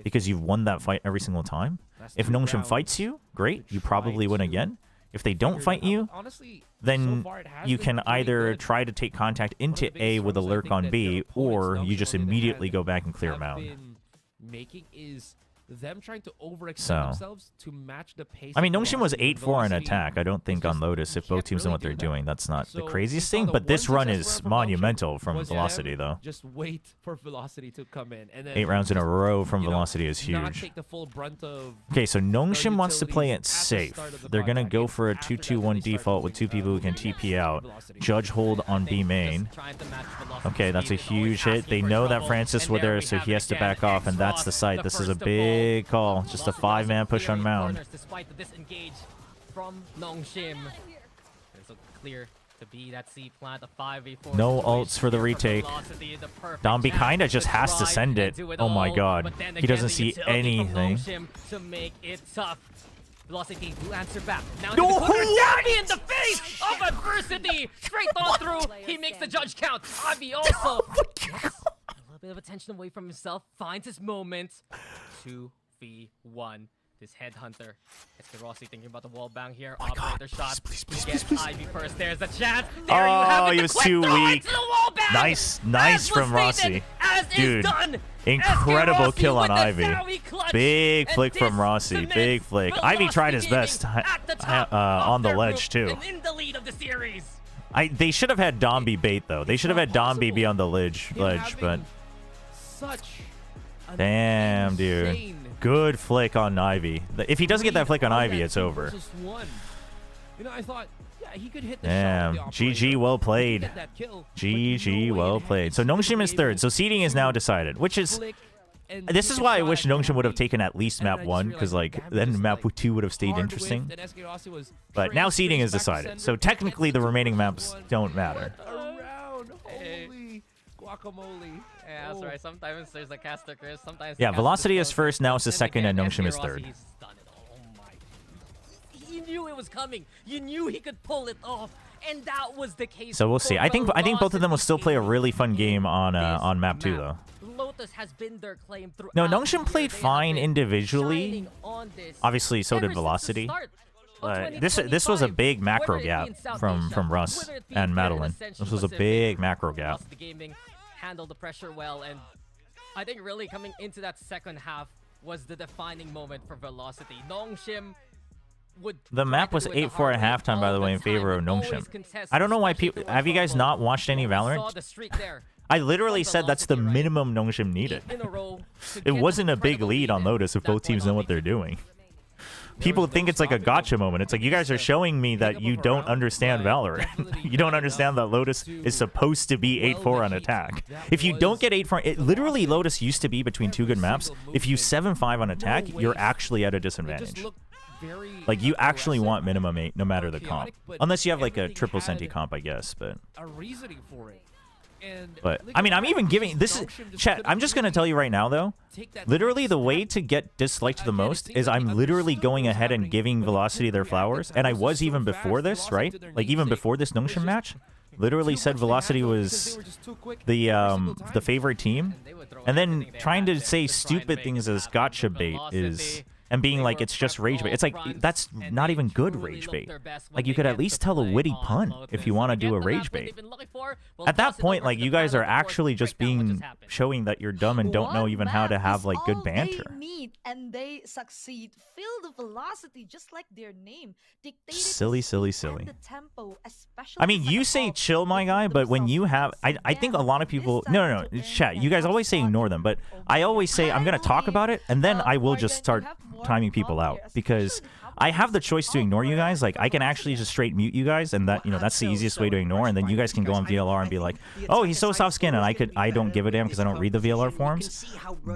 because you've won that fight every single time. If Nongshim fights you, great. You probably win again. If they don't fight you, then you can either try to take contact into A with a lurk on B, or you just immediately go back and clear Mound. Them trying to overextend themselves to match the pace. I mean, Nongshim was 8-4 in attack. I don't think on Lotus, if both teams know what they're doing, that's not the craziest thing. But this run is monumental from Velocity, though. Just wait for Velocity to come in. And then 8 rounds in a row from Velocity is huge. Okay, so Nongshim wants to play it safe. They're going to go for a 2-2-1 default with 2 people who can TP out. Judge hold on B main. Okay, that's a huge hit. They know that Francis was there, so he has to back off, and that's the site. This is a big call. Just a 5-man push on Mound. Despite the disengage from Nongshim. It's clear to be that C plant, a 5v4. No ults for the retake. Dombi kinda just has to send it. Oh my god. He doesn't see anything. To make it tough. Velocity will answer back. Now No, Ivy in the face of adversity. Straight on through. He makes the judge count. Ivy also. A little bit of attention away from himself. Finds his moment. 2v1. This headhunter. SK Rossi thinking about the wall bang here. Oh my Operator god, shot. please. Ivy first. There's a chance. There you have it. He was too weak. Nice from Rossi. Dude, incredible kill on Ivy. Big flick from Rossi. Big flick. Ivy tried his best on the ledge, too. They should have had Dombi bait, though. They should have had Dombi be on the ledge, but... Damn, dude. Good flick on Ivy. If he doesn't get that flick on Ivy, it's over. You know, I thought, yeah, he could hit the damn. GG, well played. GG, well played. So Nongshim is third. So seeding is now decided, which is... This is why I wish Nongshim would have taken at least map 1, because like then map 2 would have stayed interesting. But now seeding is decided. So technically the remaining maps don't matter. Holy guacamole. Yeah, that's right. Sometimes there's a caster curse. Sometimes yeah, Velocity is first, now it's the second, and Nongshim is third. He knew it was coming. You knew he could pull it off. And that was the case. So we'll see. I think both of them will still play a really fun game on map 2 though. Lotus has been their claim throughout. No, Nongshim played fine individually. Obviously, so did Velocity. But this was a big macro gap from Russ and Madeline. This was a big macro gap. The gaming handled the pressure well, and I think really coming into that second half was the defining moment for Velocity. Nongshim would. The map was 8-4 at halftime, by the way, in favor of Nongshim. I don't know why people. Have you guys not watched any Valorant? I literally said that's the minimum Nongshim needed. It wasn't a big lead on Lotus if both teams know what they're doing. People think it's like a gotcha moment. It's like, you guys are showing me that you don't understand Valorant. You don't understand that Lotus is supposed to be 8-4 on attack. If you don't get 8-4, literally Lotus used to be between two good maps. If you 7-5 on attack, you're actually at a disadvantage. Like, you actually want minimum 8 no matter the comp. Unless you have like a triple senti comp, I guess, but... A reasoning for it. But I mean, I'm even giving this chat. I'm just gonna tell you right now, though. Literally, the way to get disliked the most is I'm literally going ahead and giving Velocity their flowers, and I was even before this, right? Like even before this Nongshim match, literally said Velocity was the favorite team, and then trying to say stupid things as gotcha bait is. And being like, it's just rage bait. It's like, that's not even good rage bait. Like, you could at least tell a witty pun if you want to do a rage bait. At that point, like, you guys are actually just showing that you're dumb and don't know even how to have, like, good banter. They meet and they succeed. Feel the velocity, just like their name. Silly. I mean, you say chill, my guy, but when you have... I think a lot of people... No, chat. You guys always say ignore them, but I always say I'm going to talk about it, and then I will just start timing people out, because I have the choice to ignore you guys. Like, I can actually just straight mute you guys, and that, you know, that's the easiest way to ignore, and then you guys can go on VLR and be like, oh, he's so soft skinned, and I don't give a damn because I don't read the VLR forums.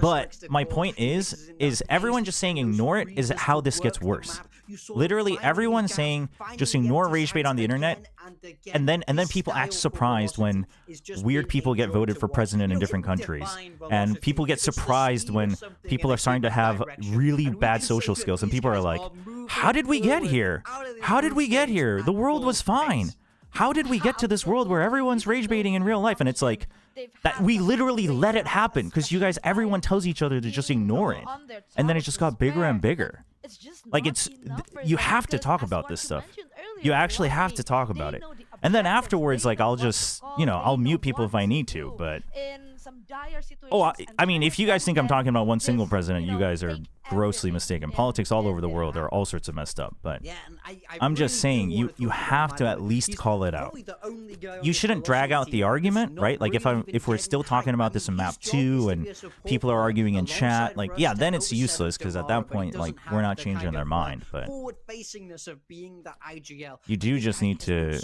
But my point is everyone just saying ignore it is how this gets worse. Literally everyone saying just ignore rage bait on the internet, and then people act surprised when weird people get voted for president in different countries, and people get surprised when people are starting to have really bad social skills, and people are like, how did we get here? How did we get here? The world was fine. How did we get to this world where everyone's rage baiting in real life? And it's like, that we literally let it happen because you guys, everyone tells each other to just ignore it, and then it just got bigger and bigger. Like, you have to talk about this stuff. You actually have to talk about it. And then afterwards, like, I'll just, you know, I'll mute people if I need to, but... Oh, I mean, if you guys think I'm talking about one single president, you guys are grossly mistaken. Politics all over the world are all sorts of messed up, but I'm just saying, you have to at least call it out. You shouldn't drag out the argument, right? Like, if we're still talking about this in map 2 and people are arguing in chat, like, yeah, then it's useless, because at that point, like, we're not changing their mind. But you do just need to...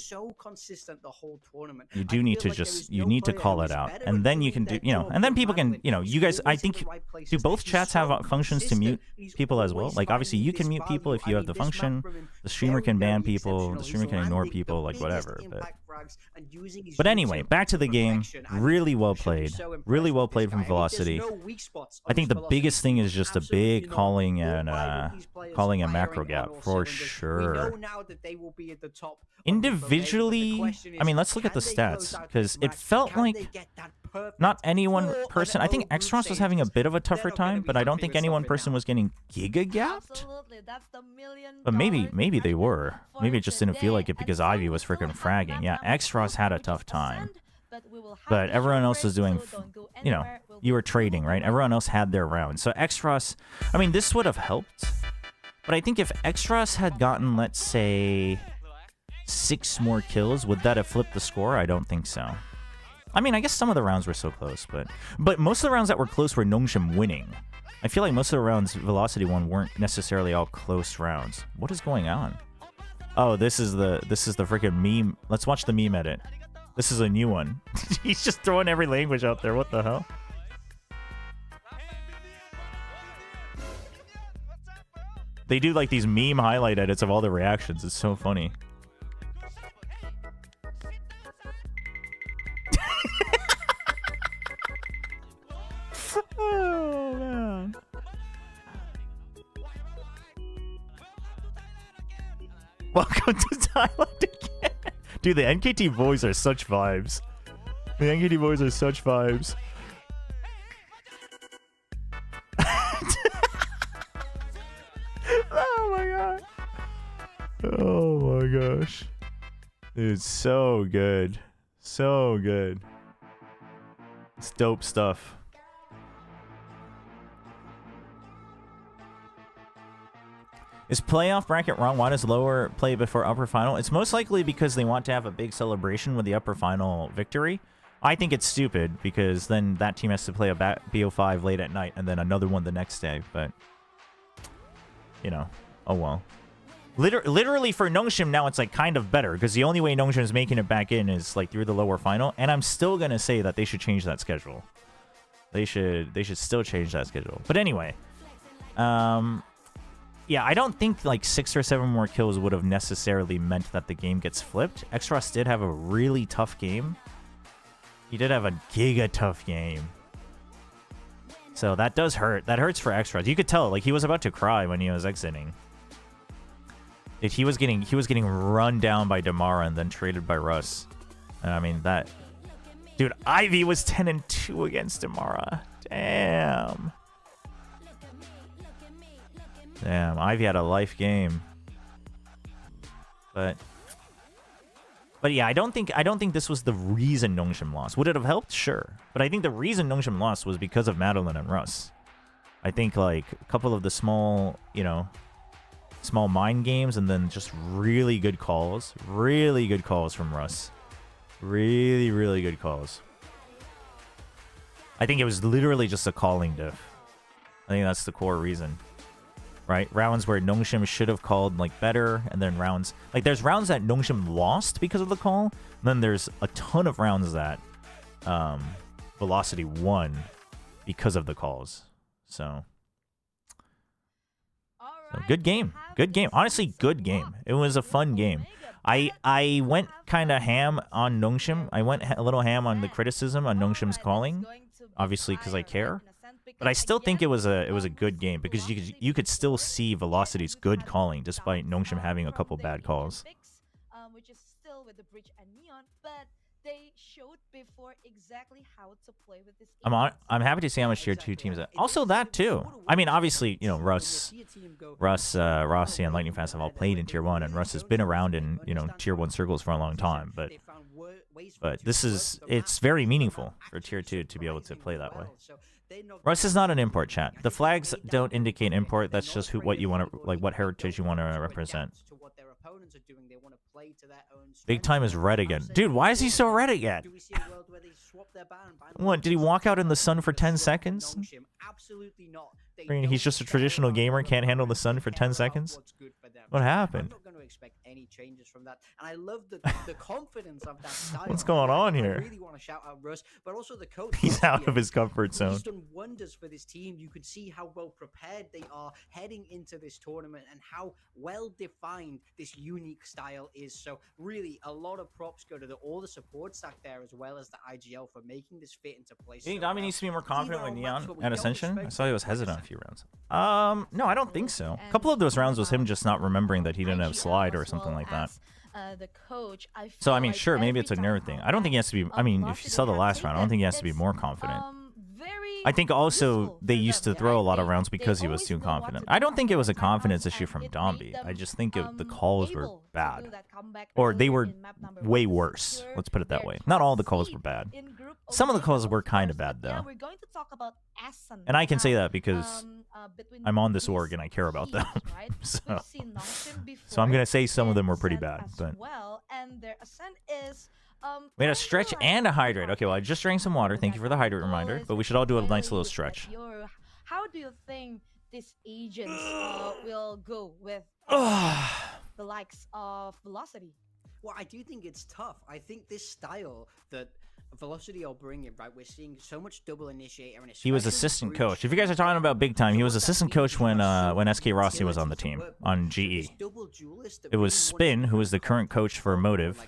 You do need to just... You need to call it out, and then you can do, you know, and then people can, you know, you guys, I think, do both chats have functions to mute people as well? Like, obviously you can mute people if you have the function, the streamer can ban people, the streamer can ignore people, like, whatever. But anyway, back to the game. Really well played from Velocity. I think the biggest thing is just a big calling and calling a macro gap for sure. Individually, I mean, let's look at the stats, because it felt like not any one person. I think Xross was having a bit of a tougher time, but I don't think any one person was getting giga gapped. But maybe they were. Maybe it just didn't feel like it because Ivy was freaking fragging. Yeah, Xross had a tough time, but everyone else was doing, you know, you were trading, right? Everyone else had their round. So Xross, I mean, this would have helped, but I think if Xross had gotten, let's say, 6 more kills, would that have flipped the score? I don't think so. I mean, I guess some of the rounds were so close, but most of the rounds that were close were Nongshim winning. I feel like most of the rounds Velocity won weren't necessarily all close rounds. What is going on? Oh, this is the freaking meme. Let's watch the meme edit. This is a new one. He's just throwing every language out there. What the hell? They do like these meme highlight edits of all the reactions. It's so funny. Oh, man. Welcome to Thailand again. Dude, the NKT boys are such vibes. The NKT boys are such vibes. Oh my god. Oh my gosh. Dude, so good. So good. It's dope stuff. Is playoff bracket wrong? Why does lower play before upper final? It's most likely because they want to have a big celebration with the upper final victory. I think it's stupid because then that team has to play a BO5 late at night and then another one the next day. But, you know, oh well. Literally for Nongshim now it's like kind of better because the only way Nongshim is making it back in is like through the lower final. And I'm still going to say that they should change that schedule. They should still change that schedule. But anyway, yeah, I don't think like 6 or 7 more kills would have necessarily meant that the game gets flipped. Xross did have a really tough game. He did have a giga tough game. So that does hurt. That hurts for Xross. You could tell, like he was about to cry when he was exiting. He was getting run down by Damara and then traded by Russ. I mean that, dude. Ivy was 10-2 against Damara. Damn. Damn, Ivy had a life game. But yeah, I don't think this was the reason Nongshim lost. Would it have helped? Sure. But I think the reason Nongshim lost was because of Madeline and Russ. I think like a couple of the small, you know, small mind games and then just really good calls. Really good calls from Russ. Really, really good calls. I think it was literally just a calling diff. I think that's the core reason. Right? Rounds where Nongshim should have called like better, and then rounds like there's rounds that Nongshim lost because of the call, and then there's a ton of rounds that Velocity won because of the calls. So good game. Good game. Honestly, good game. It was a fun game. I went kind of ham on Nongshim. I went a little ham on the criticism on Nongshim's calling, obviously because I care. But I still think it was a good game because you could still see Velocity's good calling despite Nongshim having a couple bad calls. Which is still with the Bridge and Neon, but they showed before exactly how to play with this. I'm happy to see how much tier 2 teams are. Also that too. I mean, obviously, you know, Russ, Rossi, and Lightning Fast have all played in tier 1, and Russ has been around in, you know, tier 1 circles for a long time. But it's very meaningful for tier 2 to be able to play that way. Russ is not an import, chat. The flags don't indicate import. That's just what you want to, like, what heritage you want to represent. Big time is red again. Dude, why is he so red again? What, did he walk out in the sun for 10 seconds? I mean, he's just a traditional gamer, can't handle the sun for 10 seconds? What happened? Any changes from that, and I love the confidence of that style. What's going on here? I really want to shout out Russ, but also the coach. He's out of his comfort zone. He's done wonders for this team. You could see how well prepared they are heading into this tournament and how well defined this unique style is. So really, a lot of props go to all the support stack there as well as the IGL for making this fit into place. You think Dami needs to be more confident with Neon at Ascension? I saw he was hesitant a few rounds. No, I don't think so. A couple of those rounds was him just not remembering that he didn't have slide or something like that. So I mean, sure, maybe it's a nerd thing. I don't think he has to be. I mean, if you saw the last round, I don't think he has to be more confident. I think also they used to throw a lot of rounds because he was too confident. I don't think it was a confidence issue from Dombi. I just think the calls were bad, or they were way worse. Let's put it that way. Not all the calls were bad. Some of the calls were kind of bad though, and I can say that because I'm on this org and I care about them. So I'm gonna say some of them were pretty bad, but. We had a stretch and a hydrate. Okay, well, I just drank some water. Thank you for the hydrate reminder. But we should all do a nice little stretch. How do you think these agents will go with the likes of Velocity? Well, I do think it's tough. I think this style that Velocity are bringing, right? We're seeing so much double initiator. And he was assistant coach. If you guys are talking about big time, he was assistant coach when SK Rossi was on the team on GE. It was Spin, who is the current coach for Motive.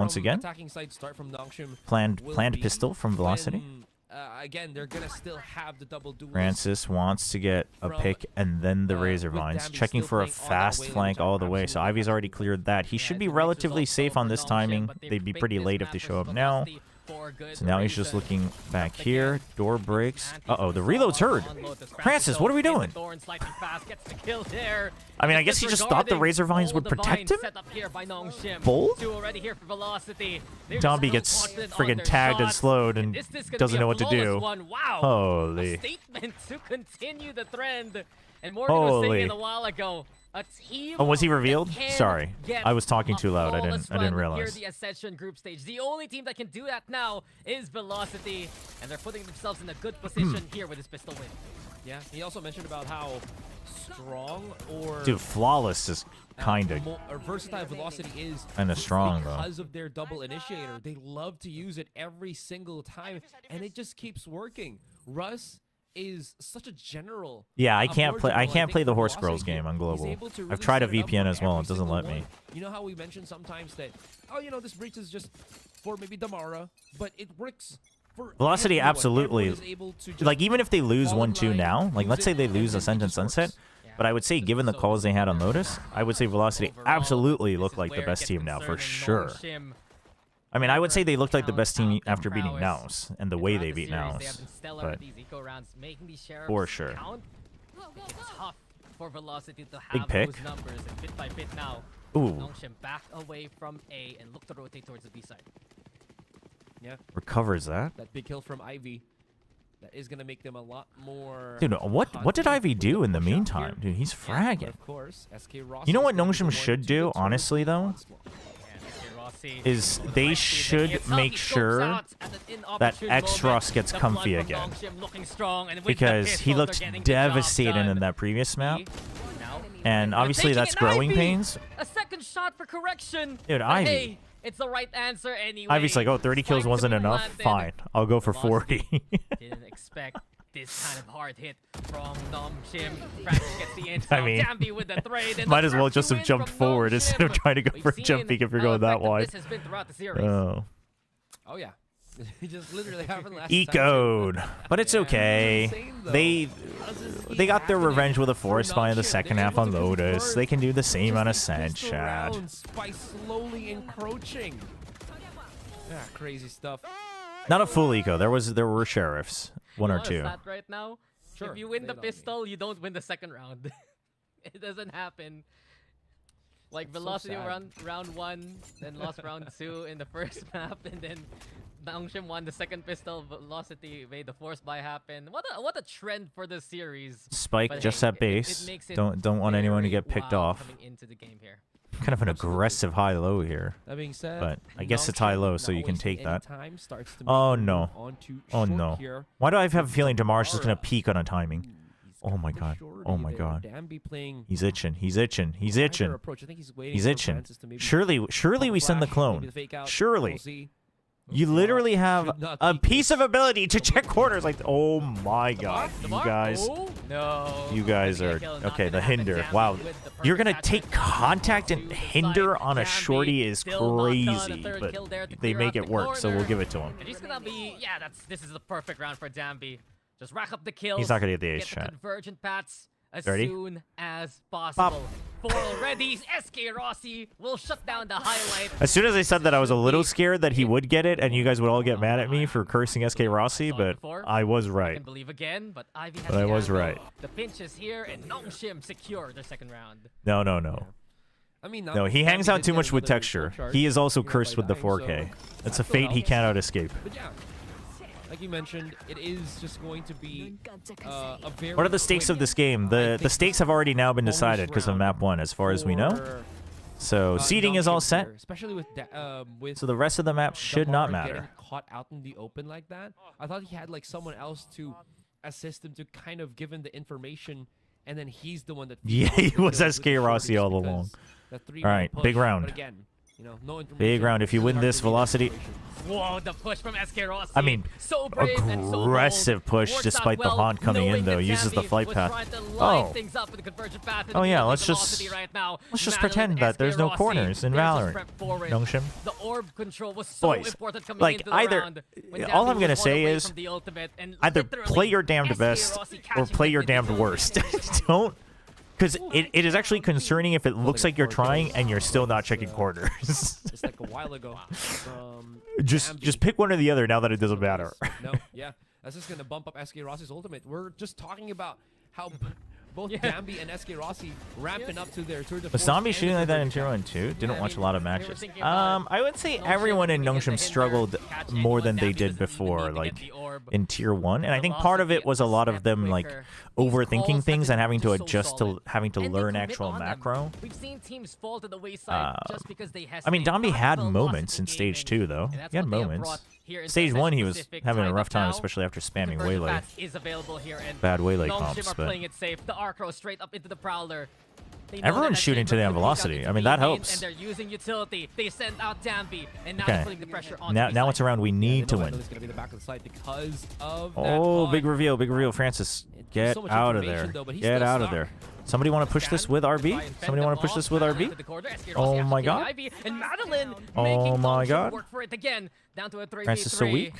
once again. Attacking side start from Nongshim Planned will be pistol from Velocity. when, again, they're gonna still have the double duels. Francis wants to get a pick and then the Razor with Vines. Dambi Checking still for a playing on that fast wave, flank which I'm all the way. So absolutely Ivy's happy already with. cleared that. He should be the Rangers relatively also safe from on this Nongshim, timing. but they They'd be picked pretty this late if map they show up versus now. Velocity So now he's just looking back here. Door breaks. Uh-oh, the reload's heard. Francis, what are we doing? I mean, I guess he just thought the Razor Vines would protect him? Bold? Zombie gets friggin' tagged and slowed and doesn't know what to do. Holy. Statement to continue the trend. And Morgan was saying it a while ago. A team oh, was he revealed? Sorry, I was talking too loud. I didn't realize. Here, the Ascension group stage. The only team that can do that now is Velocity, and they're putting themselves in a good position here with this pistol win. Yeah, he also mentioned about how strong or dude, flawless is kind of versatile Velocity is kind of strong though. Because of their double initiator, they love to use it every single time, and it just keeps working. Russ is such a general. Yeah, I can't play the Horse Girls game on global. I've tried a VPN as well. It doesn't let me. You know how we mentioned sometimes that, oh, you know, this breach is just for maybe Damara, but it works for Velocity. everyone. Absolutely. Like even if they lose 1-2 now, like let's say they lose Ascent and Sunset, but I would say given the calls they had on Lotus, I would say Velocity absolutely look like the best team now for sure. I mean, I would say they looked like the best team after beating Naus and the way they beat Naus, but for sure. Tough for Velocity to have big pick. Those numbers, and bit by bit now. Ooh. Nongshim back away from A and look to rotate towards the B side. Yeah. Recovers that. That big kill from Ivy. That is gonna make them a lot more. Dude, what did Ivy do in the meantime? Dude, he's fragging. Of course, SK Ross. You know what Nongshim should do, honestly though? Is they should make sure that X-Ross gets comfy again. Because he looked devastated in that previous map. And obviously that's growing pains. A second shot for correction. Dude, Ivy. Hey, it's the right answer anyway. Ivy's like, oh, 30 kills wasn't enough? Fine, I'll go for 40. Didn't expect this kind of hard hit from Nongshim. Francis gets the intel. I mean, Dambi with the trade, and might as well just have jumped forward instead of trying to go for a jump peek if you're going that wide. This has been throughout the series. Oh yeah. He just literally happened last Ecoed. But it's okay. They got their revenge with a forest buy in the second half on Lotus. They can do the same on Ascent, chat. By slowly encroaching. Yeah, crazy stuff. Not a full eco. There were sheriffs. One or two. That right now, if you win the pistol, you don't win the second round. It doesn't happen. Like Velocity round 1, then lost round 2 in the first map, and then Nongshim won the second pistol. Velocity made the force buy happen. What a trend for this series. Spike but just hey, at base. Don't want anyone to get picked off. Coming into the game here. Kind of an aggressive high-low here. That being said, but I guess it's high-low, so you can take that. Oh no. Oh no. Why do I have a feeling Damar's just gonna peek on a timing? Oh my god. Oh my god. He's itching. He's itching. He's itching. He's itching. Surely we send the clone. Surely. You literally have a piece of ability to check corners. Like, oh my god, you guys are okay. The hinder, wow, you're gonna take contact and hinder on a shorty is crazy, but they make it work, so we'll give it to him. And he's gonna be, yeah, this is the perfect round for Dambi. Just rack up the kills. He's not gonna get the ace shot. Convergent paths as Ready? soon as possible. For already, SK Rossi will shut down the highlight. As soon as I said that, I was a little scared that he would get it, and you guys would all get mad at me for cursing SK Rossi, but I was right. I can believe again, but Ivy has I was right. The pinch is here, and Nongshim secure their second round. No. I mean, no, he hangs out too much with texture. He is also cursed with the 4K. That's a fate he cannot escape. But yeah, like you mentioned, it is just going to be a very. What are the stakes of this game? The stakes have already now been decided because of map 1, as far as we know. So seeding is all set. Especially with so the rest of the map should not matter. Caught out in the open like that, I thought he had like someone else to assist him to kind of give him the information, and then he's the one that. Yeah, he was SK Rossi all along. All right, big round. But again, you know, no big round. If you win this, Velocity. Whoa, the push from SK Rossi. I mean, so brave aggressive push despite the haunt coming in though. Uses the flight path. Oh. Oh yeah, let's just pretend that there's no corners in Valorant. Nongshim. The orb control was so important coming like into either the round all I'm gonna say is either play your damned best or play your damned worst. Don't Because it is actually concerning if it looks like you're trying and you're still not checking corners. Just like a while ago. Just pick one or the other now that it doesn't matter. No, yeah. That's just going to bump up SK Rossi's ultimate. We're just talking about how both Dambi and SK Rossi ramping up to their Tour de Force. Was Zombie shooting like that in Tier 1 too? Didn't watch a lot of matches. I would say everyone in Nongshim struggled more than they did before, like in Tier 1. And I think part of it was a lot of them like overthinking things and having to adjust to having to learn actual macro. We've seen teams fall to the wayside just because they I mean, Dambi had moments in Stage 2 though. He had moments. Stage 1 he was having a rough time, especially after spamming Waylay. Bad Waylay comps, but playing it safe. The Arcro straight up into the Prowler. everyone's shooting today on velocity. I mean, that helps. And they're using utility. They send out Dambi, and now Okay. putting the pressure on. Now it's around. We need to win. Oh, big reveal, big reveal. Francis, get out of there. Get out of there. Somebody want to push this with RB? Somebody want to push this with RB? Oh my god. And Madeline Oh my god. work for it again. Down to a 3v3. Francis so weak.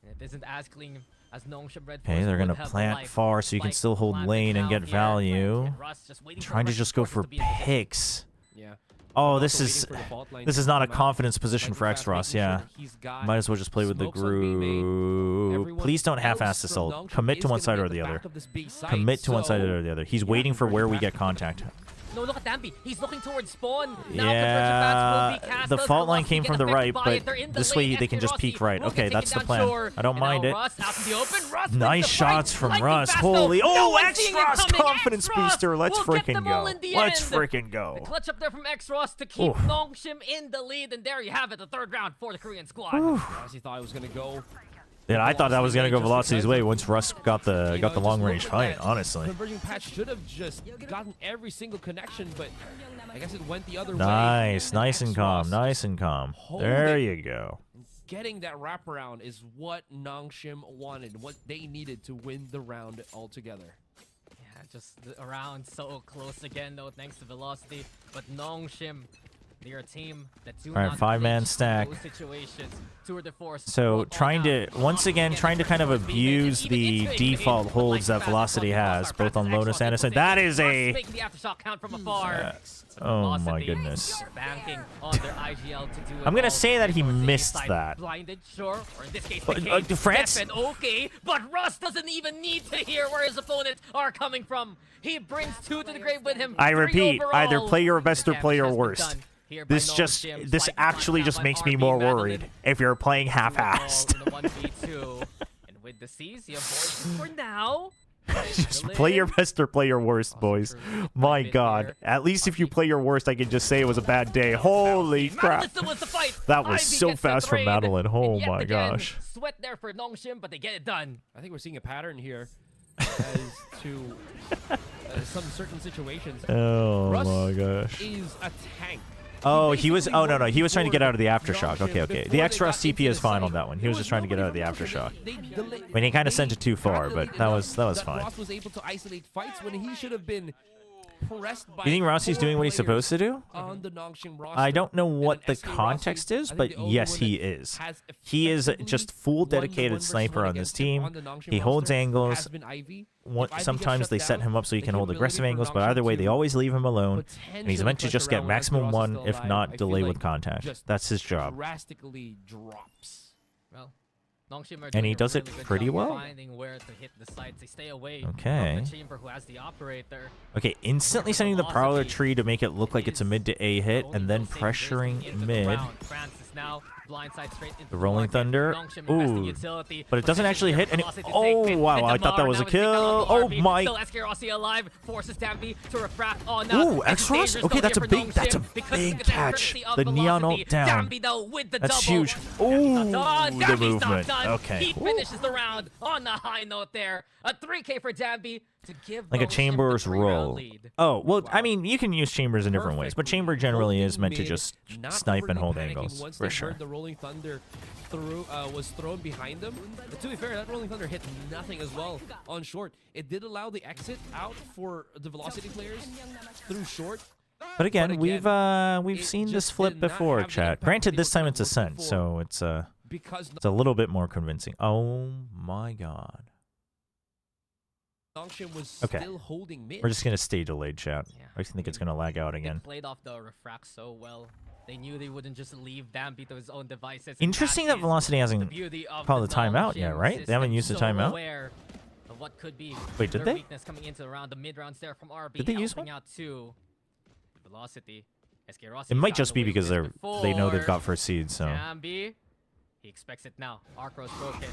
It isn't as clean as Nongshim Red Okay, they're gonna plant far so you can still hold lane and get value. Trying to just go for picks. Yeah. Oh, this is not a confidence position for X-Ross, yeah. Might as well just play with the group. Please don't half-ass this ult. Commit to one side or the other. Commit to one side or the other. He's waiting for where we get contact. No, look at Dambi. He's looking towards spawn. Now Yeah, conversion paths the will be cast. fault line Does came from the Velocity right, get affected but by it? They're in the this lane. way they can SK just Rossi peek right. will Okay, get that's the taken down plan. shore. I don't And mind now it. Russ out in the open. Russ Nice wins the shots fight. from Lightning Russ. fast, though. Holy, No oh, one's seeing it X-Ross coming. confidence X-Ross booster. Let's will get freaking them all go. in the Let's end. freaking go. The clutch up there from X-Ross to keep Oof. Nongshim in the lead, and there you have it, the third round for the Korean squad. Honestly thought it was gonna go. Yeah, I thought that was gonna go Velocity's way once Russ got the long range fight. Honestly. Converging patch should have just gotten every single connection, but I guess it went the other way. Nice and calm. Nice and calm. There you go. Getting that wraparound is what Nongshim wanted, what they needed to win the round altogether. Yeah, just around so close again, though, thanks to Velocity. But Nongshim, they're a team that do All right, not five-man flinch stack. those situations. Tour de Force. So trying to kind of abuse the default holds that Velocity has, both on Lotus and Ascent. That is a. Making the aftershock count from afar. Oh my goodness. Banking on their IGL to do it I'm gonna all. say that he Velocity missed side that. Blinded, sure, or in this case, But, the case, France- Stefan, okay, but Russ doesn't even need to hear where his opponents are coming from. He brings two to the grave with him. I 3 repeat, overall. either play your best or The play your damage has been worst. done here by This Nongshim. this Slight actually contact just by makes me RB more Madeline. worried if you're playing half-assed. In the 1v2. And with the C's, he avoids it for now. Just play your best or play your worst, boys. My God. At least if you play your worst, I can just say it was a bad day. Holy crap. That was so fast from Madeline. Oh my gosh. Sweat there for Nongshim, but they get it done. I think we're seeing a pattern here as to some certain situations. Oh Russ my gosh. is a tank. Oh, he was. Oh no, he was trying to get out of the aftershock. Okay. The X-Ross CP is fine on that one. He was just trying to get out of the aftershock. I mean, he kind of sent it too far, but that was fine. Ross was able to isolate fights when he should have been pressed by. You think Rossi's doing what he's supposed to do? On the Nongshim roster. I don't know what the SK Rossi, context is, I think but the only yes, one he that is. has He is effectively just full won the dedicated 1v1 sniper on this against him team. on the Nongshim He holds roster angles. has been Ivy. If Ivy gets Sometimes shut they set down, him up so he the can hold capability aggressive for angles, but Nongshim either way, they to always leave him alone. And he's meant to potentially just push get around when maximum Ross is one, still if alive. not I delay feel with like contact. just That's his job. drastically drops. Well, Nongshim are And he doing a does it really good pretty job well. finding where to hit the sites. They stay away Okay. from the chamber who has the operator. Okay, instantly sending the Prowler tree to make it look like it's a mid to A hit, and then pressuring mid. Francis now blindside straight into The Rolling market. Thunder. Nongshim investing Ooh. utility. But it doesn't actually hit any. Velocity to Oh, take it. wow. And I thought that Damar was a now is taking out kill. the Oh, RB. my. Still SK Rossi alive. Forces Dambi to refract on now. Ooh, X-Ross? Okay, that's a big catch. The neon ult down. Dambi, though, with the That's double. huge. Ooh, the Dambi's not movement. done. Okay. He finishes the round on the high note there. A 3K for Dambi to give Like a Nongshim Chambers the 3-round roll. lead. Oh, well, I mean, you can use Chambers in different ways, but Chamber generally is meant to just Not snipe and overly hold panicking angles, once for they sure. heard the Rolling Thunder was thrown behind them. But to be fair, that Rolling Thunder hit nothing as well on short. It did allow the exit out for the Velocity players through short. But again, we've seen this just flip did not before, have the chat. impact Granted, they this were time kind it's of looking Ascent, for. so it's Because a little bit more convincing. Oh my God. Nongshim was Okay. still holding mid. We're just gonna stay delayed, chat. Yeah. I think it's gonna lag out They again. played off the refract so well. They knew they wouldn't just leave Dampy to his own devices. and Interesting that is Velocity the hasn't beauty of called the timeout Nongshim yet, right? They haven't used the system. So timeout? aware of what could be Wait, did their they? weakness coming into the round, the mid rounds there from RB. Did they use helping one? out too. Velocity. SK Rossi It might found just a be way to because this they know they've before. got first seed, so. Dambi. He expects it now. Arcro's broken.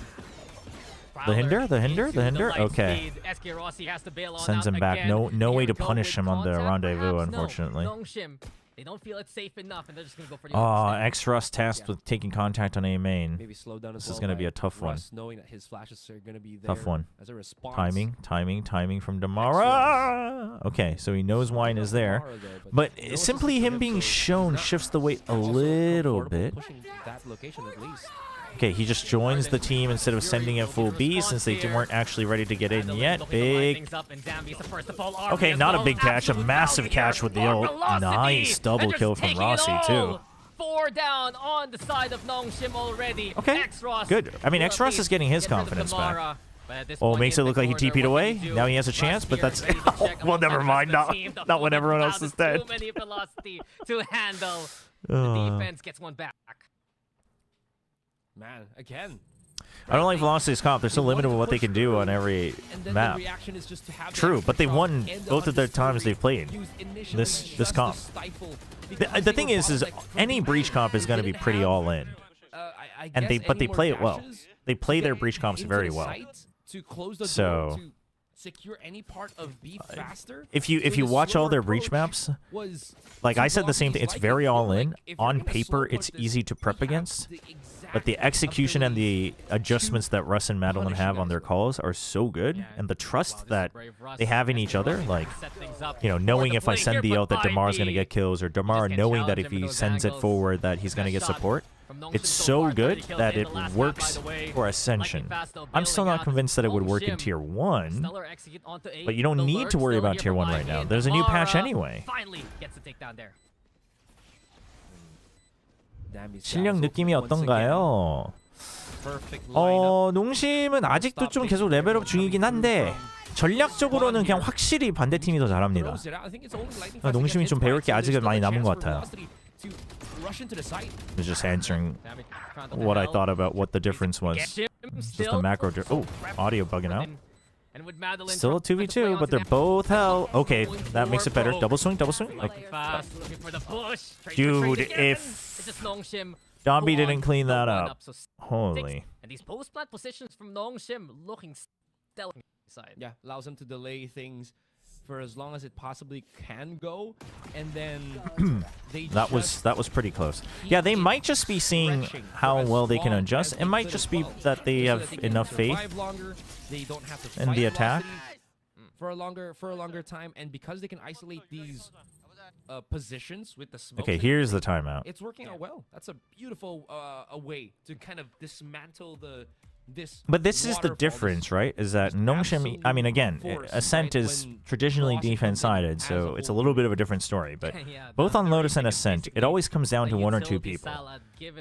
The hinder? Prowler The hinder? into The hinder? light Okay. speed. SK Rossi has to bail on Sends out him back. again. No way Here to go punish with him on the contact, rendezvous, perhaps? unfortunately. No. Nongshim, they don't feel it's safe enough, and they're just gonna go for the Oh, overstep. X-Rust tasked with taking contact on A main. Maybe slow down as This is well gonna be by a tough one. Russ, knowing that his flashes are gonna be there Tough one. as a response. Timing from Damara. Okay, so he knows Wine is there. But simply him being shown shifts the weight a little bit. Pushing that location at least. Okay, he just joins the team instead of sending it full B since they weren't actually ready to get in yet. Big. Okay, not a big catch, a massive catch with the ult. Nice double kill from Rossi, too. 4 down on the side of Nongshim already. Okay, good. I mean, X-Ross is getting his confidence back. Oh, makes it look like he TP'd away. Now he has a chance, but that's... well, never mind. Not when everyone else is dead. Too many velocity to handle. The defense gets one back. Man, again. I don't like Velocity's comp. They're so limited with what they can do on every map. True, but they won both of their times they've played this comp. The thing is any Breach comp is going to be pretty all in, and but they play it well. They play their Breach comps very well. So secure any part of B faster. if you watch all their Breach maps, like I said the same thing, it's very all in. On paper, it's easy to prep against. But the execution and the adjustments that Russ and Madeline have on their calls are so good, and the trust that they have in each other, like, you know, knowing if I send the ult that Damar's going to get kills, or Damar knowing that if he sends it forward that he's going to get support, it's so good that it works for Ascension. I'm still not convinced that it would work in Tier 1, but you don't need to worry about Tier 1 right now. There's a new patch anyway. Finally gets the takedown there. 실력 느낌이 어떤가요? 농심은 아직도 좀 계속 레벨업 중이긴 한데 전략적으로는 그냥 확실히 반대팀이 더 잘합니다. 농심이 좀 배울 게 아직은 많이 남은 것 같아요. I was just answering what I thought about what the difference was. Just a macro. Oh, audio bugging out. Still a 2v2, but they're both hell. Okay, that makes it better. Double swing, double swing. Like, dude, if Dombi didn't clean that up, holy. And these post-plant positions from Nongshim looking stellar. Yeah, allows them to delay things for as long as it possibly can go, and then that was pretty close. Yeah, they might just be seeing how well they can adjust. It might just be that they have enough faith in the attack for a longer time, and because they can isolate these positions with the smoke. Okay, here's the timeout. It's working out well. That's a beautiful a way to kind of dismantle But this is the difference, right? Is that Nongshim, I mean, again, Ascent is traditionally defense-sided, so it's a little bit of a different story. But both on Lotus and Ascent, it always comes down to one or two people.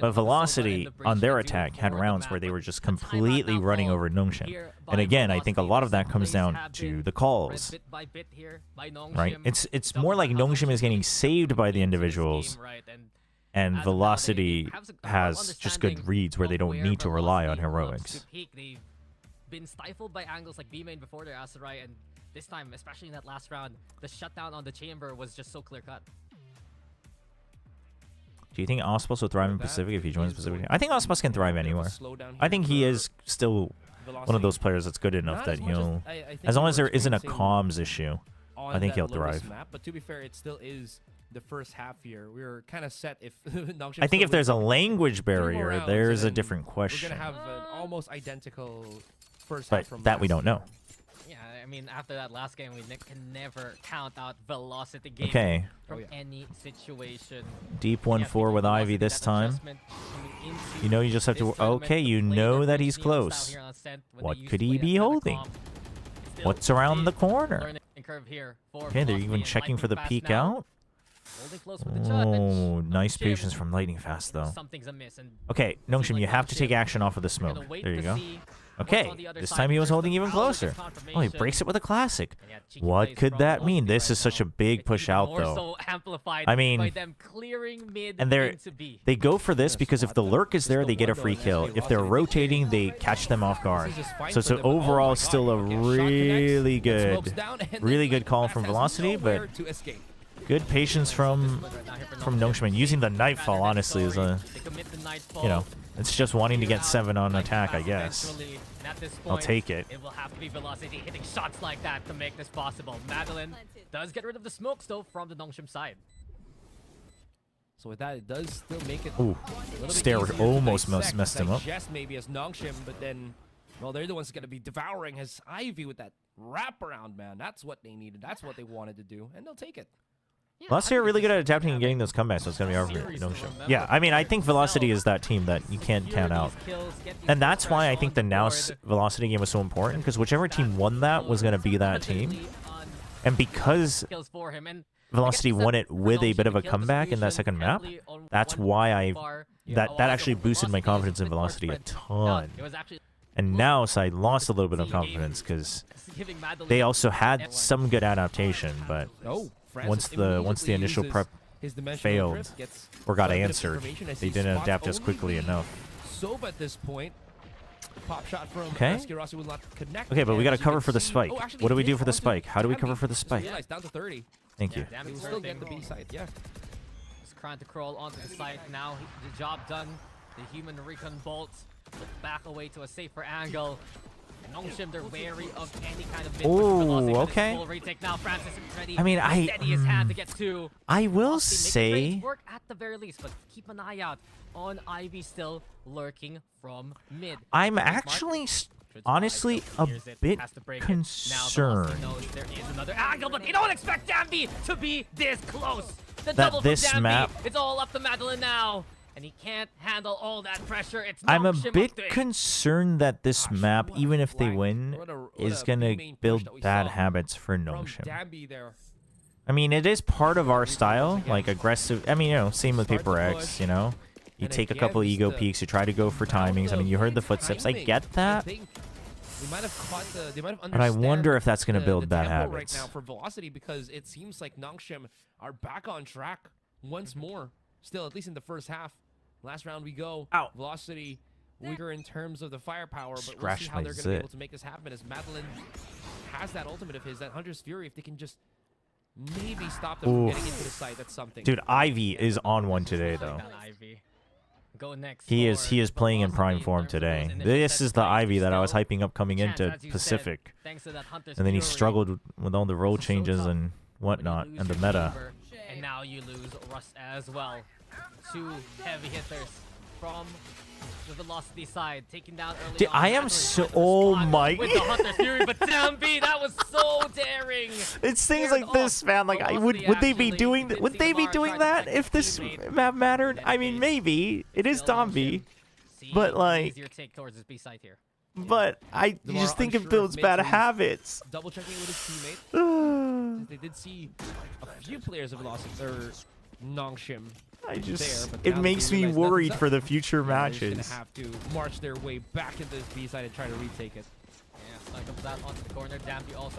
But Velocity, on their attack, had rounds where they were just completely running over Nongshim. And again, I think a lot of that comes down to the calls, right? It's more like Nongshim is getting saved by the individuals, and Velocity has just good reads where they don't need to rely on heroics. They've been stifled by angles like B-main before their Aserai, and this time, especially in that last round, the shutdown on the chamber was just so clear-cut. Do you think Ospos will thrive in Pacific if he joins Pacific? I think Ospos can thrive anywhere. I think he is still one of those players that's good enough that he'll... As long as there isn't a comms issue, I think he'll thrive. But to be fair, it still is the first half here. We were kind of set if I think if there's a language barrier, there's a different question. We're gonna have an almost identical first half from that we don't know. Yeah, I mean, after that last game, we can never count out Velocity game from any situation. Deep 1-4 with Ivy this time. You know you just have to... Okay, you know that he's close. What could he be holding? What's around the corner? Okay, they're even checking for the peek out. Oh, nice patience from Lightning Fast, though. Okay, Nongshim, you have to take action off of the smoke. There you go. Okay, this time he was holding even closer. Oh, he breaks it with a classic. What could that mean? This is such a big push out, though. I mean, and they go for this because if the lurk is there, they get a free kill. If they're rotating, they catch them off guard. So it's overall still a really good call from Velocity, but good patience from Nongshim. Using the Nightfall, honestly, is a, you know, it's just wanting to get 7 on attack, I guess. I'll take it. It will have to be Velocity hitting shots like that to make this possible. Madeline does get rid of the smokes, though, from the Nongshim side. So with that, it does still make it Ooh, Stair almost messed him up. Just maybe as Nongshim, but then, well, they're the ones going to be devouring his Ivy with that wraparound, man. That's what they needed. That's what they wanted to do, and they'll take it. Velocity are really good at adapting and getting those comebacks, so it's going to be over here. No show. Yeah, I mean, I think Velocity is that team that you can't count out. And that's why I think the Nous Velocity game was so important, because whichever team won that was going to be that team. And because Velocity won it with a bit of a comeback in that second map, that's why that actually boosted my confidence in Velocity a ton. And now I lost a little bit of confidence because they also had some good adaptation, but once the initial prep failed or got answered, they didn't adapt as quickly enough. So at this point, pop shot from okay, will not connect. Okay, but we got to cover for the spike. What do we do for the spike? How do we cover for the spike? Down to 30. Thank you. We will still get the B side. Yeah. Just trying to crawl onto the site now. The job done. The human recon bolt back away to a safer angle. Nongshim, they're wary of any kind of oh, okay. Now, Francis is ready. I mean, I will say, work at the very least, but keep an eye out on Ivy still lurking from mid. I'm actually honestly a bit concerned there is another angle, but they don't expect Danby to be this close. The that double this from Danby, map, it's all up to Madeline now. And he can't handle all that pressure. It's I'm a bit concerned that this map, even if they win, is going to build bad habits for Nongshim. I mean, it is part of our style, like aggressive. I mean, you know, same with Paper X, you know. You take a couple ego peeks, you try to go for timings. I mean, you heard the footsteps. I get that. But I wonder if that's going to build bad habits. Right now for Velocity, because it seems like Nongshim are back on track once more. Still, at least in the first half. Last round we go. Ow. Velocity weaker in terms of the firepower, but we'll see how they're going to be able to make this happen as Madeline has that ultimate of his, that Hunter's Fury. If they can just maybe stop them from getting into the site, that's something. Dude, Ivy is on one today, though. Go next. He is playing in prime form today. This is the Ivy that I was hyping up coming into Pacific. And then he struggled with all the role changes and whatnot and the meta. And now you lose Russ as well. 2 heavy hitters from the Velocity side, taking down early. Dude, I am so. Oh my! With the Hunter's Fury, but Danby, that was so daring. It's things like this, man. Like, would they be doing that? Would they be doing that if this map mattered? I mean, maybe it is Danby, but like. But I just think it builds bad habits. Double checking with his teammate. They did see a few players of Velocity or Nongshim. It makes me worried for the future matches. They're gonna have to march their way back into this B side and try to retake it.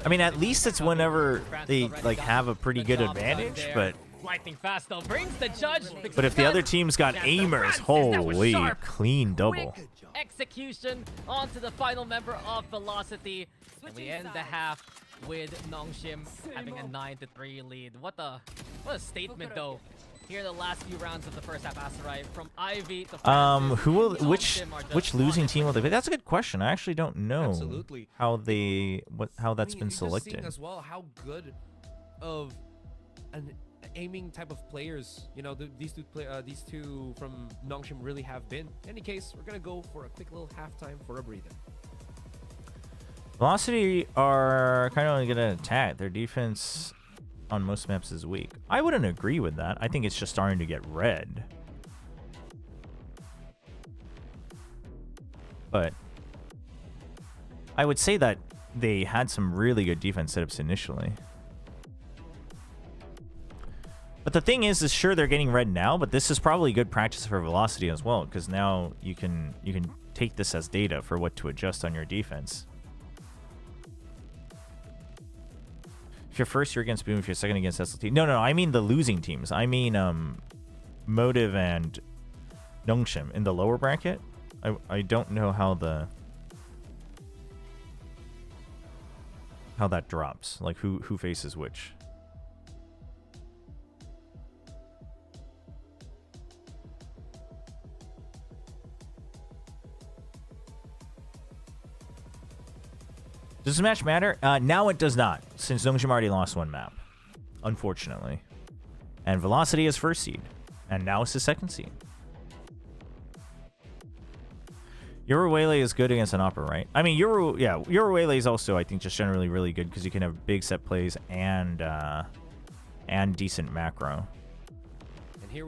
I mean, at least it's whenever they like have a pretty good advantage, but. Lightning fast though brings the judge. But if the other team's got aimers, holy, clean double. Execution onto the final member of Velocity. And we end the half with Nongshim having a 9-3 lead. What a statement though. Here are the last few rounds of the first half. Asteroid from Ivy to Francis. which losing team will they play? That's a good question. I actually don't know how that's been selected. Seeing as well how good of an aiming type of players, you know, these two from Nongshim really have been. In any case, we're gonna go for a quick little halftime for a breather. Velocity are kind of only gonna attack. Their defense on most maps is weak. I wouldn't agree with that. I think it's just starting to get red. But I would say that they had some really good defense setups initially. But the thing is sure they're getting red now, but this is probably good practice for Velocity as well, because now you can take this as data for what to adjust on your defense. If you're first, you're against Boom. If you're second, against SLT. No, I mean the losing teams. I mean Motive and Nongshim in the lower bracket. I don't know how that drops. Like who faces which. Does this match matter? Now it does not, since Nongshim already lost one map, unfortunately. And Velocity is first seed, and now it's the second seed. Yorowele is good against an Opera, right? I mean, Yorowele is also, I think, just generally really good because you can have big set plays and decent macro.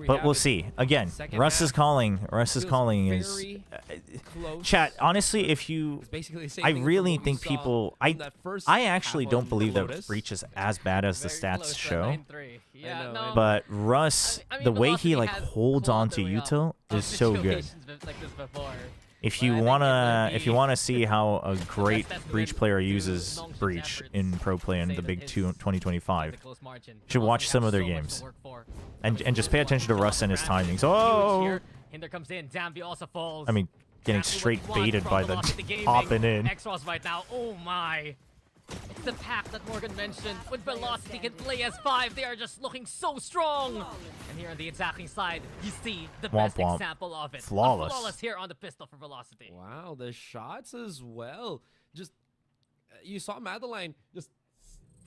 But we'll see. Again, Russ is calling. Russ is calling is chat. Honestly, if you, I really think people. I actually don't believe that Breach is as bad as the stats show. But Russ, the way he like holds on to util is so good. If you wanna see how a great Breach player uses Breach in pro play in the Big 2025, you should watch some of their games, and just pay attention to Russ and his timings. Oh, I mean, getting straight baited by the hopping in. Extras right now. Oh my! It's the pack that Morgan mentioned. With Velocity can play as 5, they are just looking so strong. And here on the attacking side, you see the best example of it. Flawless. Flawless here on the pistol for Velocity. Wow, the shots as well. Just you saw Madeline just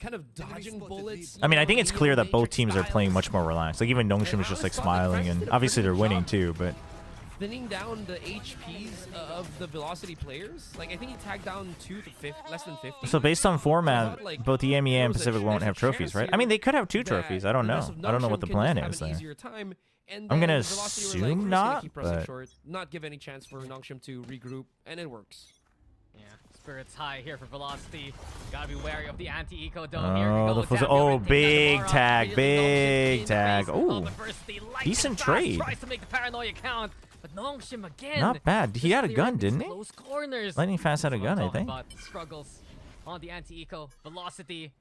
kind of dodging bullets. I mean, I think it's clear that both teams are playing much more relaxed. Like even Nongshim is just like smiling, and obviously they're winning too, but. Thinning down the HPs of the Velocity players. Like, I think he tagged down less than 50. So based on format, both the EMEA and Pacific won't have trophies, right? I mean, they could have 2 trophies. I don't know. I don't know what the plan is there. I'm gonna assume not, but... Not give any chance for Nongshim to regroup, and it works. Yeah, spirits high here for Velocity. Gotta be wary of the anti-eco dome here. Oh, big tag, big tag. Oh, decent trade. Tries to make the paranoia count. But Nongshim again. Not bad. He had a gun, didn't he? Close corners. Lightning Fast had a gun, I think. Struggles on the anti-eco. Velocity.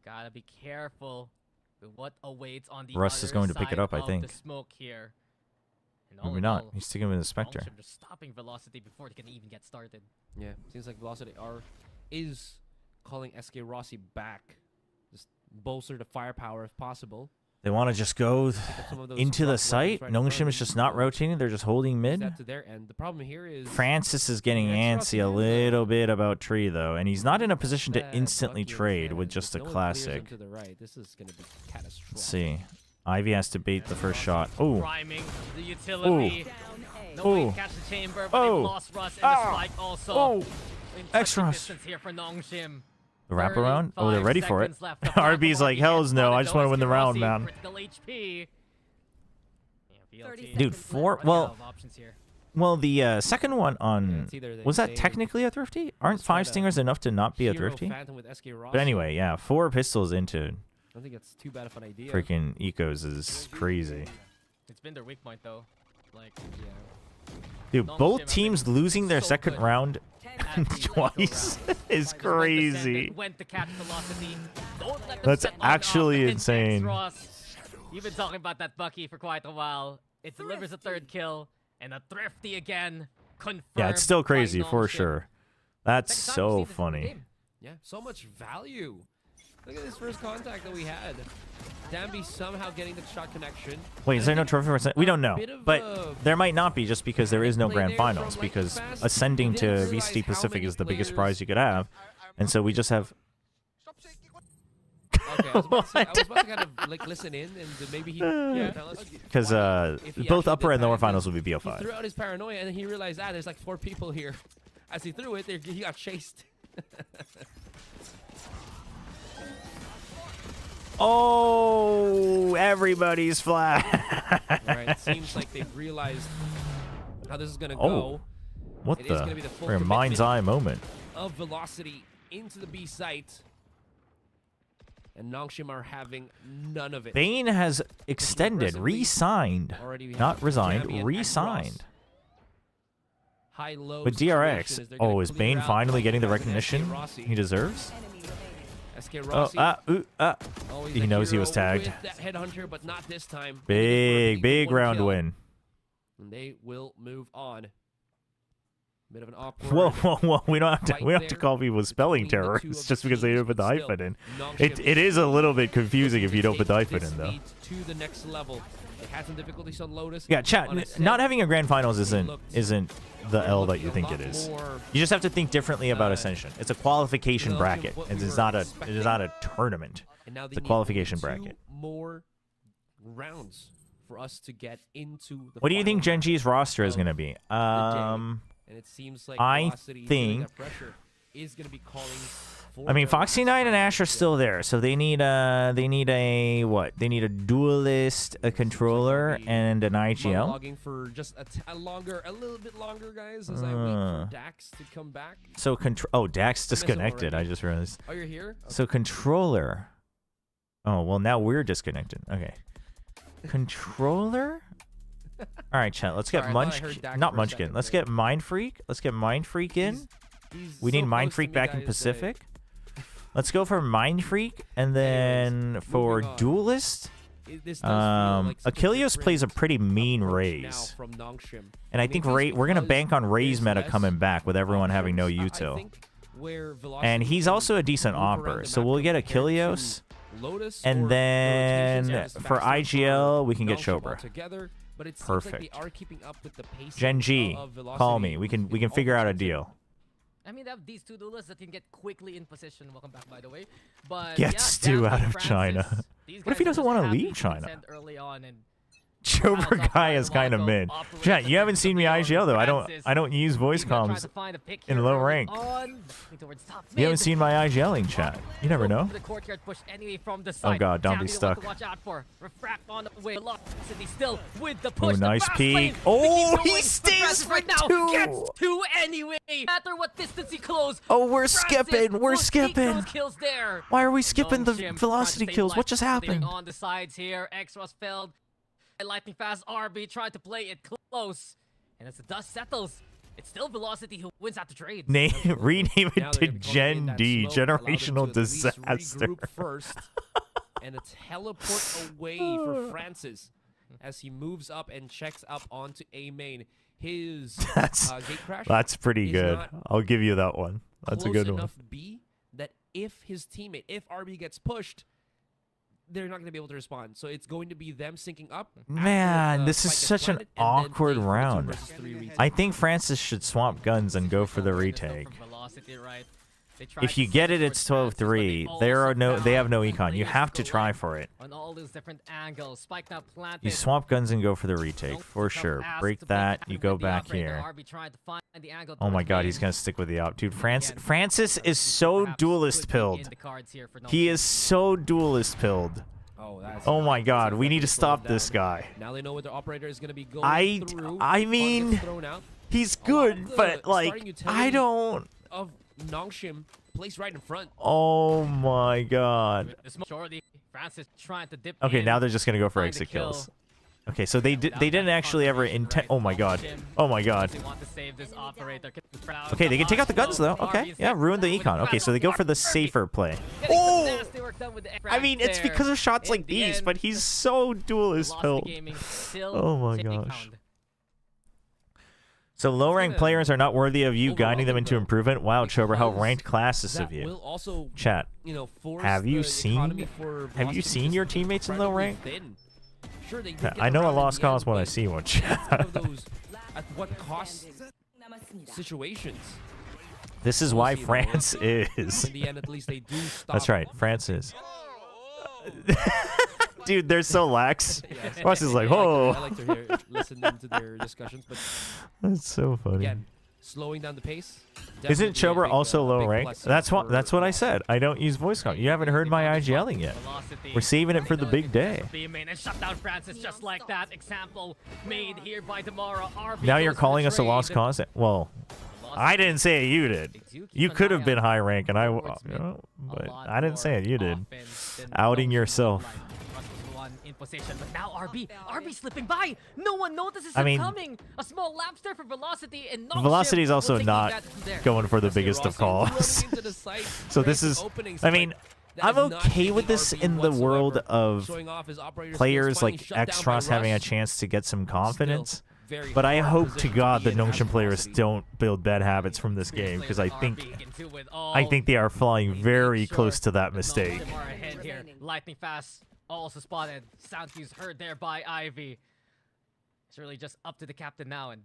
Gotta be careful with what awaits on the Russ is going to pick it up, I think. The smoke here. Maybe not. He's sticking with the Spectre. Nongshim just stopping Velocity before they can even get started. Yeah, seems like Velocity is calling SK Rossi back. Just bolster the firepower if possible. They want to just go into the site. Nongshim is just not rotating. They're just holding mid. The problem here is Francis is getting antsy a little bit about Tree, though, and he's not in a position to instantly trade with just a classic. This is going to be catastrophic. Let's see. Ivy has to bait the first shot. Oh. The utility. No way to catch the chamber, but they've lost Russ and the spike also. Oh. Extras. Here for Nongshim. The wraparound? Oh, they're ready for it. RB's like, hells no, I just want to win the round, man. Dude, well, the second one on... Was that technically a Thrifty? Aren't 5 Stingers enough to not be a Thrifty? But anyway, yeah, 4 pistols into... I don't think it's too bad of an idea. Freaking Ecos is crazy. It's been their weak point, though. Like, yeah. Dude, both teams losing their second round twice is crazy. That's actually insane. You've been talking about that Bucky for quite a while. It delivers a 3rd kill and a Thrifty again. Confirmed. Yeah, it's still crazy for sure. That's so funny. Yeah, so much value. Look at this first contact that we had. Danby somehow getting the shot connection. Wait, is there no trophy for... We don't know. But there might not be just because there is no grand finals. Because ascending to VCT Pacific is the biggest prize you could have. And so we just have... Okay, I was about to kind of like listen in and maybe he tell us. Because both upper and lower finals will be BO5. He threw out his paranoia and then he realized that there's like 4 people here. As he threw it, he got chased. Oh, everybody's flat. Right, it seems like they've realized how this is going to go. What the mind's eye moment. Of Velocity into the B site. And Nongshim are having none of it. Bane has extended, re-signed. Not resigned, re-signed. high-low. But DRX, oh, is Bane finally getting the recognition he deserves? He knows he was tagged. Headhunter, but not this time. Big round win. And they will move on. Bit of an awkward. Whoa! We don't have to call people spelling terrorists just because they don't put the hyphen in. It is a little bit confusing if you don't put the hyphen in, though. To the next level. They had some difficulties on Lotus. Yeah, chat. Not having a grand finals isn't the L that you think it is. You just have to think differently about Ascension. It's a qualification bracket. It is not a tournament. It's a qualification bracket. More rounds for us to get into the. What do you think Gen G's roster is going to be? And it seems like I think. Is going to be calling. I mean, Foxy Knight and Ash are still there, so they need a what? They need a duelist, a controller, and an IGL. Logging for just a little bit longer, guys, as I wait for Dax to come back. So Dax disconnected. I just realized. Oh, you're here. Okay. So controller. Oh well, now we're disconnected. Okay. Controller. All right, chat. Let's get not Munchkin. Let's get Mind Freak. Let's get Mind Freak in. We need Mind Freak back in Pacific. Let's go for Mind Freak, and then for Duelist, Achilles plays a pretty mean Raze. And I think we're going to bank on Raze meta coming back with everyone having no util. And he's also a decent opper, so we'll get Achilles, and then for IGL, we can get Chobra. Perfect. Gen G, call me. We can figure out a deal. I mean, they have these two duelists that can get quickly in position. Welcome back, by the way. But Get Stu out of China. What if he doesn't want to leave China? Chobra guy is kind of mid. Chat, you haven't seen me IGL though. I don't use voice comms in low rank. You haven't seen my IGLing, chat. You never know. Oh god, don't be stuck. Oh, nice peek. Oh, he stays for two. Gets two anyway. No matter what distance he close. Oh, we're skipping. We're skipping. There. Why are we skipping the velocity kills? What just happened? On the sides here, X was felled. Lightning fast RB tried to play it close, and as the dust settles, it's still Velocity who wins at the trade. Rename it to Gen D, generational disaster. First, and a teleport away for Francis as he moves up and checks up onto A main. His gate crash. That's pretty good. I'll give you that one. That's a good one. Enough B that if his teammate, if RB gets pushed, they're not going to be able to respond. So it's going to be them syncing up. Man, this is such an awkward round. I think Francis should swap guns and go for the retake. If you get it, it's 12-3. They have no econ. You have to try for it. You swap guns and go for the retake for sure. Break that. You go back here. Oh my god, he's gonna stick with the op, dude. Francis is so duelist pilled. He is so duelist pilled. Oh my god, we need to stop this guy. Now they know what the operator is gonna be going through. I mean, he's good, but like I don't. Of Nongshim placed right in front. Oh my god. Okay, now they're just gonna go for exit kills. Okay, so they didn't actually ever intend. Oh my god. Oh my god. Okay, they can take out the guns though. Okay, yeah, ruin the econ. Okay, so they go for the safer play. Oh! I mean, it's because of shots like these, but he's so duelist pilled. Oh my gosh. So low-ranked players are not worthy of you guiding them into improvement. Wow, Chobra, how ranked classes of you. Chat, have you seen your teammates in low rank? I know a lost cause when I see one. At what cost situations? This is why France is. In the end, at least they do stop. That's right, France is. Dude, they're so lax. Ross is like, oh. I like to listen to their discussions, but that's so funny. Again, slowing down the pace. Isn't Chobra also low rank? That's what I said. I don't use voice comm. You haven't heard my IGLing yet. We're saving it for the big day. Now you're calling us a lost cause? Well, I didn't say it, you did. You could have been high rank, and but I didn't say it, you did. Outing yourself. in position. But now RB slipping by. No one notices I him mean, coming. A small lapster for Velocity, and Velocity is also not going for the biggest of calls. So this is, I mean, I'm okay with this in the world of players like Xtros having a chance to get some confidence. But I hope to God the Nongshim players don't build bad habits from this game, because I think they are flying very close to that mistake. Lightning fast, also spotted. Sound cues heard there by Ivy. It's really just up to the captain now. And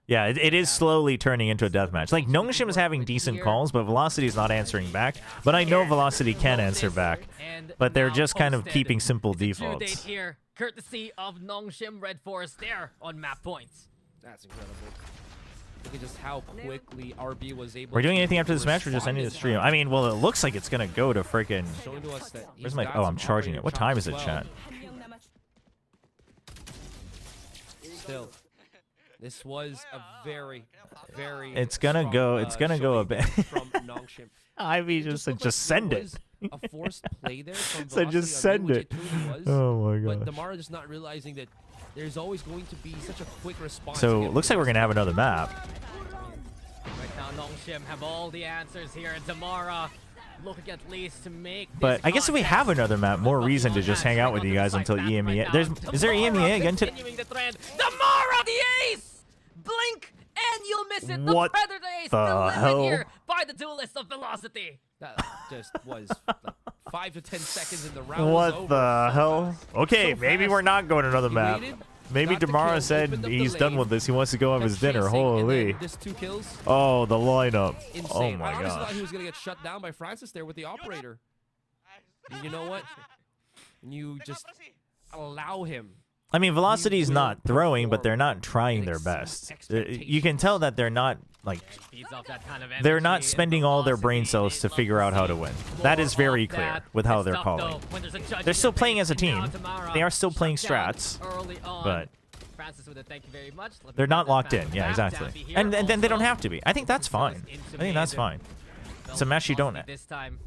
yeah, it is slowly turning into a deathmatch. Like, Nongshim is having decent calls, but Velocity is not answering back. But I know Velocity can answer back, but they're just kind of keeping simple defaults. Here, courtesy of Nongshim Red Forest there on map points. That's incredible. Look at just how quickly RB was able. We're doing anything after this match, or just ending the stream? I mean, well, it looks like it's gonna go to freaking. Where's my? Oh, I'm charging it. What time is it, chat? Still, this was a very. It's gonna go. It's gonna go a bit. From Nongshim. Ivy just said, just send it. A forced play there from So just send it. Oh my gosh. But Damara just not realizing that there's always going to be such a quick response. So looks like we're gonna have another map. Right now, Nongshim have all the answers here, and Damara looking at least to make. But I guess if we have another map, more reason to just hang out with you guys until EMEA. Is there EMEA again today? Damara the ace! Blink and you'll miss it. What the Predator ace the hell? here by the duelist of Velocity. That just was like 5 to 10 seconds in the round. What the hell? Okay, maybe we're not going to another map. Maybe Damara said he's done with this. He wants to go have his dinner. Holy. Oh, the lineup. Oh my I honestly thought gosh. he was going to get shut down by Francis there with the operator. And you know what? You just allow him. I mean, Velocity's not throwing, but they're not trying their best. You can tell that they're not, like, they're not spending all their brain cells to figure out how to win. That is very clear with how they're calling. They're still playing as a team. They are still playing strats, but they're not locked in. Yeah, exactly. And then they don't have to be. I think that's fine. I think that's fine. It's a match you don't,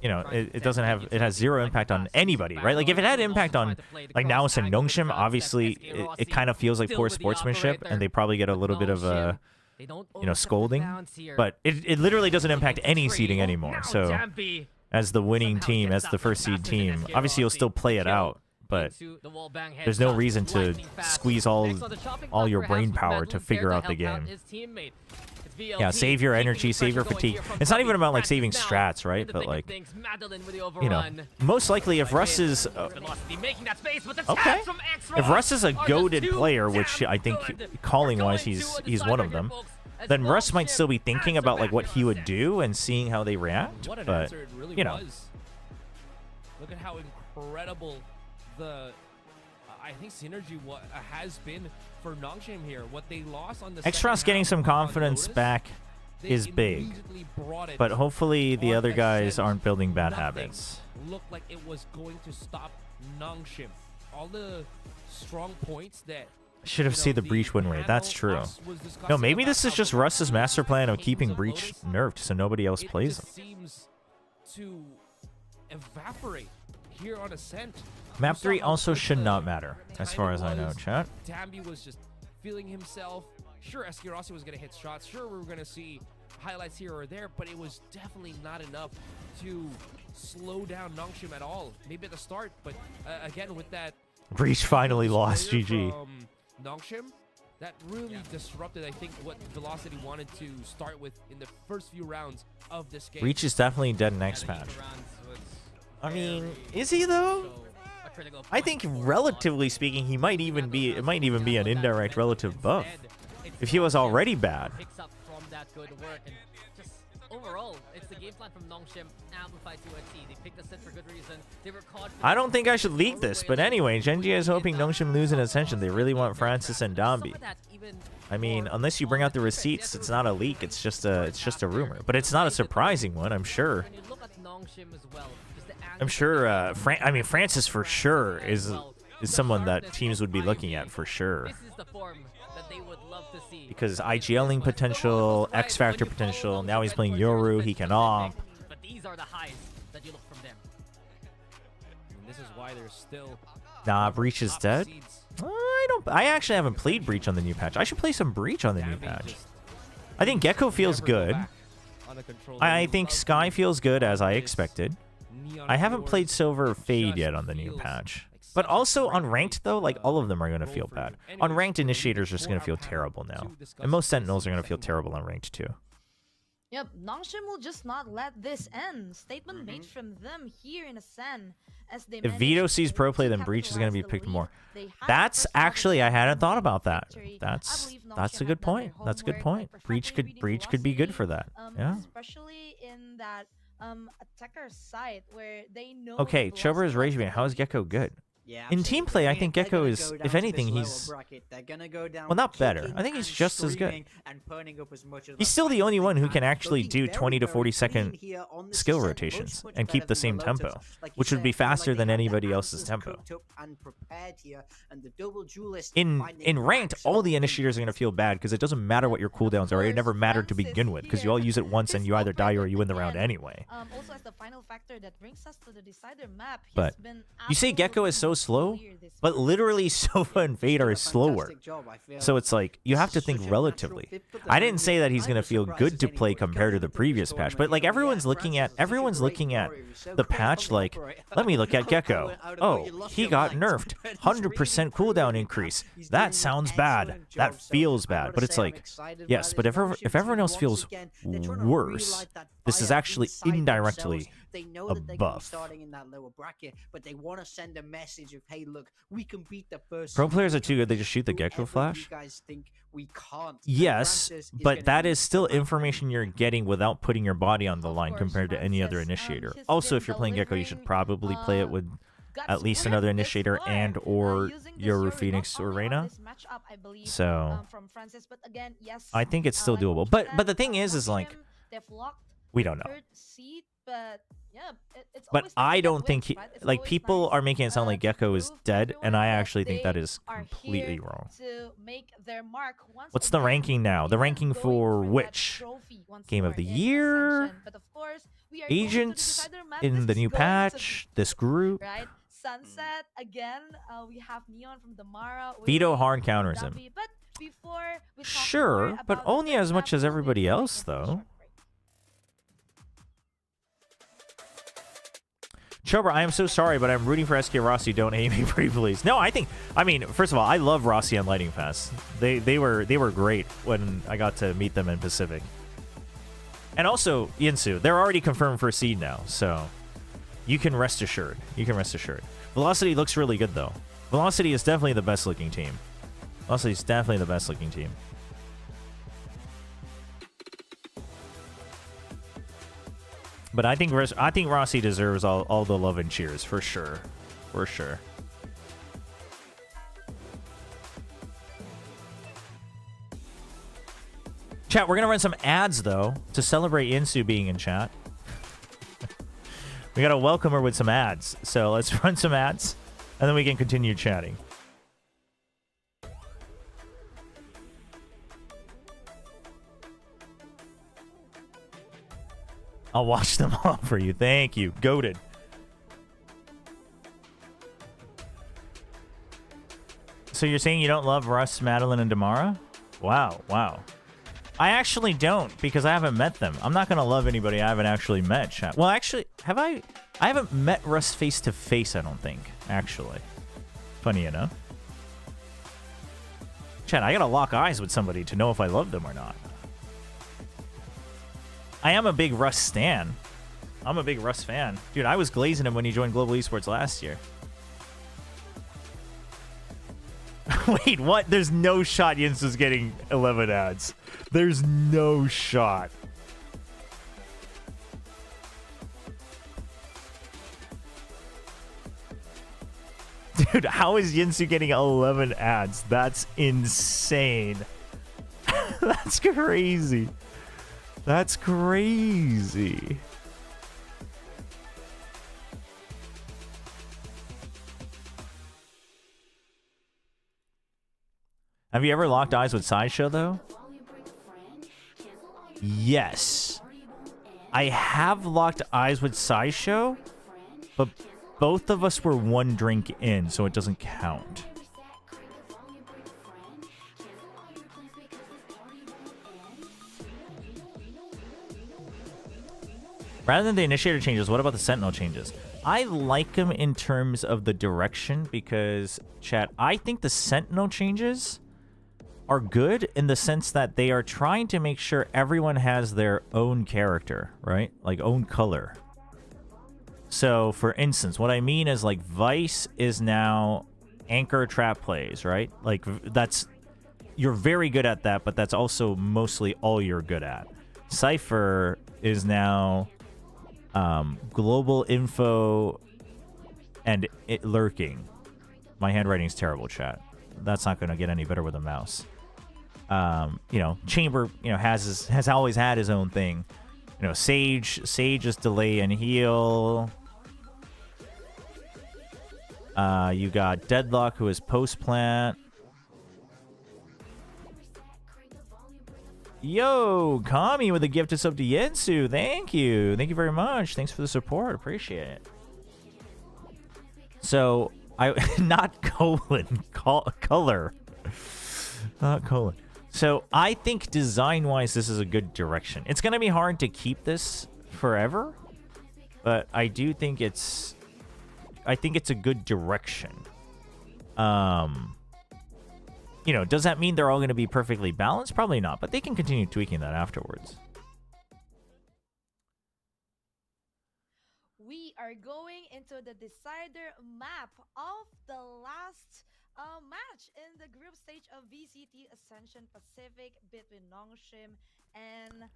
you know, it doesn't have, it has zero impact on anybody, right? Like, if it had impact on, like, Naos and Nongshim, obviously, it kind of feels like poor sportsmanship, and they probably get a little bit of a, you know, scolding. But it literally doesn't impact any seeding anymore. So, as the winning team, as the first seed team, obviously you'll still play it out, but there's no reason to squeeze all your brain power to figure out the game. Yeah, save your energy, save your fatigue. It's not even about, like, saving strats, right? But, like, you know, most likely if Russ is okay, if Russ is a goated player, which I think calling wise he's one of them, then Russ might still be thinking about, like, what he would do and seeing how they react. But you know, look at how incredible the I think synergy has been for Nongshim here. What they lost on the Xtros getting some confidence back is big, but hopefully the other guys aren't building bad habits. Looked like it was going to stop Nongshim. All the strong points that Should have seen the Breach win rate. That's true. No, maybe this is just Russ's master plan of keeping Breach nerfed so nobody else plays him. Seems to evaporate here on Ascent. Map 3 also should not matter, as far as I know, chat. Dambi was just feeling himself. Sure, Esquirossi was going to hit shots. Sure, we were going to see highlights here or there, but it was definitely not enough to slow down Nongshim at all. Maybe at the start, but again, with that... Breach finally lost, GG. Nongshim, that really disrupted, I think, what Velocity wanted to start with in the first few rounds of this game. Breach is definitely dead next match. I mean, is he though? I think, relatively speaking, he might even be. It might even be an indirect relative buff. If he was already bad. Overall, it's the game plan from Nongshim amplified to a T. They picked the set for good reason. They were caught. I don't think I should leak this, but anyway, Genji is hoping Nongshim lose in Ascension. They really want Francis and Dambi. I mean, unless you bring out the receipts, it's not a leak. It's just a rumor. But it's not a surprising one, I'm sure. I'm sure. I mean, Francis for sure is someone that teams would be looking at for sure. Because IGLing potential, X Factor potential. Now he's playing Yoru. He can omp. But these are the highs that you look from them. And this is why there's still Nah, Breach is dead. I actually haven't played Breach on the new patch. I should play some Breach on the new patch. I think Gecko feels good. I think Sky feels good as I expected. I haven't played Silver or Fade yet on the new patch. But also on Ranked, though, like, all of them are going to feel bad. On Ranked, Initiators are just going to feel terrible now. And most Sentinels are going to feel terrible on Ranked, too. Yep, Nongshim will just not let this end. Statement made from them here in Ascend. As they If Vito sees pro play, then Breach is going to be picked more. That's actually, I hadn't thought about that. That's a good point. That's a good point. Breach could be good for that. Yeah. Especially in that attacker side where they know. Okay, Chobra is Rage Bait. How is Gecko good? Yeah, in team play, I think Gecko is, if anything, he's well, not better. I think he's just as good. He's still the only one who can actually do 20 to 40 second skill rotations and keep the same tempo, which would be faster than anybody else's tempo. In ranked, all the initiators are going to feel bad because it doesn't matter what your cooldowns are. It never mattered to begin with because you all use it once and you either die or you win the round anyway. Also, as the final factor that brings us to the decider map, but you say Gecko is so slow, but literally Sova and Fade are slower. So it's like, you have to think relatively. I didn't say that he's going to feel good to play compared to the previous patch, but like everyone's looking at the patch like, let me look at Gecko. Oh, he got nerfed. 100% cooldown increase. That sounds bad. That feels bad. But it's like, yes, but if everyone else feels worse, this is actually indirectly a buff. But they want to send a message of, hey, look, we can beat the first. Pro players are too good. They just shoot the Gecko flash. Yes, but that is still information you're getting without putting your body on the line compared to any other initiator. Also, if you're playing Gecko, you should probably play it with at least another initiator and or Yoru Phoenix or Reyna. So I think it's still doable. But the thing is like, we don't know. But I don't think like people are making it sound like Gecko is dead, and I actually think that is completely wrong. What's the ranking now? The ranking for which? Game of the Year? Agents in the new patch? This group? Sunset again. We have Neon from Damara. Vito hard counters him. Sure, but only as much as everybody else, though. Chobra, I am so sorry, but I'm rooting for SK Rossi. Don't hate me, pretty please. No, I mean, first of all, I love Rossi on Lightning Pass. They were great when I got to meet them in Pacific. And also, Yinsu, they're already confirmed for seed now, so you can rest assured. You can rest assured. Velocity looks really good, though. Velocity is definitely the best looking team. Velocity is definitely the best looking team. But I think Rossi deserves all the love and cheers, for sure. For sure. Chat, we're going to run some ads, though, to celebrate Yinsu being in chat. We got to welcome her with some ads. So let's run some ads, and then we can continue chatting. I'll watch them all for you. Thank you. Goated. So you're saying you don't love Russ, Madeline, and Damara? Wow, wow. I actually don't, because I haven't met them. I'm not going to love anybody I haven't actually met, chat. Well, actually, have I? I haven't met Russ face to face, I don't think, actually. Funny enough. Chat, I got to lock eyes with somebody to know if I love them or not. I am a big Russ stan. I'm a big Russ fan. Dude, I was glazing him when he joined Global Esports last year. Wait, what? There's no shot Yinsu's getting 11 ads. There's no shot. Dude, how is Yinsu getting 11 ads? That's insane. That's crazy. That's crazy. Have you ever locked eyes with Sideshow, though? Yes. I have locked eyes with Sideshow, but both of us were one drink in, so it doesn't count. Rather than the initiator changes, what about the sentinel changes? I like them in terms of the direction because, chat, I think the sentinel changes are good in the sense that they are trying to make sure everyone has their own character, right? Like, own color. So, for instance, what I mean is, like, Vice is now anchor trap plays, right? Like, that's... You're very good at that, but that's also mostly all you're good at. Cypher is now... global info and it lurking. My handwriting's terrible, chat. That's not going to get any better with a mouse. You know, Chamber, you know, has always had his own thing. You know, Sage is delay and heal. You got Deadlock, who is post plant. Yo, Kami with a gifted sub to Yensu. Thank you. Thank you very much. Thanks for the support. Appreciate it. So, not colon. Color. Not colon. So, I think design-wise, this is a good direction. It's going to be hard to keep this forever. But I do think it's... I think it's a good direction. You know, does that mean they're all going to be perfectly balanced? Probably not, but they can continue tweaking that afterwards. We are going into the decider map of the last match in the group stage of VCT Ascension Pacific between Nongshim and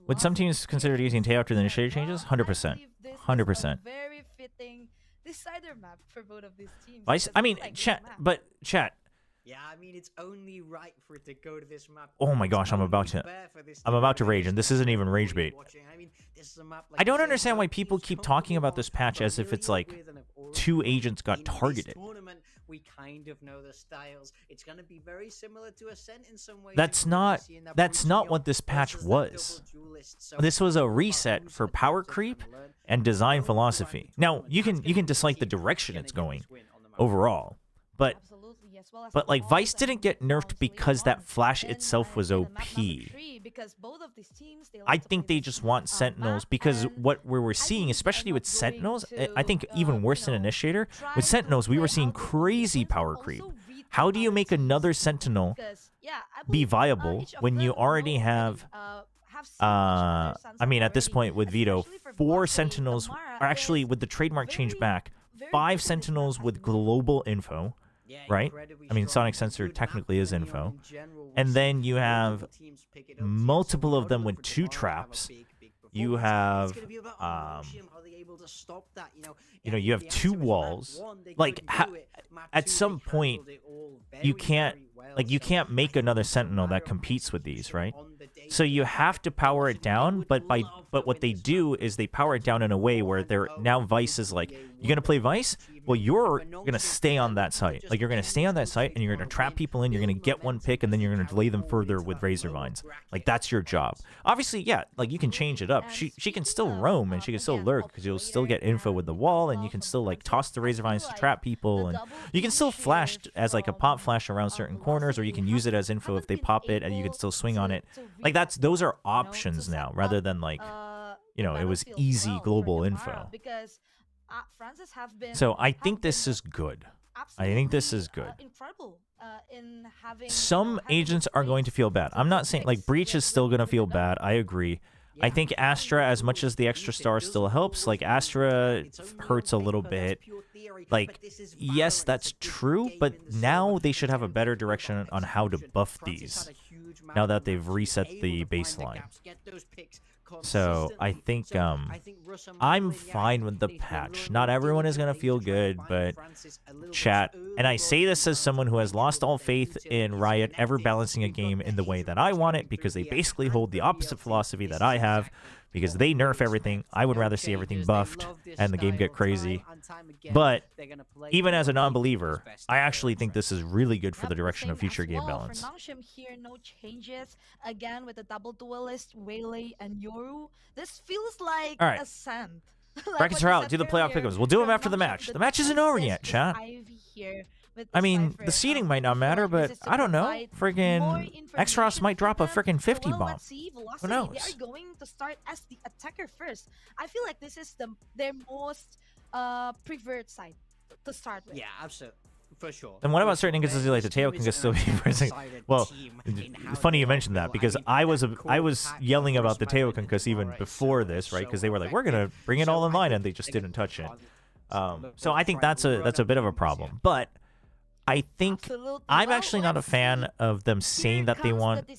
Would some teams consider using Tay after the initiator changes? 100%. 100%. Very fitting decider map for both of these teams. I mean, chat, but chat. Yeah, I mean, it's only right for it to go to this map. Oh my gosh, I'm about to rage, and this isn't even rage bait. I don't understand why people keep talking about this patch as if it's like 2 agents got targeted. We kind of know the styles. It's going to be very similar to Ascent in some ways. That's not what this patch was. This was a reset for power creep and design philosophy. Now, you can dislike the direction it's going overall, but like Vice didn't get nerfed because that flash itself was OP. I think they just want Sentinels because what we were seeing, especially with Sentinels, I think even worse than Initiator, with Sentinels we were seeing crazy power creep. How do you make another Sentinel be viable when you already have, I mean at this point with Vito, 4 Sentinels, or actually with the trademark change back, 5 Sentinels with global info, right? I mean, Sonic Sensor technically is info. And then you have multiple of them with 2 traps. You have, you know, you have 2 walls. Like, at some point, you can't make another Sentinel that competes with these, right? So you have to power it down, but what they do is they power it down in a way where they're now Vice is like, you're gonna play Vice? Well, you're gonna stay on that site. Like, you're gonna stay on that site and you're gonna trap people in, you're gonna get one pick, and then you're gonna delay them further with Razor Vines. Like, that's your job. Obviously, yeah, like you can change it up. She can still roam and she can still lurk because you'll still get info with the wall, and you can still like toss the Razor Vines to trap people, and you can still flash as like a pop flash around certain corners, or you can use it as info if they pop it and you can still swing on it. Like, those are options now rather than like, you know, it was easy global info. So I think this is good. I think this is good. Some agents are going to feel bad. I'm not saying, like, Breach is still going to feel bad. I agree. I think Astra, as much as the extra star still helps, like, Astra hurts a little bit. Like, yes, that's true, but now they should have a better direction on how to buff these, now that they've reset the baseline. So I think I'm fine with the patch. Not everyone is gonna feel good, but chat, and I say this as someone who has lost all faith in Riot ever balancing a game in the way that I want it, because they basically hold the opposite philosophy that I have, because they nerf everything. I would rather see everything buffed and the game get crazy. But even as a non-believer, I actually think this is really good for the direction of future game balance. For Nongshim here, no changes. Again, with the double duelist, Waylay, and Yoru. This feels like Ascent. Brackets are out. Do the playoff pickups. We'll do them after the match. The match isn't over yet, chat. I mean, the seeding might not matter, but I don't know. Friggin' X-Ross might drop a friggin' 50 bomb. Who knows? They are going to start as the attacker first. I feel like this is their most preferred side to start with. Yeah, absolutely. For sure. And what about certain instances like the Teo can still be pressing? Well, funny you mentioned that because I was yelling about the Teo Concuss even before this, right? Because they were like, we're gonna bring it all in line, and they just didn't touch it. So I think that's a bit of a problem. But I think I'm actually not a fan of them saying that they want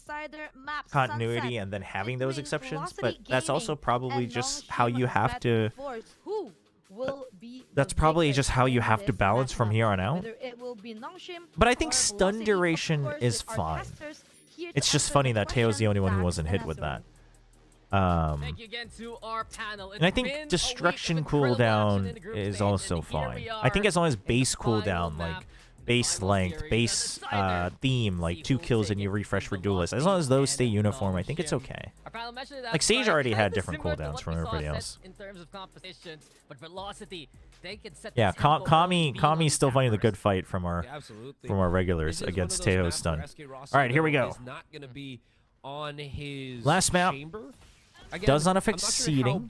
continuity and then having those exceptions. But that's also probably just how you have to. That's probably just how you have to balance from here on out. But I think stun duration is fine. It's just funny that Teo's the only one who wasn't hit with that. And I think destruction cooldown is also fine. I think as long as base cooldown, like base length, base theme, like 2 kills and you refresh for duelist, as long as those stay uniform, I think it's okay. Like Sage already had different cooldowns from everybody else. Yeah, Kami's still fighting the good fight from our regulars against Teo stun. All right, here we go. Last map. Does not affect seeding.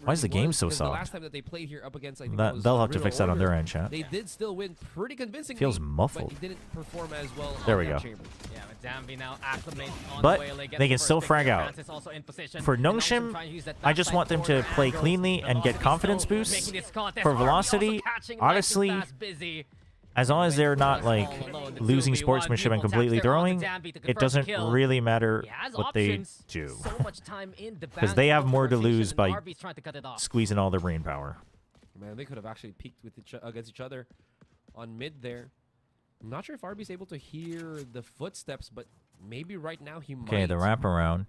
Why is the game so soft? They'll have to fix that on their end, chat. They did still win pretty convincingly. Feels muffled. But didn't perform as well. There we go. But they can still frag out. For Nongshim, I just want them to play cleanly and get confidence boosts. For Velocity, honestly, as long as they're not like losing sportsmanship and completely throwing, it doesn't really matter what they do. Because they have more to lose by squeezing all their brain power. Man, they could have actually peaked with against each other on mid there. I'm not sure if RB's able to hear the footsteps, but maybe right now he might. Okay, the wraparound.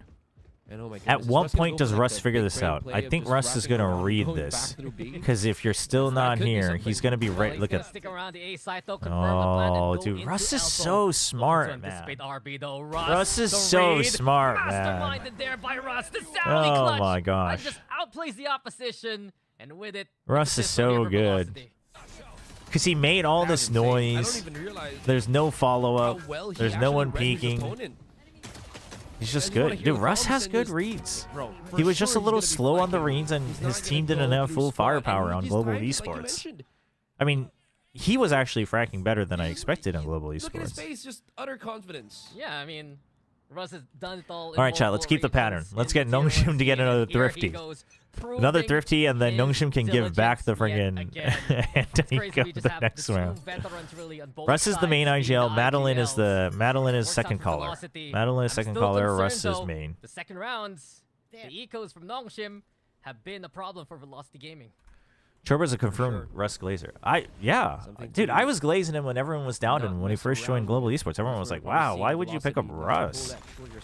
And oh my goodness, at what point does Russ figure this out? I think Russ is going to read this. Because if you're still not here, he's going to be right. Look at. Oh, dude. Russ is so smart, man. Russ is so smart, man. Oh my gosh. Just outplays the opposition, and with it, Russ is so good. Because he made all this noise. There's no follow-up. There's no one peeking. He's just good. Dude, Russ has good reads. He was just a little slow on the reads, and his team didn't have full firepower on Global Esports. I mean, he was actually fracking better than I expected on Global Esports. Look at his face, just utter confidence. Yeah, I mean, Russ has done it all. All right, chat, let's keep the pattern. Let's get Nongshim to get another Thrifty. Another Thrifty, and then Nongshim can give back the friggin' Antoniko the next round. Russ is the main IGL. Madeline is second caller. Madeline is second caller. Russ is main. The second rounds, the ecos from Nongshim have been a problem for Velocity Gaming. Chobra's a confirmed Russ Glazer. Dude, I was glazing him when everyone was down him when he first joined Global Esports. Everyone was like, wow, why would you pick up Russ?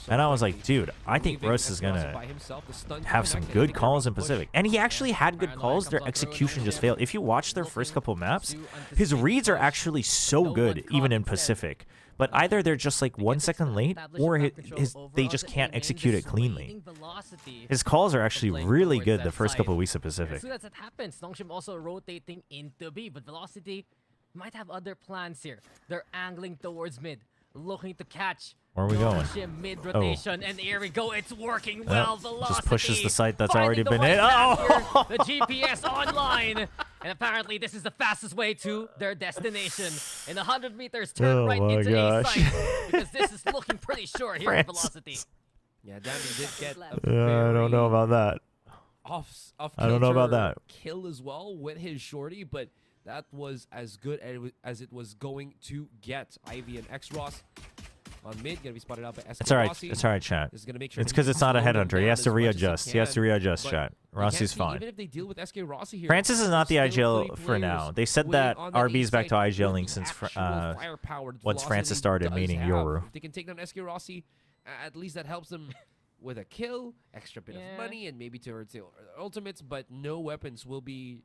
And I was like, dude, I think Russ is going to have some good calls in Pacific. And he actually had good calls. Their execution just failed. If you watch their first couple maps, his reads are actually so good, even in Pacific. But either they're just like 1 second late, or they just can't execute it cleanly. His calls are actually really good the first couple of weeks of Pacific. As soon as that happens, Nongshim also rotating into B, but Velocity might have other plans here. They're angling towards mid, looking to catch. Where are we going? Mid rotation, and here we go. It's working well. Velocity just pushes the site that's already been hit. Oh! The GPS online, and apparently this is the fastest way to their destination. In 100 meters, turn right into a site because this is looking pretty sure here at Velocity. Yeah, Danby did get. I don't know about that. I don't know about that. Kill as well with his shorty, but that was as good as it was going to get. Ivy and X-Ross on mid, gonna be spotted out by SK It's alright. Rossi. It's alright, chat. Is gonna make sure it's because it's not a headhunter. He has to readjust. He has to readjust, but chat. Rossi's fine. Even if they deal with SK Rossi here, Francis is not the IGL for now. They said that RB's back to IGLing since once Francis started, meaning Yoru. If they can take down SK Rossi, at least that helps them with a kill, extra bit of money, and maybe towards the ultimates, but no weapons will be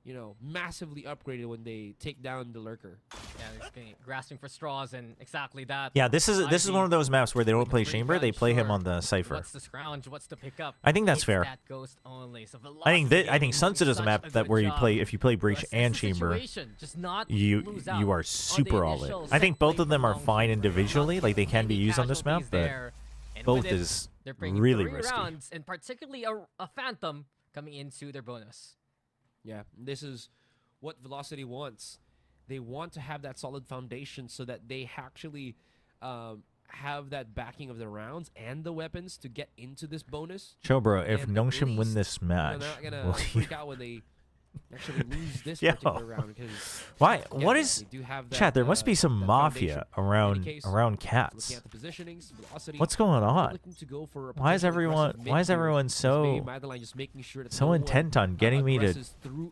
you know, massively upgraded when they take down the lurker. Yeah, they're grasping for straws and exactly that. Yeah, this is one of those maps where they don't play Chamber, they play him on the Cypher. What's the scrounge? What's the pickup? I think that's fair. That ghost only. So I think Sunset is a map that where you play if you play Breach and Chamber, you are super all in. I think both of them are fine individually, like they can be used on this map, but both is really risky. Rounds, and particularly a Phantom coming into their bonus. Yeah, this is what Velocity wants. They want to have that solid foundation so that they actually have that backing of the rounds and the weapons to get into this bonus. Chobra, if Nongshim win this match, they're not gonna freak out when they actually lose this Yo. particular round. Because why? yeah, What is? Chat, there must be some mafia around cats. At the positionings, Velocity, What's going on? looking to go for a Why is everyone so intent on getting me to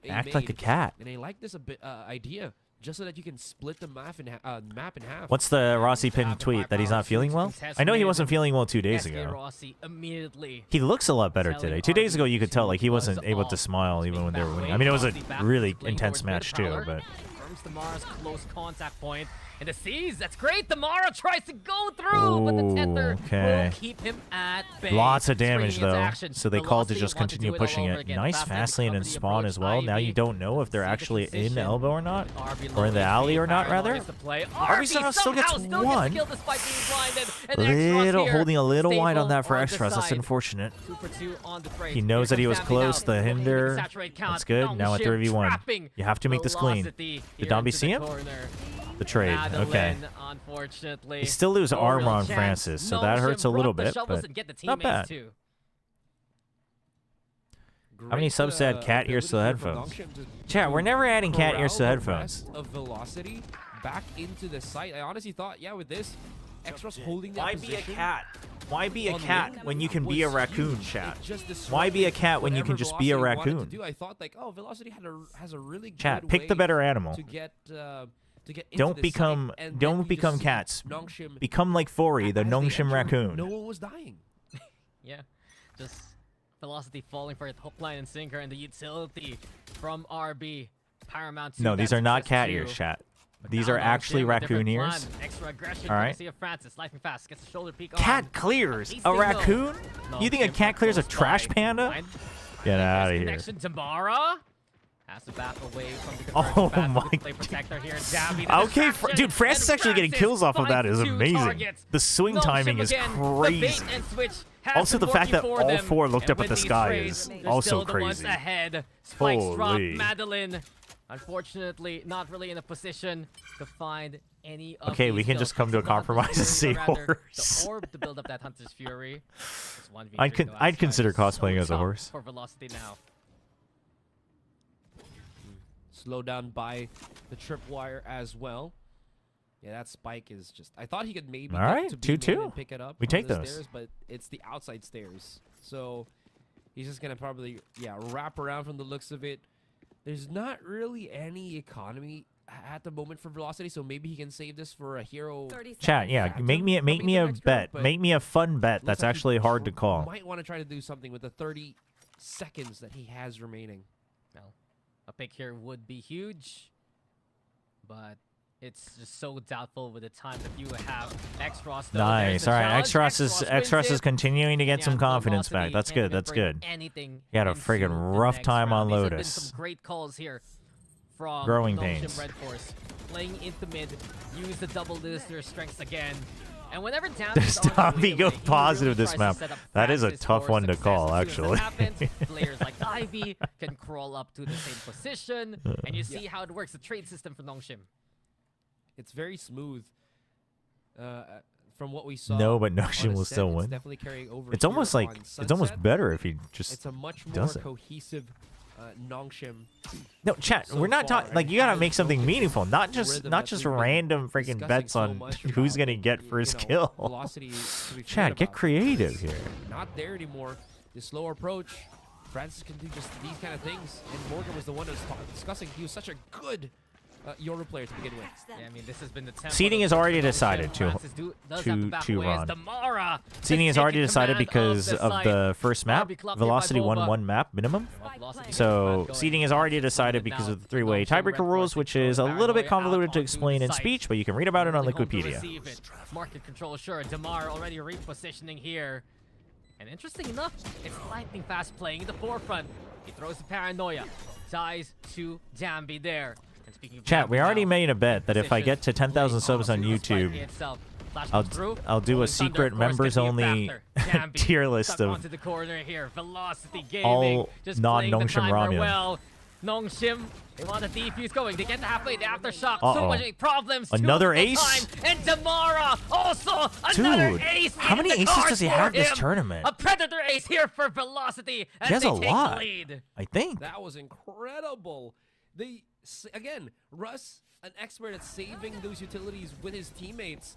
act like a cat? And I like this idea, just so that you can split the map in half. What's the Rossi pin tweet that he's not feeling well? I know he wasn't feeling well 2 days ago. He looks a lot better today. 2 days ago, you could tell like he wasn't able to smile even when they were winning. I mean, it was a really intense match too, but. Damara's close contact point. And the C's, that's great. Damara tries to go through, but the Tether will keep him at bay. Lots of damage though, so they called to just continue pushing it. Nice fast lane and spawn as well. Now you don't know if they're actually in elbow or not, or in the alley or not rather. RB still gets one. Holding a little wide on that for extras. That's unfortunate. He knows that he was close. The hinder. That's good. Now a 3v1. You have to make this clean. Did Domby see him? The trade. Okay. Unfortunately, he still lose armor on Francis, so that hurts a little bit, but not bad. How many subs had cat ears to the headphones? Chat, we're never adding cat ears to the headphones. Of Velocity back into the site. I honestly thought, yeah, with this, Extra's holding that Why position. be a cat? Why be a cat when you can be a raccoon, chat? Why be a cat when you can just be a raccoon? I thought like, oh, Velocity has a really good chat, pick the better animal. To get don't become cats. Become like Fori, the Nongshim raccoon. No one was dying. Yeah, just Velocity falling for it, hook, line, and sinker, and the utility from RB paramount. No, these are not cat ears, chat. These are actually raccoon ears. Extra aggression. All right. Francis, lightning fast, gets the shoulder peek on. Cat clears a raccoon? You think a cat clears a trash panda? Get out of here. Damara has to back away from the oh my protector here. Okay, dude, Francis actually getting kills off of that is amazing. The swing timing is crazy. Also, the fact that all four looked up at the sky is also crazy. Holy. Madeline, unfortunately, not really in a position to find any of okay, we can just come to a compromise and see horse. The orb to build up that Hunter's Fury. I'd consider cosplaying as a horse. For Velocity now. Slowed down by the tripwire as well. Yeah, that spike is just. I thought he could maybe all right, 2-2. And pick it up. We take those, stairs, but it's the outside stairs, so he's just gonna probably wrap around from the looks of it. There's not really any economy at the moment for Velocity, so maybe he can save this for a hero. Chat, yeah, make me a bet. Make me a fun bet. That's like actually hard to call. Might want to try to do something with the 30 seconds that he has remaining. Well, a pick here would be huge, but it's just so doubtful with the time that you have X-Ross. Nice. All right, X-Ross is continuing to get some confidence back. That's good. That's good. Anything he had a friggin' rough time on Lotus. Some great calls here from Growing Pains. Red Force, playing into mid, use the double listener strengths again. And whenever does Tommy go positive this map? That is a tough one to call, actually. Players like Ivy can crawl up to the same position, and you see how it works. The trade system for Nongshim. It's very smooth. From what we saw. No, but Nongshim will still win. Definitely carrying over. It's almost like it's almost better if he just It's a much more does it. cohesive Nongshim. No, chat. We're not talking like you gotta make something meaningful, not just random freaking bets on who's gonna get first kill. Chat, get creative here. Not there anymore. The slower approach. Francis can do just these kind of things, and Morgan was the one who was discussing. He was such a good Yoru player to begin with. Yeah, I mean, this has been the tempo Seeding that is already Nongshim decided to does have to back away as Ron. Damara Seeding is has already taken decided command because the of site. the first map. RB clubbed Velocity here by 1-1 Boba. map minimum. Velocity So going seeding is already decided because of the three-way tiebreaker rules, which is a little bit convoluted to explain in speech, but you can read about it on Wikipedia. Market control, sure. Damar already repositioning here. And interesting enough, it's lightning fast playing in the forefront. He throws the paranoia. Dies to Dambi there. And speaking of Chat, Dambi we already now, made a bet that if I get to 10,000 subs on YouTube, I'll do a secret members only tier list of onto the corner here. Velocity Gaming, all just non-Nongshim playing the timer Ramyun. well. Nongshim, they want the defuse going. They get the halfway, the aftershock. So Uh-oh. much problems. Another Two at a ace? time. And Damara also another Dude, ace. how many in the aces cards does he for have this him. tournament? A Predator ace here for Velocity as He has they a take lot, the lead. I think. That was incredible. They again, Russ, an expert at saving those utilities with his teammates,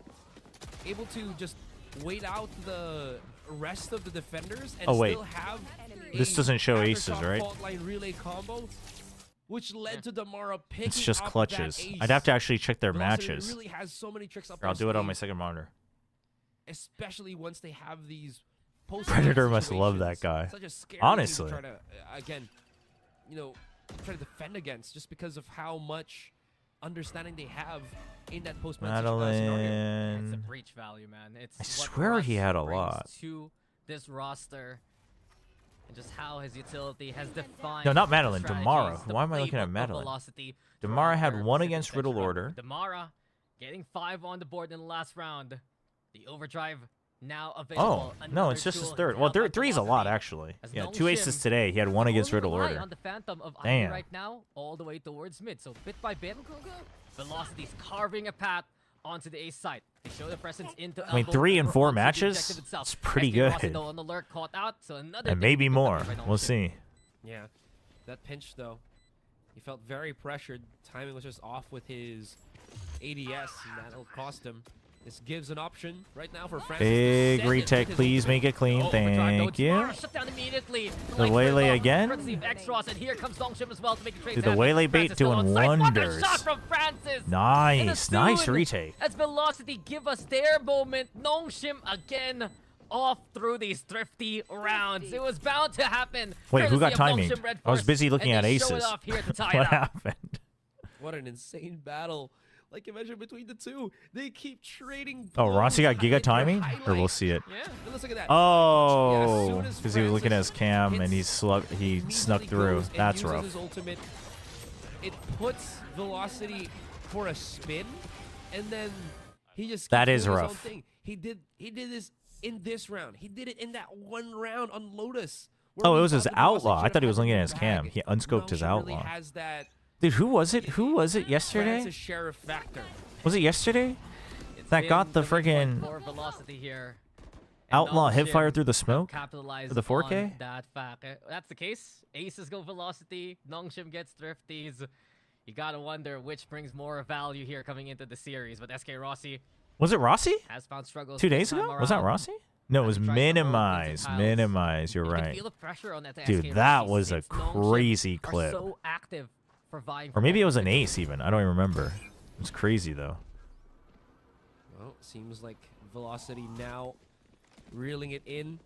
able to just wait out the rest of the defenders and Oh, wait. still have This a doesn't show aftershock aces, right? fault line relay combo, which led to Damara picking It's just up clutches. that ace. I'd have to actually check their Velocity matches. really has so many tricks up Or I'll their do it on my sleeve, second monitor. especially once they have these Predator must love that guy. Such a scary Honestly. thing to try to, again, try to defend against just because of how much understanding they have in that post-match scenario. It's a Madeline. breach value, man. It's I what swear he Russ had a brings lot. to this roster, and just how his utility has defined. No, not the Madeline, strategies, Damara. the Why am I looking playbook at of Madeline? Velocity Damara had throughout one their against Pacific Riddle Central. Order. Damara getting 5 on the board in the last round. The overdrive now available. Oh, no, it's just his third. Well, three's a lot, actually. As Yeah, Nongshim 2 aces today. He had one against only Riddle rely Order. on the Phantom of Damn. Ivy right now, all the way towards mid. So bit by bit, Velocity's carving a path onto the ace side. They show their presence into I mean, elbow 3 and over 4 onto the matches? objective itself. It's pretty SK Rossi, good. though, on the lurk, caught out, so another And thing maybe picked up more. by We'll Nongshim. see. Yeah, that pinch though, he felt very pressured. Timing was just off with his ADS, and that'll cost him. This gives an option right now for Francis. Big retake, please make it clean. Thank you. Shut down immediately. The waylay again? Courtesy of X-Ross, and here comes Nongshim as well to make a trade. Dude, the waylay bait doing wonders. Shot from Francis. Nice, And a nice soon retake. As Velocity give us their moment, Nongshim again off through these thrifty rounds. It was bound to happen. Wait, who got courtesy of timing? Nongshim Red I was first, busy looking and at they show it aces. off here to tie What it up. happened? What an insane battle. Like you mentioned, between the two, they keep trading. Oh, Rossi got blows Giga at their timing? Or highlight. we'll see it. Yeah, and let's look at that. Oh, as because he was looking at his Francis cam and hits, he snuck immediately through. goes and That's uses rough. his ultimate. It puts Velocity for a spin, and then he just That keeps is doing his own rough. thing. He did this in this round. He did it in that one round on Lotus. Oh, where it we was thought his that Velocity outlaw. I should thought he have was had looking it at in his the cam. bag. He unscoped his Nongshim outlaw. Really has that Dude, who was it? Who was it yesterday? Francis Sheriff factor. Was it yesterday? That Been got the midpoint friggin' for Velocity here. outlaw Nongshim hipfire through the smoke? capitalized For the 4K? on that fact. That's the case. Aces go Velocity. Nongshim gets thrifties. You gotta wonder which brings more value here coming into the series. But SK Rossi Was it Rossi? has found struggles 2 this days time ago? Was that around. Rossi? No, it was As he tries to hold into minimize. tiles. Minimize. You're You can right. feel the pressure on that Dude, SK that Rossi was a since Nongshim crazy are clip. so active for vying Or for maybe it was an victory. ace even. I don't even remember. It was crazy though. Well, seems like Velocity now reeling it in.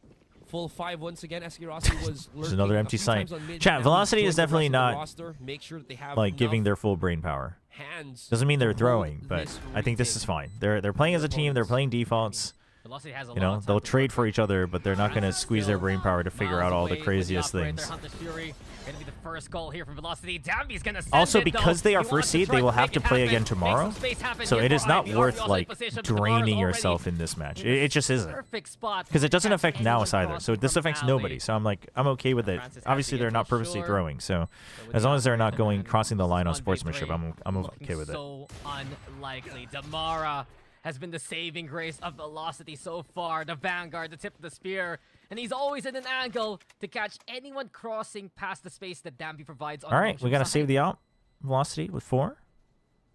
Full 5 once again. SK Rossi was There's another lurking a empty few site. times on mid. Chat, Now he's Velocity joined is the definitely rest of the not roster. Make sure that they have like giving enough their full brain power. hands Doesn't mean they're to throwing, hold but this I think this retake. is fine. They're playing as a team. They're playing defaults. Velocity has a You lot know, of time they'll to trade work for with. each other, but they're not going to squeeze their brain power to figure Miles out all away the with craziest operator, things. Hunter Fury. Gonna be the first goal here from Velocity. Dambi's gonna send Also, it, because though. they are He first wants to seed, try they will to have make to it play happen. again Make some tomorrow. space happen So here it is for not Ivy. worth RBL's in like position. draining Tomorrow's yourself already in this match. in the It just isn't. perfect spot Because it doesn't to affect catch Nous anyone either. So crossing this from affects alley. nobody. So I'm like, I'm okay with it. Francis has Obviously, the they're not info, purposely sure. throwing. So But as long as they're with not going Jonathan, crossing the line on Swan sportsmanship, Victory I'm looking okay with it. so unlikely. Damara has been the saving grace of Velocity so far. The Vanguard, the tip of the spear. And he's always in an angle to catch anyone crossing past the space that Dambi provides on All right, we got to Nongshim's save side. the out velocity with 4.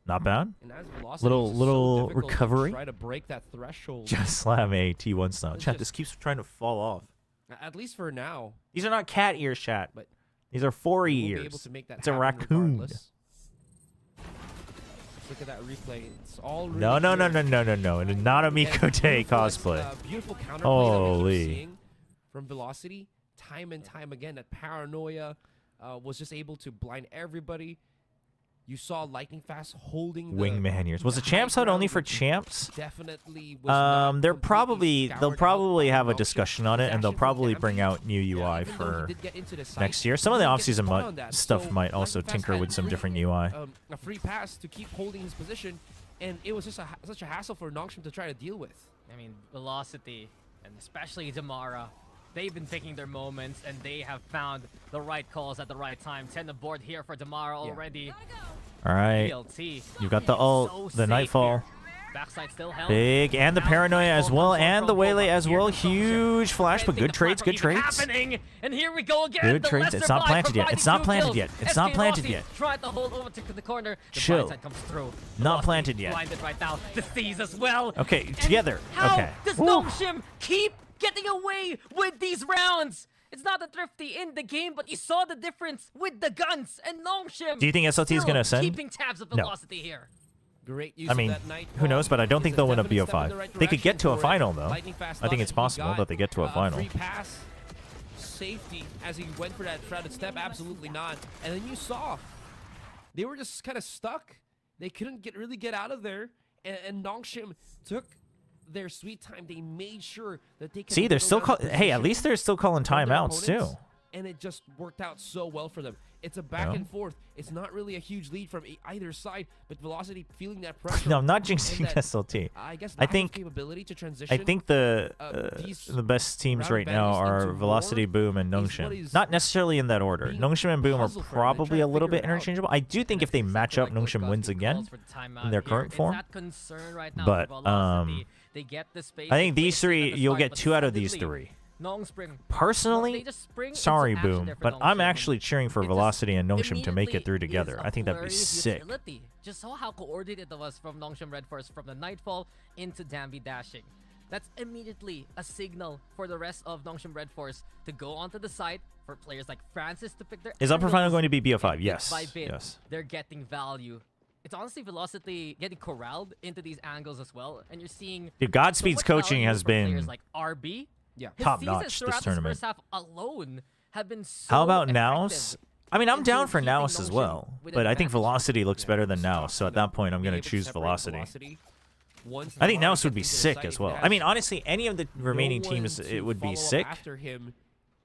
Not bad. And as Velocity, Little- it's just little so difficult to recovery. Try to break that threshold. Just slam a T1 style. It's Chat, just- this keeps trying to fall off. At least for now. These are not cat ears, chat. But These are 4 we'll be ears. able to make that It's a happen raccoon. regardless. look at that replay. It's all really No. clear. Not a And Miko Day beautiful cosplay. Beautiful counterplay that we keep Holy. seeing from Velocity time and time again. That paranoia was just able to blind everybody. You saw Lightning Fast holding the Wingman ears. Was the the champs high out only ground, for which champs? Definitely was not They're completely they'll scoured out probably by have a Noxious. discussion on it, and they'll Possession probably from bring Gambi. out new UI Even though he for did get into the site, next year. Some he of the didn't get off-season spot on that. stuff So might also Lightning Fast tinker had with some free, different UI. A free pass to keep holding his position, and it was just such a hassle for Nongshim to try to deal with. I mean, Velocity, and especially Damara, they've been picking their moments, and they have found the right calls at the right time. 10 aboard here for Damara already. All right, VLT. you got the ult, So the safe Nightfall. here. Backside still held. Big, and the Paranoia as well, and the Waylay as well. Huge flash, but good trades, good trades. Happening. And here we go again. Good the trades. lesser It's not buy planted yet. providing It's not 2 planted kills. yet. It's not SK planted Rossi yet. Tried to hold over to the corner. The Chill. blindside comes through. Not Velocity planted yet. Blinded right now. The C's as well. Okay, And together. How Okay. does Woo. Nongshim keep getting away with these rounds? It's not a thrifty in the game, but you saw the difference with the guns and Nongshim. Do you think SLT is still gonna ascend? Keeping tabs of No. Velocity here. Great use I of mean, that Nightfall. who knows? But I don't think It's they'll win a definite step in the BO5. right They could get to a direction for it. final though. Lightning Fast I think thought it's he possible got, that they get to a final. Free pass, safety as he went for that shrouded step. Absolutely not. And then you saw they were just kind of stuck. They couldn't really get out of there. And Nongshim took their sweet time. They made sure that they could See, they're get still around the hey, at position least they're still calling from their timeouts too. opponents, and it just worked out so well for them. It's a back and forth. It's not really a huge lead from either side, but Velocity feeling that pressure. No, I'm not and jinxing that, SLT. I guess I lack of think capability to transition. I think the these best teams round right now battles are into Velocity, war Boom, and is what Nongshim. is Not necessarily in that order. being Nongshim and Boom are puzzle for them. They're probably trying a to little figure bit it out. interchangeable. I do think if they match up, Nongshim wins again in their current form. But They get the space, I think they these place it at three, the you'll start, get but 2 out of these suddenly, 3. Nongspring, Personally, they just spring into sorry, action Boom, there for but I'm Nongshim, actually and cheering for it just Velocity and Nongshim to make it through immediately together. is a I think that'd be flurry of sick. utility. Just saw how coordinated it was from Nongshim Red Force from the Nightfall into Danby dashing. That's immediately a signal for the rest of Nongshim Red Force to go onto the side, for players like Francis to pick their Is upper final angles, going to be BO5? and Yes. bit by bit, Yes. they're getting value. It's honestly Velocity getting corralled into these angles as well, and you're seeing Dude, Godspeed's so much coaching value has from been players like RB. Yeah. His top-notch seasons this throughout tournament. First half alone have been so How about effective Naus? I mean, I'm into down for keeping Naus as Nongshim well, with but I think advantage. Velocity looks better than Naus, so at that point, I'm Being going to able choose separate Velocity. Once I think Navarro Naus would be gets into the sick site, as he well. has I mean, honestly, any of the remaining no teams, one it to would be follow up sick. after him.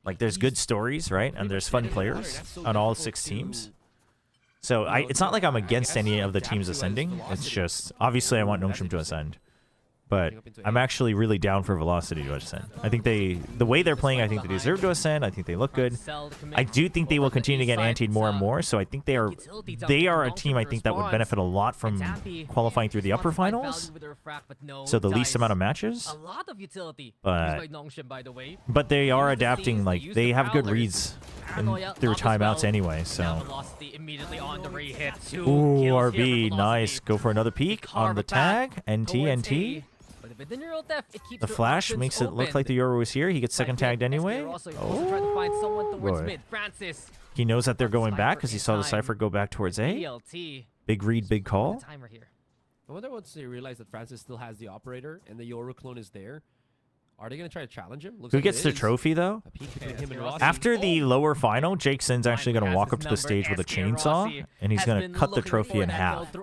Like, there's good stories, right? And there's fun players on all 6 teams. So it's not like I'm against any of the teams ascending. It's just, obviously, I want Nongshim to ascend. But I'm actually really down for Velocity to ascend. I think the way they're playing, I think they deserve to ascend. I think they look good. I do think they will continue to get antied more and more. So I think they are a team I think that would benefit a lot from qualifying through the upper finals. So the least amount of matches. A lot of utility But- used by Nongshim, by the way. But they are Use the adapting, C's, like, use they the have good prowlers. reads Paranoia through up as timeouts well. anyway, Now so. Velocity immediately on the re-hit. 2 Ooh, kills here for RB, Velocity. nice. Go for another peek on the tag. NT, towards NT. A. But if it's in neural theft, it keeps The your flash options makes it look open. like the Euro was here. He gets second tagged anyway. Also trying to find someone towards boy. mid. Francis. He knows that they're going back Cypher because he in saw the time. Cypher go back towards A. VLT. Big read, big call. Timer here. I wonder once they realize that Francis still has the operator and the Yoru clone is there, are they going to try to challenge him? Looks Who like gets it the is. trophy, though? A peek between him and Rossi. After the lower final, Jake Sin's actually going to walk up to the stage with a chainsaw, and he's going to cut the trophy in half.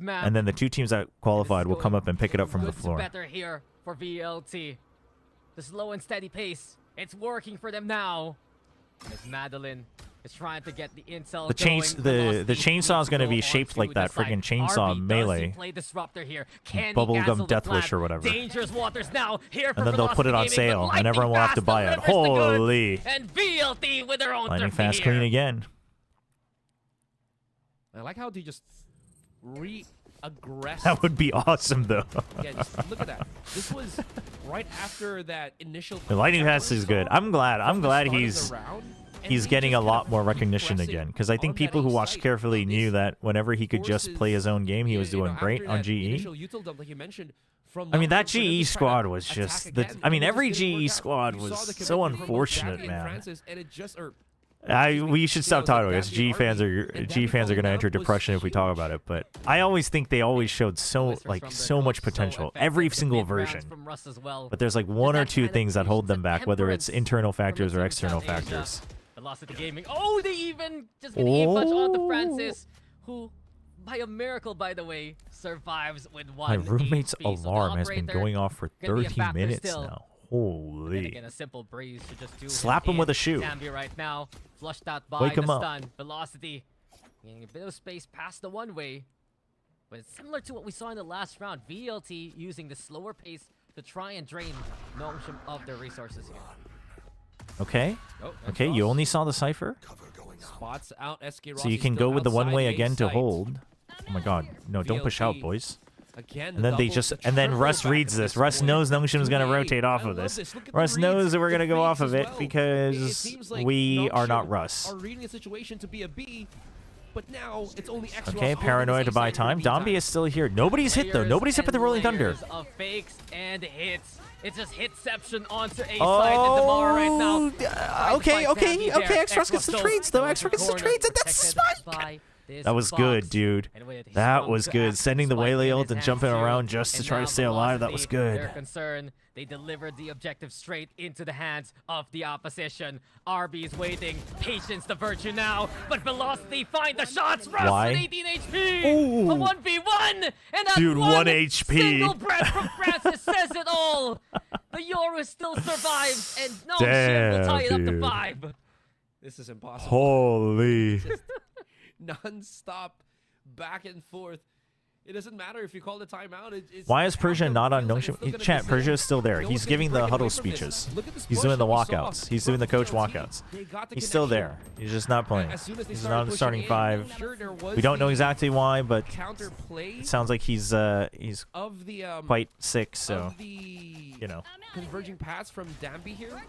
And then the 2 teams that qualified will come up and pick it up from the floor. Better here for VLT. The slow and steady pace. It's working for them now. As Madeline is trying to get the intel The chainsaw is going to be shaped like that friggin' chainsaw melee. Play disruptor here. Can he Bubblegum cancel the Death Wish plan? or whatever. Dangerous waters now here for And then they'll put it on Velocity Gaming, sale, but and everyone will have to buy it. Lightning Fast delivers the goods, Holy! And VLT with their own Lightning trophy Fast here. clean again. I like how they just re-aggress. That would be awesome, though. Yeah, just look at that. This was right after that initial. The Lightning Fast is good. I'm glad from the start of the he's round, and he's they getting a just lot kept more recognition pressing again, because I think on people that who A watched side. carefully knew that whenever he could just play his own game, he was You know, doing great after on that GE. initial util dump, like you mentioned, from I mean, that Nongshim, for them to GE try squad to was attack just again, I mean, and it every just didn't GE work out. squad You was saw the so commitment from both unfortunate, Jackie and man. Francis, and it just, or We should stop talking about this. G fans are gonna enter depression if we talk about it. But I always think they always showed so much potential, every single version. But there's like one or two things that hold them back, whether it's internal factors or external factors. Velocity Gaming. Oh, they even just getting a punch onto Francis, who, by a miracle, by the way, survives with 1 My roommate's HP. alarm has been going off for 30 minutes still. now. Holy. Again, a simple breeze to just do Slap him with a shoe. Zambi right now, flushed out by Wake the him up. stun. Velocity getting a bit of space past the one-way, but it's similar to what we saw in the last round. VLT using the slower pace to try and drain Nongshim of their resources here. Okay. Oh, Okay, you only saw the Cypher? Spots out SK So you can go with the one-way again to hold. Oh my god. No, don't push out, boys. Again, And then they just, and then Russ reads this. Russ knows Nongshim's gonna rotate off of this. Russ knows that we're gonna go off of it because we are not Russ. Are reading the situation to be a B, but now it's only Okay, paranoid to buy time. Dombey is still here. Nobody's hit though. Nobody's hit with the Rolling Thunder. Of fakes and hits. It's just hitception onto A side and Damara right now. Okay. X-Ross gets the trades though. X-Ross gets the trades, and that's the spike. That was good, dude. That was good. Sending the Waylay ult and jumping around just to try to stay alive. That was good. Their concern, they delivered the objective straight into the hands of the opposition. RB's waiting. Patience the virtue now. But Velocity find the shots. Russ with 18 HP. Ooh. A 1v1. And that Dude, 1 HP. single breath from Francis says it all. The Yoru still survives. And no shit will tie it up to 5. This is impossible. Holy. Non-stop back and forth. It doesn't matter if you call the timeout. Why is Persia not on Nongshim? Chat, Persia is still there. He's giving the huddle speeches. He's doing the walkouts. He's doing the coach walkouts. He's still there. He's just not playing. He's not on the starting 5. We don't know exactly why, but it sounds like he's quite sick, so, you know. Converging paths from Dambi here.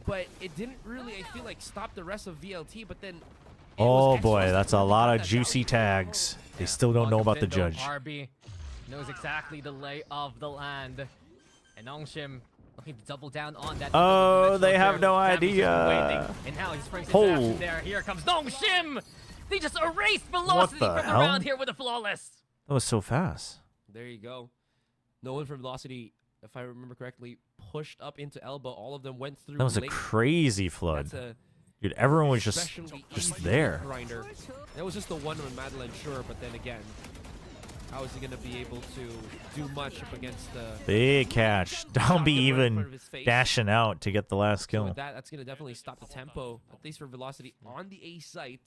But it didn't really, I feel like, stop the rest of VLT, but then... Oh boy, that's a lot of juicy tags. They still don't know about the judge. RB knows exactly the lay of the land. And Nongshim looking to double down on that. Oh, they have no idea. And now he springs into action there. Here comes Nongshim. They just erased Velocity from the round here with a flawless. That was so fast. There you go. No one from Velocity, if I remember correctly, pushed up into elbow. All of them went through. That was a crazy flood. Dude, everyone was just there. Grinder. That was just the one on Madeline, sure, but then again, how is he going to be able to do much up against the... Big catch. Dombey even dashing out to get the last kill. So that's going to definitely stop the tempo, at least for Velocity on the A site.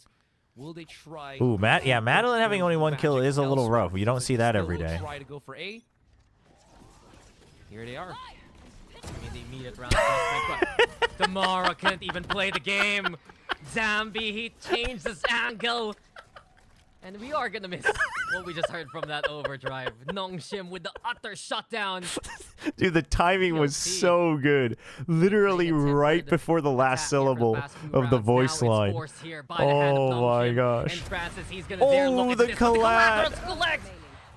Will they try... Ooh, Madeline having only 1 kill is a little rough. You don't see that every day. Try to go for A. Here they are. They meet at round but Damara couldn't even play the game. Zambi, he changed his angle. And we are gonna miss what we just heard from that overdrive. Nongshim with the utter shutdown. Dude, the timing was so good. Literally right before the last syllable of the voice line. Oh my gosh. And Francis, he's gonna oh, the collapse.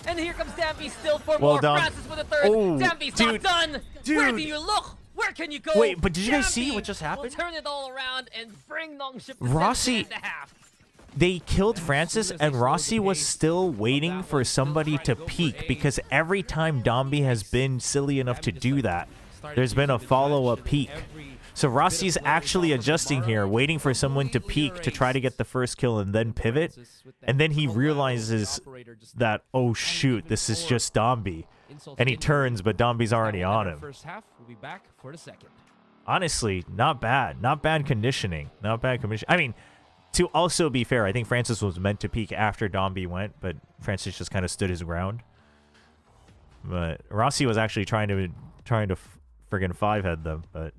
And here comes Dambi still for more. Francis with a third. Dambi's not done. Where do you look? Where can you go? Wait, but did you guys see what just happened? We'll turn it all around and bring Nongshim to Rossi. They killed Francis, and Rossi was still waiting for somebody to peek because every time Dombey has been silly enough to do that, there's been a follow-up peek. So Rossi's actually adjusting here, waiting for someone to peek to try to get the first kill and then pivot. And then he realizes that, oh shoot, this is just Dombey. And he turns, but Dombey's already on him. Honestly, not bad. Not bad conditioning. Not bad conditioning. I mean, to also be fair, I think Francis was meant to peek after Dombey went, but Francis just kind of stood his ground. But Rossi was actually trying to friggin' 5-head them, but...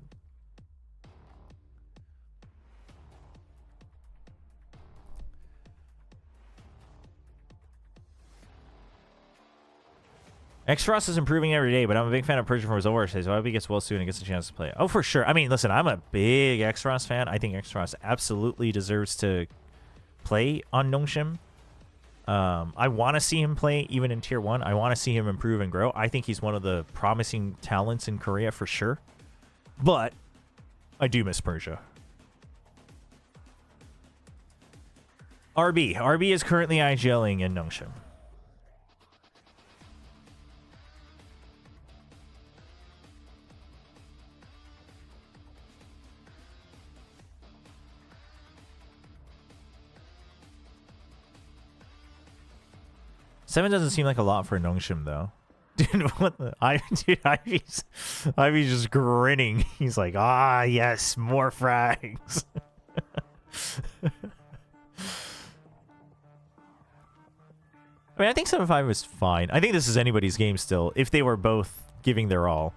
X-Frost is improving every day, but I'm a big fan of Persia from his overseas, so I hope he gets well soon and gets a chance to play. Oh, for sure. I mean, listen, I'm a big X-Frost fan. I think X-Frost absolutely deserves to play on Nongshim. I want to see him play even in Tier 1. I want to see him improve and grow. I think he's one of the promising talents in Korea for sure. But I do miss Persia. RB is currently IGLing in Nongshim. Seven doesn't seem like a lot for Nongshim though. Dude, what the Ivy's just grinning. He's like, ah yes, more frags. I mean, I think 7-5 was fine. I think this is anybody's game still, if they were both giving their all.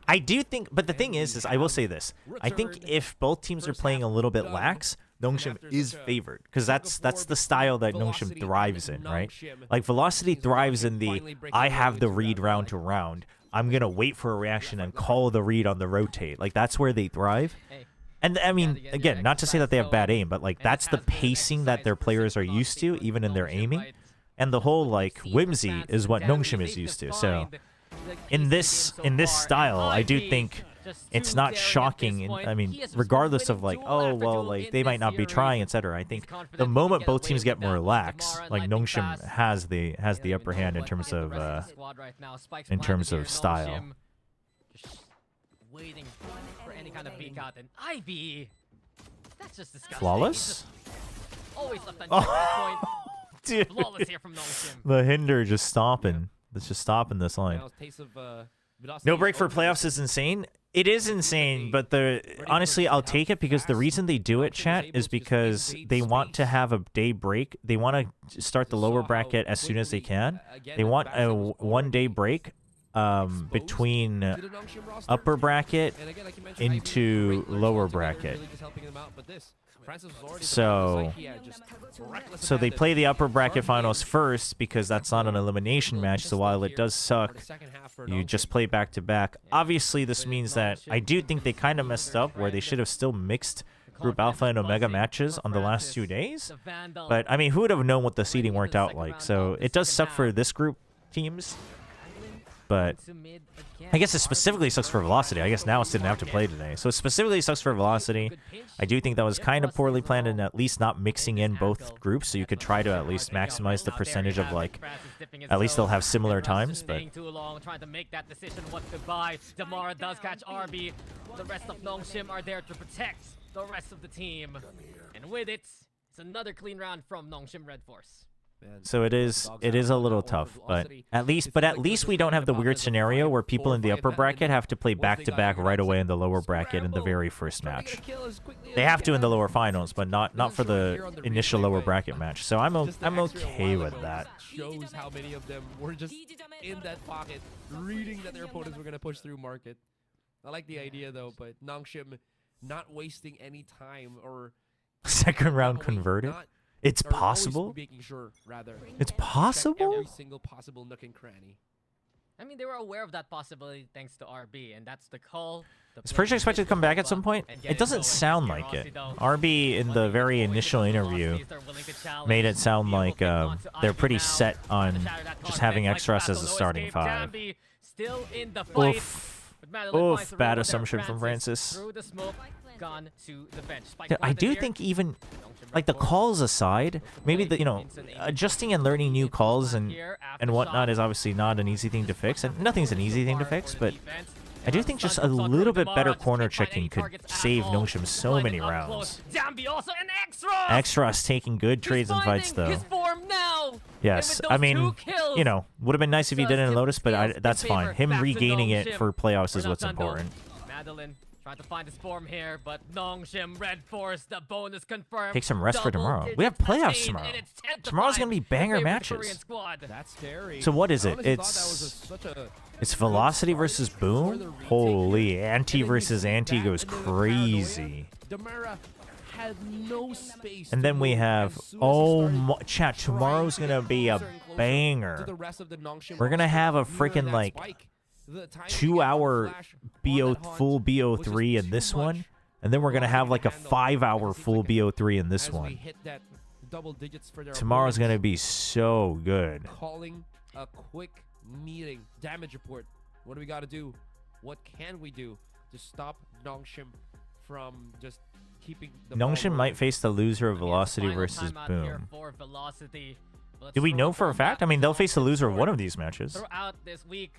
I do think, but the thing is I will say this. I think if both teams are playing a little bit lax, Nongshim is favored, because that's the style that Nongshim thrives in, right? Like, Velocity thrives in the, I have the read round to round. I'm going to wait for a reaction and call the read on the rotate. Like, that's where they thrive. And, I mean, again, not to say that they have bad aim, but, like, that's the pacing that their players are used to, even in their aiming. And the whole, like, whimsy is what Nongshim is used to. So, in this style, I do think it's not shocking. I mean, regardless of, like, oh, well, like, they might not be trying, etc. I think the moment both teams get more lax, like, Nongshim has the upper hand in terms of style. Waiting for any kind of peek out, and Ivy, that's just disgusting. Flawless? Always left on point. Dude. Flawless here from Nongshim. The hinder just stopping. It's just stopping this line. No break for playoffs is insane. It is insane, but honestly, I'll take it, because the reason they do it, chat, is because they want to have a day break. They want to start the lower bracket as soon as they can. They want a 1-day break between upper bracket into lower bracket. So they play the upper bracket finals first, because that's not an elimination match. So while it does suck, you just play back to back. Obviously, this means that I do think they kind of messed up, where they should have still mixed Group Alpha and Omega matches on the last 2 days. But I mean, who would have known what the seeding worked out like? So it does suck for this group teams. But I guess it specifically sucks for Velocity. I guess Now's didn't have to play today. So it specifically sucks for Velocity. I do think that was kind of poorly planned, and at least not mixing in both groups, so you could try to at least maximize the percentage of, like, at least they'll have similar times. But trying to make that decision what to buy. Damara does catch RB. The rest of Nongshim are there to protect the rest of the team. And with it, it's another clean round from Nongshim Red Force. So it is a little tough, but at least we don't have the weird scenario where people in the upper bracket have to play back-to-back right away in the lower bracket in the very first match. They have to in the lower finals, but not for the initial lower bracket match. So I'm okay with that. Shows how many of them were just in that pocket, reading that their opponents were going to push through market. I like the idea though, but Nongshim not wasting any time, or second round converted. It's possible. It's possible. Every single possible nook and cranny. I mean, they were aware of that possibility thanks to RB, and that's the call. Is Persia expected to come back at some point? It doesn't sound like it. RB in the very initial interview made it sound like they're pretty set on just having Extras as a starting 5. Oof, bad assumption from Francis. I do think even, like, the calls aside, maybe adjusting and learning new calls and whatnot is obviously not an easy thing to fix, and nothing's an easy thing to fix, but I do think just a little bit better corner checking could save Nongshim so many rounds. Extras taking good trades and fights though. Yes, I mean, would have been nice if he didn't Lotus, but that's fine. Him regaining it for playoffs is what's important. Trying to find his form here, but Nongshim Red Force, the bonus confirmed. Take some rest for tomorrow. We have playoffs tomorrow. Tomorrow's gonna be banger matches. That's scary. So what is it? It's Velocity versus Boom. Holy, Anti versus Anti goes crazy. Had no space. And then we have chat. Tomorrow's gonna be a banger. We're gonna have a freaking like 2-hour full BO3 in this one, and then we're gonna have like a 5-hour full BO3 in this one. Tomorrow's gonna be so good. Calling a quick meeting. Damage report. What do we gotta do? What can we do to stop Nongshim from just keeping the ball Nongshim rolling. might face the loser of Velocity Final versus timeout here Boom. for Velocity. Let's Do we throw know it for a back fact? I mean, to they'll face the Nongshim loser of for one of these matches. Throughout this week,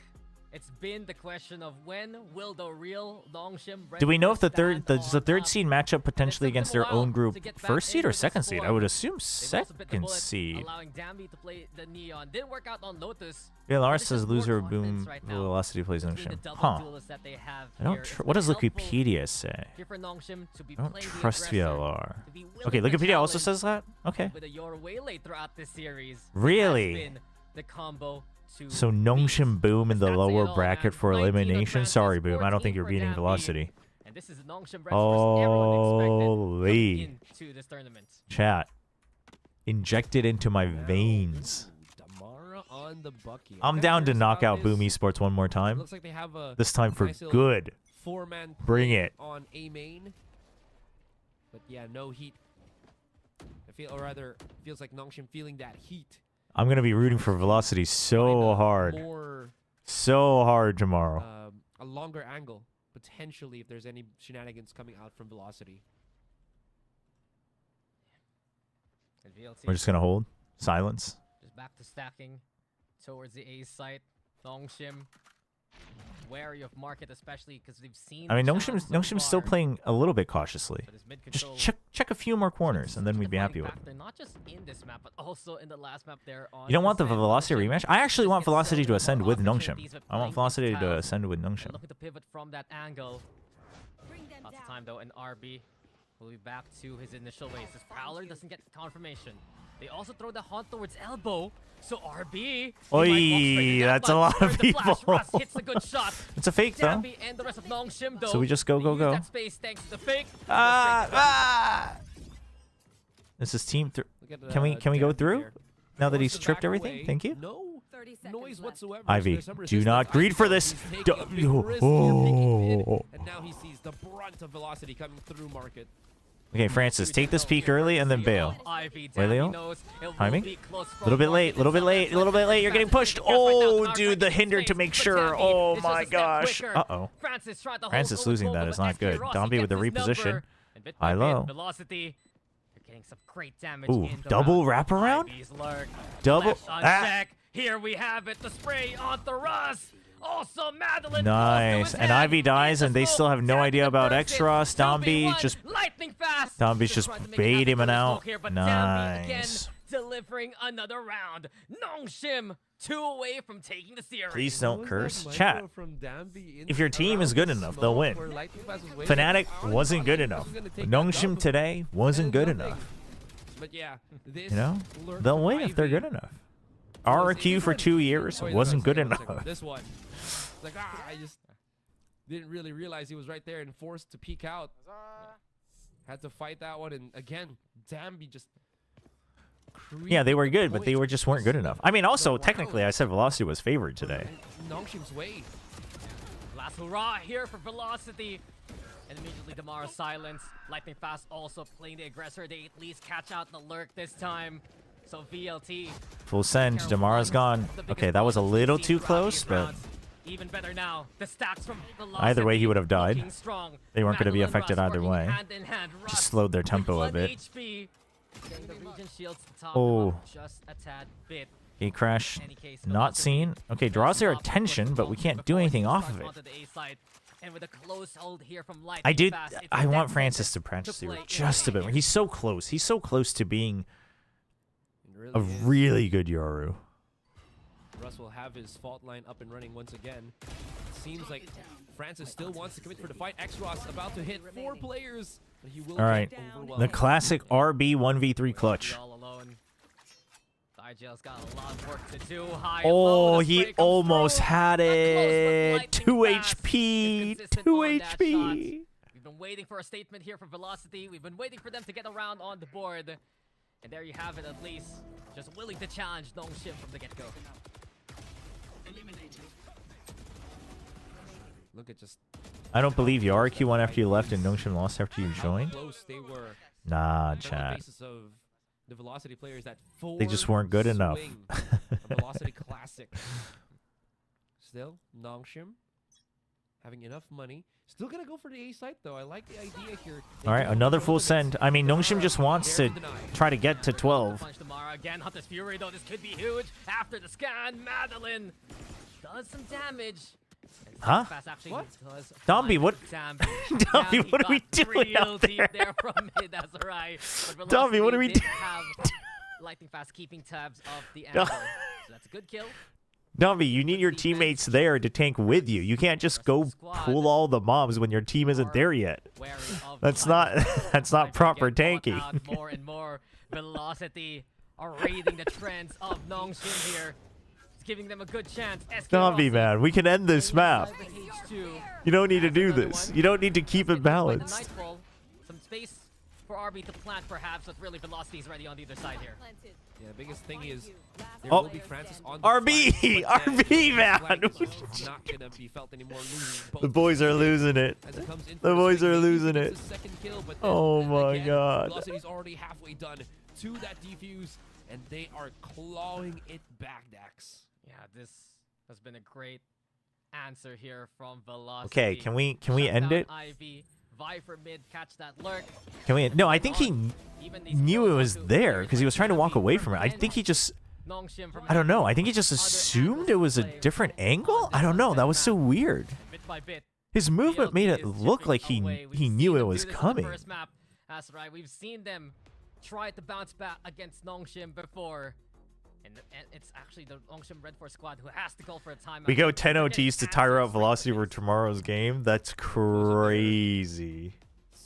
it's been the question of when will the real Nongshim. Do we know if the stand does the on third top? seed match up potentially against their own group first seed or second seed? I would assume They've also bit the second bullet, seed. allowing Dambi to play the Neon. Didn't work out on Lotus. Yeah, Lars There's says just more loser of confidence Boom right now Velocity plays between the Nongshim. double Huh. duelists that they have I don't. here. It's What does been helpful Wikipedia say? here for Nongshim to be I don't playing the trust aggressor, VLR. to be willing Okay, to Wikipedia also challenge says that. Okay. with a your waylay throughout this series. It has Really? been the combo to So beat. Nongshim Boom in the That's it lower all, bracket man. for 19 elimination. advances, Sorry, Boom. I don't 14 think you're for beating Dambi. Velocity. And this is Nongshim versus everyone Holy expected into this tournament. chat. Injected into my veins. Damara on the Bucky. I'm kinda down to curious knock about out Boom this. Esports one more time. Looks like they have a This time for nice little good. Four-man Bring play it. on A main. But yeah, no heat. I feel, or rather, feels like Nongshim feeling that heat. I'm gonna be rooting for Velocity so hard, More, so hard tomorrow. a longer angle potentially if there's any shenanigans coming out from Velocity. And VLT We're just gonna hold silence. just back to stacking towards the A site. Nongshim wary of market, especially because we've seen. I mean, the challenge Nongshim's still far, playing a little bit cautiously. but his mid Just control check a few more corners, and then we'd be happy with it. factor, not just in this map, but also in the last map there on You don't want the Ascent. Velocity Nongshim rematch? I actually just want gets Velocity so to many ascend more with Nongshim. opportunities with I want playing Velocity to tiles ascend with and Nongshim. looking to pivot from that angle. Lots of time though, and RB will be back to his initial ways. His Prowler doesn't get confirmation. They also throw the haunt towards elbow, so RB. he might walk straight Oi, into that, that's a but lot of turns the flash, people. Russ hits a good shot. It's a fake though. Dambi and the rest of Nongshim though. So we just go, they go, use go. that space thanks to the fake. This is team. Look at, Can we go Dambi through? here. Now that Wants he's to tripped back everything? away. Thank you. No 30 seconds noise left. whatsoever. Ivy, There's some do resistance. not greed for this. He's taking a big risk here, peeking in, and now he sees the brunt of Velocity coming through market. Okay, Francis, take this peek early and then bail. Ivy, Wait, Leo? Dambi knows it will Timing? be close A little bit from late, market little bit itself. late, a little bit late. You're getting pushed. Oh, dude, the hinder to make sure. Oh my gosh. Uh-oh. Francis tried to hold Francis over losing that Boba, is but not SK good. Rossi Dombey with the gets his reposition. number, and bit by High bit, low. Velocity, they're getting some great damage Ooh, in the double round. wraparound? Ivy's lurk, Double. left uncheck. Here we have it, the spray onto Russ. Also, Madeline. Nice. And Ivy dies, and they still have no idea about X-Ross. Dombey just. Lightning fast. Dombey's just Trying to make it bait happen him for the out. smoke here, but Dambi again Nice. delivering another round. Nongshim 2 away from taking the series. Please don't What was curse. that Chat. micro from Dambi in If your team is around good the enough, smoke they'll win. where Lightning Fast was waiting? Fnatic I wasn't good thought enough. this was gonna take that Nongshim dub. today wasn't And good nothing. enough. But yeah, this You know? lurk They'll from win if they're Ivy good enough. was- RQ for 2 years Wait, wasn't good one second. enough. This one. It's like, I just didn't really realize he was right there and forced to peek out. Had to fight that one, and again, Dambi just. Yeah, they were creeping the good, but they point just weren't good enough. I mean, also, the technically, I said Velocity was favored today. Nongshim's way. Last hurrah here for Velocity. And immediately Damara silence. Lightning Fast also playing the aggressor. They at least catch out the lurk this time. So VLT. Full send. Damara's gone. Okay, that was a little too close, but Even better now. The stacks from Velocity. either way, he would have died. looking strong. They weren't going to be Madeline affected Russ either working way. hand in hand. Just Russ slowed their with tempo a 1 bit. HP. Getting the region shields to top Oh. them up just a tad bit. A crash In any case, not Velocity seen. Okay, draws their does not attention, put but we the can't ball do before anything he off starts of it. onto the A side. And with a close hold here from Lightning I did. Fast, it's I a want dead Francis focus to practice play just a bit. He's so close. He's so close to being It a really is. really good Yoru. Russ will have his fault line up and running once again. Seems like Francis still wants to commit for the fight. X-Ross about to hit 4 players, but he will All right, get the overwhelmed. classic RB 1v3 clutch. All alone. IGL's got a lot of work to do. High Oh, low, the he spray comes almost through. had Not close, but it. Lightning 2 Fast HP. is consistent 2 on that shot. HP. We've been waiting for a statement here from Velocity. We've been waiting for them to get around on the board. And there you have it, at least. Just willing to challenge Nongshim from the get-go. Look at just I don't believe you. RQ won after you left and Nongshim lost after you how joined. close they were. Nah, On the chat. basis of the Velocity players that 4 They just weren't good enough. swing, a Velocity classic. Still, Nongshim having enough money. Still gonna go for the A site though. I like the idea here. All right, another full send. I mean, Nongshim just wants to try to get to 12. Punch Damara again. Hunter's Fury though. This could be huge. After the scan, Madeline does some damage. Huh? What? Dombey, what? Dombey, what are we doing out there? Dombey, what are we doing? Lightning Fast keeping tabs of the Amber. So that's a good kill. Dombey, you need your teammates there to tank with you. You can't just go pull all the mobs when your team isn't there yet. That's not proper tanking. More and more velocity are raiding the trends of Nongshim here. It's giving them a good chance. Dombey, man, we can end this map. You don't need to do this. You don't need to keep it balanced. Some space for RB to plant perhaps, but really velocity is ready on the other side here. Yeah, the biggest thing is there will be Francis on the RB, RB, man. Not gonna be felt anymore. The boys are losing it. The boys are losing it. Oh my God. Velocity's already halfway done to that defuse, and they are clawing it back, Dax. Yeah, this has been a great answer here from Velocity. Okay, can we end it? Ivy, Viper mid, catch that lurk. Can we? No, I think he knew it was there because he was trying to walk away from it. I think he just, I don't know. I think he just assumed it was a different angle. I don't know. That was so weird. His movement made it look like he knew it was coming. That's right. We've seen them try to bounce back against Nongshim before. And it's actually the Nongshim Red Force squad who has to go for a timeout. We go 10 OTs to tire out velocity for tomorrow's game. That's crazy.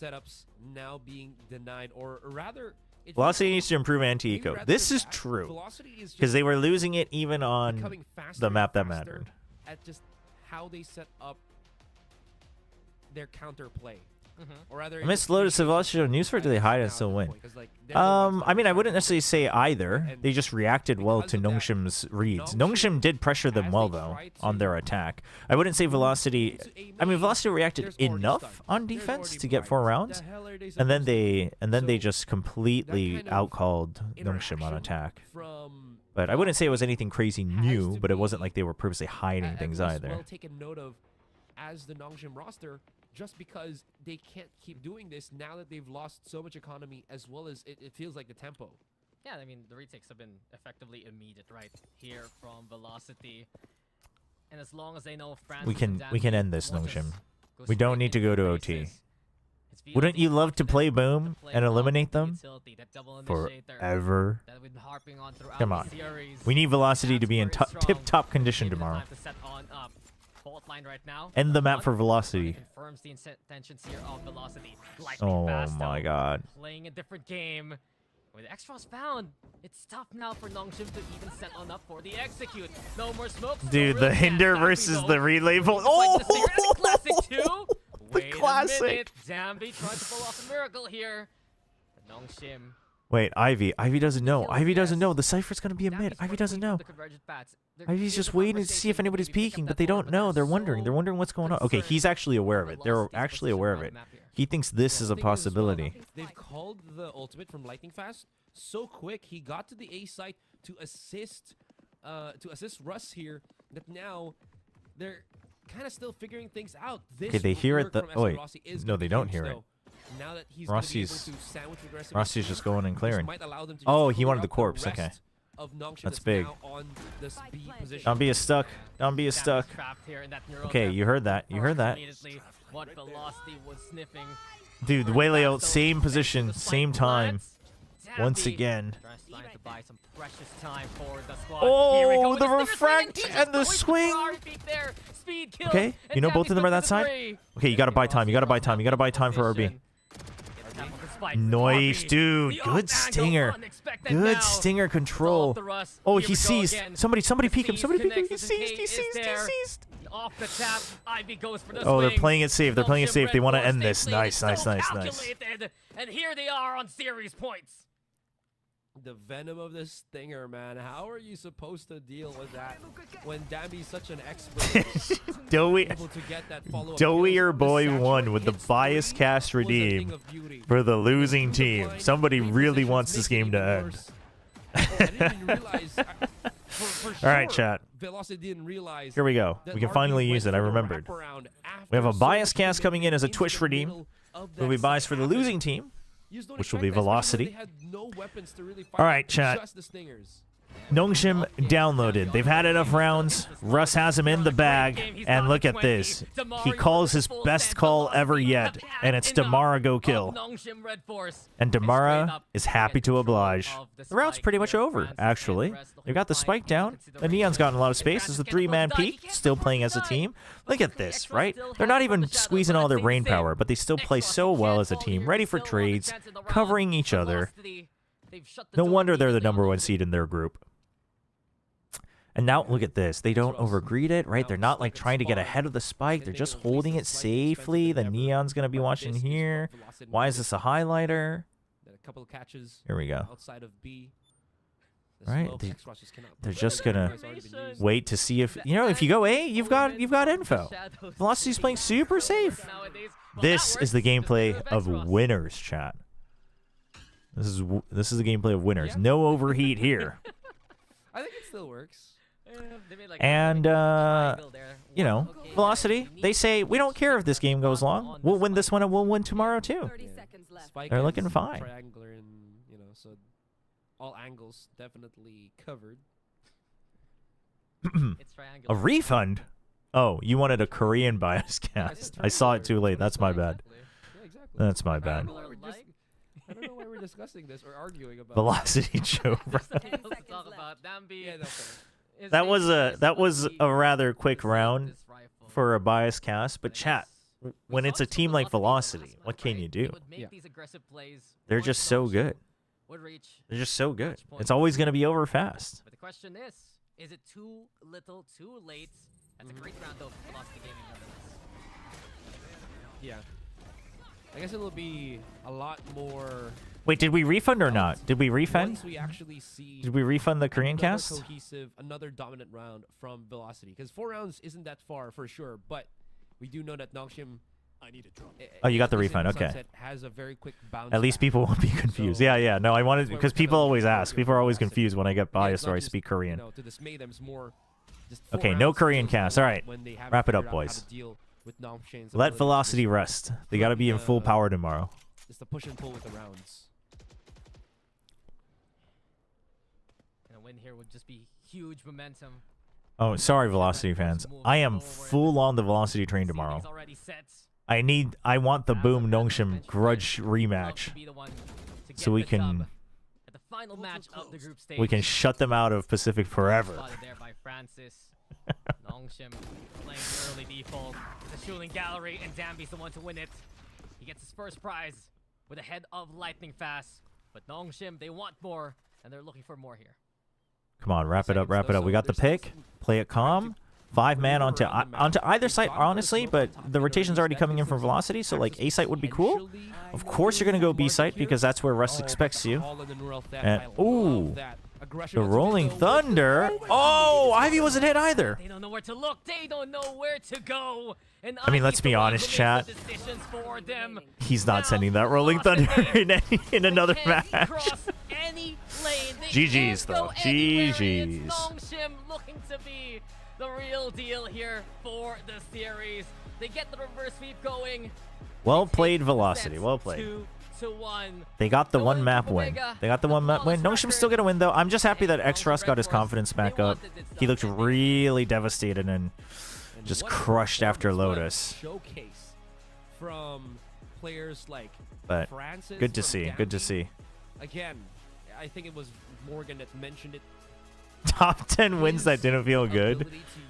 Setups now being denied, or rather, Velocity needs to improve anti-eco. This is true because they were losing it even on the map that mattered. At just how they set up their counterplay. Or rather, Amidst Lotus of Velocity news for it, do they hide and still win? I mean, I wouldn't necessarily say either. They just reacted well to Nongshim's reads. Nongshim did pressure them well, though, on their attack. I wouldn't say Velocity... I mean, Velocity reacted enough on defense to get 4 rounds, and then they just completely outcalled Nongshim on attack. But I wouldn't say it was anything crazy new, but it wasn't like they were purposely hiding things either. Well taken note of as the Nongshim roster, just because they can't keep doing this now that they've lost so much economy, as well as it feels like the tempo. Yeah, I mean, the retakes have been effectively immediate right here from Velocity. And as long as they know France we can end this, Nongshim. We don't need to go to OT. Wouldn't you love to play Boom and eliminate them forever? Come on. We need Velocity to be in tip-top condition tomorrow. Right now. End the map for Velocity. Confirms the intentions here of Velocity. Oh my God. Playing a different game. With extras found, it's tough now for Nongshim to even set on up for the execute. No more smoke. Dude, the hinder versus the relay volt. Oh! The classic too. The classic. Zambi trying to pull off a miracle here. Nongshim. Wait, Ivy. Ivy doesn't know. Ivy doesn't know. The Cypher's going to be a mid. Ivy doesn't know. Ivy's just waiting to see if anybody's peeking, but they don't know. They're wondering. They're wondering what's going on. Okay, he's actually aware of it. They're actually aware of it. He thinks this is a possibility. They've called the ultimate from Lightning Fast so quick. He got to the A site to assist Russ here, that now they're kind of still figuring things out. Okay, they hear it. Oh, wait. No, they don't hear it. Now that he's Rossi's just going and clearing. Oh, he wanted the corpse. Okay. That's big. Don't be stuck. Don't be stuck. Okay, you heard that. You heard that. Dude, the Waylay, same position, same time. Once again. Oh, the refract and the swing. Okay, you know both of them are that side? Okay, you gotta buy time. You gotta buy time. You gotta buy time for RB. Nice, dude. Good stinger. Good stinger control. Oh, he seized. Somebody peek him. Somebody peek him. He seized. Off the tap, Ivy goes for the oh, they're swing. playing it safe. They're playing it safe. They want to end this. Nice. And here they are on series points. The venom of this stinger, man. How are you supposed to deal with that when Dambi's such an expert? Dowie or Boy won with the bias cast redeem for the losing team. Somebody really wants this game to end. I didn't even realize. For All right, sure, chat. Velocity didn't realize Here we go. that We can RB finally went use it. for I the remembered. wraparound We have a after bias so cast coming in as a into Twitch the redeem. middle of Will be that biased for the side. losing team, You just don't which will expect be that, especially Velocity. when they had no weapons to really fight All right, with, chat. just the stingers. Nongshim downloaded. They've had enough rounds. Russ has him in the bag. And look at this. He calls his best call ever yet. And it's Damara go kill. And Damara is happy to oblige. The round's pretty much over, actually. They've got the spike down. The Neon's gotten a lot of space. It's a 3-man peak. Still playing as a team. Look at this, right? They're not even squeezing all their brain power, but they still play so well as a team. Ready for trades. Covering each other. No wonder they're the #1 seed in their group. And now look at this. They don't overgreed it, right? They're not like trying to get ahead of the spike. They're just holding it safely. The Neon's going to be watching here. Why is this a highlighter? A couple of catches. Here we go. Outside of B. Right? They're just going to wait to see if, you know, if you go A, you've got info. Velocity's playing super safe. This is the gameplay of winners, chat. This is the gameplay of winners. No overheat here. I think it still works. And, you know, Velocity, they say, we don't care if this game goes long. We'll win this one and we'll win tomorrow, too. They're looking fine. Triangular and, you know, so all angles definitely covered. A refund? Oh, you wanted a Korean bias cast. I saw it too late. That's my bad. That's my bad. I don't know why we're discussing this or arguing about Velocity Chobra. Is That was a rather quick round for a bias cast, but chat, when it's a team like Velocity, what can you do? They're just so good. They're just so good. It's always going to be over fast. But the question is it too little, too late? That's a great round of Velocity Gaming nonetheless. Yeah. I guess it'll be a lot more. Wait, did we refund or not? Did we refund? Once we actually see Did we refund the Korean another cast? cohesive, another dominant round from Velocity. Because 4 rounds isn't that far for sure, but we do know that Nongshim. Oh, you got the refund. Okay. Sunset has a very quick bounce At least back. people won't be confused. So Yeah. No, I wanted, that's why because we're people kinda always ask. arguing People are always Velocity. confused when I get Yeah, it's biased not or I just, speak Korean. You know, to dismay them is more just 4 Okay, no rounds Korean feels cast. more All right. when they haven't Wrap it figured up, out how boys. to deal with Nongshim's Let ability to Velocity just rest. They got to be in full power tomorrow. Just the push and pull with the rounds. And a win here would just be huge momentum. Oh, sorry, Velocity fans. I am full on the Velocity train tomorrow. I want the Boom Nongshim grudge rematch, so we can shut them out of Pacific forever. There by Francis. Nongshim playing early default. The shooting gallery, and Dambi's the one to win it. He gets his first prize with a head of lightning fast. But Nongshim, they want more, and they're looking for more here. Come on, wrap it up, wrap it up. We got the pick. Play it calm. 5-man onto either site, honestly, but the rotation's already coming in from Velocity, so like A site would be cool. Of course you're gonna go B site because that's where Russ expects you. And ooh, the Rolling Thunder. Oh, Ivy wasn't hit either. They don't know where to look. They don't know where to go. And I mean, let's be honest, chat. He's not sending that Rolling Thunder in another match. GG's though. GG's. Nongshim looking to be the real deal here for the series. They get the reverse sweep going. Well played, Velocity. Well played. 2-1. They got the one map win. They got the one map win. Nongshim's still gonna win though. I'm just happy that X-Russ got his confidence back up. He looked really devastated and just crushed after Lotus. Showcase from players like But Francis, good to from see. Good to see. Again, I think it was Morgan that mentioned it. Top 10 wins that didn't feel good.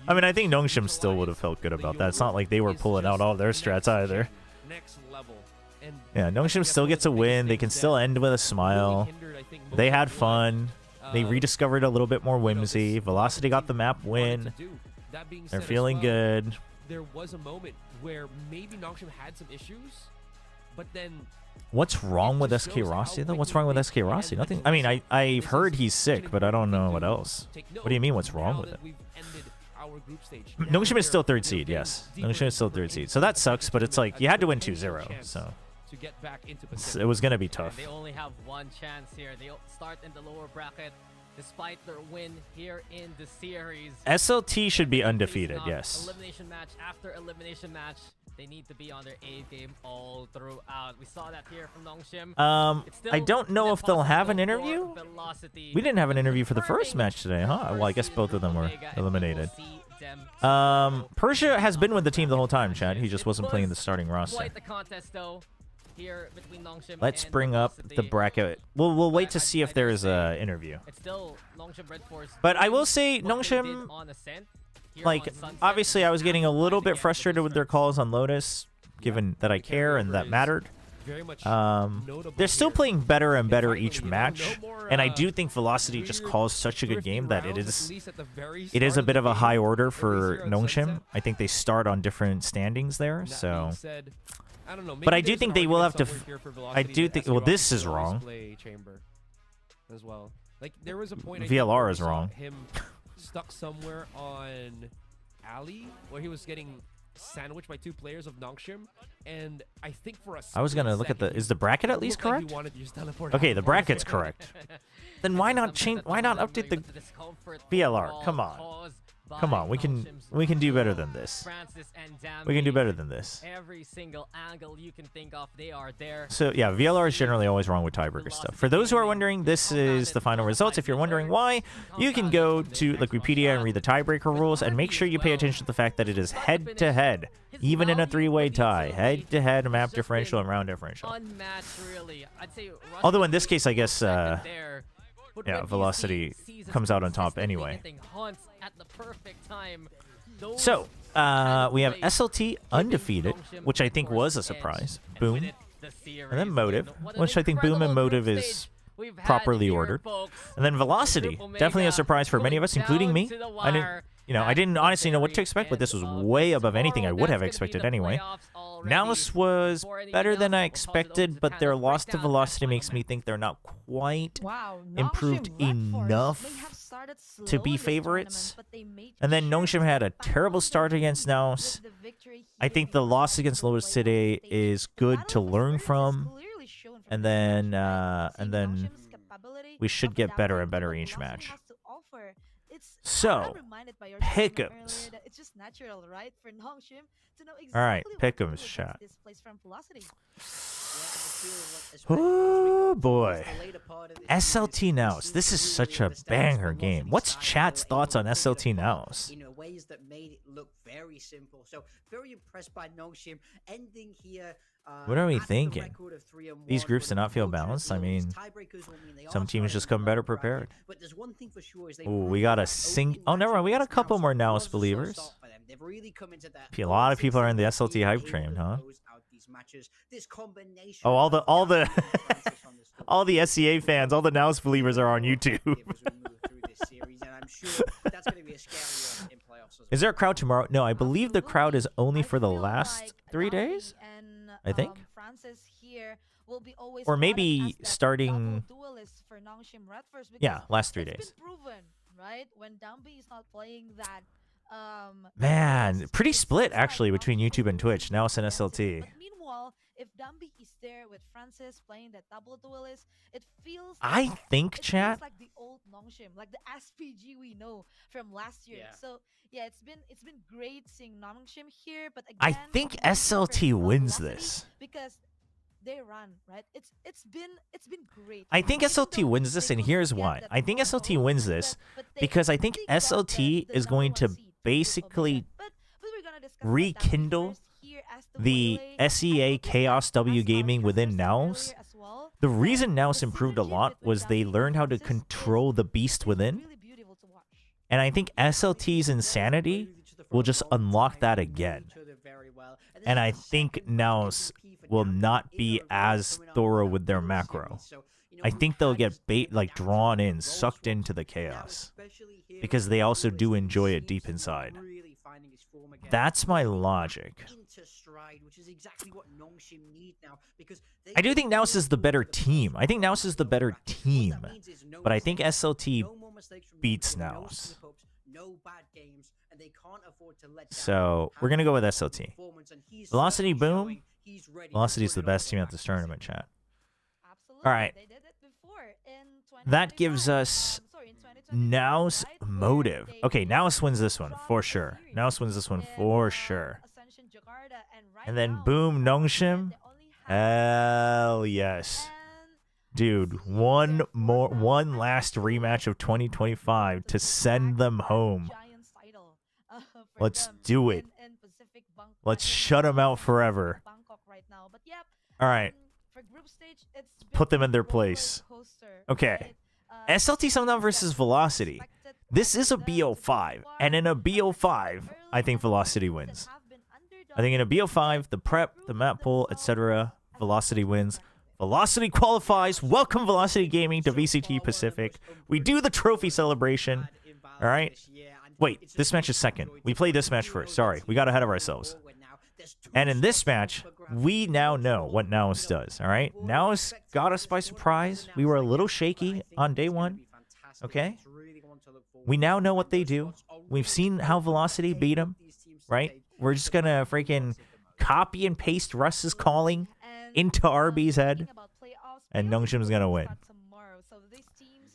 I mean, I think Nongshim still would have felt good about that. It's not like they were pulling out all their strats either. Next level. And Yeah, Nongshim still gets a win. They can still end with a smile. They had fun. They rediscovered a little bit more whimsy. Velocity got the map win. They're feeling good. There was a moment where maybe Nongshim had some issues, but then What's wrong with SK Rossi though? What's wrong with SK Rossi? Nothing. I mean, I've heard he's sick, but I don't know what else. What do you mean? What's wrong with it? Nongshim is still 3rd seed. Yes, Nongshim is still 3rd seed. So that sucks, but it's like you had to win 2-0. So it was gonna be tough. They only have one chance here. They start in the lower bracket. despite their win here in the series. SLT should be undefeated, Facing off yes. Elimination match after elimination match. They need to be on their A game all throughout. We saw that here from Nongshim. I don't know if they'll have an interview. We didn't have an interview for the first match today, huh? Well, I guess both of them were eliminated. Persia has been with the team the whole time, Chad. He just wasn't playing the starting roster. Quite the contest, though, here between Nongshim Let's and bring up the bracket. We'll wait to see if there is an interview. It's still Nongshim Red Force. But I will say, Nongshim, like, obviously I was getting a little bit frustrated with their calls on Lotus, given that I care and that mattered. They're still playing better and better each match, and I do think Velocity just calls such a good game that it is a bit of a high order for Nongshim. I think they start on different standings there, so. But I do think they will have to. I do think. Well, this is wrong. As well, like there was a point. VLR is wrong. Him stuck somewhere on alley where he was getting sandwiched by 2 players of Nongshim, and I think for a I was gonna look at the. Is the bracket at least correct? Okay, the bracket's correct. Then why not change? Why not update the VLR? Come on. Come on, we can do better than this. We can do better than this. Every single angle you can think of, they are there. So yeah, VLR is generally always wrong with tiebreaker stuff. For those who are wondering, this is the final results. If you're wondering why, you can go to Wikipedia and read the tiebreaker rules, and make sure you pay attention to the fact that it is head-to-head, even in a 3-way tie. Head-to-head, map differential, and round differential. Although in this case, I guess, yeah, Velocity comes out on top anyway. So, we have SLT undefeated, which I think was a surprise. Boom. And then Motive, which I think Boom and Motive is properly ordered. And then Velocity, definitely a surprise for many of us, including me. I didn't honestly know what to expect, but this was way above anything I would have expected anyway. Nous was better than I expected, but their loss to Velocity makes me think they're not quite improved enough to be favorites. And then Nongshim had a terrible start against Nous. I think the loss against Lotus today is good to learn from. And then we should get better and better each match. So, Pick'ems. All right, Pick'ems shot. Oh boy, SLT Nous. This is such a banger game. What's chat's thoughts on SLT Nous? Ways that made it look very simple. So very impressed by Nongshim ending here. What are we thinking? These groups do not feel balanced. I mean, some teams just come better prepared. Oh, we got oh, never mind. We got a couple more Nous believers. A lot of people are in the SLT hype train, huh? Oh, all the all the SCA fans, all the Nous believers are on YouTube. Is there a crowd tomorrow? No, I believe the crowd is only for the last 3 days. I think. Or maybe starting. Yeah, last 3 days. Man, pretty split actually between YouTube and Twitch. Nous and SLT. If Dumby is there with Francis playing that double duelist, it feels I think, chat, like the old Nongshim, like the SPG we know from last year. Yeah. So yeah, it's been great seeing Nongshim here, but again, I think SLT wins this because they run, right? It's been great. I think SLT wins this, and here's why. I think SLT wins this because I think SLT is going to basically rekindle the SEA Chaos W gaming within Nous. The reason Nous improved a lot was they learned how to control the beast within. And I think SLT's Insanity will just unlock that again. And I think Nous will not be as thorough with their macro. I think they'll get drawn in, sucked into the chaos. Because they also do enjoy it deep inside. That's my logic. I do think Nous is the better team. I think Nous is the better team. But I think SLT beats Nous. So we're going to go with SLT. Velocity, boom. Velocity is the best team at this tournament, chat. All right. That gives us Now's motive. Okay, Now's wins this one for sure. Now's wins this one for sure. And then boom, Nongshim. Hell yes. Dude, one last rematch of 2025 to send them home. Let's do it. Let's shut them out forever. All right. Put them in their place. Okay. SLT Sundown versus Velocity. This is a BO5. And in a BO5, I think Velocity wins. I think in a BO5, the prep, the map pool, etc., Velocity wins. Velocity qualifies. Welcome Velocity Gaming to VCT Pacific. We do the trophy celebration. All right. Wait, this match is second. We play this match first. Sorry, we got ahead of ourselves. And in this match, we now know what Naos does. All right. Naos got us by surprise. We were a little shaky on day one. Okay. We now know what they do. We've seen how Velocity beat them. Right. We're just gonna freaking copy and paste Russ's calling into RB's head, and Nongshim's gonna win.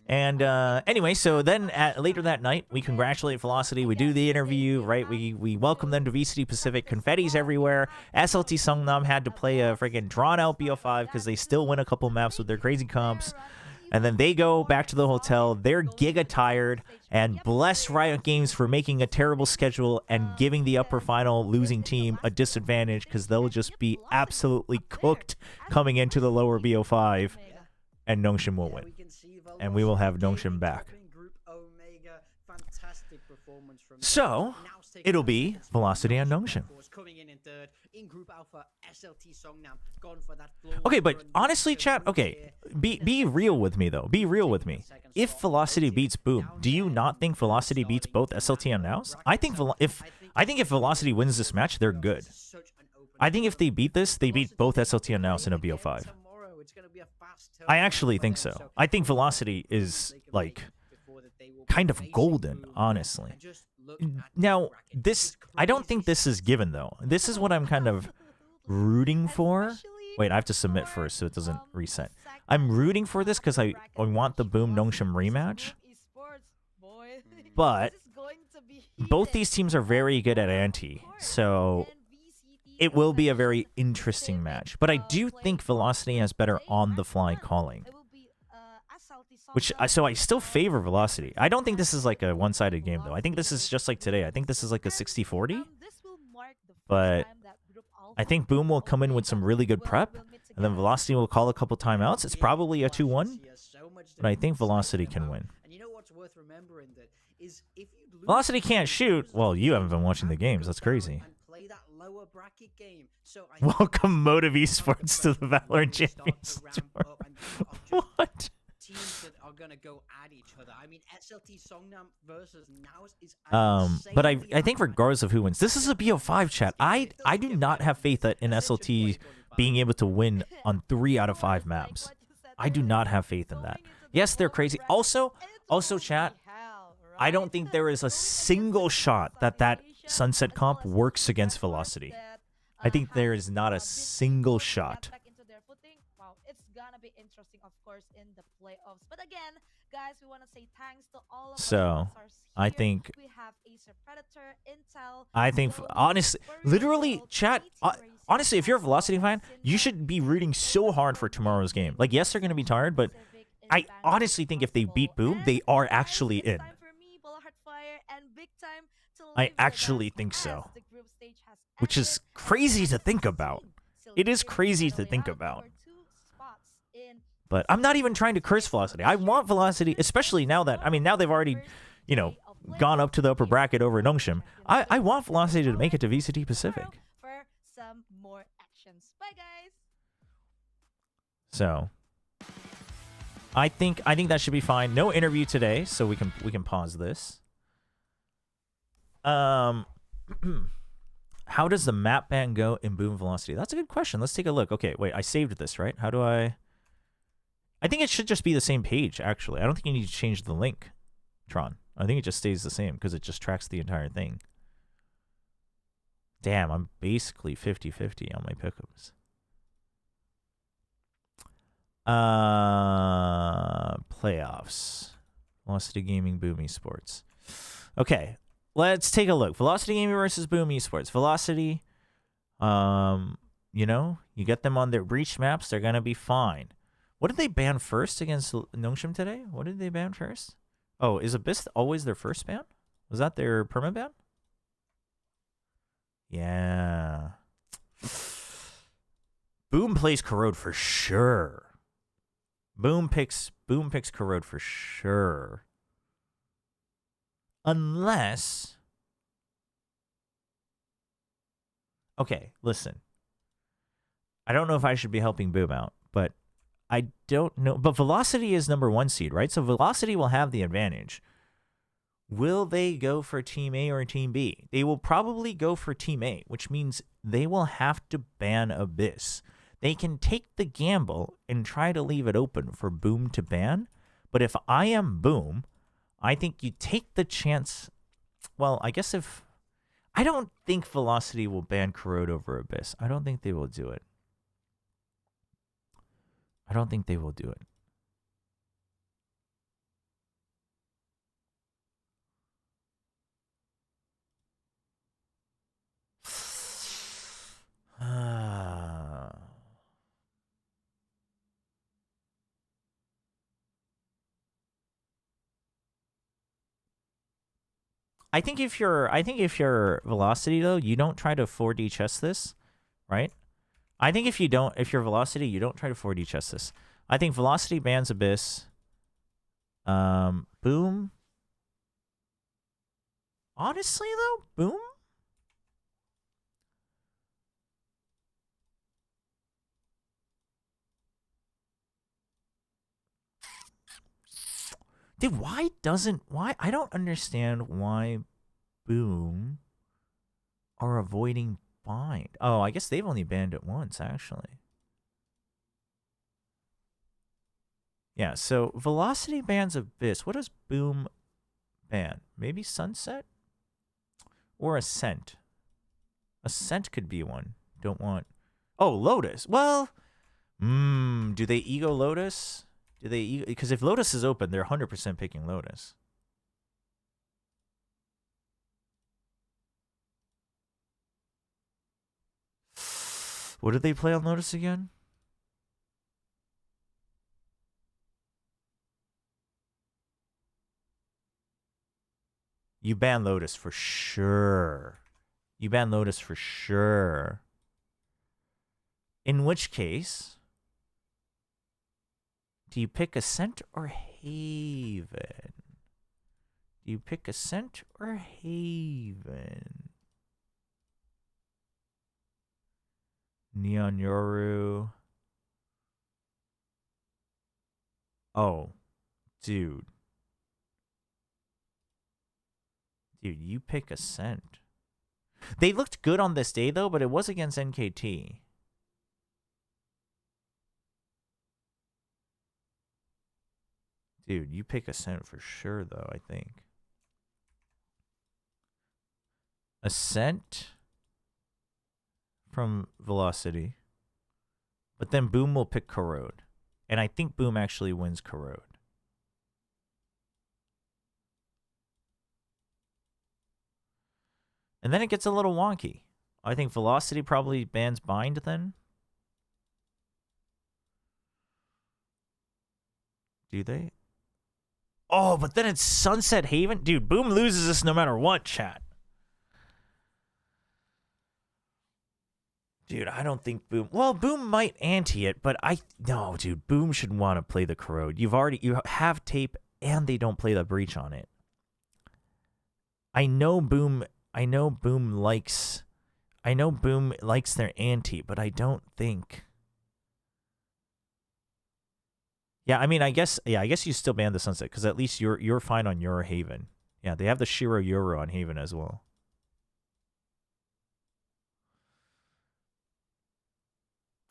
And anyway, so then later that night, we congratulate Velocity. We do the interview, right? We welcome them to VCT Pacific. Confetti's everywhere. SLT Sungnam had to play a freaking drawn-out BO5 because they still win a couple maps with their crazy comps. And then they go back to the hotel. They're giga tired. And bless Riot Games for making a terrible schedule and giving the upper final losing team a disadvantage because they'll just be absolutely cooked coming into the lower BO5. And Nongshim will win. And we will have Nongshim back. So, it'll be Velocity and Nongshim. Okay, but honestly, chat, okay, be real with me, though. Be real with me. If Velocity beats Boom, do you not think Velocity beats both SLT and Naos? I think if Velocity wins this match, they're good. I think if they beat this, they beat both SLT and Naos in a BO5. I actually think so. I think Velocity is, like, kind of golden, honestly. Now, I don't think this is given, though. This is what I'm kind of rooting for. Wait, I have to submit first so it doesn't reset. I'm rooting for this because I want the Boom Nongshim rematch. But both these teams are very good at anti, so it will be a very interesting match. But I do think Velocity has better on-the-fly calling. So I still favor Velocity. I don't think this is like a one-sided game, though. I think this is just like today. I think this is like a 60-40. But I think Boom will come in with some really good prep, and then Velocity will call a couple timeouts. It's probably a 2-1, but I think Velocity can win. Velocity can't shoot. Well, you haven't been watching the games. That's crazy. Welcome Motive Esports to the Valorant Champions Tour. What? Teams that are gonna go at each other. I mean, SLT Songnam versus Naos is but I think regardless of who wins, this is a BO5 chat. I do not have faith in SLT being able to win on 3 out of 5 maps. I do not have faith in that. Yes, they're crazy. Also chat, I don't think there is a single shot that Sunset comp works against Velocity. I think there is not a single shot. But again, guys, we want to say thanks to all of so I think honestly, literally, chat, honestly, if you're a Velocity fan, you should be rooting so hard for tomorrow's game. Like, yes, they're going to be tired, but I honestly think if they beat Boom, they are actually in. I actually think so, which is crazy to think about. It is crazy to think about. But I'm not even trying to curse Velocity. I want Velocity, especially now that, now they've already, gone up to the upper bracket over Nongshim. I want Velocity to make it to VCT Pacific. So, I think that should be fine. No interview today, so we can pause this. How does the map ban go in Boom Velocity? That's a good question. Let's take a look. Okay, wait, I saved this, right? How do I think it should just be the same page, actually. I don't think you need to change the link, Tron. I think it just stays the same because it just tracks the entire thing. Damn, I'm basically 50-50 on my pickups. Playoffs. Velocity Gaming, Boom Esports. Okay, let's take a look. Velocity Gaming versus Boom Esports. Velocity, you know, you get them on their breach maps, they're going to be fine. What did they ban first against Nongshim today? What did they ban first? Oh, is Abyss always their first ban? Was that their permaban? Yeah. Boom plays Corrode for sure. Boom picks Corrode for sure. Unless... Okay, listen. I don't know if I should be helping Boom out, but I don't know. But Velocity is #1 seed, right? So Velocity will have the advantage. Will they go for Team A or Team B? They will probably go for Team A, which means they will have to ban Abyss. They can take the gamble and try to leave it open for Boom to ban. But if I am Boom, I think you take the chance. Well, I guess if... I don't think Velocity will ban Corrode over Abyss. I don't think they will do it. I don't think they will do it. I think if you're Velocity though, you don't try to 4D chess this, right? I think if you're Velocity, you don't try to 4D chess this. I think Velocity bans Abyss. Boom. Honestly though, Boom. Dude, why I don't understand why Boom are avoiding bind. Oh, I guess they've only banned it once, actually. Yeah, so Velocity bans Abyss. What does Boom ban? Maybe Sunset? Or Ascent? Ascent could be one. Don't want... Oh, Lotus. Well, do they ego Lotus? Do they... Because if Lotus is open, they're 100% picking Lotus. What did they play on Lotus again? You ban Lotus for sure. You ban Lotus for sure. In which case, do you pick Ascent or Haven? Do you pick Ascent or Haven? Neon Yoru. Oh, dude. Dude, you pick Ascent. They looked good on this day, though, but it was against NKT. Dude, you pick Ascent for sure, though, I think. Ascent from Velocity. But then Boom will pick Corrode. And I think Boom actually wins Corrode. And then it gets a little wonky. I think Velocity probably bans Bind then. Do they? Oh, but then it's Sunset Haven? Dude, Boom loses this no matter what, chat. Dude, I don't think Boom... Well, Boom might ante it, but no, dude, Boom should want to play the Corrode. You have tape, and they don't play the breach on it. I know Boom likes their ante, but I don't think... Yeah, I mean, I guess you still ban the Sunset, because at least you're fine on your Haven. Yeah, they have the Shiro Yoru on Haven as well.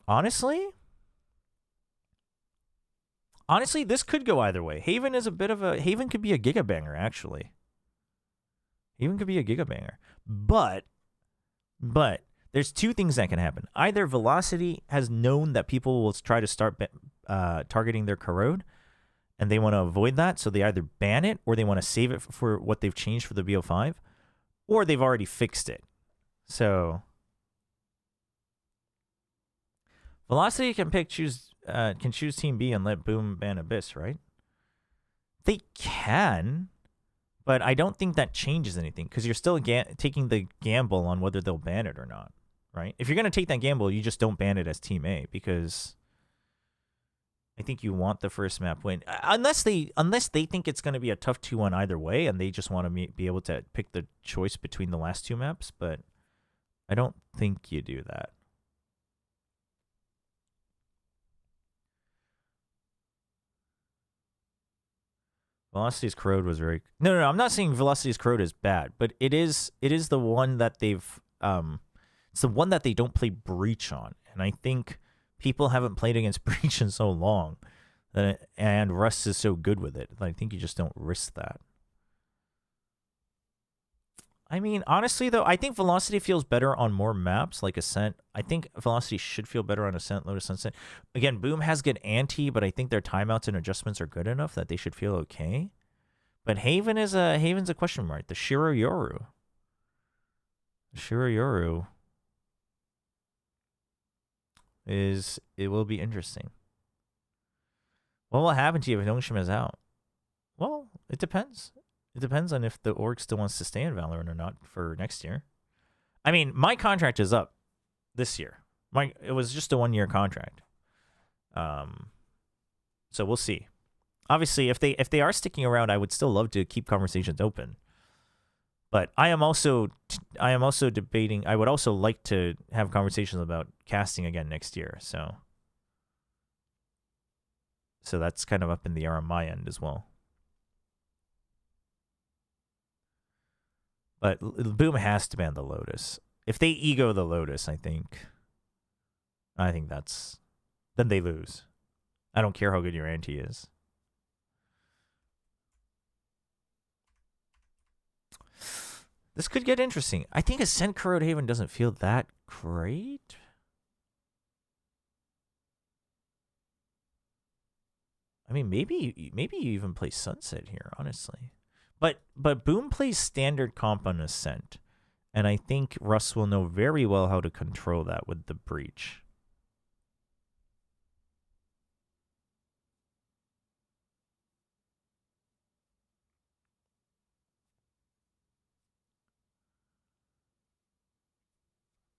Honestly, this could go either way. Haven could be a Giga Banger, actually. Haven could be a Giga Banger. But there's two things that can happen. Either Velocity has known that people will try to start targeting their Corrode, and they want to avoid that, so they either ban it or they want to save it for what they've changed for the BO5, or they've already fixed it. So Velocity can choose Team B and let Boom ban Abyss, right? They can, but I don't think that changes anything because you're still taking the gamble on whether they'll ban it or not, right? If you're going to take that gamble, you just don't ban it as Team A because I think you want the first map win. Unless they think it's going to be a tough 2-1 either way and they just want to be able to pick the choice between the last two maps, but I don't think you do that. Velocity's Corrode was very... No, I'm not saying Velocity's Corrode is bad, but it is the one that they've... it's the one that they don't play Breach on. And I think people haven't played against Breach in so long. And Rust is so good with it. I think you just don't risk that. I mean, honestly, though, I think Velocity feels better on more maps, like Ascent. I think Velocity should feel better on Ascent, Lotus Sunset. Again, Boom has good anti, but I think their timeouts and adjustments are good enough that they should feel okay. But Haven's a question mark. The Shiro Yoru. It will be interesting. What will happen to you if Nongshim is out? Well, it depends. It depends on if the org still wants to stay in Valorant or not for next year. I mean, my contract is up this year. It was just a 1-year contract. So we'll see. Obviously, if they are sticking around, I would still love to keep conversations open. But I am also debating. I would also like to have conversations about casting again next year. So that's kind of up in the air on my end as well. But Boom has to ban the Lotus. If they ego the Lotus, I think that's... Then they lose. I don't care how good your anti is. This could get interesting. I think Ascent Corrode Haven doesn't feel that great. I mean, maybe you even play Sunset here, honestly. But Boom plays standard comp on Ascent, and I think Russ will know very well how to control that with the Breach.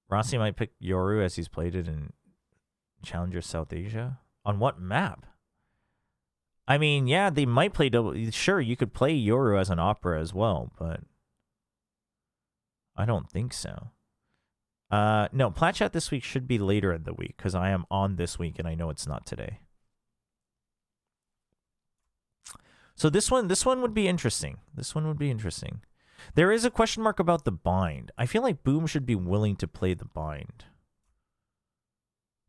Rossi might pick Yoru as he's played it in Challenger South Asia. On what map? I mean, yeah, they might play double. Sure, you could play Yoru as an Opera as well, but I don't think so. No, Plat Chat this week should be later in the week because I am on this week and I know it's not today. So this one would be interesting. There is a question mark about the bind. I feel like Boom should be willing to play the bind.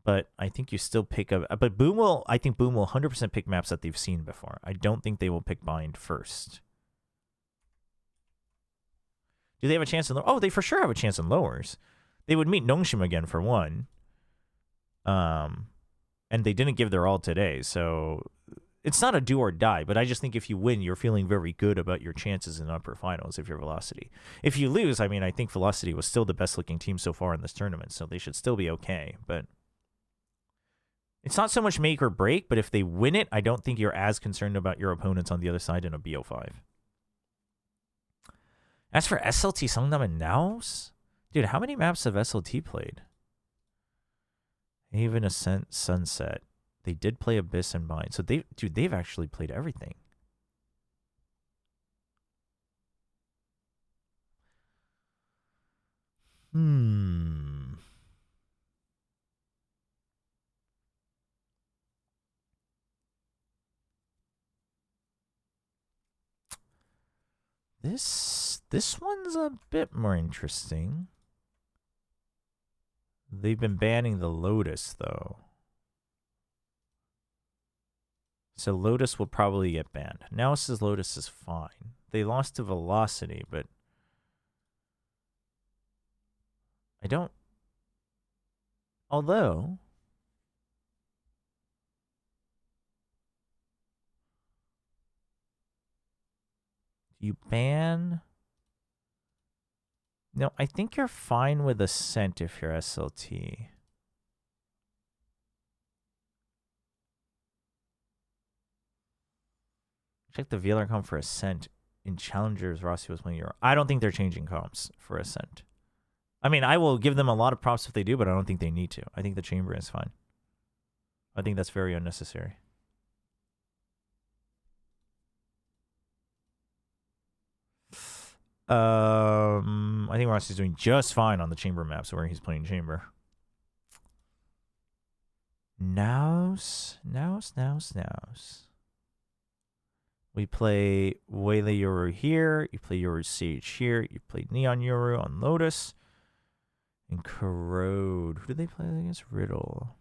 But I think you still pick up... But I think Boom will 100% pick maps that they've seen before. I don't think they will pick bind first. Do they have a chance in... Oh, they for sure have a chance in lowers. They would meet Nongshim again for one. And they didn't give their all today, so... It's not a do or die, but I just think if you win, you're feeling very good about your chances in upper finals if you're Velocity. If you lose, I mean, I think Velocity was still the best-looking team so far in this tournament, so they should still be okay, but... It's not so much make or break, but if they win it, I don't think you're as concerned about your opponents on the other side in a BO5. As for SLT Songnam and Naos? Dude, how many maps have SLT played? Haven, Ascent, Sunset. They did play Abyss and Bind. So they've actually played everything. This one's a bit more interesting. They've been banning the Lotus, though. So Lotus will probably get banned. Now it says Lotus is fine. They lost to Velocity, but... I don't... Although... You ban... No, I think you're fine with Ascent if you're SLT. Check the VLR comp for Ascent. In Challengers, Rossi was playing Euro. I don't think they're changing comps for Ascent. I mean, I will give them a lot of props if they do, but I don't think they need to. I think the Chamber is fine. I think that's very unnecessary. I think Rossi's doing just fine on the Chamber maps where he's playing Chamber. Nows. We play Waylay Yoru here. You play Yoru Sage here. You play Neon Yoru on Lotus. And Corrode. Who did they play against? Riddle.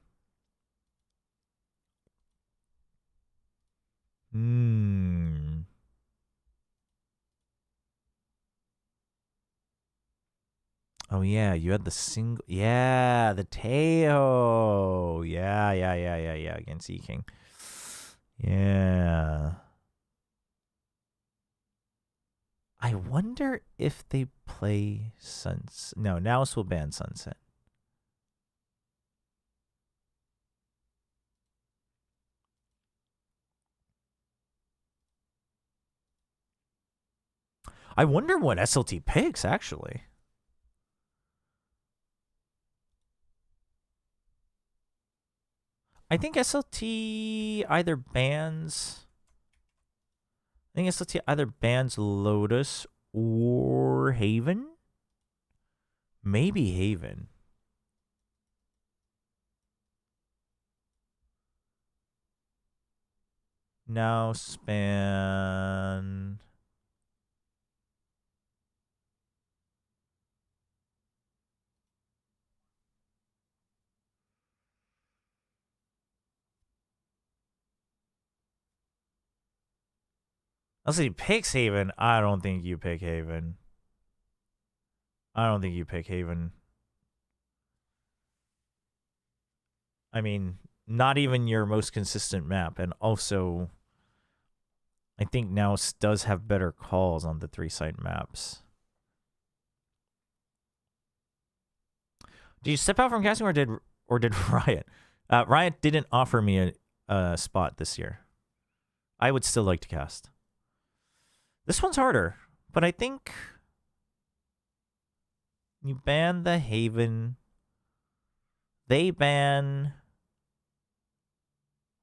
Oh, yeah. You had the single... Yeah, the Teo. Yeah. Against E-King. Yeah. I wonder if they play Sunset. No, Naus will ban Sunset. I wonder what SLT picks, actually. I think SLT either bans... I think SLT either bans Lotus or Haven. Maybe Haven. Now span... Unless he picks Haven, I don't think you pick Haven. I mean, not even your most consistent map. And also, I think Naus does have better calls on the 3-site maps. Did you step out from casting or did Riot? Riot didn't offer me a spot this year. I would still like to cast. This one's harder, but I think you ban the Haven. They ban...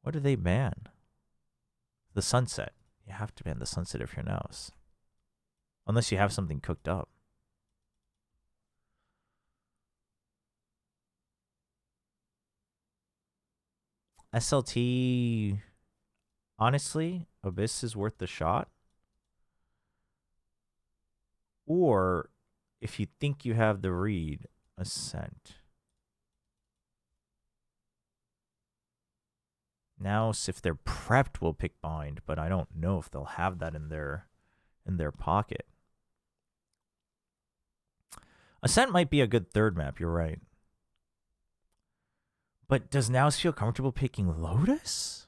What do they ban? The Sunset. You have to ban the Sunset if you're Naus. Unless you have something cooked up. SLT... Honestly, Abyss is worth the shot. Or, if you think you have the read, Ascent. Now, if they're prepped, we'll pick Bind, but I don't know if they'll have that in their pocket. Ascent might be a good third map, you're right. But does Naus feel comfortable picking Lotus?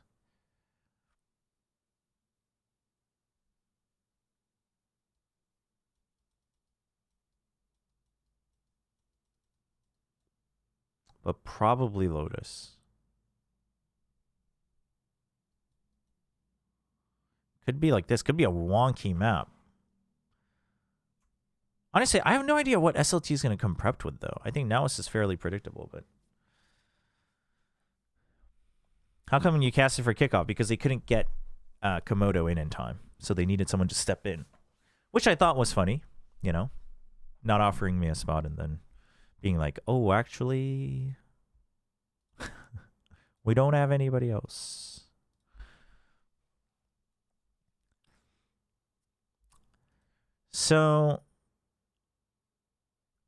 But probably Lotus. Could be like this. Could be a wonky map. Honestly, I have no idea what SLT is going to come prepped with, though. I think Naus is fairly predictable, but... How come you cast it for kickoff? Because they couldn't get Komodo in time. So they needed someone to step in. Which I thought was funny, you know? Not offering me a spot and then... being like, oh, actually, we don't have anybody else. So,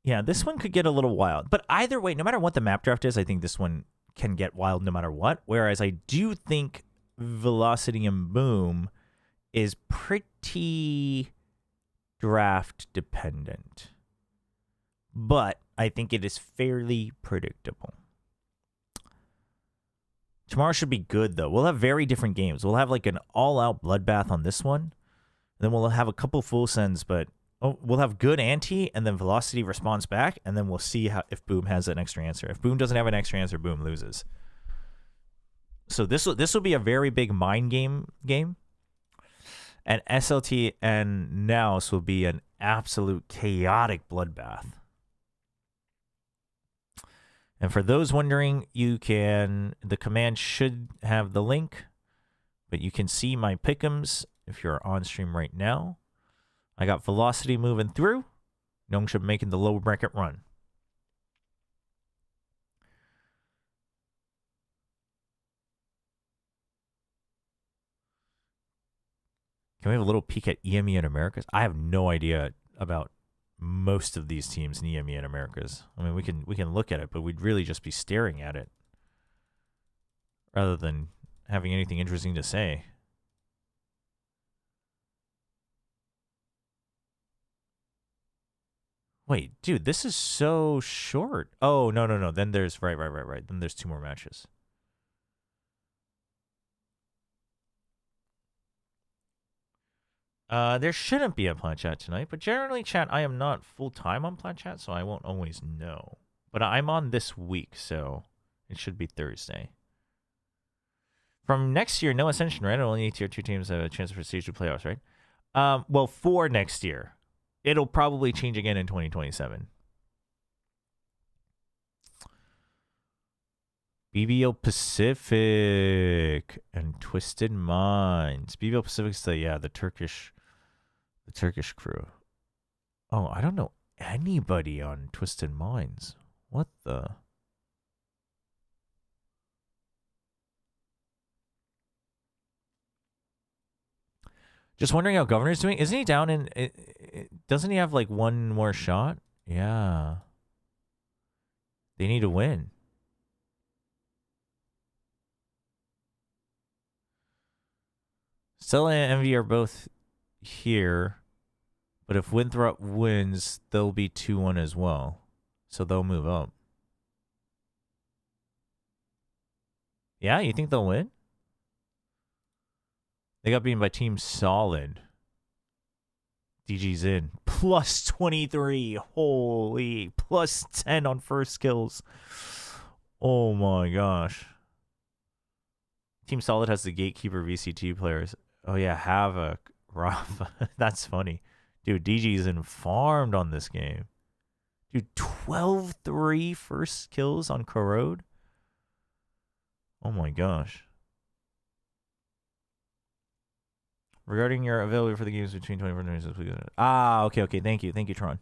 yeah, this one could get a little wild. But either way, no matter what the map draft is, I think this one can get wild no matter what. Whereas I do think Velocity and Boom is pretty draft dependent. But I think it is fairly predictable. Tomorrow should be good, though. We'll have very different games. We'll have like an all-out bloodbath on this one Then we'll have a couple full sends, but we'll have good ante, and then Velocity responds back, and then we'll see if Boom has an extra answer. If Boom doesn't have an extra answer, Boom loses. So this will be a very big mind game. And SLT and Nous will be an absolute chaotic bloodbath. And for those wondering, the command should have the link, but you can see my pick'ems if you're on stream right now. I got Velocity moving through, Nongshim making the low bracket run. Can we have a little peek at EME and Americas? I have no idea about most of these teams in EME and Americas. I mean, we can look at it, but we'd really just be staring at it rather than having anything interesting to say. Wait, dude, this is so short. Oh, no. Then there's right. Then there's 2 more matches. There shouldn't be a Plat Chat tonight, but generally, chat, I am not full-time on Plat Chat, so I won't always know. But I'm on this week, so it should be Thursday. From next year, no Ascension, right? Only Tier 2 teams have a chance for Stage 2 playoffs, right? Well, for next year. It'll probably change again in 2027. BBL Pacific and Twisted Minds. BBL Pacific's the Turkish crew. Oh, I don't know anybody on Twisted Minds. What the? Just wondering how Governor's doing. Isn't he down in... doesn't he have, like, 1 more shot? Yeah. They need to win. Stella and Envy are both here. But if Winthrop wins, they'll be 2-1 as well. So they'll move up. Yeah, you think they'll win? They got beaten by Team Solid. DG's in. Plus 23. Holy. Plus 10 on first kills. Oh my gosh. Team Solid has the Gatekeeper VCT players. Oh yeah, Havoc. Rafa. That's funny. Dude, DG's informed on this game. Dude, 12-3 first kills on Corrode. Oh my gosh. Regarding your availability for the games between 24 and 26, please. Okay. Thank you, Tron.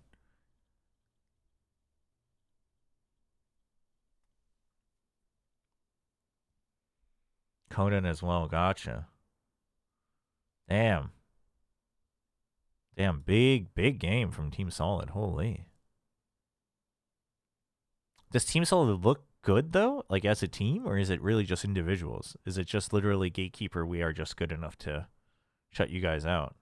Conan as well. Gotcha. Damn, big game from Team Solid. Holy. Does Team Solid look good, though? Like, as a team? Or is it really just individuals? Is it just literally Gatekeeper, we are just good enough to shut you guys out?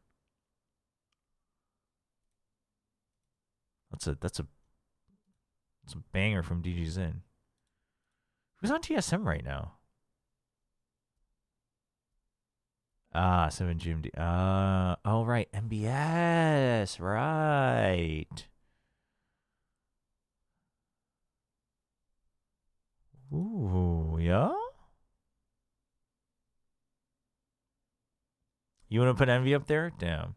That's a banger from DG's in. Who's on TSM right now? 7 GMD. Oh right, MBS, right. Ooh, yeah. You want to put Envy up there? Damn.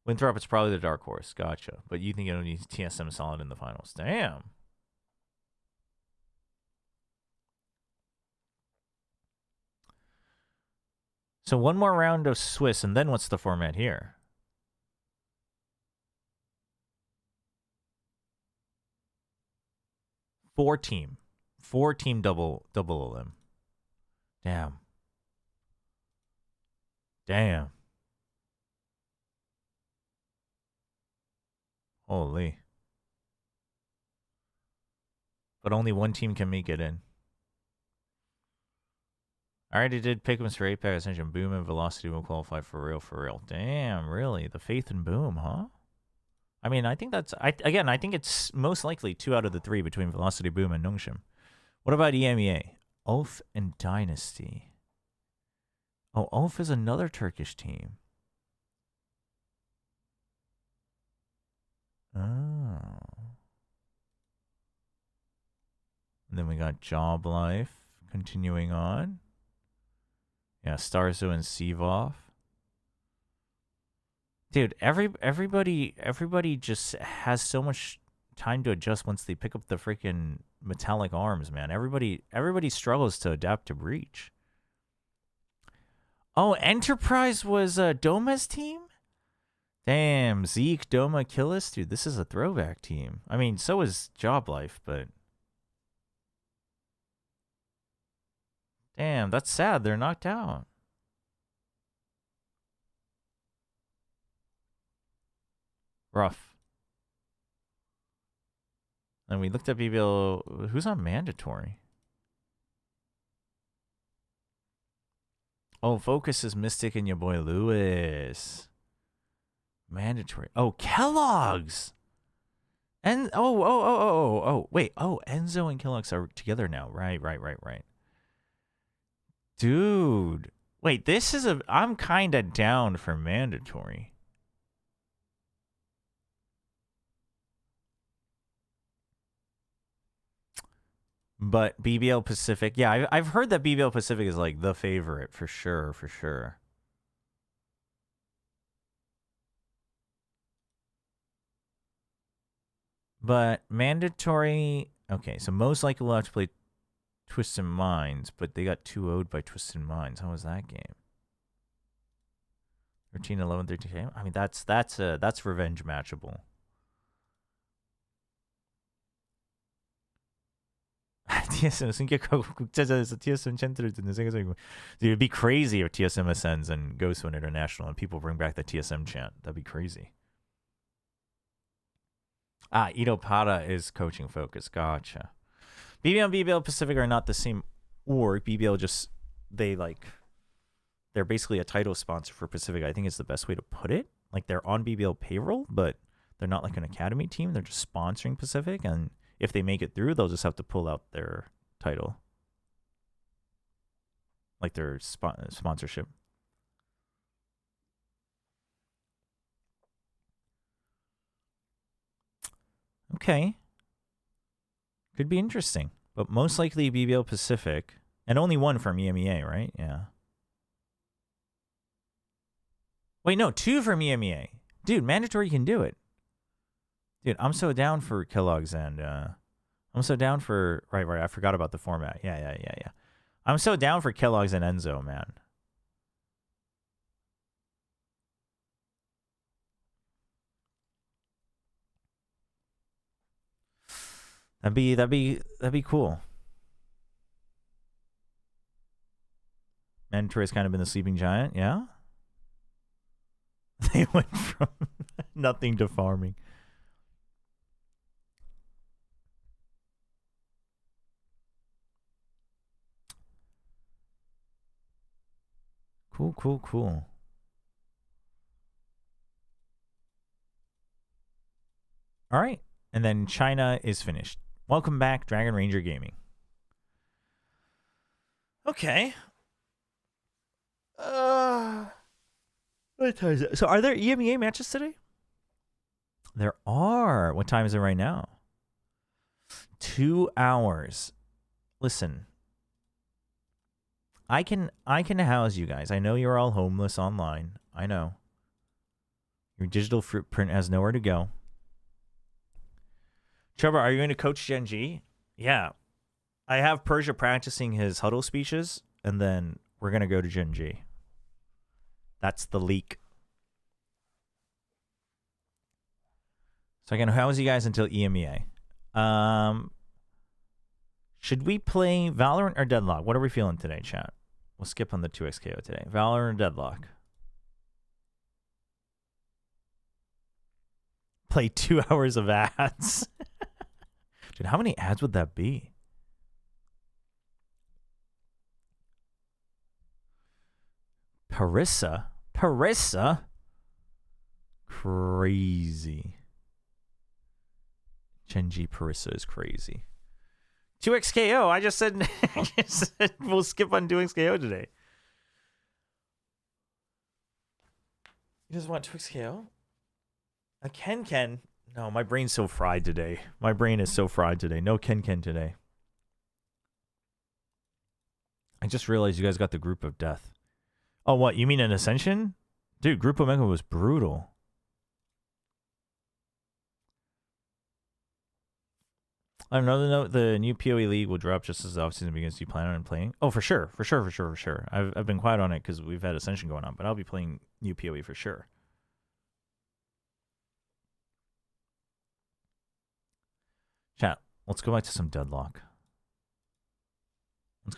Winthrop is probably the dark horse. Gotcha. But you think it'll need TSM Solid in the finals. Damn. So 1 more round of Swiss, and then what's the format here? Four team double elim. Damn. Holy. But only 1 team can make it in. I already did pick'ems for Apex Ascension. Boom and Velocity will qualify for real. Damn, really? The faith in Boom, huh? I mean, I think that's... I think it's most likely 2 out of the 3 between Velocity, Boom, and Nongshim. What about EMEA? Ulf and Dynasty. Oh, Ulf is another Turkish team. Oh. And then we got Job Life continuing on. Yeah, Starzo and Sivov. Dude, everybody just has so much time to adjust once they pick up the freaking metallic arms, man. Everybody struggles to adapt to Breach. Oh, Enterprise was Doma's team? Damn, Zeke, Doma, Killis. Dude, this is a throwback team. I mean, so is Job Life, but... Damn, that's sad. They're knocked out. Rough. And we looked at BBL. Who's on mandatory? Oh, Focus is Mystic and your boy Lewis. Mandatory. Oh, Kellogg's. And wait. Oh, Enzo and Kellogg's are together now. Right. Dude. Wait, this is I'm kind of down for mandatory. But BBL Pacific, yeah, I've heard that BBL Pacific is like the favorite for sure. But mandatory, okay, so most likely we'll have to play Twisted Minds, but they got 2-0'd by Twisted Minds. How was that game? 13-11, 13. I mean, that's revenge matchable. TSM 승격하고 국제자에서 TSM 챈트를 듣는 세계적이고. Dude, it'd be crazy if TSM ascends and goes to an international and people bring back the TSM chant. That'd be crazy. Ah, Ito Pada is coaching Focus. Gotcha. BBL and BBL Pacific are not the same org. BBL just, they're basically a title sponsor for Pacific. I think it's the best way to put it. Like, they're on BBL payroll, but they're not like an academy team. They're just sponsoring Pacific, and if they make it through, they'll just have to pull out their title. Like their sponsorship. Okay. Could be interesting. But most likely BBL Pacific. And only one from EMEA, right? Yeah. Wait, no, 2 from EMEA. Dude, mandatory can do it. Dude, I'm so down for Kellogg's and I'm so down for right. I forgot about the format. Yeah. I'm so down for Kellogg's and Enzo, man. That'd be cool. Mandatory's kind of been the sleeping giant, yeah? They went from nothing to farming. Cool. All right. And then China is finished. Welcome back, Dragon Ranger Gaming. Okay. What time is it? So are there EMEA matches today? There are. What time is it right now? 2 hours. Listen. I can house you guys. I know you're all homeless online. I know. Your digital footprint has nowhere to go. Chobra, are you going to coach Gen G? Yeah. I have Persia practicing his huddle speeches, and then we're going to go to Gen G. That's the leak. So I can house you guys until EMEA. Should we play Valorant or Deadlock? What are we feeling today, chat? We'll skip on the 2xKO today. Valorant or Deadlock? Play 2 hours of ads. Dude, how many ads would that be? Parissa? Crazy. Genji Parissa is crazy. 2x KO. I just said, we'll skip on doing KO today. You just want 2x KO? A Ken. No, my brain's so fried today. My brain is so fried today. No Ken today. I just realized you guys got the Group of Death. Oh, what? You mean an Ascension? Dude, Group Omega was brutal. On another note, the new PoE League will drop just as the offseason begins. Do you plan on playing? Oh, for sure. I've been quiet on it because we've had Ascension going on, but I'll be playing new PoE for sure. Chat, let's go back to some Deadlock. I'm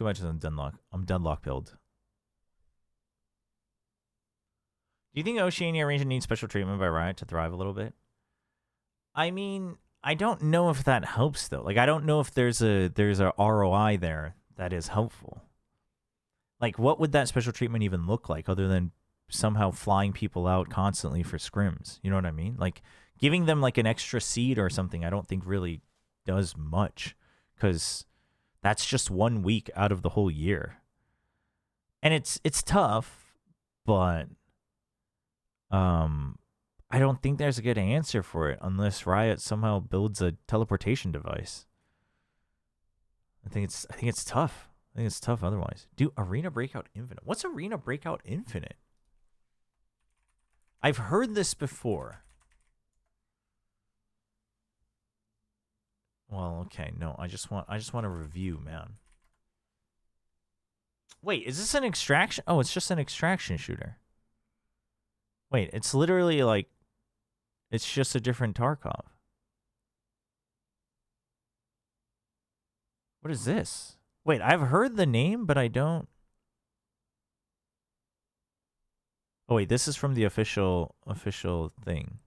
Deadlock build. Do you think Oceania region needs special treatment by Riot to thrive a little bit? I mean, I don't know if that helps though. Like, I don't know if there's a ROI there that is helpful. Like, what would that special treatment even look like other than somehow flying people out constantly for scrims? You know what I mean? Like, giving them like an extra seed or something, I don't think really does much, because that's just 1 week out of the whole year, and it's tough, but I don't think there's a good answer for it unless Riot somehow builds a teleportation device. I think it's tough. I think it's tough otherwise. Do Arena Breakout Infinite? What's Arena Breakout Infinite? I've heard this before. Well, okay, no, I just want a review, man. Wait, is this an extraction? Oh, it's just an extraction shooter. Wait, it's literally like, it's just a different Tarkov. What is this? Wait, I've heard the name, but I don't. Oh wait, this is from the official thing.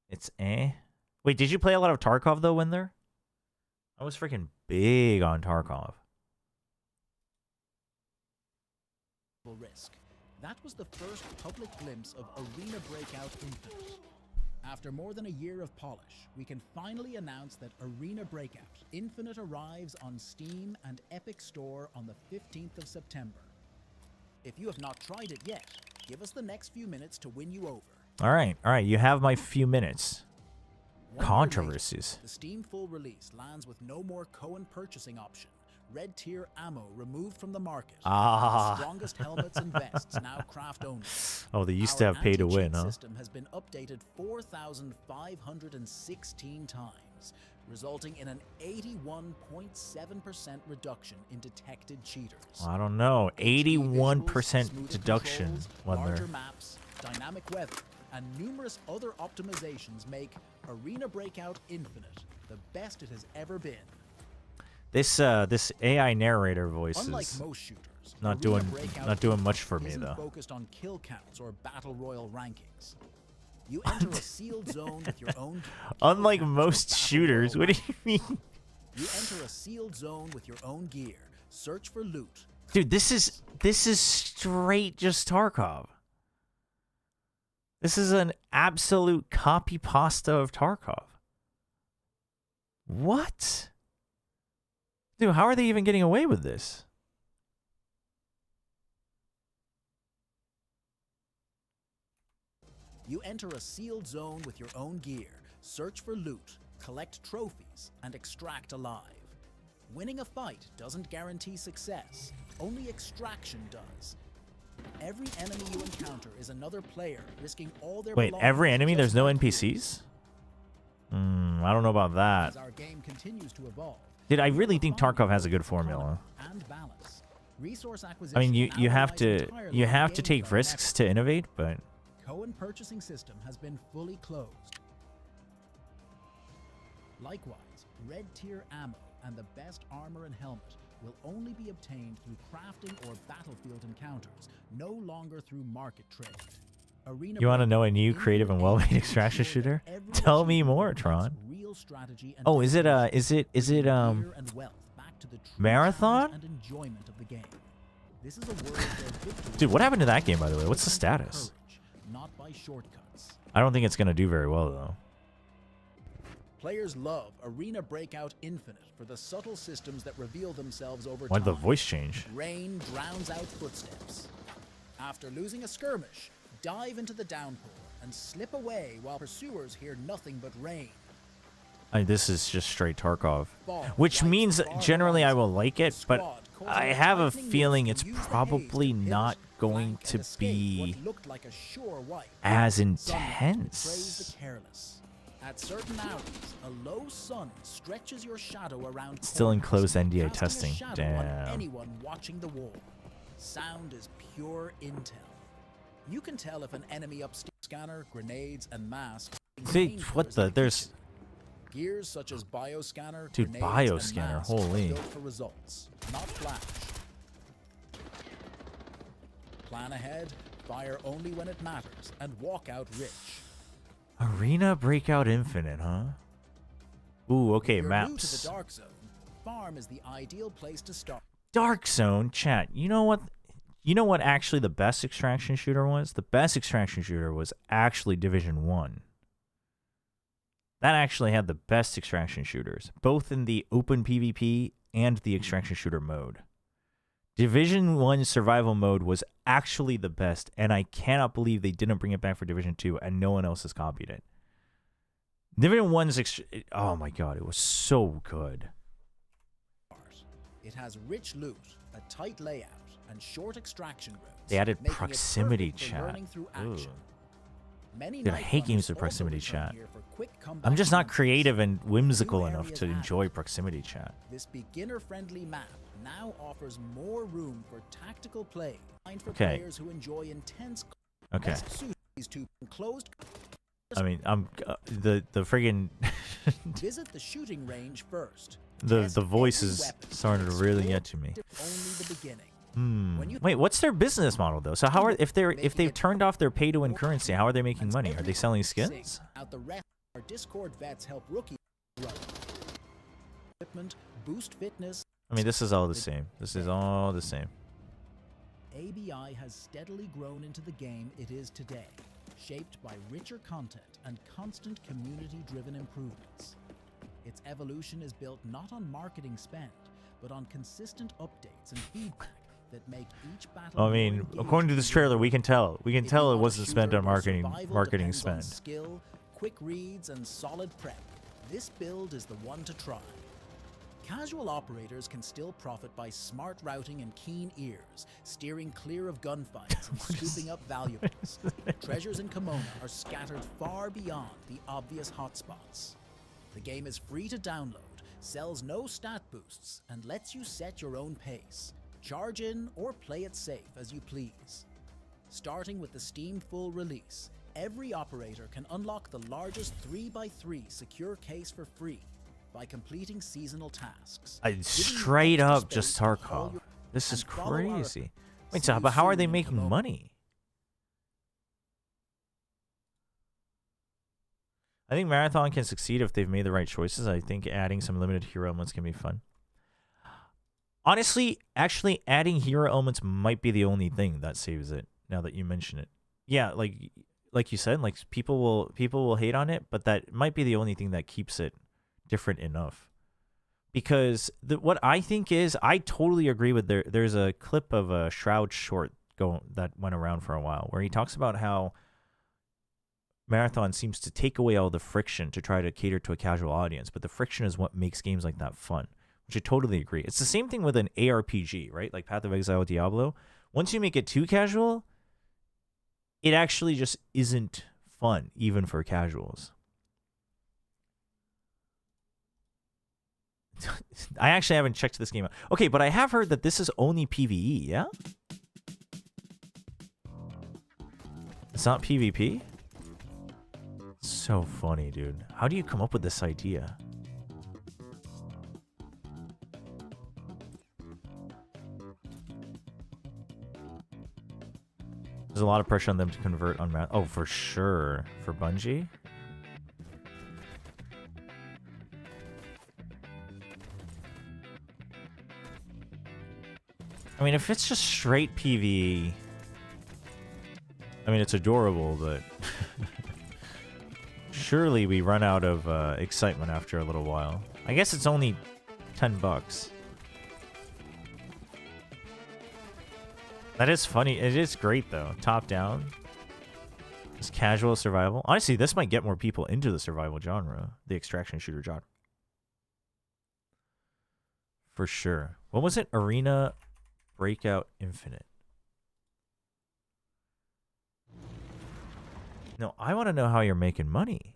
It's Wait, did you play a lot of Tarkov though, Windler? I was freaking big on Tarkov. Risk. That was the first public glimpse of Arena Breakout Infinite. After more than a year of polish, we can finally announce that Arena Breakout Infinite arrives on Steam and Epic Store on the 15th of September. If you have not tried it yet, give us the next few minutes to win you over. All right, you have my few minutes. Controversies. The Steam full release lands with no more Cohen purchasing option. Red tier ammo removed from the market. The strongest helmets and vests now craft only. Oh, they used to have pay to win, huh? The system has been updated 4,516 times, resulting in an 81.7% reduction in detected cheaters. I don't know. 81% deduction. Larger maps, dynamic weather, and numerous other optimizations make Arena Breakout Infinite the best it has ever been. This AI narrator voice Unlike is most shooters, not doing much for me though. Focused on kill counts or battle royal rankings. You enter a sealed zone with your own. Unlike most shooters, what do you mean? You enter a sealed zone with your own gear. Search for loot. Dude, this is straight just Tarkov. This is an absolute copy pasta of Tarkov. What? Dude, how are they even getting away with this? You enter a sealed zone with your own gear, search for loot, collect trophies, and extract alive. Winning a fight doesn't guarantee success, only extraction does. Every enemy you encounter is another player risking all their Wait, every enemy? There's no NPCs? I don't know about that. As our game continues to evolve, Dude, I really think Tarkov has a good formula. and balance. Resource I mean, acquisition you now have relies to entirely on take gameplay risks to innovate, but Cohen purchasing system has been fully closed. Likewise, red tier ammo and the best armor and helmet will only be obtained through crafting or battlefield encounters, no longer through market trade. Arena you want to know a Breakout new creative and well-made extraction shooter? Tell me more, Tron. real strategy and Oh, is it gear and wealth back to the true Marathon? challenge and enjoyment of the game. This is a world where victory Dude, what happened to that game, by the way? What's the status? courage, not by shortcuts. I don't think it's gonna do very well though. Players love Arena Breakout Infinite for the subtle systems that reveal themselves over Why time. did the voice change? Rain drowns out footsteps. After losing a skirmish, dive into the downpour and slip away while pursuers hear nothing but rain. This is just straight Tarkov. Which means generally I will like it, but I have a feeling it's probably not going to be as intense. At certain hours, a low sun stretches your shadow around. Still in closed NDA casting a testing. shadow on Damn. anyone watching the wall. Sound is pure intel. You can tell if an enemy upstairs scanner, grenades, and masks. See, what the? There's Gears such as bioscanner, Dude, grenades, and bioscanner, masks holy. are built for results, not flash. Plan ahead, fire only when it matters, and walk out rich. Arena Breakout Infinite, huh? Ooh, okay, If you're new to maps. the Dark Zone, farm is the ideal place to start. Dark Zone, chat. You know what? You know what actually the best extraction shooter was? The best extraction shooter was actually Division 1. That actually had the best extraction shooters, both in the open PvP and the extraction shooter mode. Division 1 survival mode was actually the best, and I cannot believe they didn't bring it back for Division 2, and no one else has copied it. Division 1's oh my god, it was so good. It has rich loot, a tight layout, and short extraction routes. They added making it proximity perfect for chat. learning through Ooh. action. Many Dude, I night hate games runners with also proximity return chat. here for quick I'm comeback just not chances. creative and whimsical New enough areas to added. enjoy proximity chat. This beginner-friendly map now offers more room for tactical play, designed for Okay. players who enjoy intense. Okay. Best suit these two enclosed. I mean, I'm the friggin' Visit the shooting range first. the Test voice every is weapon. starting to really Explore get to me. only the beginning. Wait, what's their business model though? So how are if they've turned off their pay to win currency, how are they making money? Are they selling skins? Out the rest, our Discord vets help rookies run. Equipment, boost fitness. I mean, this is all the same. This is all the same. ABI has steadily grown into the game it is today, shaped by richer content and constant community-driven improvements. Its evolution is built not on marketing spend, but on consistent updates and feedback that make each battle. I mean, according to this trailer, we can tell. We can tell it wasn't spent on marketing spend. Skill, quick reads, and solid prep. This build is the one to try. Casual operators can still profit by smart routing and keen ears, steering clear of gunfights and scooping up valuables. Treasures in Kimona are scattered far beyond the obvious hotspots. The game is free to download, sells no stat boosts, and lets you set your own pace. Charge in or play it safe as you please. Starting with the Steam full release, every operator can unlock the largest 3x3 secure case for free by completing seasonal tasks. Straight up just Tarkov. This is crazy. Wait, so but how are they making money? I think Marathon can succeed if they've made the right choices. I think adding some limited hero elements can be fun. Honestly, actually adding hero elements might be the only thing that saves it, now that you mention it. Yeah, like you said, like people will hate on it, but that might be the only thing that keeps it different enough. Because what I think is, I totally agree with there's a clip of a Shroud short that went around for a while where he talks about how Marathon seems to take away all the friction to try to cater to a casual audience, but the friction is what makes games like that fun, which I totally agree. It's the same thing with an ARPG, right? Like Path of Exile, Diablo. Once you make it too casual, it actually just isn't fun, even for casuals. I actually haven't checked this game out. Okay, but I have heard that this is only PvE, yeah? It's not PvP? So funny, dude. How do you come up with this idea? There's a lot of pressure on them to convert on math. Oh, for sure. For Bungie? I mean, if it's just straight PvE, I mean, it's adorable, but surely we run out of excitement after a little while. I guess it's only $10. That is funny. It is great though. Top down. It's casual survival. Honestly, this might get more people into the survival genre, the extraction shooter genre. For sure. What was it? Arena Breakout Infinite. No, I want to know how you're making money.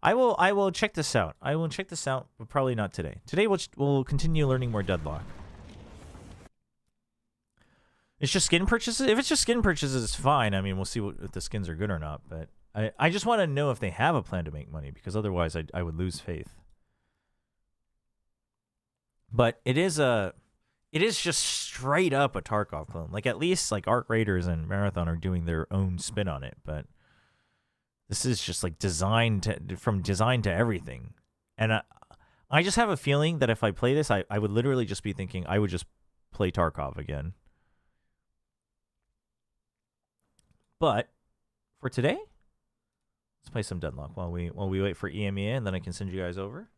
I will check this out. I will check this out, but probably not today. Today we'll continue learning more Deadlock. It's just skin purchases? If it's just skin purchases, it's fine. I mean, we'll see if the skins are good or not, but I just want to know if they have a plan to make money, because otherwise I would lose faith. But it is just straight up a Tarkov clone. Like, at least like Arc Raiders and Marathon are doing their own spin on it, but this is just like from design to everything. And I just have a feeling that if I play this, I would literally just be thinking I would just play Tarkov again. But for today, let's play some Deadlock while we wait for EMEA, and then I can send you guys over.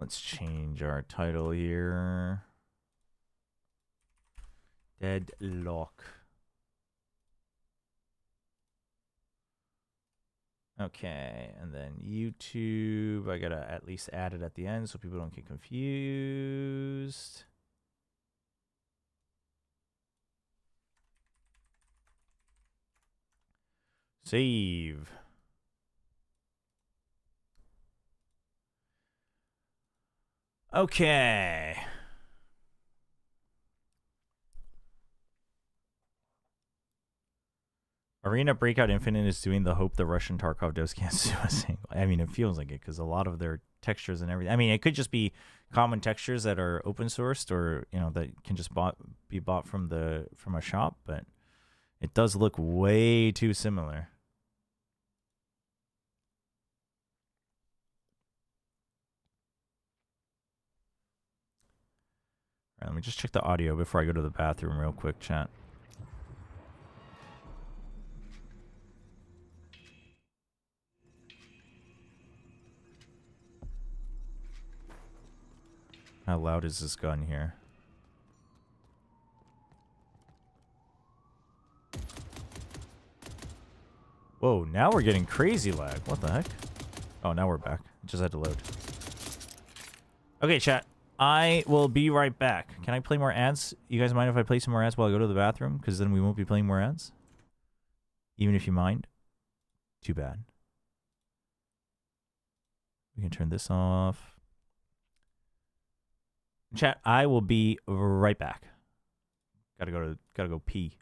Let's change our title here. Deadlock. Okay, and then YouTube. I gotta at least add it at the end so people don't get confused. Save. Okay. Arena Breakout Infinite is doing the hope the Russian Tarkov devs can't sue us. I mean, it feels like it because a lot of their textures and everything. I mean, it could just be common textures that are open sourced, or that can just be bought from a shop. But it does look way too similar. All right, let me just check the audio before I go to the bathroom real quick, chat. How loud is this gun here? Whoa, now we're getting crazy lag. What the heck? Oh, now we're back. It just had to load. Okay, chat. I will be right back. Can I play more ads? You guys mind if I play some more ads while I go to the bathroom? Because then we won't be playing more ads. Even if you mind. Too bad. We can turn this off. Chat, I will be right back. Gotta go pee.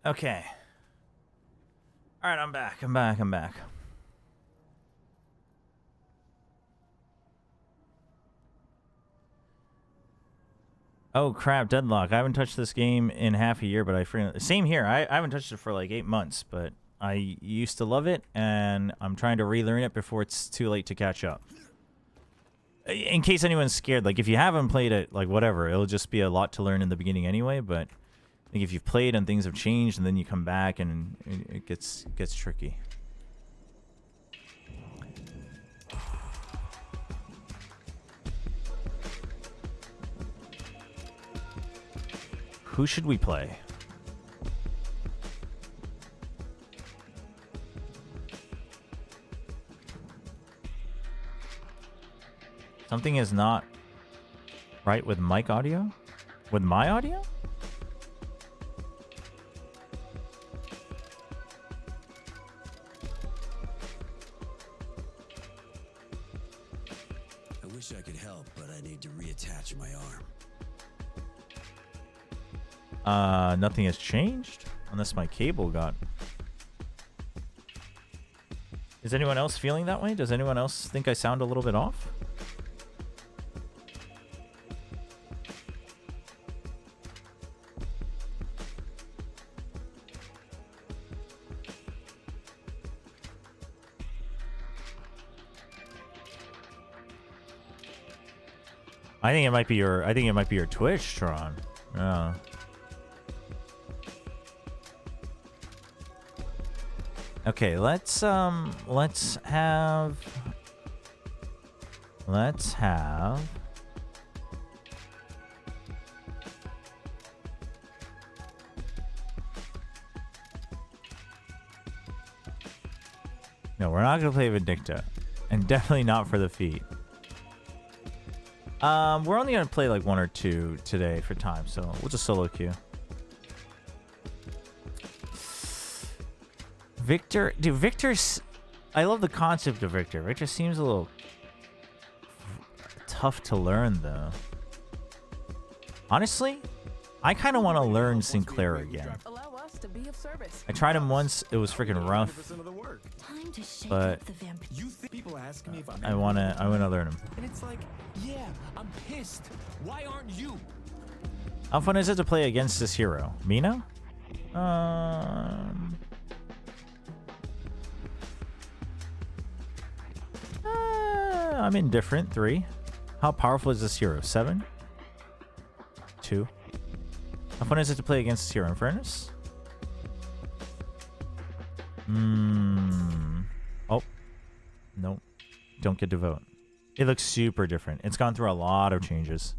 Okay. All right, I'm back. I'm back. I'm back. Oh crap, Deadlock. I haven't touched this game in half a year, but I freaking... Same here. I haven't touched it for like 8 months, but I used to love it, and I'm trying to relearn it before it's too late to catch up. In case anyone's scared, like if you haven't played it, like whatever, it'll just be a lot to learn in the beginning anyway, but I think if you've played and things have changed and then you come back and it gets tricky. Who should we play? Something is not right with mic audio? With my audio? I wish I could help, but I need to reattach my arm. Nothing has changed? Unless my cable got... Is anyone else feeling that way? Does anyone else think I sound a little bit off? I think it might be your Twitch, Tron. Yeah. Okay, let's have No, we're not gonna play Vindicta. And definitely not for the feet. We're only gonna play like 1 or 2 today for time, so we'll just solo queue. Victor, dude, Victor's... I love the concept of Victor. Victor seems a little tough to learn, though. Honestly, I kind of want to learn Sinclair again. I tried him once. It was freaking rough. But I wanna learn him. And it's like, yeah, I'm pissed. Why aren't you? How fun is it to play against this hero? Mina? I'm indifferent. 3. How powerful is this hero? 7? 2. How fun is it to play against this hero? Infernus? Oh. Nope. Don't get to vote. It looks super different. It's gone through a lot of changes.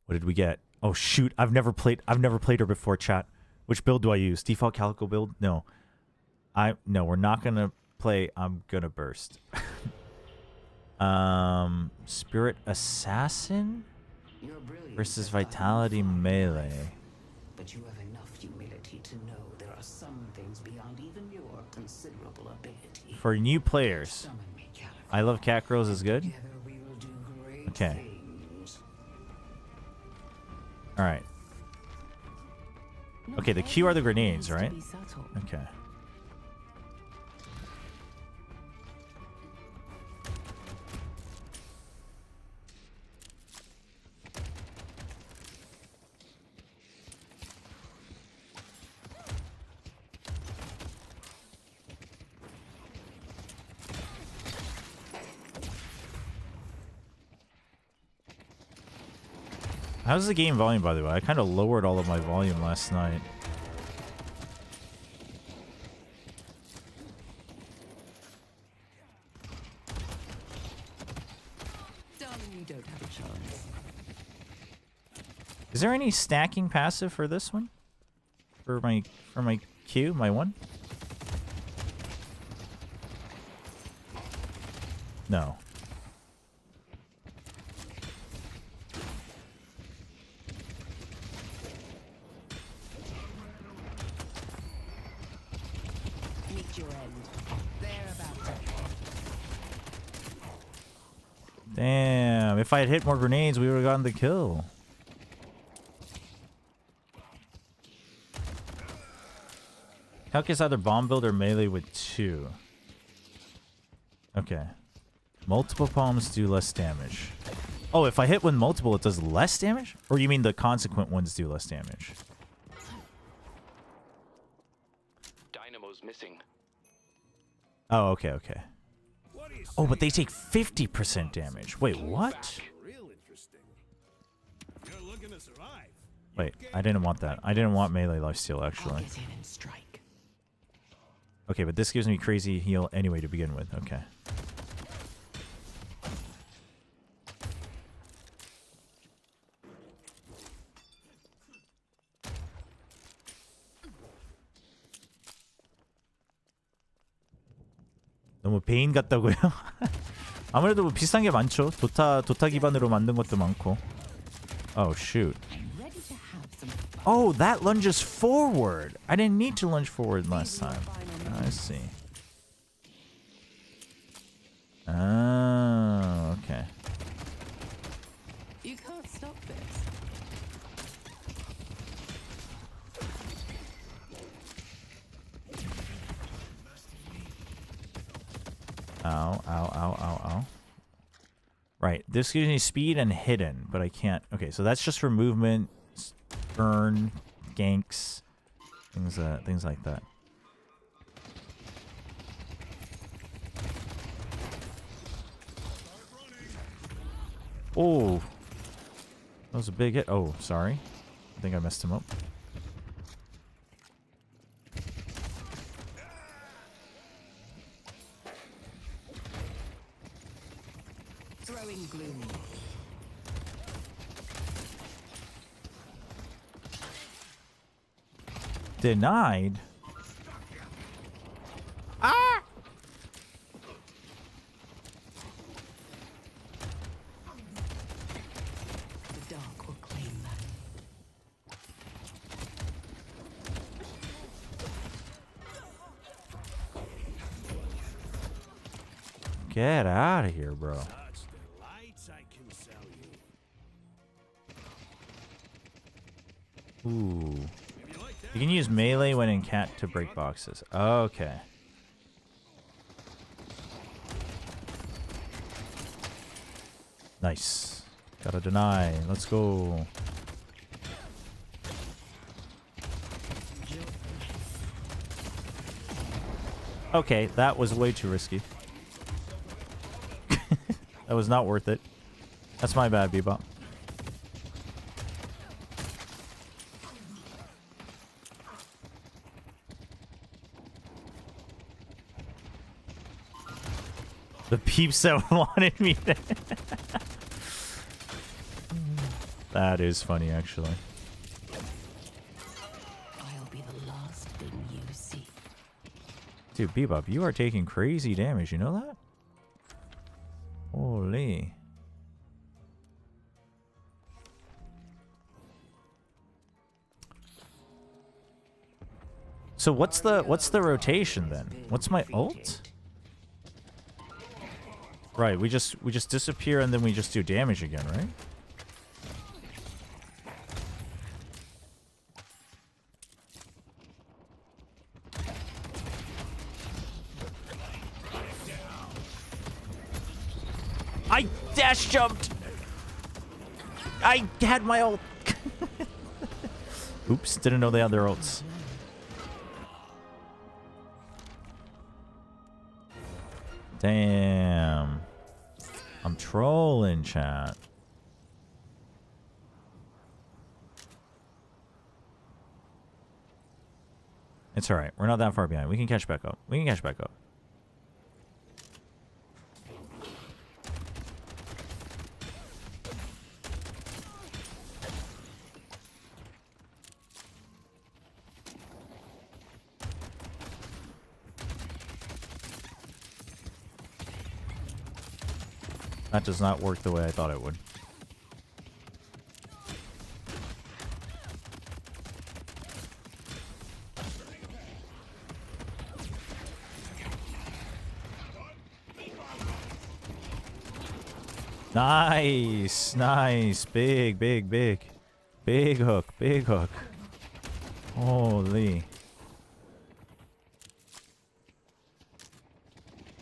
What did we get? Oh shoot, I've never played her before, chat. Which build do I use? Default Calico build? No. No, we're not gonna play I'm gonna burst. Spirit Assassin versus Vitality Melee. But you have enough humility to know there are some things beyond even your considerable ability. For new players, I Love Cat Girls is good. Okay. All right. Okay, the Q are the grenades, right? Okay. How's the game volume, by the way? I kind of lowered all of my volume last night. Darling, you don't have a chance. Is there any stacking passive for this one? For my Q, my one? No. Meet your end. They're about to. Damn, if I had hit more grenades, we would have gotten the kill. Calc is either bomb build or melee with 2. Okay. Multiple palms do less damage. Oh, if I hit with multiple, it does less damage? Or you mean the consequent ones do less damage? Dynamo's missing. Oh, okay, okay. Oh, but they take 50% damage. Wait, what? Wait, I didn't want that. I didn't want melee lifesteal, actually. Okay, but this gives me crazy heal anyway to begin with. Okay. 너무 베인 같다고요? 아무래도 뭐 비슷한 게 많죠. 도타 기반으로 만든 것도 많고. Oh shoot. Oh, that lunges forward. I didn't need to lunge forward last time. I see. Oh, okay. You can't stop this. Ow, ow, ow, ow, ow. Right, this gives me speed and hidden, but I can't. Okay, so that's just for movement, burn, ganks, things like that. Oh, that was a big hit. Oh, sorry. I think I messed him up. Throwing gloom. Denied? Ah! The dark will claim them. Get out of here, bro. Ooh. You can use melee when in cat to break boxes. Okay. Nice. Gotta deny. Let's go. Okay, that was way too risky. That was not worth it. That's my bad, Bebop. The peeps that wanted me to... That is funny, actually. I'll be the last thing you see. Dude, Bebop, you are taking crazy damage. You know that? Holy. So what's the rotation then? What's my ult? Right, we just disappear and then we just do damage again, right? I dash jumped. I had my ult. Oops, didn't know they had their ults. Damn. I'm trolling, chat. It's alright. We're not that far behind. We can catch back up. We can catch back up. That does not work the way I thought it would. Nice, nice, big, big, big. Big hook, big hook. Holy.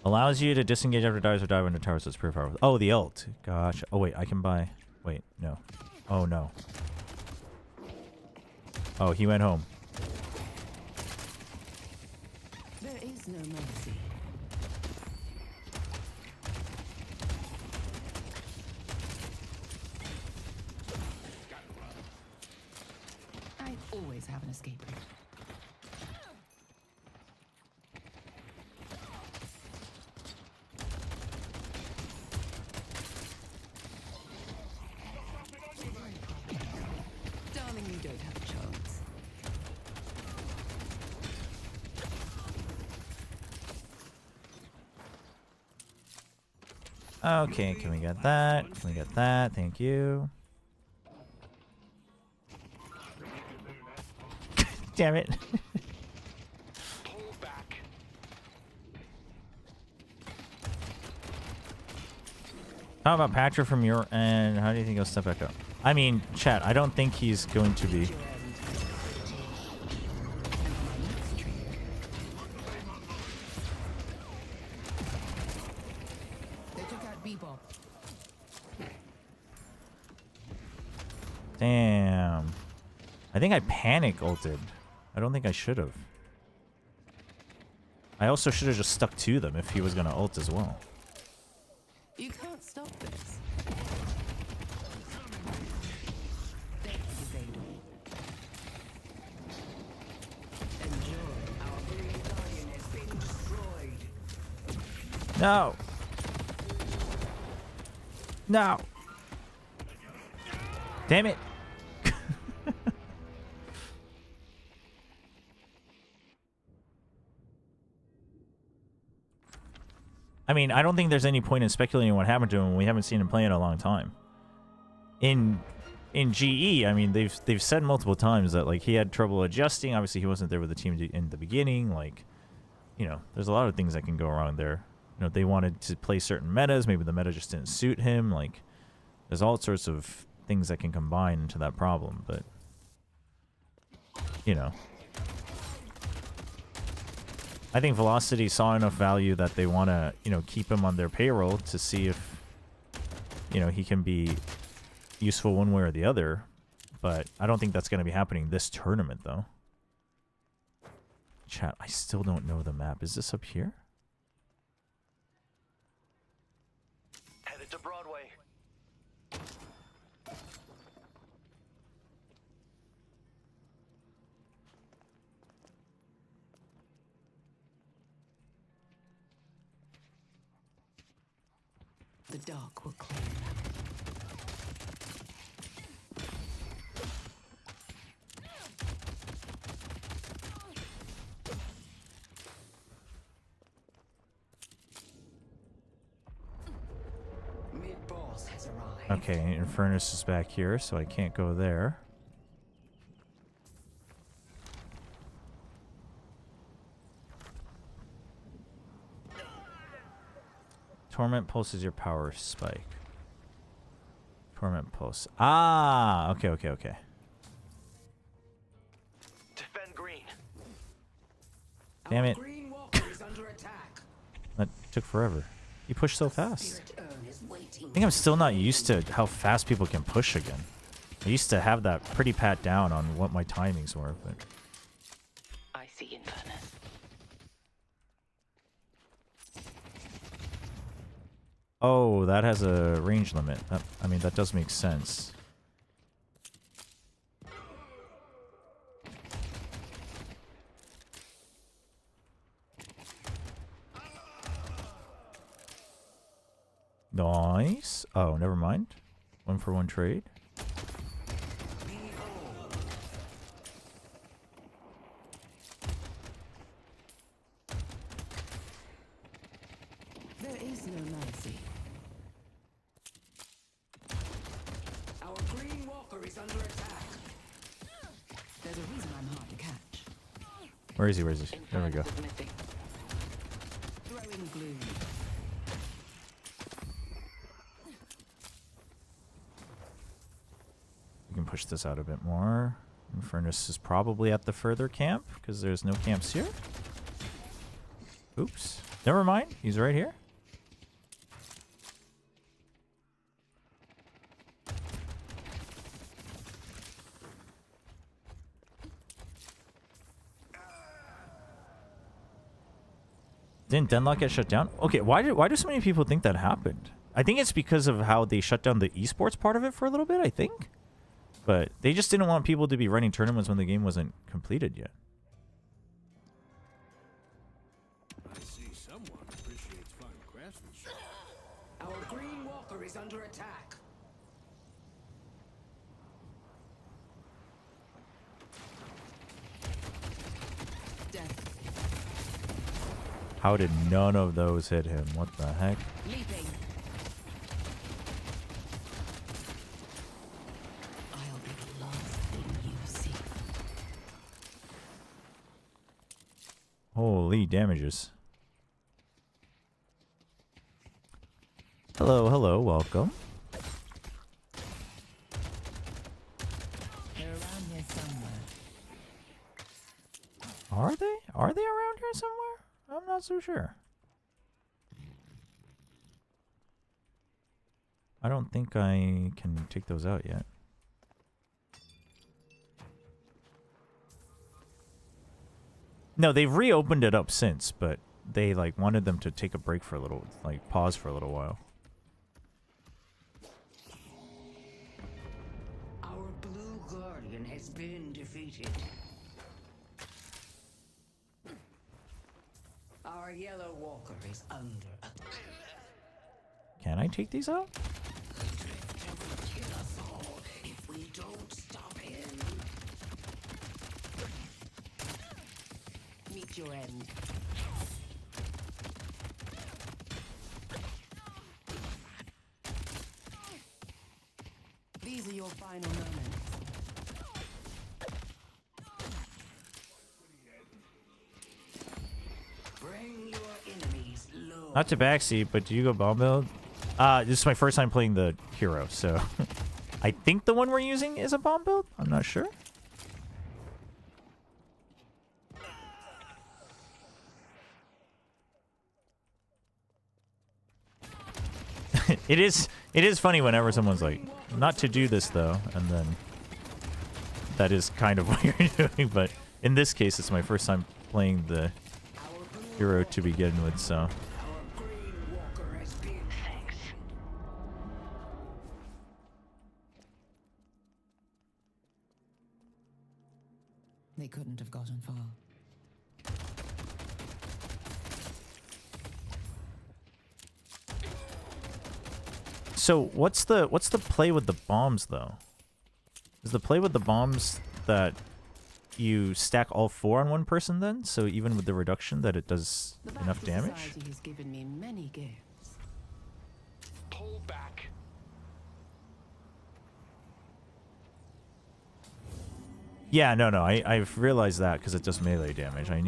Allows you to disengage after dives or dive into tower, so it's pretty powerful. Oh, the ult. Gosh. Oh, wait. I can buy... Wait. No. Oh, no. Oh, he went home. There is no mercy. I always have an escape route. Darling, you don't have a chance. Okay, can we get that? Can we get that? Thank you. Damn it. How about Patrick from your end? How do you think he'll step back up? I mean, chat, I don't think he's going to be. Damn. I think I panic ulted. I don't think I should have. I also should have just stuck to them if he was going to ult as well. You can't stop this. No. No. Damn it. I mean, I don't think there's any point in speculating what happened to him when we haven't seen him play in a long time. In GE, I mean, they've said multiple times that like he had trouble adjusting. Obviously, he wasn't there with the team in the beginning. Like, you know, there's a lot of things that can go wrong there. You know, they wanted to play certain metas. Maybe the meta just didn't suit him. Like, there's all sorts of things that can combine into that problem. But, you know, I think Velocity saw enough value that they want to, you know, keep him on their payroll to see if, you know, he can be useful one way or the other. But I don't think that's going to be happening this tournament, though. Chat, I still don't know the map. Is this up here? Headed to Broadway. The dark will claim them. Mid-boss has arrived. Okay, Infernus is back here, so I can't go there. Torment Pulse is your power spike. Torment Pulse. Ah! Okay, okay, okay. Defend green. Damn it. Green Walker is under attack. That took forever. You pushed so fast. I think I'm still not used to how fast people can push again. I used to have that pretty pat down on what my timings were, but... I see Infernus. Oh, that has a range limit. I mean, that does make sense. Nice. Oh, never mind. 1-for-1 trade. There is no mercy. Our Green Walker is under attack. There's a reason I'm hard to catch. Where is he? Where is he? There we go. Throwing gloom. We can push this out a bit more. Infernus is probably at the further camp because there's no camps here. Oops. Never mind. He's right here. Didn't DEADLOCK get shut down? Okay, why do so many people think that happened? I think it's because of how they shut down the esports part of it for a little bit, I think. But they just didn't want people to be running tournaments when the game wasn't completed yet. I see someone appreciates fine craftsmanship. Our green walker is under attack. How did none of those hit him? What the heck? Leaping. I'll be the last thing you see. Holy damages. Hello, hello, welcome. They're around here somewhere. Are they? Are they around here somewhere? I'm not so sure. I don't think I can take those out yet. No, they've reopened it up since, but they like wanted them to take a break for a little, like pause for a little while. Our blue guardian has been defeated. Our yellow walker is under attack. Can I take these out? Kill us all if we don't stop him. Meet your end. These are your final moments. Bring your enemies low. Not to backseat, but do you go bomb build? This is my first time playing the hero, so I think the one we're using is a bomb build. I'm not sure. It is funny whenever someone's like, not to do this though, and then that is kind of what you're doing, but in this case it's my first time playing the hero to begin with, so. They couldn't have gotten far. So what's the play with the bombs though? Is the play with the bombs that you stack all 4 on one person then? So even with the reduction that it does enough damage? Society has given me many gifts. Pull back. Yeah, no, I've realized that because it does melee damage. I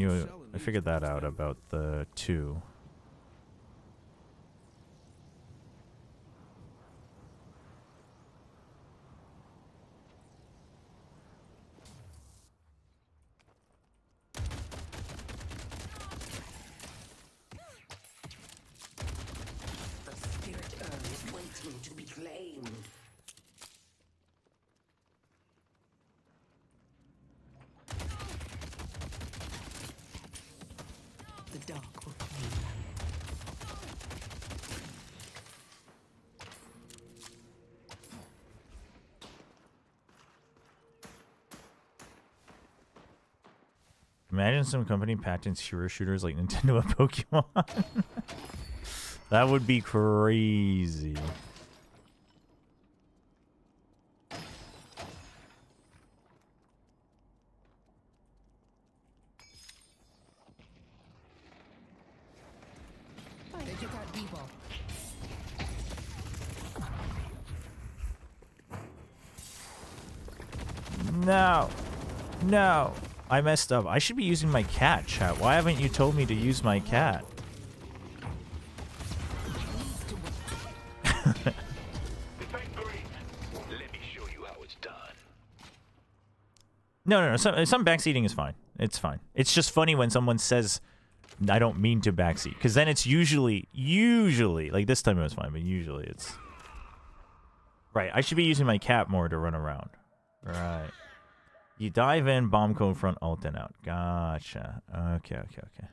figured that out about the 2. The spirit urn is waiting to be claimed. The dark will claim them. Imagine some company patents hero shooters like Nintendo and Pokemon. That would be crazy. They took out people. No. No. I messed up. I should be using my cat, chat. Why haven't you told me to use my cat? Let me show you how it's done. No. Some backseating is fine. It's fine. It's just funny when someone says I don't mean to backseat, because then it's usually, like this time it was fine, but usually it's... Right, I should be using my cap more to run around. Right. You dive in, bomb cone front, ult and out. Gotcha. Okay, okay, okay.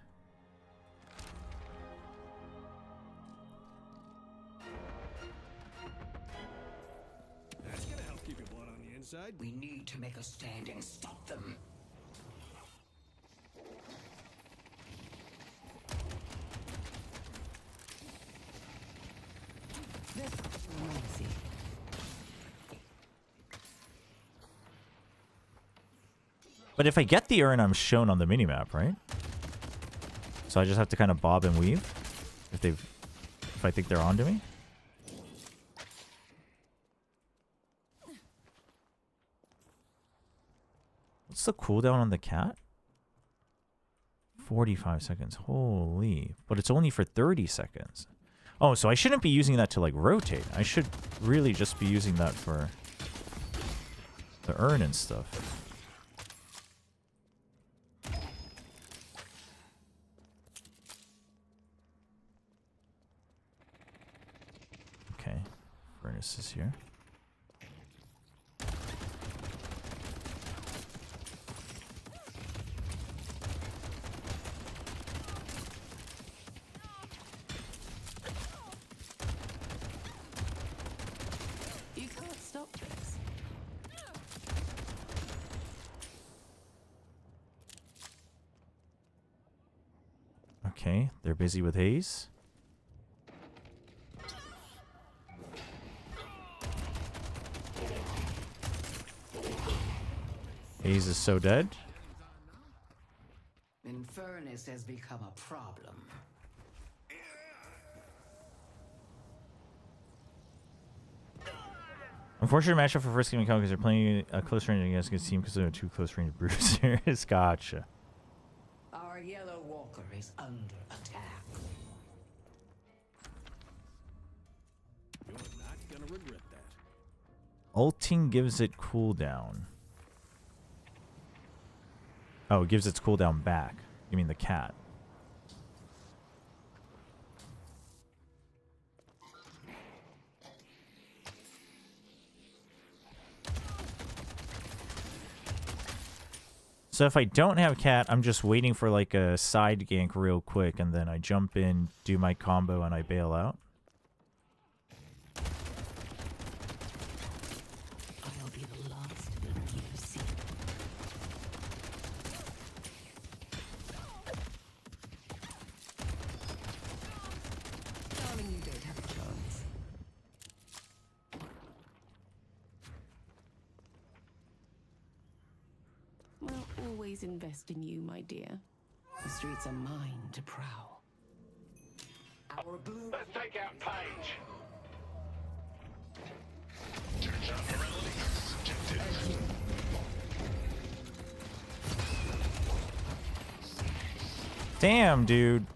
That's gonna help keep your blood on the inside. We need to make a stand and stop them. But if I get the urn, I'm shown on the minimap, right? So I just have to kind of bob and weave if I think they're onto me. What's the cooldown on the cat? 45 seconds. Holy. But it's only for 30 seconds. Oh, so I shouldn't be using that to like rotate. I should really just be using that for the urn and stuff. Okay. Furnace is here. You can't stop this. Okay, they're busy with haze. Haze is so dead. Infernus has become a problem. Unfortunate matchup for first game account because they're playing a close range against a good team because they're two close range bruisers. Gotcha. Our yellow walker is under attack. You're not gonna regret that. Ulting gives it cooldown. Oh, it gives its cooldown back. You mean the cat? So if I don't have cat, I'm just waiting for like a side gank real quick, and then I jump in, do my combo, and I bail out. I'll be the last thing you see. Darling, you don't have a chance. Well, always invest in you, my dear. The streets are mine to prowl. Our blue... Let's take out Page. Damn, dude.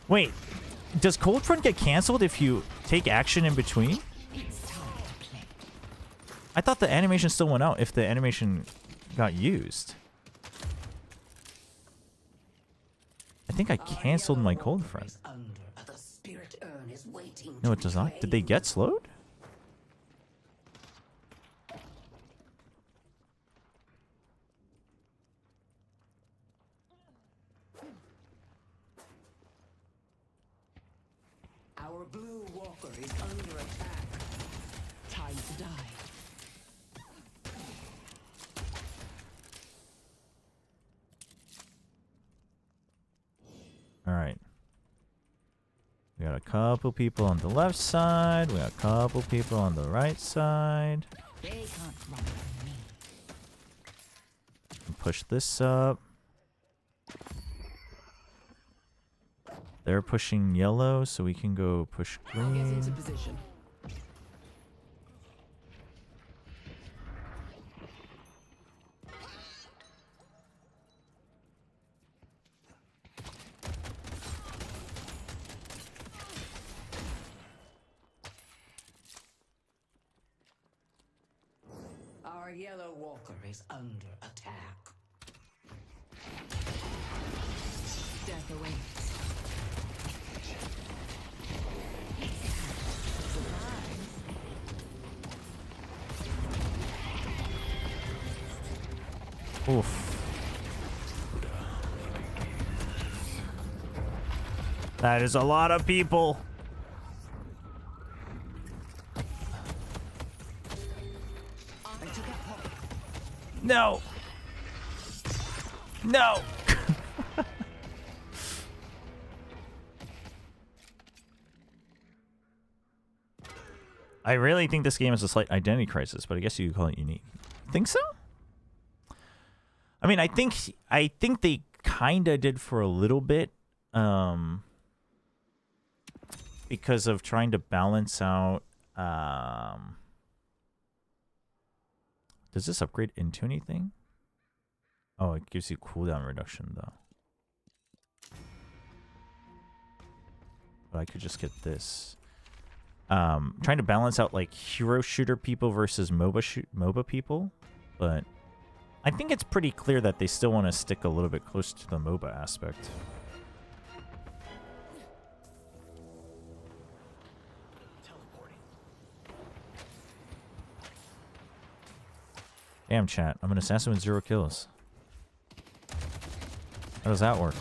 Wait, does Cold Front get canceled if you take action in between? I thought the animation still went out if the animation got used. I think I canceled my Cold Front. No, it does not. Did they get slowed? Our blue walker is under attack. Time to die. Alright. We got a couple people on the left side. We got a couple people on the right side. They can't run from me. Push this up. They're pushing yellow, so we can go push green. Get into position. Our yellow walker is under attack. Oof. That is a lot of people. No. No. I really think this game is a slight identity crisis, but I guess you could call it unique. Think so? I mean, I think they kind of did for a little bit, because of trying to balance out. Does this upgrade into anything? Oh, it gives you cooldown reduction though. But I could just get this. Trying to balance out like hero shooter people versus MOBA people, but I think it's pretty clear that they still want to stick a little bit close to the MOBA aspect. Damn, chat. I'm an assassin with 0 kills. How does that work?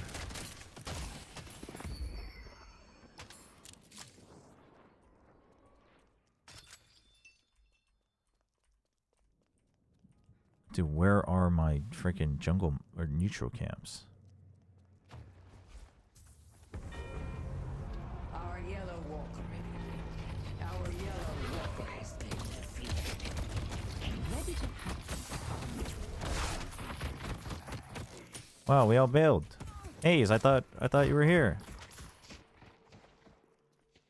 Dude, where are my freaking jungle or neutral camps? Our yellow walker. Our yellow walker has been defeated. Ready to Wow, we all bailed. Hayes, I thought you were here.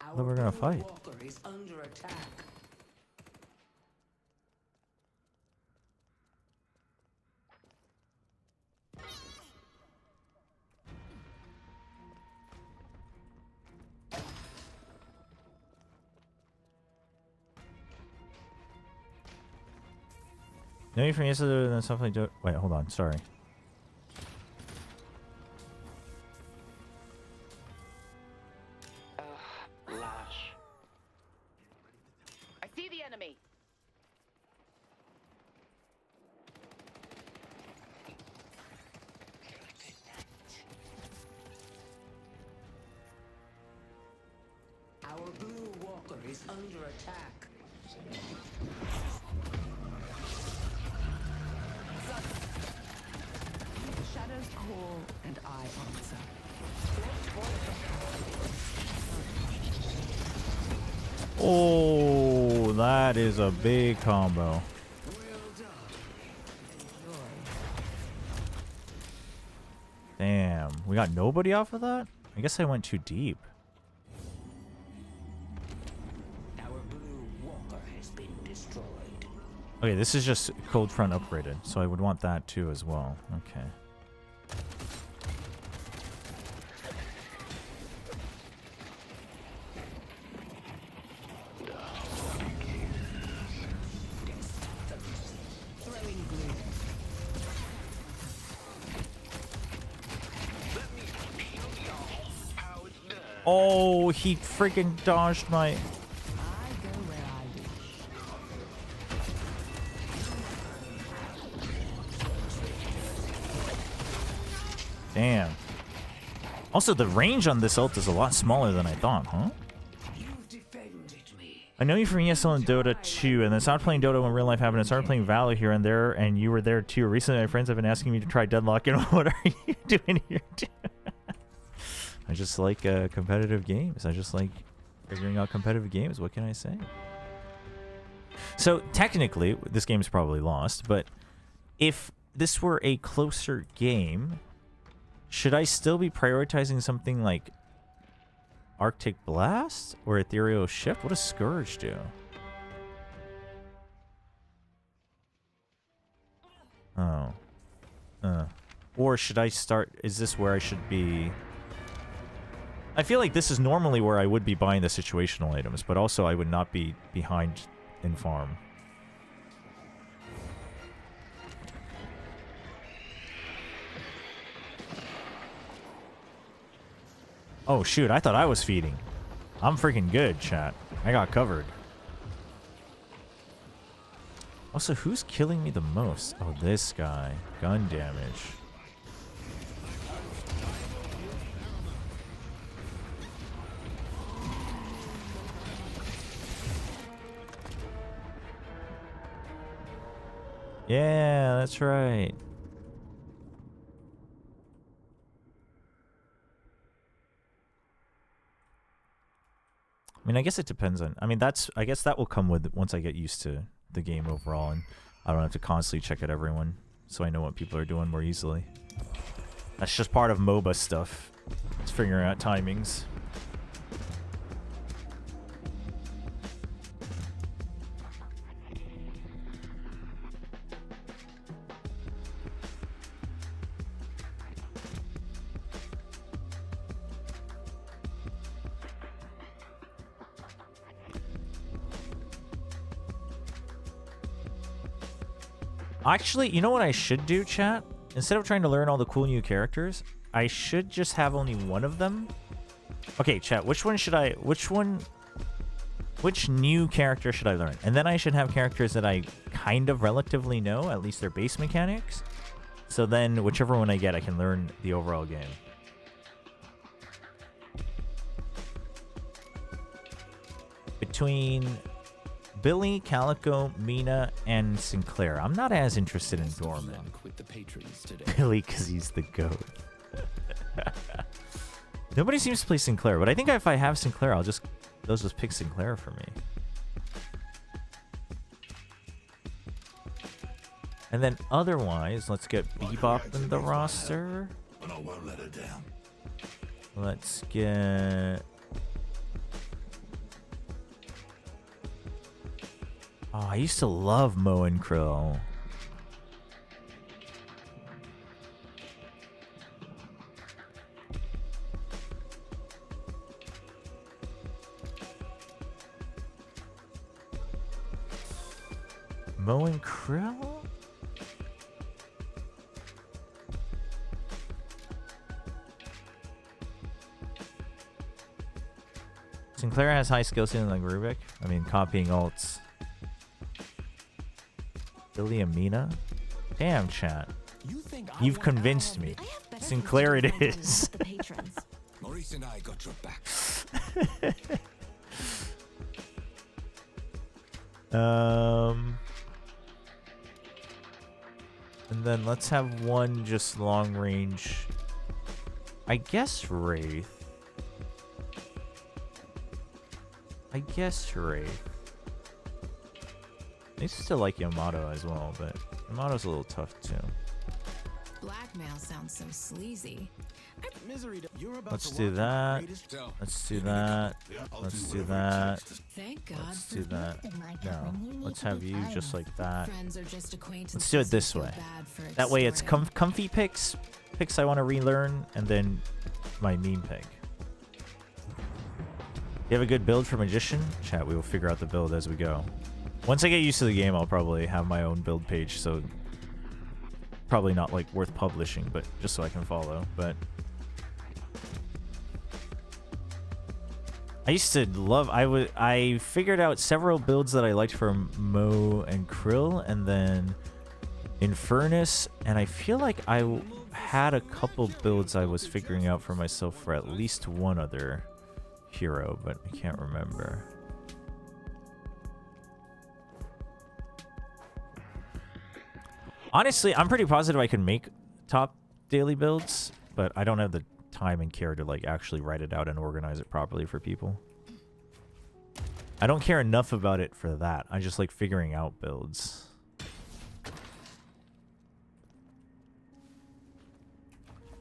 I thought we were gonna fight. walker is under attack. No, you from yesterday and stuff like that. Wait, hold on. Sorry. Lash. I see the enemy. Our blue walker is under attack. Shadows call and I answer. Oh, that is a big combo. Damn, we got nobody off of that? I guess I went too deep. Our blue walker has been destroyed. Okay, this is just Cold Front upgraded, so I would want that too as well. Okay. Oh, he freaking dodged my... Damn. Also, the range on this ult is a lot smaller than I thought, huh? I know you from ESL and Dota 2, and then started playing Dota when real life happened. I started playing Valor here and there, and you were there too. Recently, my friends have been asking me to try Deadlock, and what are you doing here too? I just like competitive games. I just like figuring out competitive games. What can I say? So, technically, this game's probably lost, but if this were a closer game, should I still be prioritizing something like Arctic Blast or Ethereal Shift? What does Scourge do? Oh. Or should I start... Is this where I should be... I feel like this is normally where I would be buying the situational items, but also I would not be behind in farm. Oh shoot, I thought I was feeding. I'm freaking good, chat. I got covered. Also, who's killing me the most? Oh, this guy. Gun damage. Yeah, that's right. I mean, I guess it depends on... I mean, I guess that will come with once I get used to the game overall, and I don't have to constantly check out everyone, so I know what people are doing more easily. That's just part of MOBA stuff. It's figuring out timings. Actually, you know what I should do, chat? Instead of trying to learn all the cool new characters, I should just have only one of them. Okay, chat, which new character should I learn? And then I should have characters that I kind of relatively know, at least their base mechanics. So then whichever one I get, I can learn the overall game. Between Billy, Calico, Mina, and Sinclair. I'm not as interested in Dorman. Billy, because he's the GOAT. Nobody seems to play Sinclair, but I think if I have Sinclair, they'll just pick Sinclair for me. And then otherwise, let's get Bebop in the roster. But I won't let her down. Let's get... Oh, I used to love Mo and Krill. Mo and Krill? Sinclair has high skill ceiling like Rubik. I mean, copying ults. Billy Amina? Damn, chat. You've convinced me. Sinclair it is. Maurice and I got your back. And then let's have one just long range. I guess Wraith. I used to still like Yamato as well, but Yamato's a little tough too. Blackmail sounds so sleazy. Let's do that. Let's do that. Let's do that. Thank God. Let's do that. No, let's have you just like that. Let's do it this way. That way it's comfy picks I want to relearn, and then my meme pick. You have a good build for Magician? Chat, we will figure out the build as we go. Once I get used to the game, I'll probably have my own build page, so probably not like worth publishing, but just so I can follow. But I used to love. I figured out several builds that I liked from Mo and Krill, and then Infernus, and I feel like I had a couple builds I was figuring out for myself for at least one other hero, but I can't remember. Honestly, I'm pretty positive I can make top daily builds, but I don't have the time and care to like actually write it out and organize it properly for people. I don't care enough about it for that. I just like figuring out builds.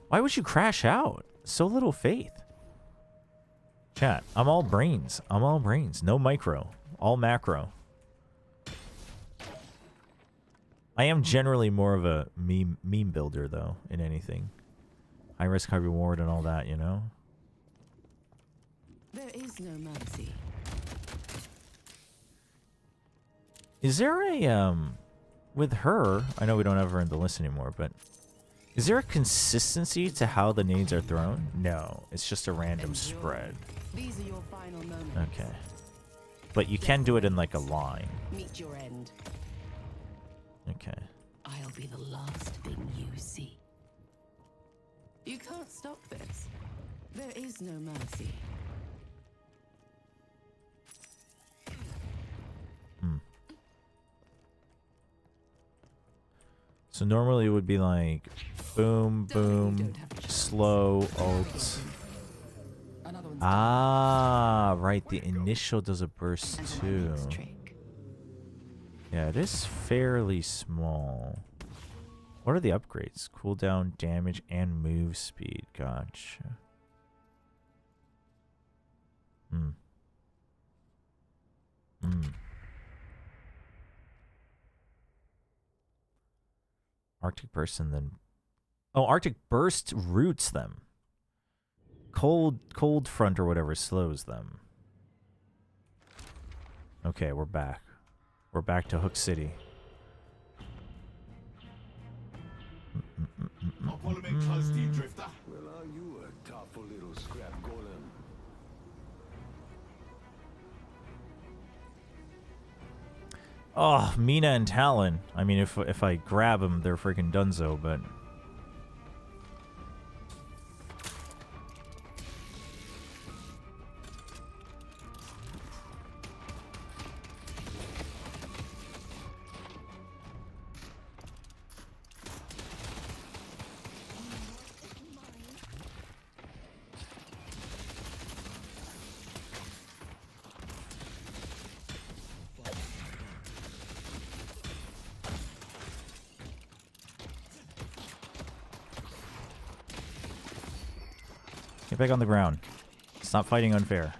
Why would you crash out? So little faith. Chat, I'm all brains. I'm all brains. No micro. All macro. I am generally more of a meme builder, though, in anything. High risk, high reward, and all that, you know? There is no mercy. Is there a, with her, I know we don't have her in the list anymore, but is there a consistency to how the nades are thrown? No, it's just a random spread. These are your final moments. Okay. But you can do it in like a line. Meet your end. Okay. I'll be the last thing you see. You can't stop this. There is no mercy. So normally it would be like boom, boom, slow, ult. Ah, right. The initial does a burst too. Yeah, it is fairly small. What are the upgrades? Cooldown, damage, and move speed. Gotcha. Arctic Burst and then... Oh, Arctic Burst roots them. Cold Front or whatever slows them. Okay, we're back. We're back to Hook City. Well, are you a thoughtful little scrap golem? Oh, Mina and Talon. I mean, if I grab them, they're freaking dunzo, but... Get back on the ground. Stop fighting unfair.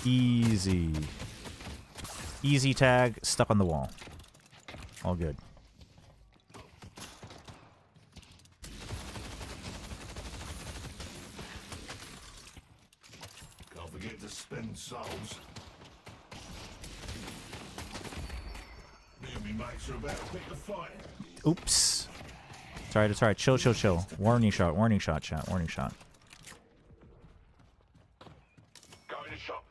Easy. Easy tag, stuck on the wall. All good. Can't forget to spend souls. Me and me mates are about to pick a fight. Oops. It's alright, it's alright. Chill, chill, chill. Warning shot, chat. Warning shot. Going to shop.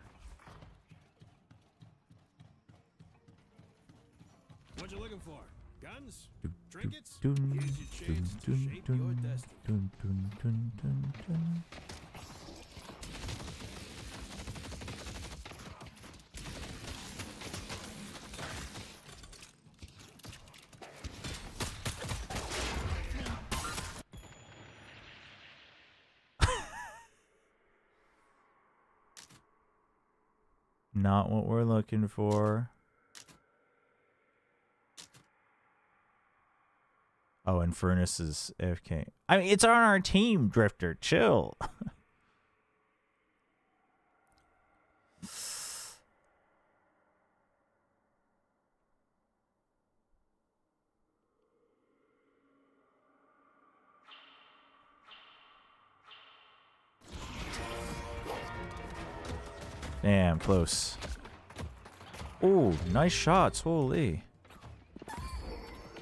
What you looking for? Guns? Trinkets? Here's your chance to shape your destiny. Not what we're looking for. Oh, and Furnace is AFK. I mean, it's on our team, Drifter. Chill. Damn, close. Oh, nice shots. Holy.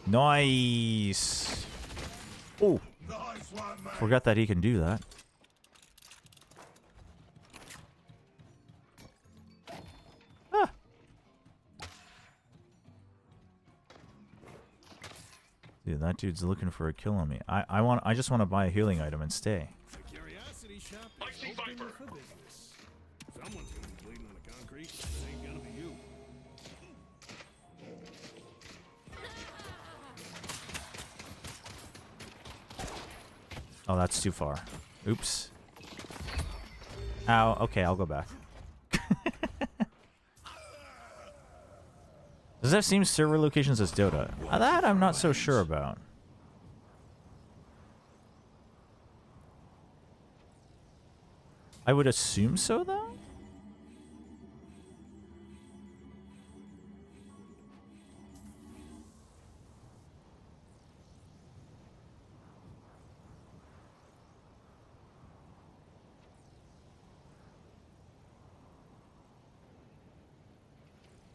Nice. Oh. Forgot that he can do that. Ah. Dude, that dude's looking for a kill on me. I just want to buy a healing item and stay. The curiosity shop is open for business. Someone's gonna be bleeding on the concrete. It ain't gonna be you. Oh, that's too far. Oops. Ow. Okay, I'll go back. Does that seem server locations as Dota? That I'm not so sure about. I would assume so, though?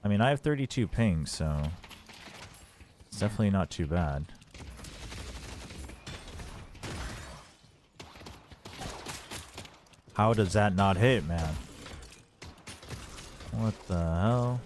I mean, I have 32 ping, so it's definitely not too bad. How does that not hit, man? What the hell?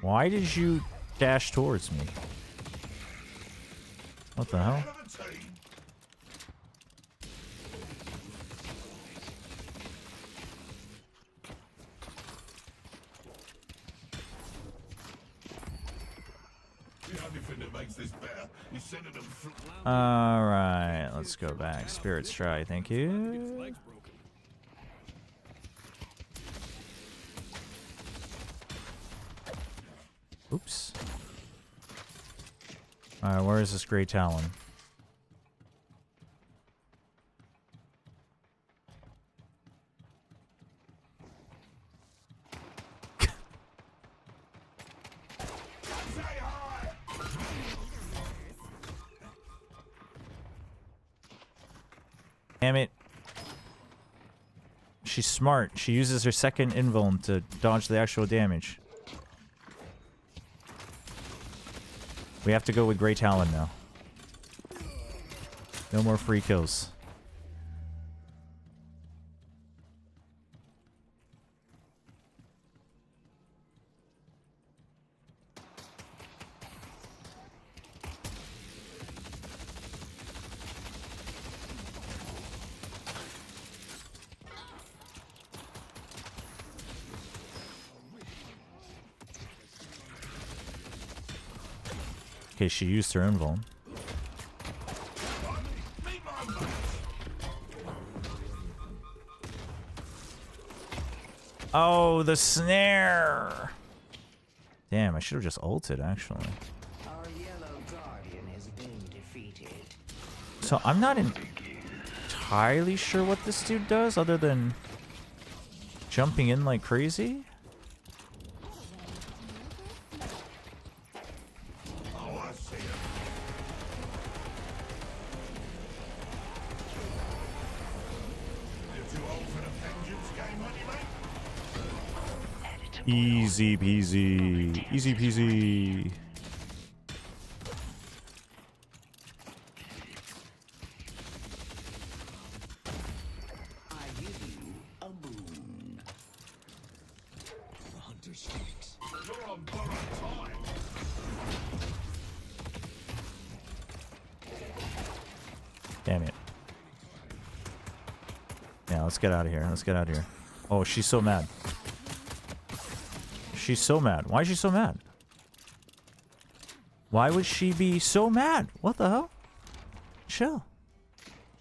Why did you dash towards me? What the hell? Alright, let's go back. Spirit's try, thank you. Oops. Alright, where is this Grey Talon? Damn it. She's smart. She uses her second invuln to dodge the actual damage. We have to go with Grey Talon now. No more free kills. Okay, she used her invuln. Oh, the snare! Damn, I should have just ulted, actually. Our yellow guardian has been defeated. So I'm not entirely sure what this dude does, other than jumping in like crazy. Easy peasy. Easy peasy. I give you a moon. The hunter strikes. You're on borrowed time. Damn it. Yeah, let's get out of here. Let's get out of here. Oh, she's so mad. She's so mad. Why is she so mad? Why would she be so mad? What the hell? Chill.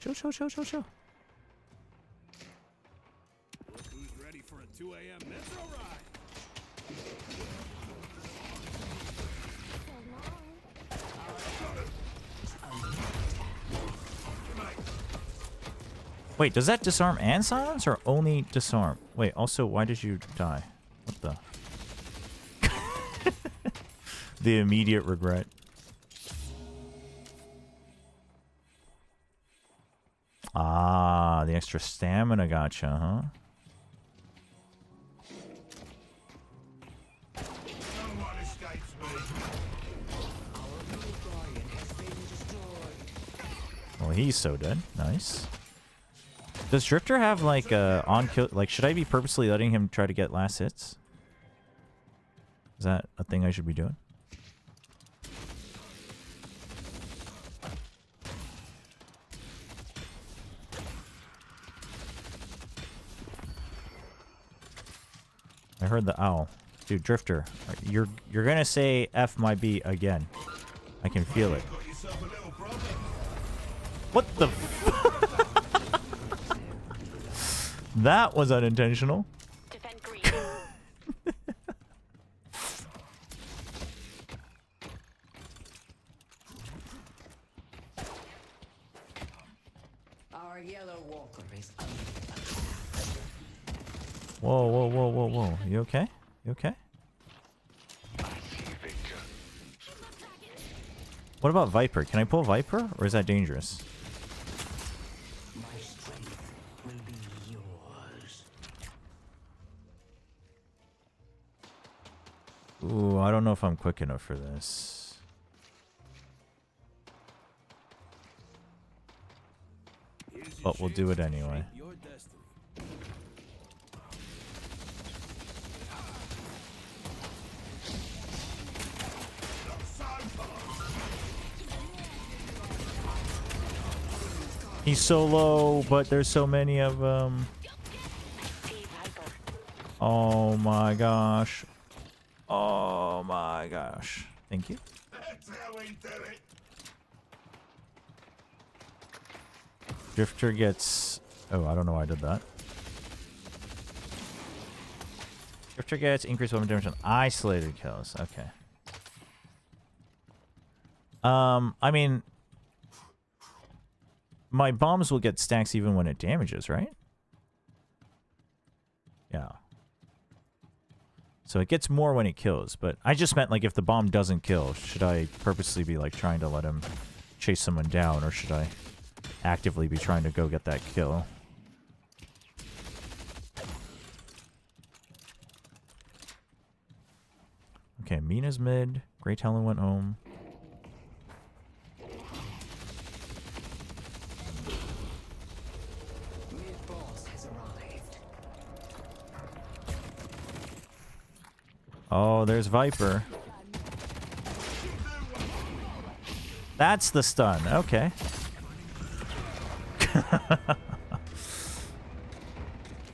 Chill, chill, chill, chill, chill. Look who's ready for a 2 a.m. metro ride. Wait, does that disarm and silence or only disarm? Wait, also, why did you die? What the? The immediate regret. Ah, the extra stamina gotcha, huh? Well, he's so dead. Nice. Does Drifter have like on kill? Like, should I be purposely letting him try to get last hits? Is that a thing I should be doing? I heard the owl. Dude, Drifter, you're gonna say F my B again. I can feel it. What the f That was unintentional. Defend green. Our yellow walker is under attack. Whoa, whoa, whoa, whoa, whoa. You okay? You okay? What about Viper? Can I pull Viper? Or is that dangerous? Ooh, I don't know if I'm quick enough for this. But we'll do it anyway. He's so low, but there's so many of them. Oh my gosh. Oh my gosh. Thank you. Drifter gets... Oh, I don't know why I did that. Drifter gets increased weapon damage on isolated kills. Okay. I mean... My bombs will get stacks even when it damages, right? Yeah. So it gets more when it kills, but I just meant like if the bomb doesn't kill, should I purposely be like trying to let him chase someone down, or should I actively be trying to go get that kill? Okay, Mina's mid. Grey Talon went home. Oh, there's Viper. That's the stun. Okay.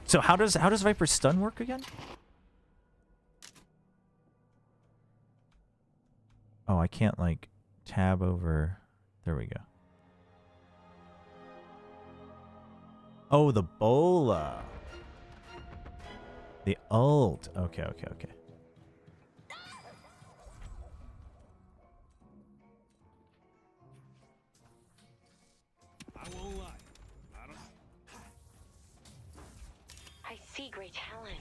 So how does Viper's stun work again? Oh, I can't like tab over. There we go. Oh, the bola. The ult. Okay, okay, okay. I see great talent.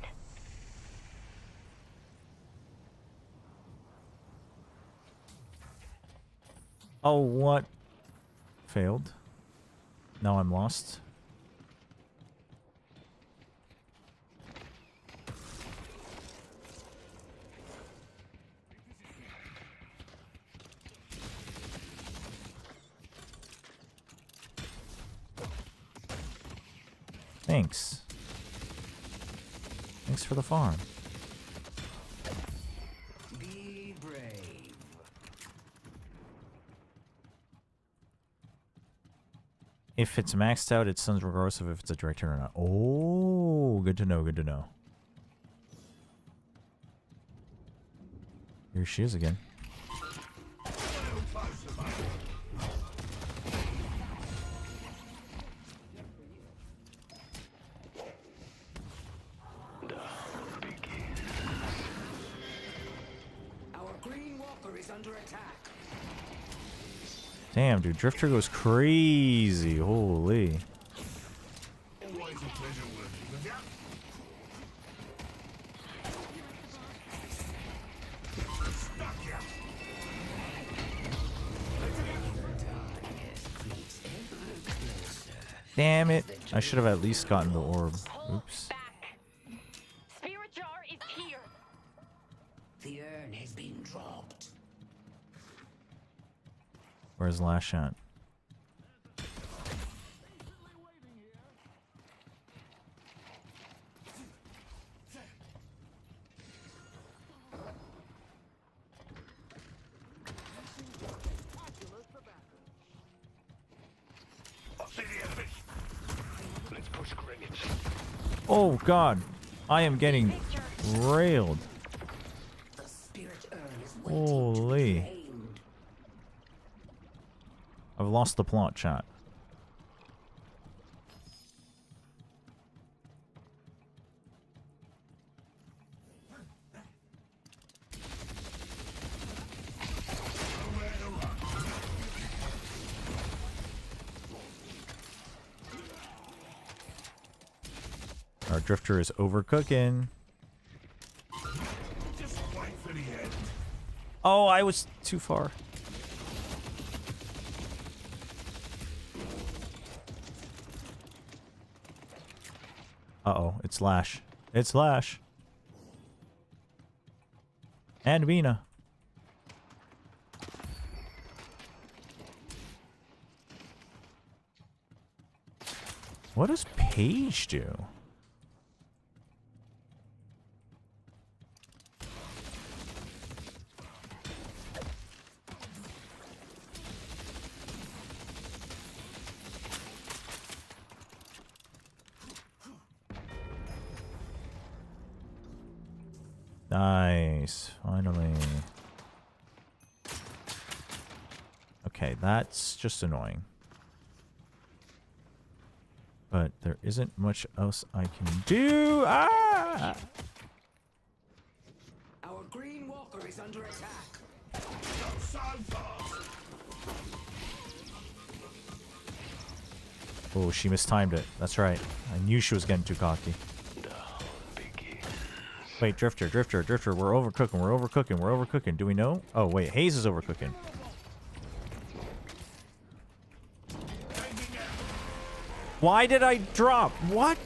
Oh, what? Failed. Now I'm lost. Thanks. Thanks for the farm. Be brave. If it's maxed out, it stuns regardless of if it's a direct hit or not. Oh, good to know, good to know. Here she is again. Damn, dude, Drifter goes crazy. Holy. Damn it. I should have at least gotten the orb. Oops. Spirit jar is here. The urn has been dropped. Where's last shot? Oh god, I am getting railed. Holy. I've lost the plot, chat. Our Drifter is overcooking. Oh, I was too far. Uh-oh, it's Lash. It's Lash. And Mina. What does Paige do? Nice, finally. Okay, that's just annoying. But there isn't much else I can do. Ah! Our green walker is under attack. Oh, she mistimed it. That's right. I knew she was getting too cocky. Wait, Drifter. We're overcooking. Do we know? Oh, wait. Hayes is overcooking. Why did I drop? What?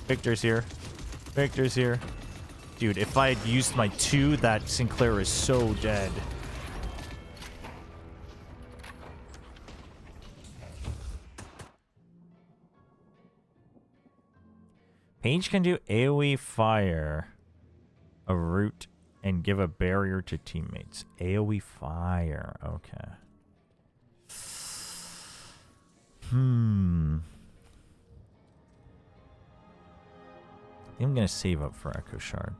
Victor's here. Dude, if I had used my 2, that Sinclair is so dead. Paige can do AoE fire, a root, and give a barrier to teammates. AoE fire. Okay. I think I'm going to save up for Echo Shard.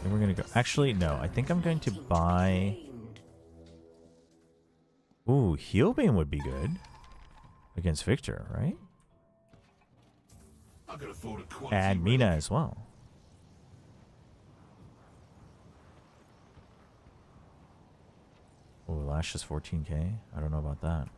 Then we're going to go... Actually, no. I think I'm going to buy... Ooh, Healbane would be good. Against Victor, right? And Mina as well. Oh, Lash is 14k. I don't know about that.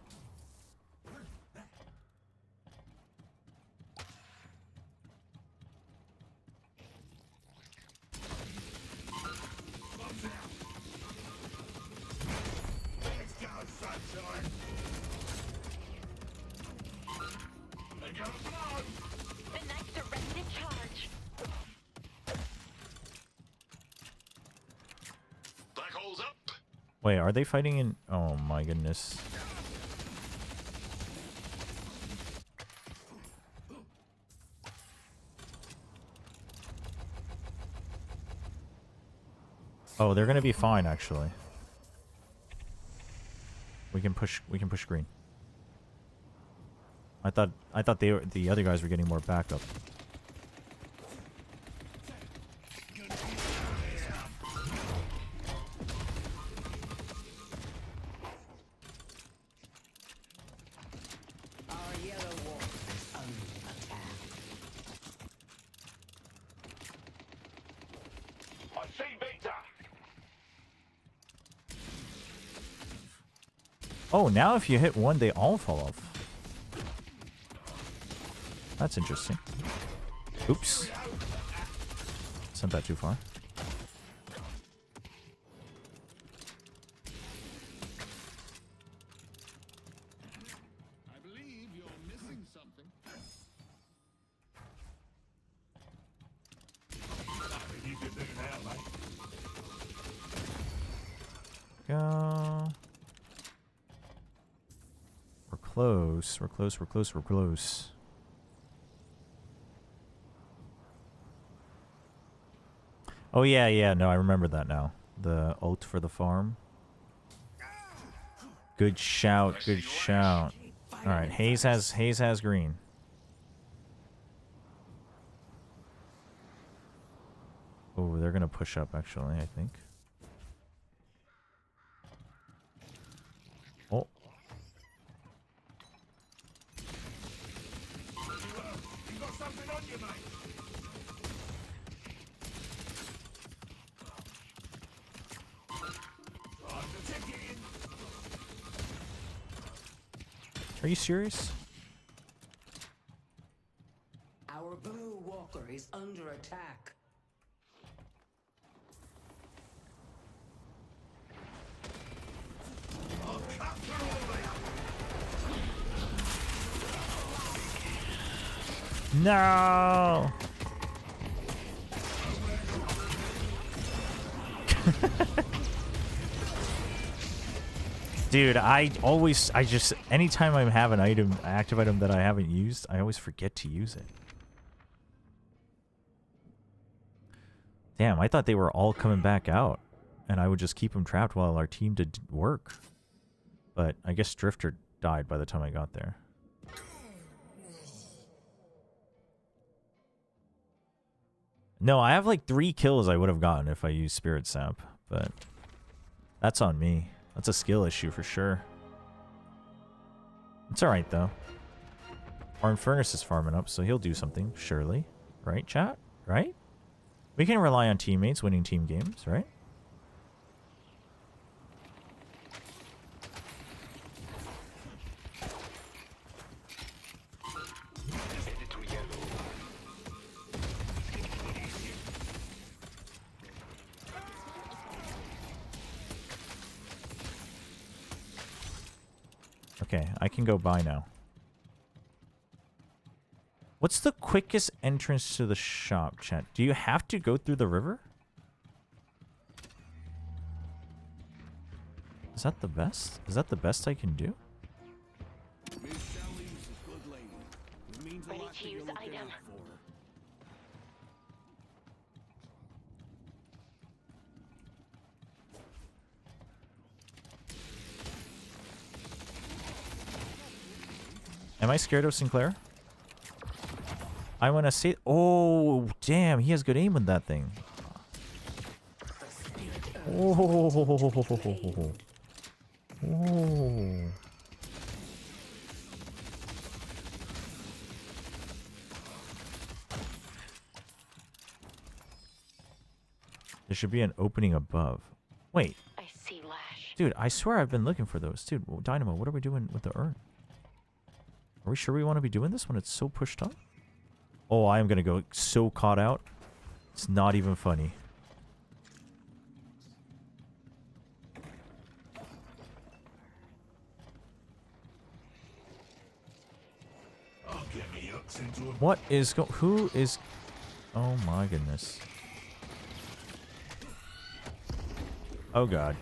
Wait, are they fighting in... Oh my goodness. Oh, they're gonna be fine actually. We can push green. I thought the other guys were getting more backup. Oh, now if you hit one, they all fall off. That's interesting. Oops. Sent that too far. I believe you're missing something. Go. We're close. We're close. Oh yeah, no, I remember that now. The ult for the farm. Good shout. Alright, Hayes has green. Oh, they're gonna push up actually, I think. Oh. Are you serious? Our blue walker is under attack. No. Dude, anytime I have an active item that I haven't used, I always forget to use it. Damn, I thought they were all coming back out, and I would just keep them trapped while our team did work. But I guess Drifter died by the time I got there. No, I have like 3 kills I would have gotten if I used Spirit Sap, but that's on me. That's a skill issue for sure. It's alright though. Our Infernus is farming up, so he'll do something, surely. Right, chat? Right? We can rely on teammates winning team games, right? Okay, I can go by now. What's the quickest entrance to the shop, chat? Do you have to go through the river? Is that the best? Is that the best I can do? Ready to use item. Am I scared of Sinclair? I want to see. Oh, damn. He has good aim with that thing. Oh. Oh. There should be an opening above. Wait. I see Lash. Dude, I swear I've been looking for those. Dude, Dynamo, what are we doing with the urn? Are we sure we want to be doing this when it's so pushed up? Oh, I am going to go so caught out. It's not even funny. What is who is... Oh my goodness. Oh god.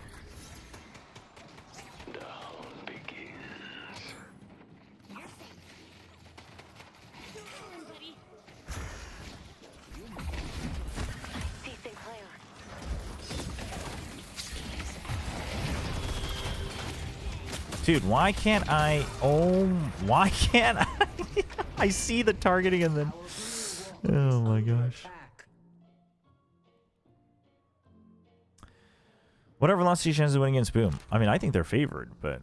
Dude, why can't I... Oh, why can't I... I see the targeting and then... Oh my gosh. Whatever velocity chance of winning against Boom. I mean, I think they're favored, but...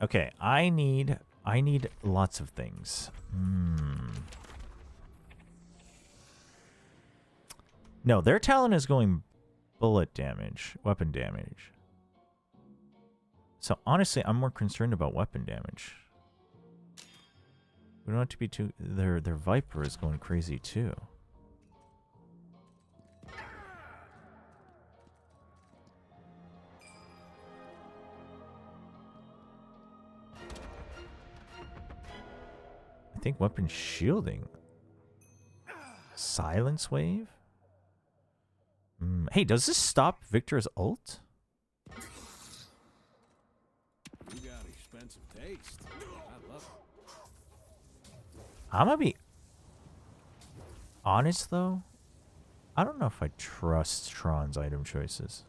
Okay, I need lots of things. No, their talent is going bullet damage, weapon damage. So honestly, I'm more concerned about weapon damage. We don't have to be too... Their Viper is going crazy too. I think weapon shielding. Silence wave? Hey, does this stop Victor's ult? You got expensive taste. I love it. I'm gonna be honest though. I don't know if I trust Tron's item choices.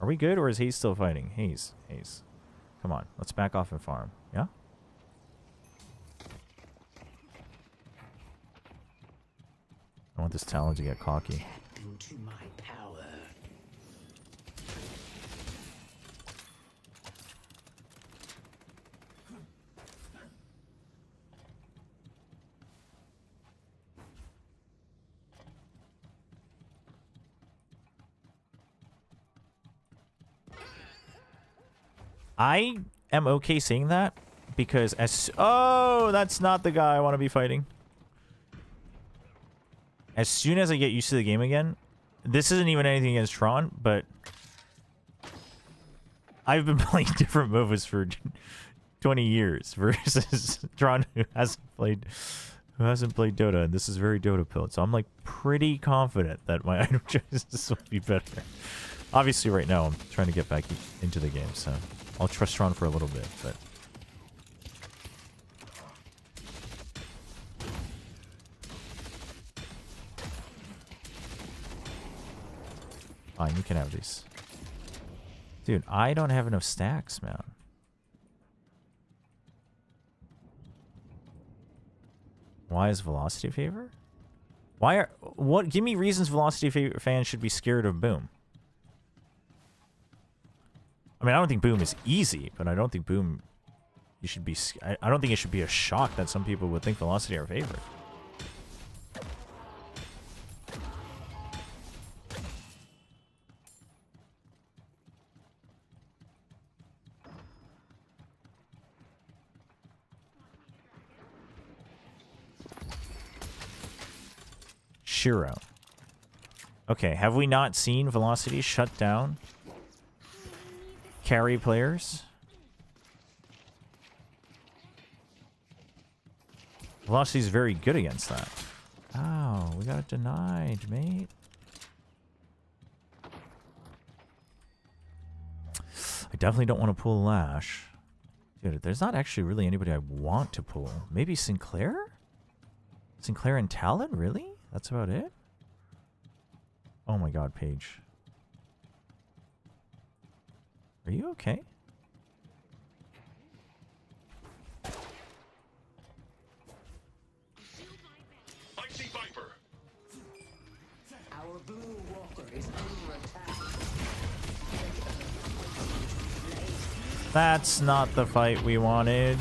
Are we good or is Hayes still fighting? Hayes. Come on, let's back off and farm. Yeah? I want this talent to get cocky. Into my power. I am okay saying that because oh, that's not the guy I want to be fighting. As soon as I get used to the game again, this isn't even anything against Tron, but I've been playing different MOBAs for 20 years versus Tron who hasn't played who hasn't played Dota, and this is very Dota pilled, so I'm like pretty confident that my item choices will be better. Obviously, right now I'm trying to get back into the game, so I'll trust Ron for a little bit, but. Fine, you can have these. Dude, I don't have enough stacks, man. Why is Velocity favor? Why are... What? Give me reasons Velocity fans should be scared of Boom. I mean, I don't think Boom is easy, but I don't think Boom... You should be... I don't think it should be a shock that some people would think Velocity are favored. Shiro. Okay, have we not seen Velocity shut down carry players? Velocity is very good against that. Oh, we got it denied, mate. I definitely don't want to pull Lash. Dude, there's not actually really anybody I want to pull. Maybe Sinclair? Sinclair and Talon? Really? That's about it? Oh my god, Paige. Are you okay? Icy Viper. Our blue walker is under attack. That's not the fight we wanted.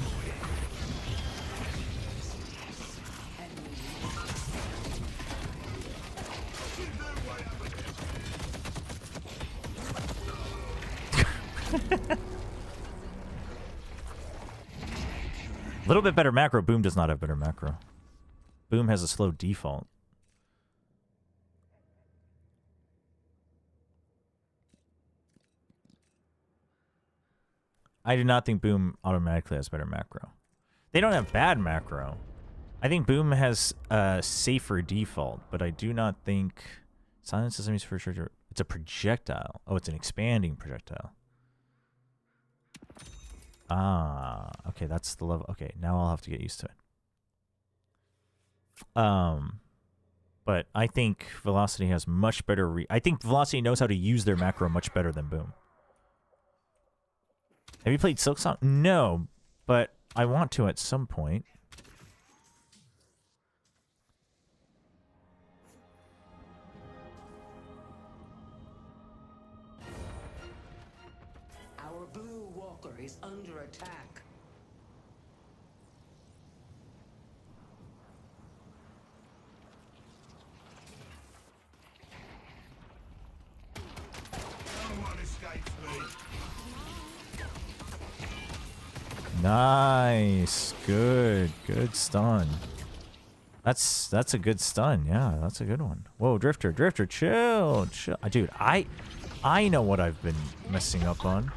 A little bit better macro. Boom does not have better macro. Boom has a slow default. I do not think Boom automatically has better macro. They don't have bad macro. I think Boom has a safer default, but I do not think... Silence enemies for sure. It's a projectile. Oh, it's an expanding projectile. Ah, okay, that's the level. Okay, now I'll have to get used to it. But I think Velocity has much better I think Velocity knows how to use their macro much better than Boom. Have you played Silksong? No, but I want to at some point. Our blue walker is under attack. No one escapes me. Nice. Good stun. That's a good stun. Yeah, that's a good one. Whoa, Drifter, chill. Dude, I know what I've been messing up on.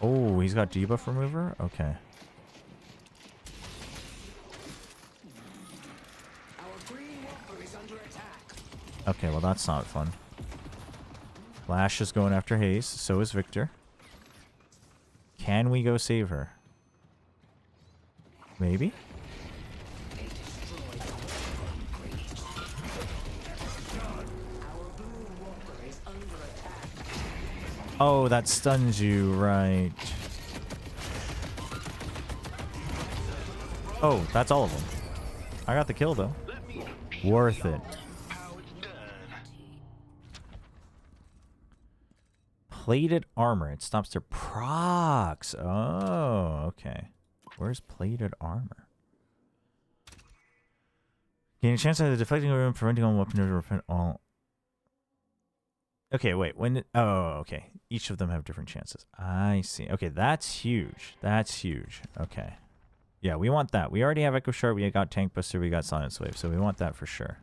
Oh, he's got debuff remover? Okay. Okay, well that's not fun. Flash is going after Haze, so is Victor. Can we go save her? Maybe? Oh, that stuns you, right. Oh, that's all of them. I got the kill, though. Worth it. Plated armor. It stops their procs. Oh, okay. Where's plated armor? Gain a chance at the deflecting room, preventing all weapon to repent all. Okay, wait. Oh, okay. Each of them have different chances. I see. Okay, that's huge. That's huge. Okay. Yeah, we want that. We already have Echo Shard. We got Tank Buster. We got Silence Wave. So we want that for sure.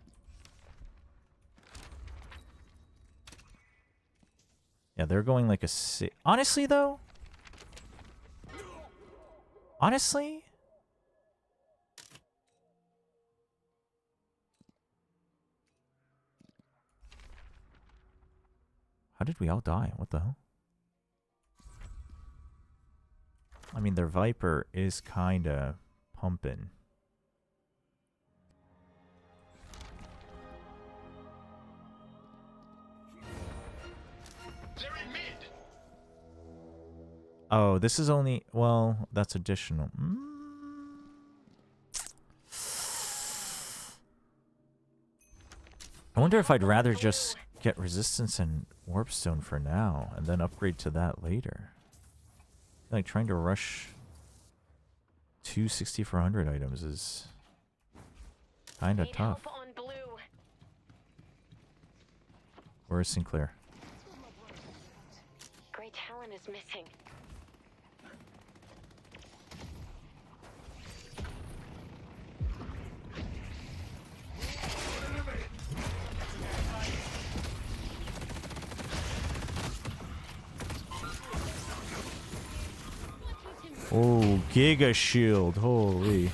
Yeah, they're going like a... Honestly, though, Honestly, how did we all die? What the hell? I mean, their Viper is kind of pumping. Oh, this is only... Well, that's additional. I wonder if I'd rather just get Resistance and Warpstone for now, and then upgrade to that later. Like, trying to rush 2 6400 items is kind of tough. Where's Sinclair? Great talent is missing. Oh, Giga Shield. Holy.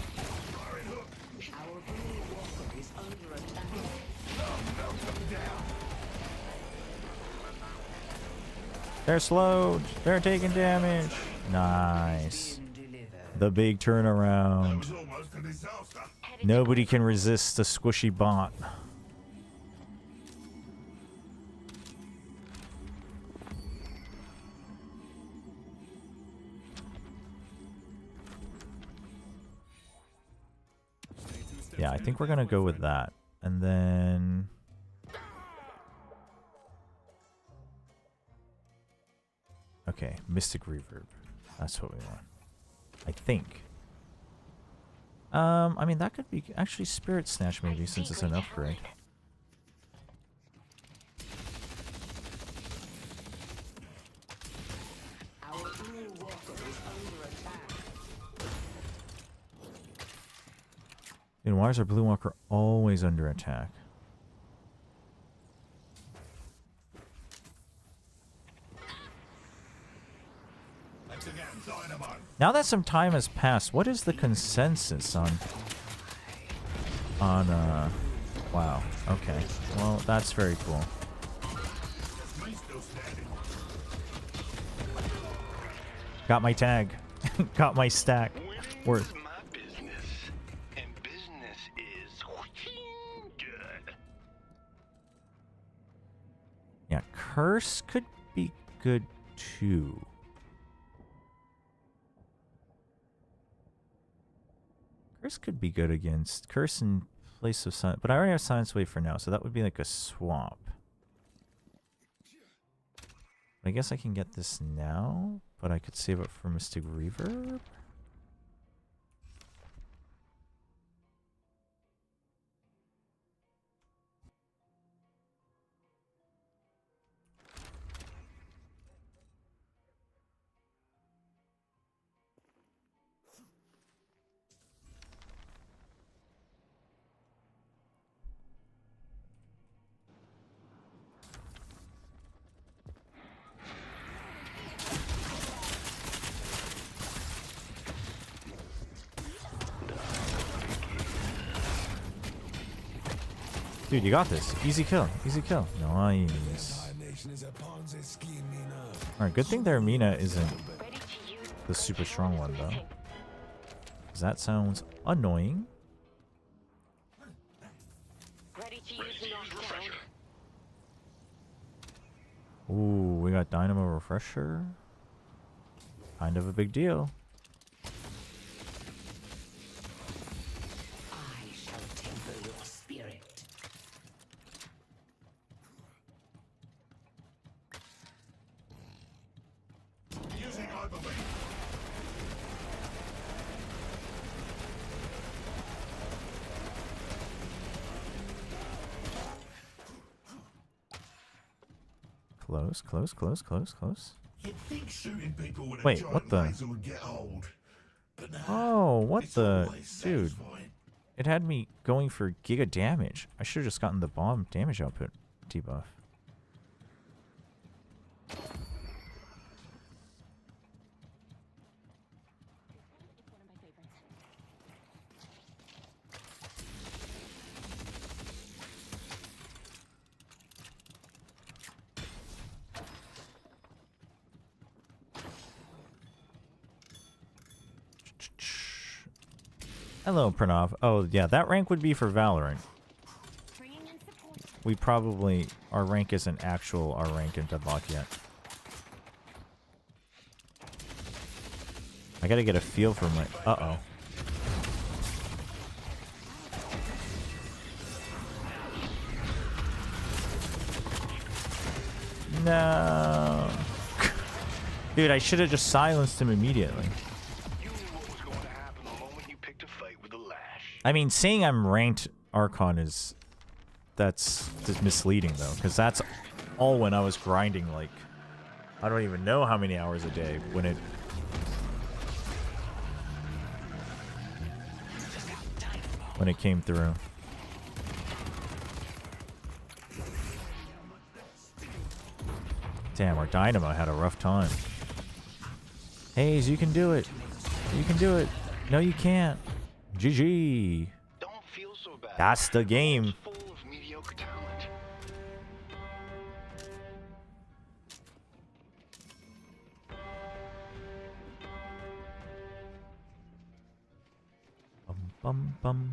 They're slowed. They're taking damage. Nice. The big turnaround. Nobody can resist the squishy bot. Yeah, I think we're gonna go with that. And then... Okay, Mystic Reverb. That's what we want. I think. I mean, that could be... Actually, Spirit Snatch maybe, since it's an upgrade. And why is our Blue Walker always under attack? Now that some time has passed, what is the consensus on... Wow, okay. Well, that's very cool. Got my tag. Got my stack. Worth. Yeah, Curse could be good too. Curse could be good against Curse in place of Silence, but I already have Silence Wave for now, so that would be like a swap. I guess I can get this now, but I could save it for Mystic Reverb. Dude, you got this. Easy kill. Easy kill. Nice. Alright, good thing their Mina isn't the super strong one, though. Because that sounds annoying. Ooh, we got Dynamo Refresher. Kind of a big deal. Close, close, close, close, close. Wait, what the? Oh, what the? Dude. It had me going for giga damage. I should have just gotten the bomb damage output debuff. Hello, Pranav. Oh, yeah, that rank would be for Valorant. We probably... Our rank isn't actual our rank in Deadlock yet. I gotta get a feel for my... Uh-oh. No. Dude, I should have just silenced him immediately. I mean, saying I'm ranked Archon is... That's just misleading, though, because that's all when I was grinding, like... I don't even know how many hours a day when it... When it came through. Damn, our Dynamo had a rough time. Hayes, you can do it. You can do it. No, you can't. GG. That's the game. Bum, bum,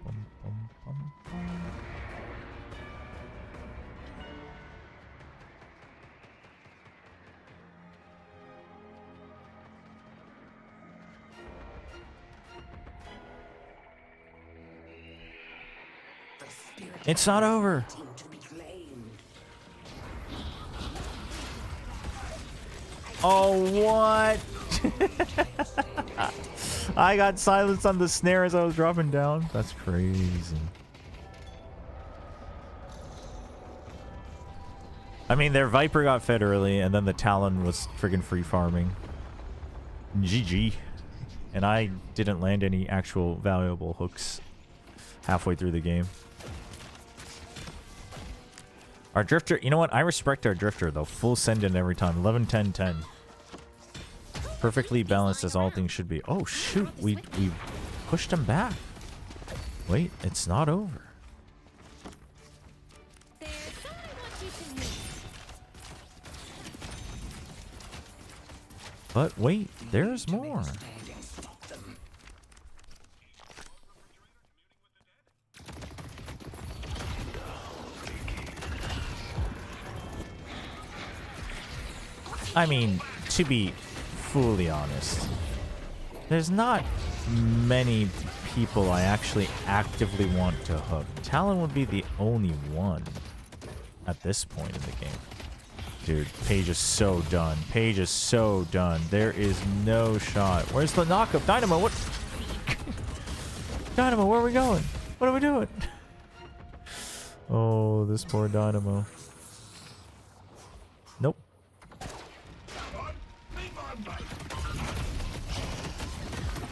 bum, bum, bum, bum. It's not over. Oh, what? I got silenced on the snare as I was dropping down. That's crazy. I mean, their Viper got fed early, and then the Talon was friggin' free farming. GG. And I didn't land any actual valuable hooks halfway through the game. Our Drifter, you know what? I respect our Drifter, though. Full send in every time. 11, 10, 10. Perfectly balanced as all things should be. Oh, shoot. We pushed him back. Wait, it's not over. But wait, there's more. I mean, to be fully honest, there's not many people I actually actively want to hook. Talon would be the only one at this point in the game. Dude, Paige is so done. Paige is so done. There is no shot. Where's the knockup? Dynamo, what? Dynamo, where are we going? What are we doing? Oh, this poor Dynamo. Nope.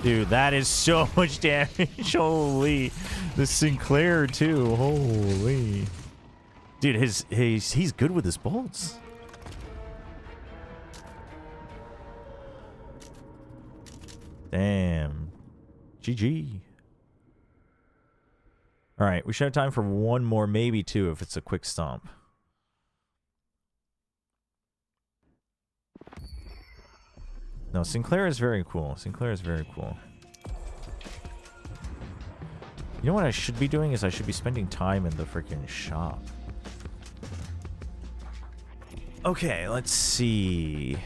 Dude, that is so much damage. Holy. The Sinclair, too. Holy. Dude, he's good with his bolts. Damn. GG. Alright, we should have time for one more, maybe two, if it's a quick stomp. No, Sinclair is very cool. Sinclair is very cool. You know what I should be doing is I should be spending time in the freaking shop. Okay, let's see.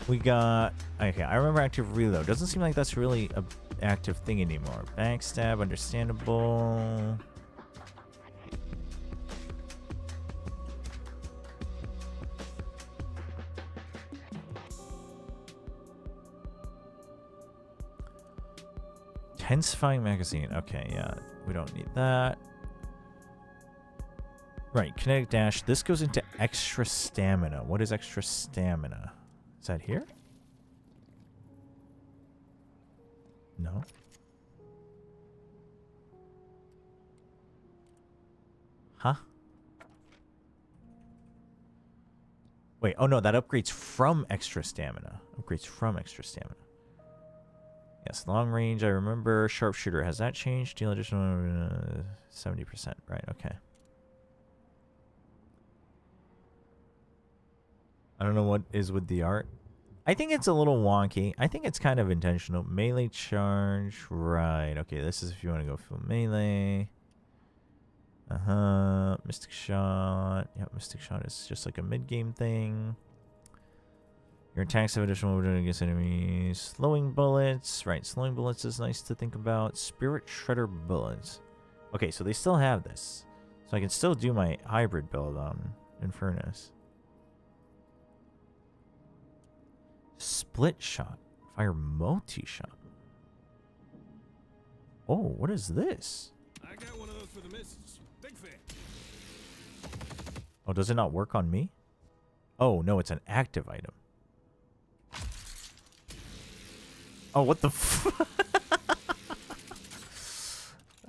We got... Okay, I remember active reload. Doesn't seem like that's really an active thing anymore. Backstab, understandable. Intensifying magazine. Okay, yeah. We don't need that. Right, kinetic dash. This goes into extra stamina. What is extra stamina? Is that here? No. Huh? Wait, oh no, that upgrades from extra stamina. Upgrades from extra stamina. Yes, long range, I remember. Sharpshooter, has that changed? Deal additional 70%. Right, okay. I don't know what is with the art. I think it's a little wonky. I think it's kind of intentional. Melee charge. Right. Okay, this is if you want to go full melee. Mystic shot. Yeah, mystic shot is just like a mid-game thing. Your attacks have additional movement against enemies. Slowing bullets. Right, slowing bullets is nice to think about. Spirit shredder bullets. Okay, so they still have this. So I can still do my hybrid build on Infernus. Split shot. Fire multi-shot. Oh, what is this? I got one of those for the missus. Big fan. Oh, does it not work on me? Oh, no, it's an active item. Oh, what the f-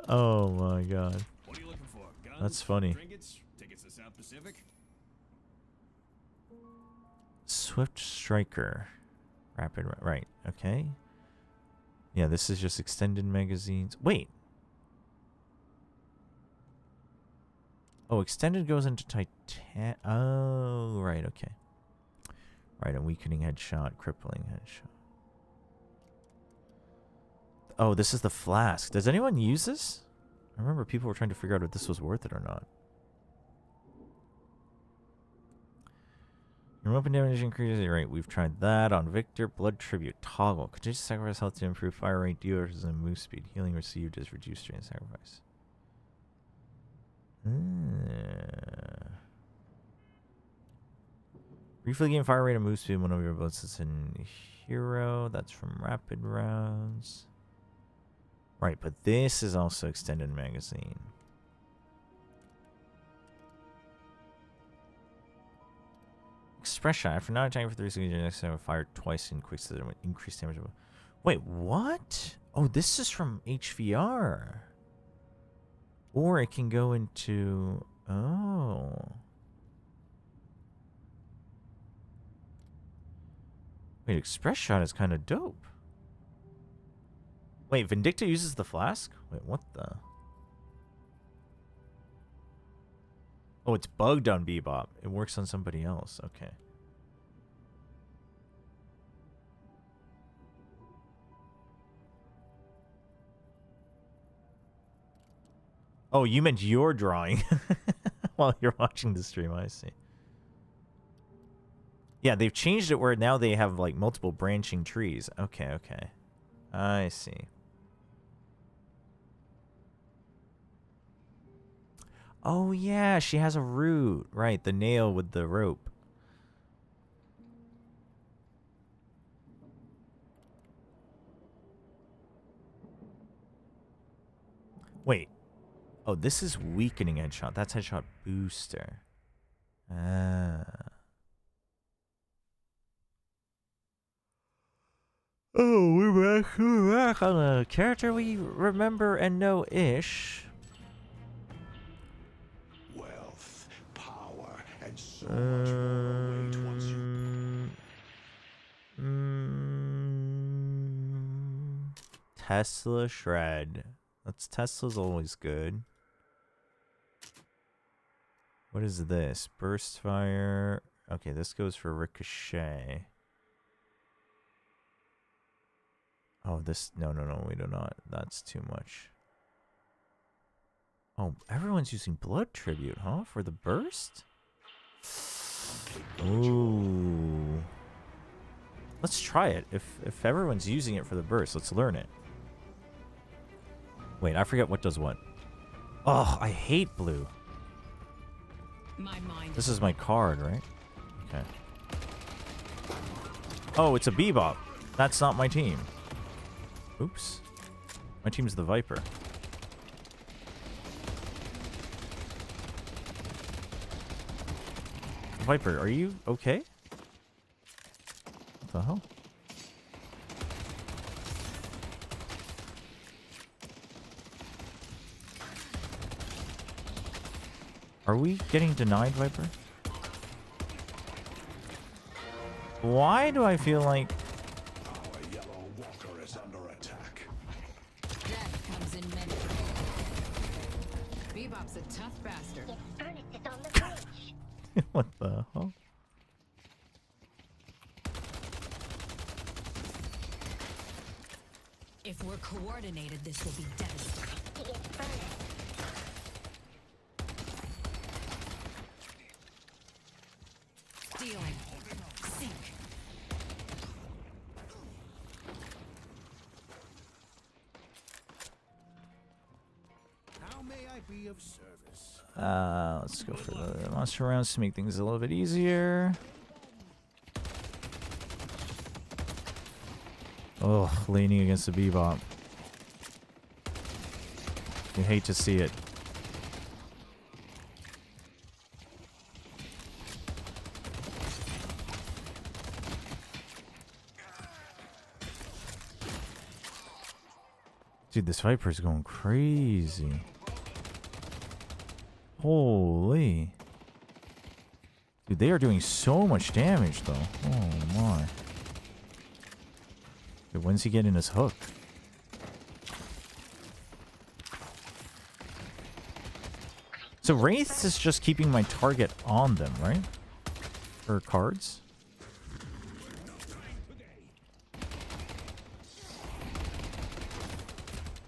Oh my god. What are you looking for? Guns, That's funny. Trinkets, tickets to South Pacific. Swift Striker. Rapid, right, okay. Yeah, this is just extended magazines. Wait. Oh, extended goes into Titan. Oh, right, okay. Right, a weakening headshot, crippling headshot. Oh, this is the flask. Does anyone use this? I remember people were trying to figure out if this was worth it or not. Your weapon damage increases. Right, we've tried that on Victor. Blood Tribute. Toggle. Continuous sacrifice health to improve fire rate, dealers, and move speed. Healing received is reduced during sacrifice. Briefly gain fire rate and move speed when one of your bullets is in hero. That's from rapid rounds. Right, but this is also extended magazine. Express shot. After not attacking for 3 seconds, your next time fired twice in quick succession with increased damage. Wait, what? Oh, this is from HVR. Or it can go into... Oh. Wait, Express shot is kind of dope. Wait, Vindicta uses the flask? Wait, what the? Oh, it's bugged on Bebop. It works on somebody else. Okay. Oh, you meant you're drawing while you're watching the stream. I see. Yeah, they've changed it where now they have like multiple branching trees. Okay, okay. I see. Oh, yeah, she has a root. Right, the nail with the rope. Wait. Oh, this is weakening headshot. That's headshot booster. Ah. Oh, we're back on a character we remember and know-ish. Wealth, power, and so much more await once you... Tesla Shred. Tesla's always good. What is this? Burst fire. Okay, this goes for ricochet. Oh, this... No, we do not. That's too much. Oh, everyone's using Blood Tribute, huh? For the burst? Ooh. Let's try it. If everyone's using it for the burst, let's learn it. Wait, I forget what does what. Oh, I hate blue. This is my card, right? Okay. Oh, it's a Bebop. That's not my team. Oops. My team's the Viper. Viper, are you okay? What the hell? Are we getting denied, Viper? Why do I feel like... Our yellow walker is under attack. Death comes in many. Bebop's a tough bastard. What the hell? If we're coordinated, this will be devastating. Stealing. Sink. How may I be of service? Let's go for the monster rounds to make things a little bit easier. Oh, leaning against the Bebop. You hate to see it. Dude, this Viper's going crazy. Holy. Dude, they are doing so much damage, though. Oh, my. Dude, when's he getting his hook? So Wraiths is just keeping my target on them, right? For cards?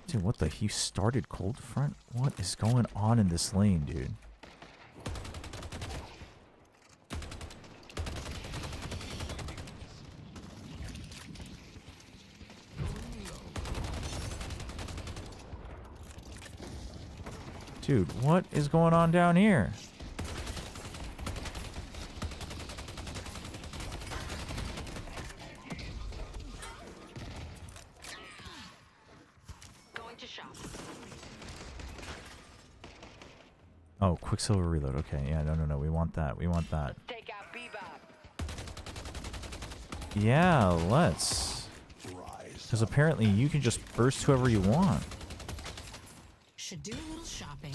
Dude, what the? He started cold front? What is going on in this lane, dude? Dude, what is going on down here? Oh, Quicksilver reload. Okay, yeah, no. We want that. We want that. Yeah, let's. Because apparently you can just burst whoever you want. Should do a little shopping.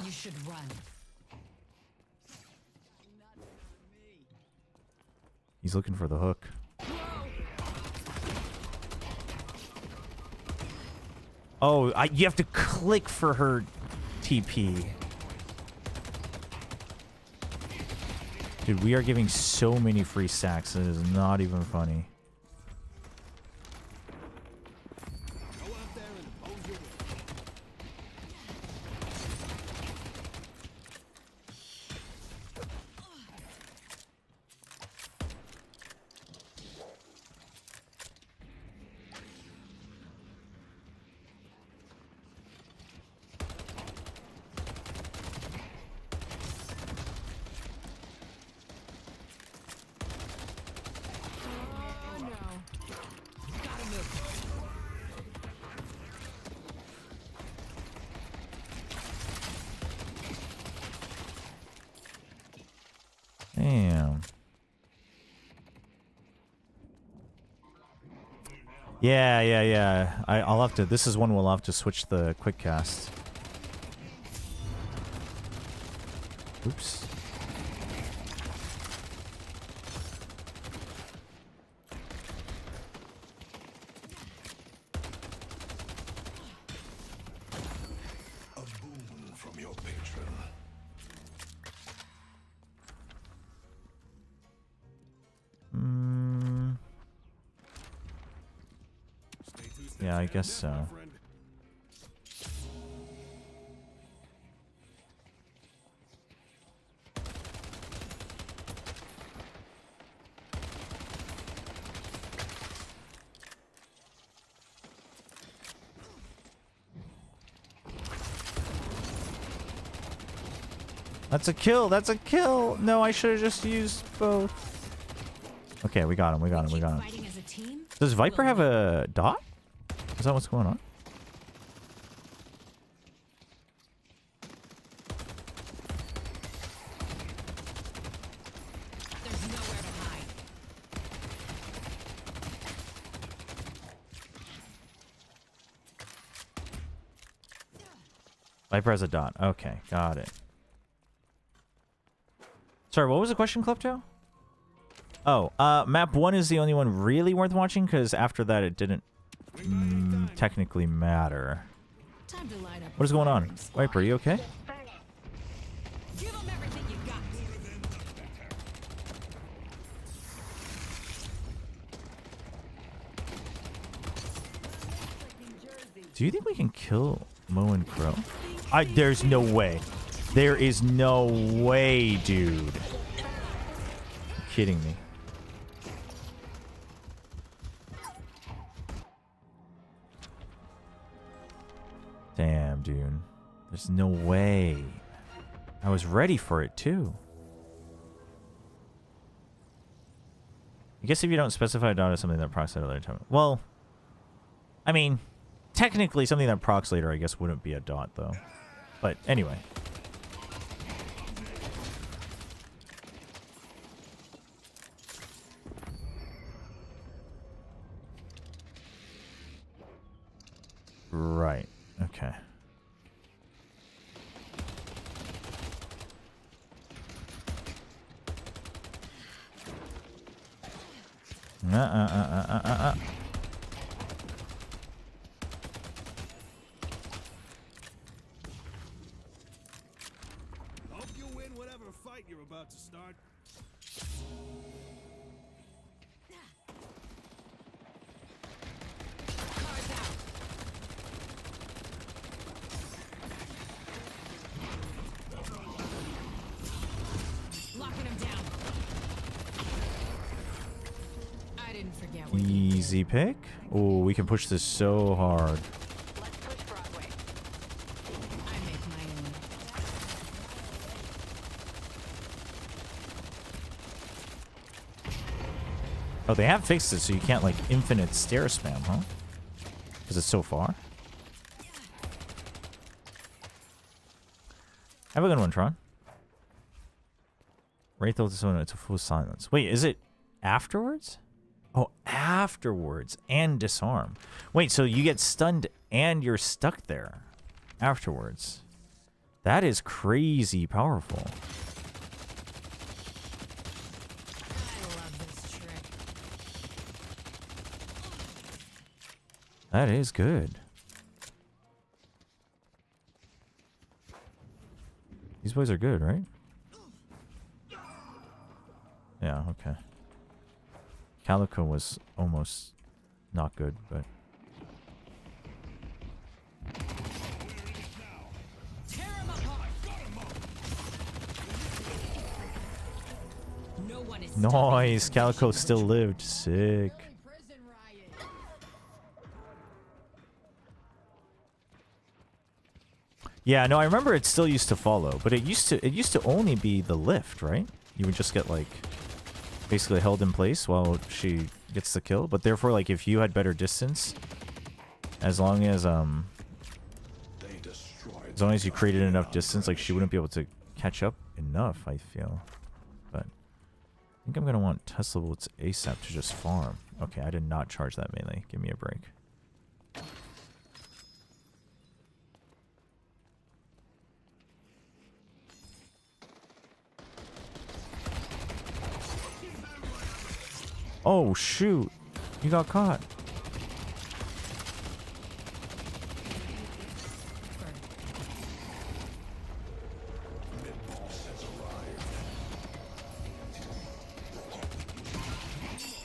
You should run. He's looking for the hook. Oh, you have to click for her TP. Dude, we are giving so many free sacks. It is not even funny. Damn. Yeah. I'll have to. This is one we'll have to switch the quick cast. Oops. A boon from your patron. Yeah, I guess so. That's a kill. That's a kill. No, I should have just used both. Okay, we got him. Does Viper have a dot? Is that what's going on? Viper has a dot. Okay, got it. Sorry, what was the question, Klepto? Oh, map 1 is the only one really worth watching, because after that it didn't technically matter. Time to light up. What is going on? Viper, are you okay? Give them everything you got. Do you think we can kill Mo and Crow? There's no way. There is no way, dude. You're kidding me. Damn, dude. There's no way. I was ready for it, too. I guess if you don't specify a dot as something that procs at a later time. Well, I mean, technically something that procs later, I guess, wouldn't be a dot, though. But anyway. Right. Okay. Hope you win whatever fight you're about to start. Locking him down. I didn't forget. Easy pick. Oh, we can push this so hard. Oh, they have fixed it so you can't, like, infinite stair spam, huh? Because it's so far. Have a good one, Tron. Wraith ult is it's a full silence. Wait, is it afterwards? Oh, afterwards. And disarm. Wait, so you get stunned and you're stuck there afterwards. That is crazy powerful. That is good. These boys are good, right? Yeah, okay. Calico was almost not good, but... Nice! Calico still lived. Sick. Yeah, no, I remember it still used to follow, but it used to only be the lift, right? You would just get, like, basically held in place while she gets the kill, but therefore, like, if you had better distance, as long as you created enough distance, like, she wouldn't be able to catch up enough, I feel. But I think I'm gonna want Tesla Bolts ASAP to just farm. Okay, I did not charge that melee. Give me a break. Oh, shoot. You got caught.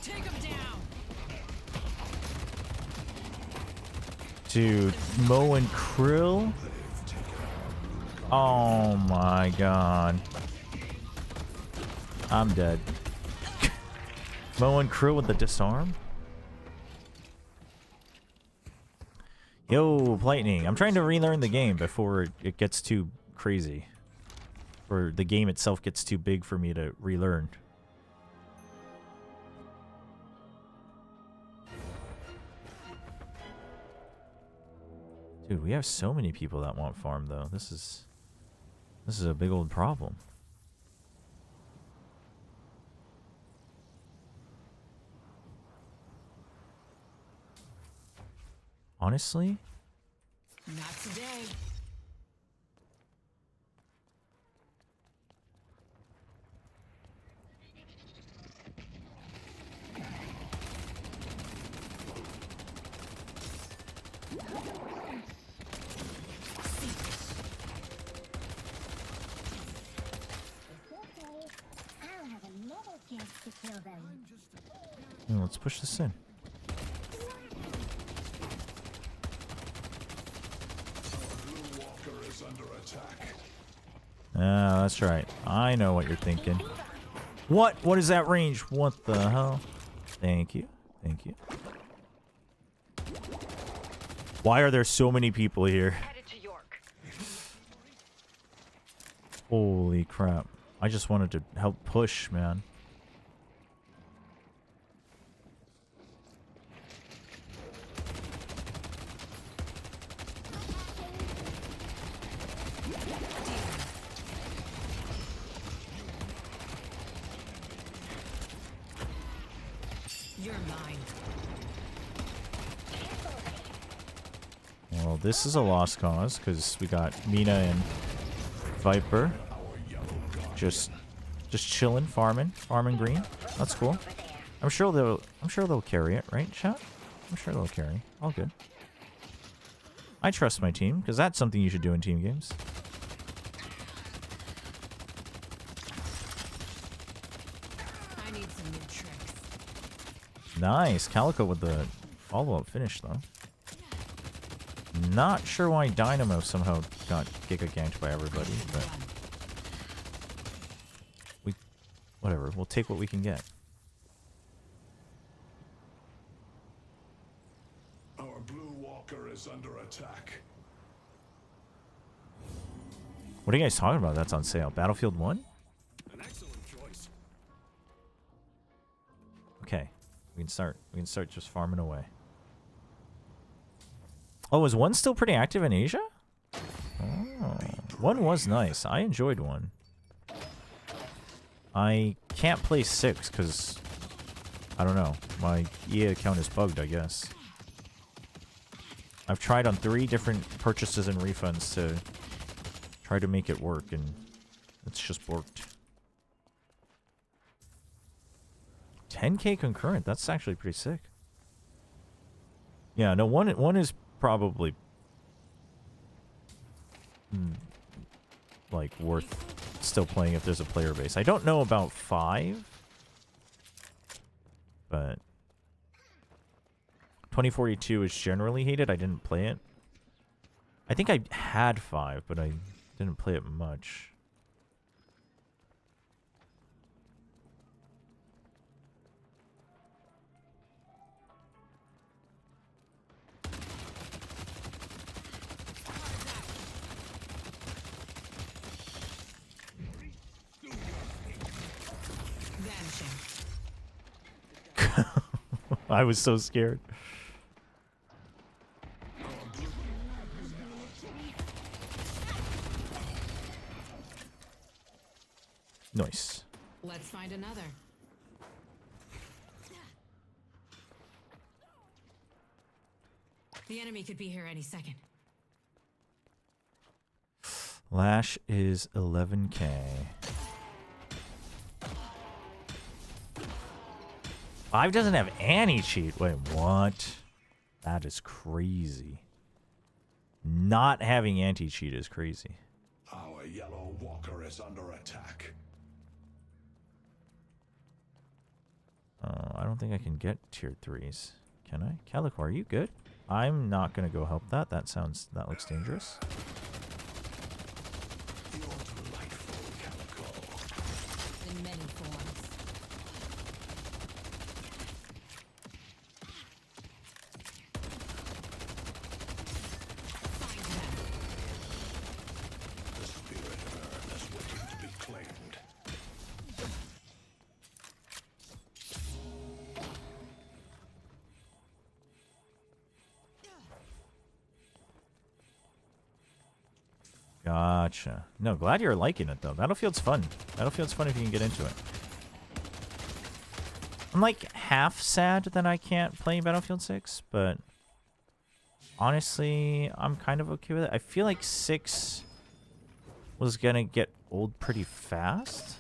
Take him down. Dude, Mo and Krill? Oh my god. I'm dead. Mo and Krill with the disarm? Yo, Lightning. I'm trying to relearn the game before it gets too crazy. Or the game itself gets too big for me to relearn. Dude, we have so many people that want farm though. This is a big old problem. Honestly? Not today. Well, let's push this in. Ah, that's right. I know what you're thinking. What? What is that range? What the hell? Thank you. Thank you. Why are there so many people here? Holy crap. I just wanted to help push, man. You're mine. Well, this is a lost cause because we got Mina and Viper just chilling, farming green. That's cool. I'm sure they'll carry it, right, chat? I'm sure they'll carry. All good. I trust my team because that's something you should do in team games. I need some new tricks. Nice. Calico with the follow-up finish, though. Not sure why Dynamo somehow got Giga ganked by everybody, but... Whatever. We'll take what we can get. Our blue walker is under attack. What are you guys talking about? That's on sale. Battlefield 1? An excellent choice. Okay. We can start just farming away. Oh, is 1 still pretty active in Asia? Oh, 1 was nice. I enjoyed 1. I can't play 6 because, I don't know, my EA account is bugged, I guess. I've tried on 3 different purchases and refunds to try to make it work, and it's just worked. 10k concurrent, that's actually pretty sick. Yeah, no, one is probably like worth still playing if there's a player base. I don't know about 5, but 2042 is generally hated. I didn't play it. I think I had 5, but I didn't play it much. I was so scared. Nice. Let's find another. The enemy could be here any second. Lash is 11k. 5 doesn't have anti-cheat. Wait, what? That is crazy. Not having anti-cheat is crazy. Our yellow walker is under attack. I don't think I can get tier 3s. Can I? Calico, are you good? I'm not gonna go help that. That looks dangerous. In many forms. The spirit urn is waiting to be claimed. Gotcha. No, glad you're liking it, though. Battlefield's fun. Battlefield's fun if you can get into it. I'm, like, half sad that I can't play Battlefield 6, but honestly, I'm kind of okay with it. I feel like 6 was gonna get old pretty fast.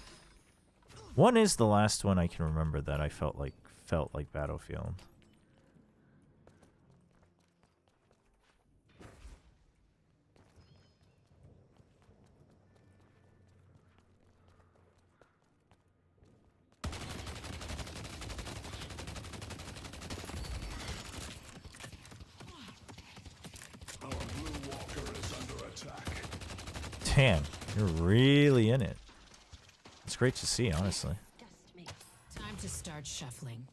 1 is the last one I can remember that I felt like Battlefield. Damn, you're really in it. It's great to see, honestly. Time to start shuffling.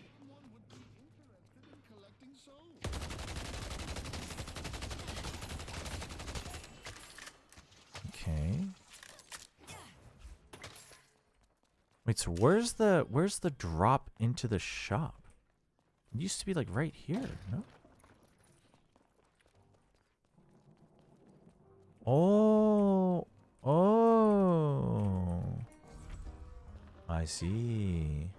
Okay. Wait, so where's the drop into the shop? It used to be like right here, no? Oh. Oh. I see.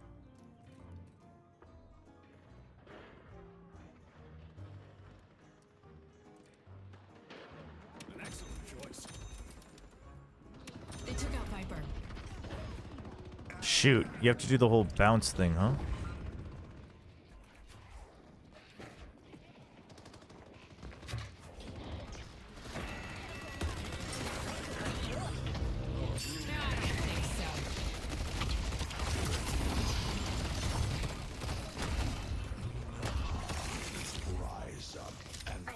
An excellent choice. They took out Viper. Shoot, you have to do the whole bounce thing, huh? Rise up and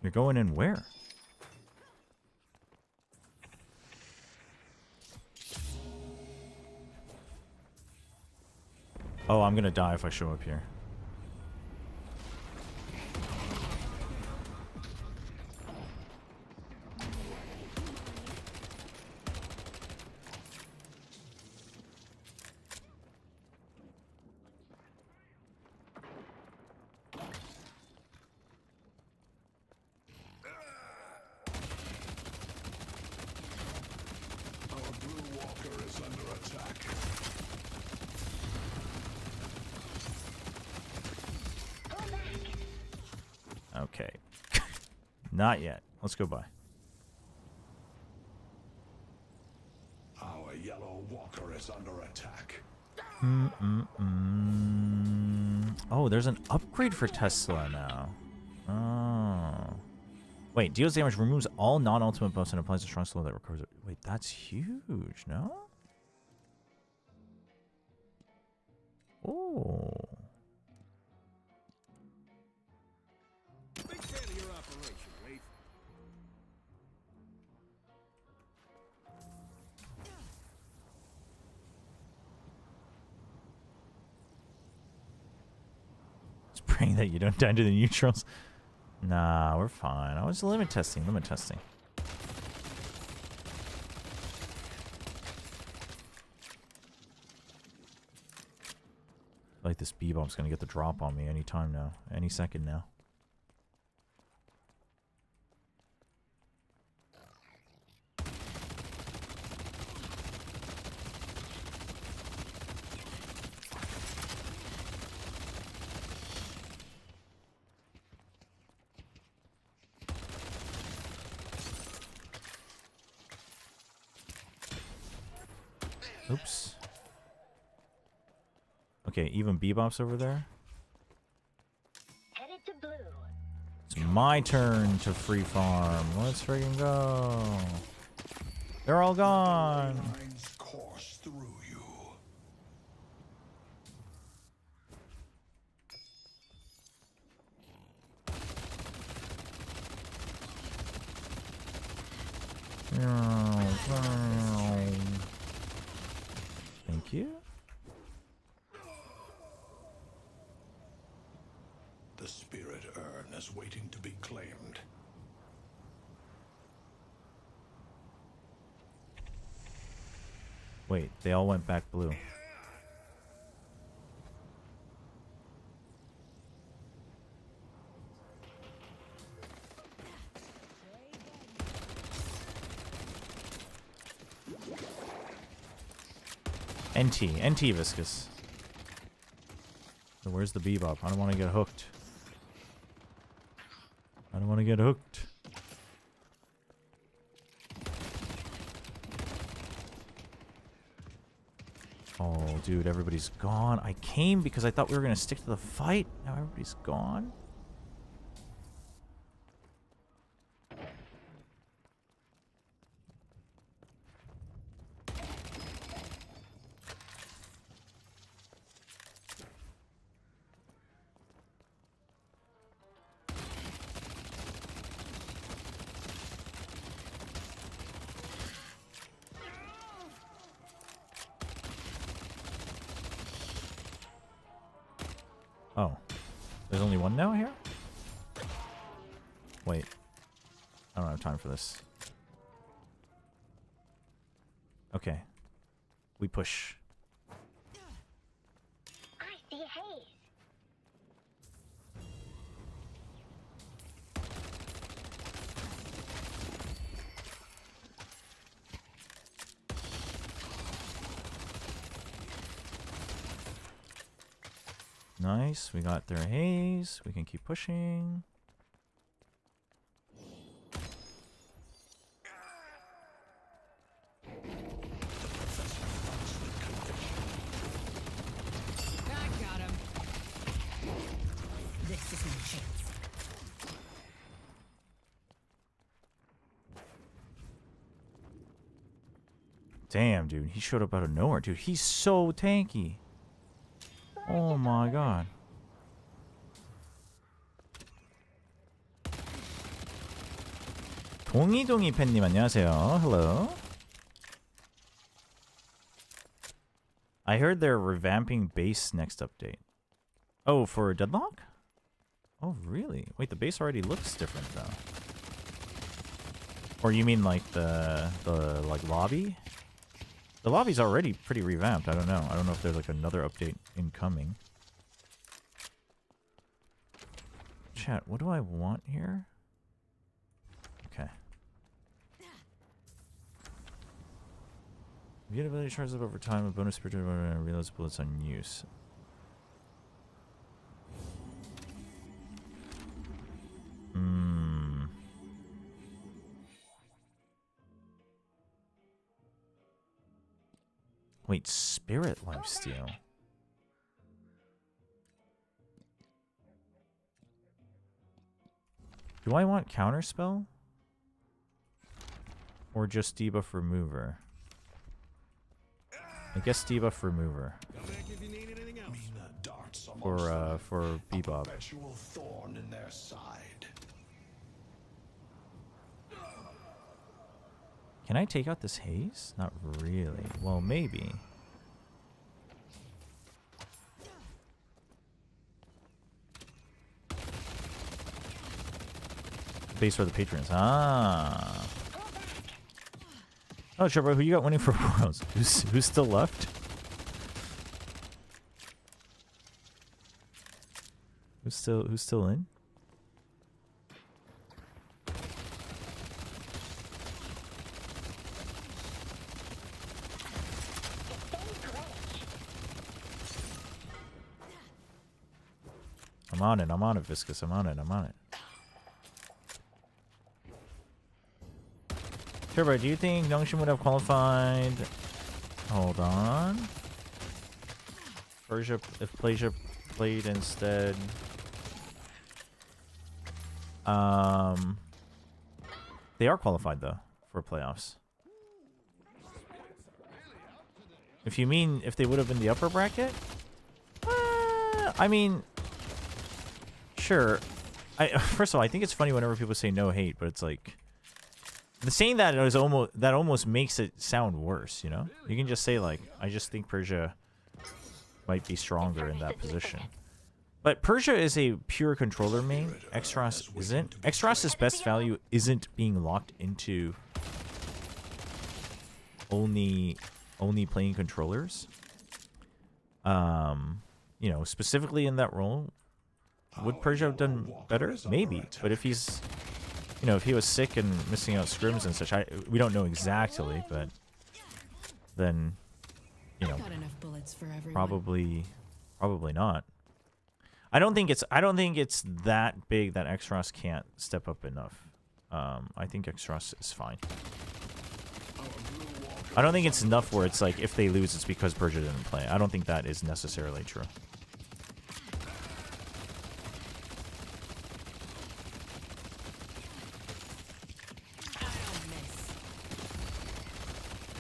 You're going in where? Oh, I'm gonna die if I show up here. our blue walker is under attack. Okay. Not yet. Let's go by. Our yellow walker is under attack. Oh, there's an upgrade for Tesla now. Oh. Wait, deals damage, removes all non-ultimate buffs, and applies a strong slow that recovers it. Wait, that's huge, no? Oh. Big fan of your operation, Waif. Just praying that you don't die to the neutrals. Nah, we're fine. I was limit testing, limit testing. Like this Bebop's gonna get the drop on me anytime now. Any second now. Oops. Okay, even Bebop's over there. Headed to blue. It's my turn to free farm. Let's friggin' go. They're all gone. Lines course through you. Thank you. The spirit urn is waiting to be claimed. Wait, they all went back blue. NT Viscous. So where's the Bebop? I don't want to get hooked. I don't want to get hooked. Oh, dude, everybody's gone. I came because I thought we were going to stick to the fight. Now everybody's gone. Oh. There's only one now here? Wait. I don't have time for this. Okay. We push. I see haze. Nice. We got their haze. We can keep pushing. I got him. This is my chance. Damn, dude. He showed up out of nowhere. Dude, he's so tanky. Oh my god. 동이동이 팬님 안녕하세요. Hello. I heard they're revamping base next update. Oh, for Deadlock? Oh, really? Wait, the base already looks different though. Or you mean like the like lobby? The lobby's already pretty revamped. I don't know. I don't know if there's like another update incoming. Chat, what do I want here? Okay. If you get ability charges up over time, a bonus spiritual reloads bullets on use. Wait, spirit lifesteal. Do I want counterspell? Or just debuff remover? I guess debuff remover. For Bebop. Perpetual thorn in their side. Can I take out this haze? Not really. Well, maybe. Base for the patrons. Ah. Oh, Chobra, who you got winning for Worlds? Who's still left? Who's still in? I'm on it, Viscous. I'm on it. Chobra, do you think Nongshim would have qualified? Hold on. Persia, if Plasia played instead. They are qualified though for playoffs. If you mean if they would have been the upper bracket, I mean, sure. First of all, I think it's funny whenever people say no hate, but it's like saying that is almost makes it sound worse. You know, you can just say like, I just think Persia might be stronger in that position. But Persia is a pure controller main. Extros isn't. Extros's best value isn't being locked into only playing controllers. You know, specifically in that role, would Persia have done better? Maybe. But if he's, you know, if he was sick and missing out scrims and such, we don't know exactly, but then, you know, probably not. I don't think it's that big that Extros can't step up enough. I think Extros is fine. I don't think it's enough where it's like if they lose it's because Persia didn't play. I don't think that is necessarily true.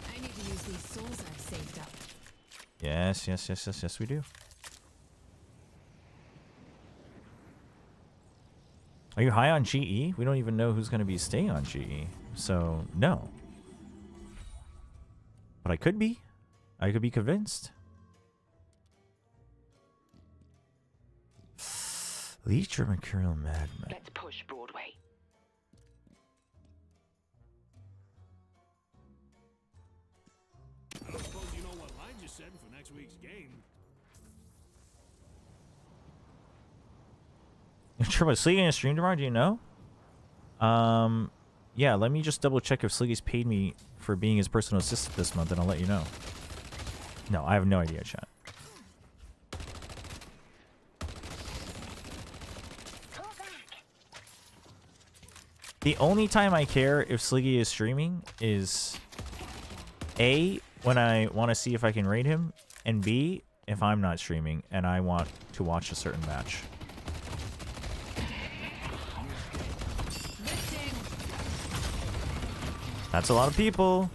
I need to use these souls I've saved up. Yes, we do. Are you high on GE? We don't even know who's going to be staying on GE. So, no. But I could be. I could be convinced. Leech or Mercurial Madman? Let's push Broadway. I don't suppose you know what line you said for next week's game. Chobra, Sleegy gonna stream tomorrow? Do you know? Yeah. Let me just double check if Sleegy's paid me for being his personal assistant this month, and I'll let you know. No, I have no idea, chat. The only time I care if Sleegy is streaming is A, when I want to see if I can raid him, and B, if I'm not streaming and I want to watch a certain match. That's a lot of people.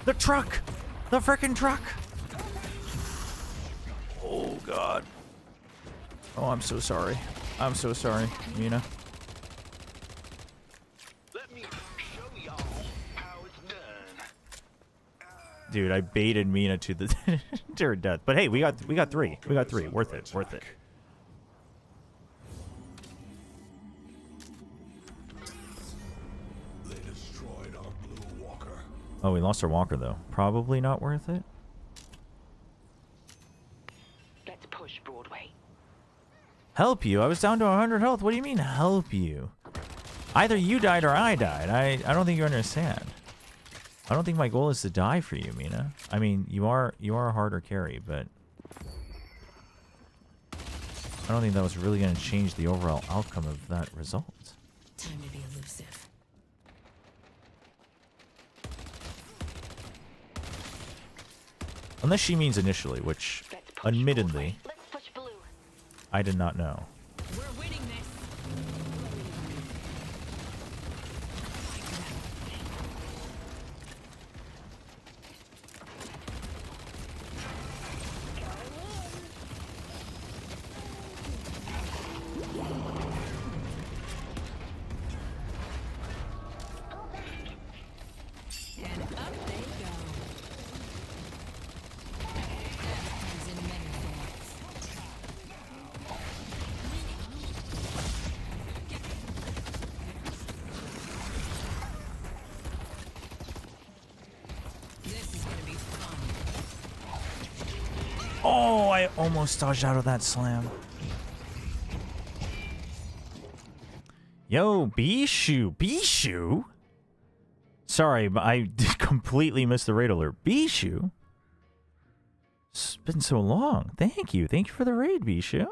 The truck! The frickin' truck! Oh, God. Oh, I'm so sorry. I'm so sorry, Mina. Dude, I baited Mina to the to her death. But hey, we got three. We got three. Worth it. Worth it. They destroyed our blue walker. Oh, we lost our walker though. Probably not worth it. Let's push Broadway. Help you? I was down to 100 health. What do you mean help you? Either you died or I died. I don't think you understand. I don't think my goal is to die for you, Mina. I mean, you are a harder carry, but I don't think that was really going to change the overall outcome of that result. Time to be elusive. Unless she means initially, which, admittedly, I did not know. We're winning this. And up they go. Comes in many forms. This is gonna be fun. Oh, I almost dodged out of that slam. Yo, Bishu. Bishu? Sorry, but I did completely miss the raid alert. Bishu? It's been so long. Thank you. Thank you for the raid, Bishu.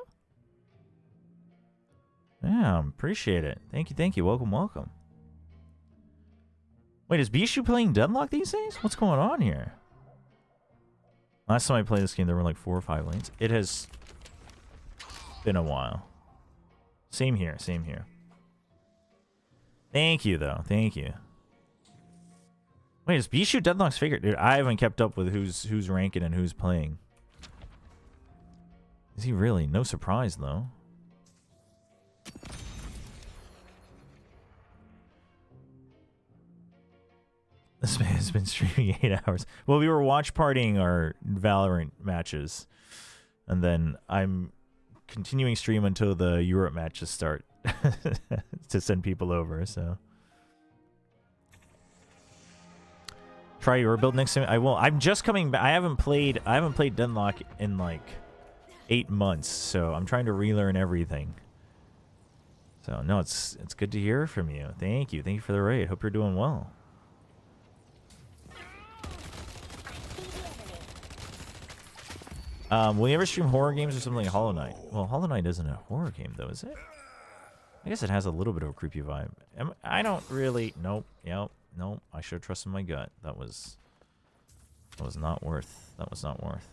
Yeah, appreciate it. Thank you, thank you. Welcome, welcome. Wait, is Bishu playing Deadlock these days? What's going on here? Last time I played this game, there were like 4 or 5 lanes. It has been a while. Same here, same here. Thank you, though. Thank you. Wait, is Bishu Deadlock's figure? Dude, I haven't kept up with who's ranking and who's playing. Is he really? No surprise, though. This man has been streaming 8 hours. Well, we were watch partying our Valorant matches. And then I'm continuing stream until the Europe matches start. To send people over, so. Try your build next time. I will. I'm just coming back. I haven't played Deadlock in like 8 months, so I'm trying to relearn everything. So no, it's good to hear from you. Thank you. Thank you for the raid. Hope you're doing well. Will you ever stream horror games or something like Hollow Knight? Well, Hollow Knight isn't a horror game though, is it? I guess it has a little bit of a creepy vibe. I don't really. Nope. Yep. Nope. I should have trusted my gut. That was not worth. That was not worth.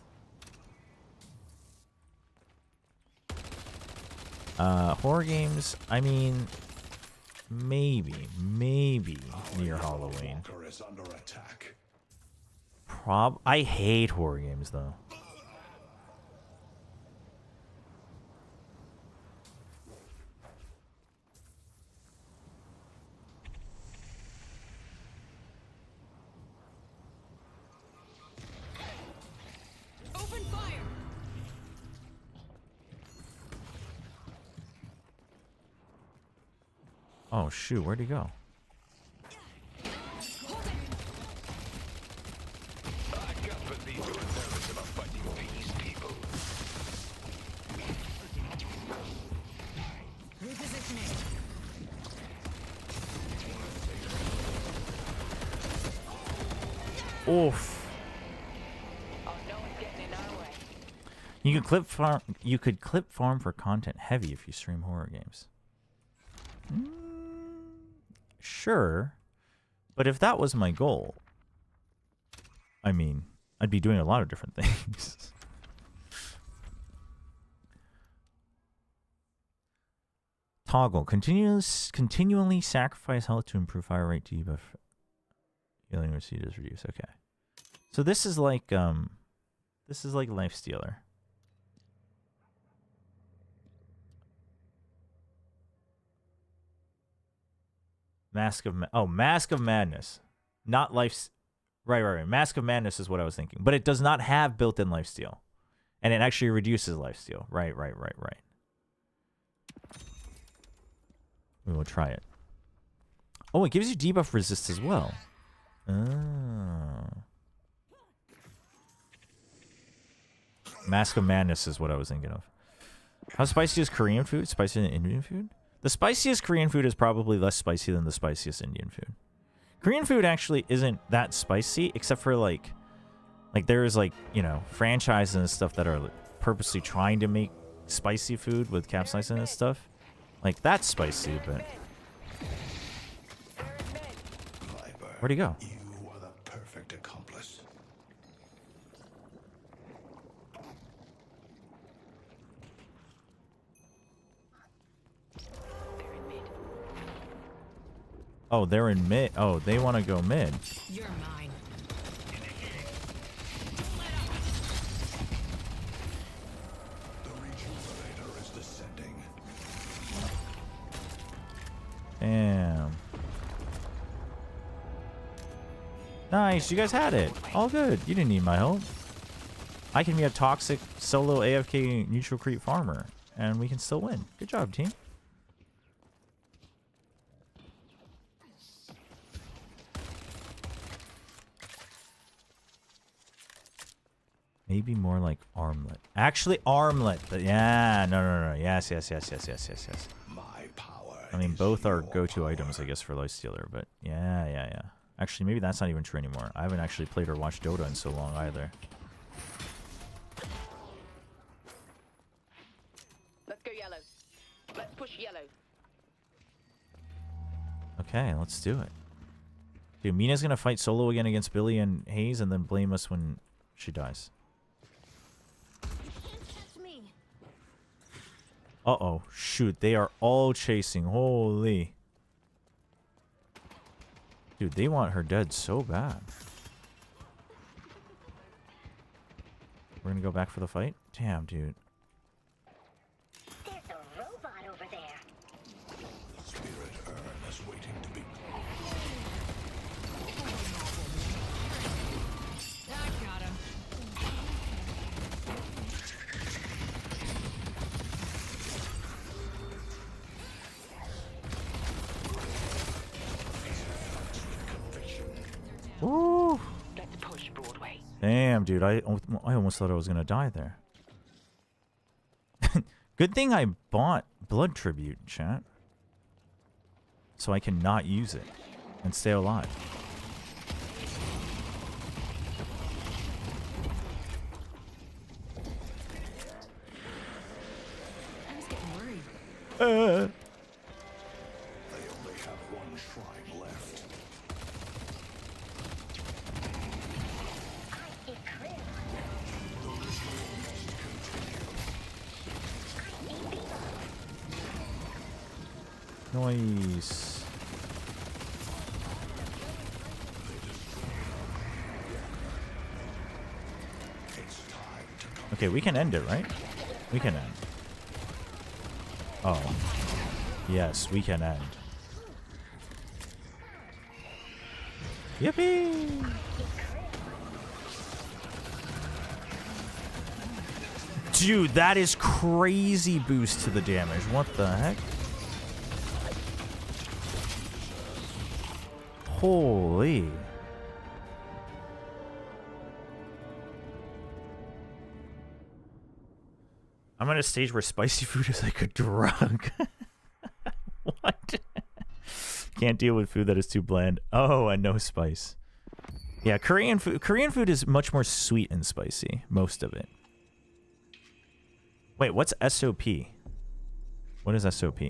Horror games. I mean, maybe near Halloween. I hate horror games though. Oh shoot, where'd he go? Oof. You could clip farm. You could clip farm for content heavy if you stream horror games. Sure, but if that was my goal, I mean, I'd be doing a lot of different things. Toggle. Continually sacrifice health to improve fire rate, debuff. Healing receipt is reduced. Okay. So this is like Lifestealer. Mask of Madness. Not life. Right. Mask of Madness is what I was thinking. But it does not have built-in lifesteal. And it actually reduces lifesteal. Right. We will try it. Oh, it gives you debuff resist as well. Oh. Mask of Madness is what I was thinking of. How spicy is Korean food? Spicier than Indian food? The spiciest Korean food is probably less spicy than the spiciest Indian food. Korean food actually isn't that spicy, except for like there's like, you know, franchises and stuff that are purposely trying to make spicy food with capsaicin and stuff. Like that's spicy, but where'd he go? You are the perfect accomplice. Oh, they're in mid. Oh, they want to go mid. You're mine. The rejuvenator is descending. Damn. Nice, you guys had it. All good. You didn't need my help. I can be a toxic solo AFK neutral creep farmer, and we can still win. Good job, team. Maybe more like armlet. Actually, armlet. Yeah, no. Yes. My power. I mean, both are go-to items, I guess, for Lifestealer, but yeah. Actually, maybe that's not even true anymore. I haven't actually played or watched Dota in so long either. Let's go yellow. Let's push yellow. Okay, let's do it. Dude, Mina's gonna fight solo again against Billy and Hayes and then blame us when she dies. Uh-oh. Shoot, they are all chasing. Holy. Dude, they want her dead so bad. We're gonna go back for the fight? Damn, dude. There's a robot over there. Spirit urn is waiting to be. I got him. Woo! Let's push Broadway. Damn, dude. I almost thought I was gonna die there. Good thing I bought Blood Tribute, chat. So I can not use it and stay alive. I was getting worried. They only have one shrine left. Nice. Okay, we can end it, right? We can end. Oh. Yes, we can end. Yippee! Dude, that is crazy boost to the damage. What the heck? Holy. I'm at a stage where spicy food is like a drug. What? Can't deal with food that is too bland. Oh, and no spice. Yeah, Korean food is much more sweet and spicy, most of it. Wait, what's SOP? What is SOP?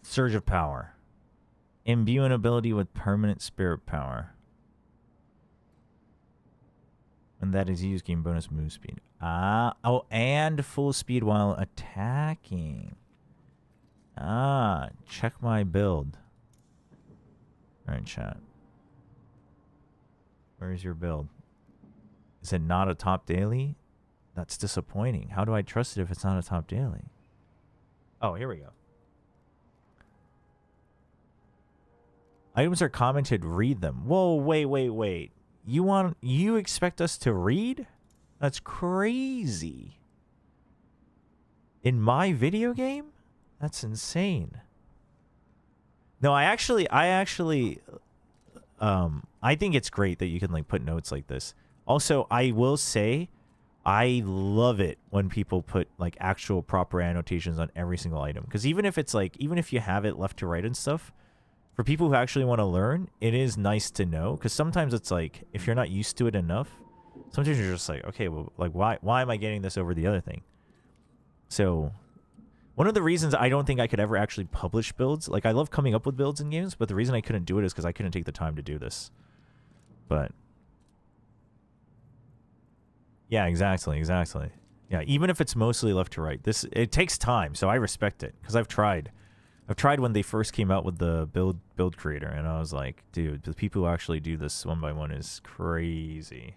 Surge of power. Imbue an ability with permanent spirit power. When that is used, gain bonus move speed. Ah, oh, and full speed while attacking. Ah, check my build. Alright, chat. Where is your build? Is it not a top daily? That's disappointing. How do I trust it if it's not a top daily? Oh, here we go. Items are commented, read them. Whoa, wait. You expect us to read? That's crazy. In my video game? That's insane. No, I think it's great that you can like put notes like this. Also, I will say I love it when people put like actual proper annotations on every single item, because even if it's like, even if you have it left to right and stuff, for people who actually want to learn, it is nice to know, because sometimes it's like, if you're not used to it enough, sometimes you're just like, okay, well, like, why am I getting this over the other thing? So, one of the reasons I don't think I could ever actually publish builds, like, I love coming up with builds in games, but the reason I couldn't do it is because I couldn't take the time to do this. But, yeah, exactly. Yeah, even if it's mostly left to right, it takes time, so I respect it, because I've tried when they first came out with the build creator, and I was like, dude, the people who actually do this one by one is crazy.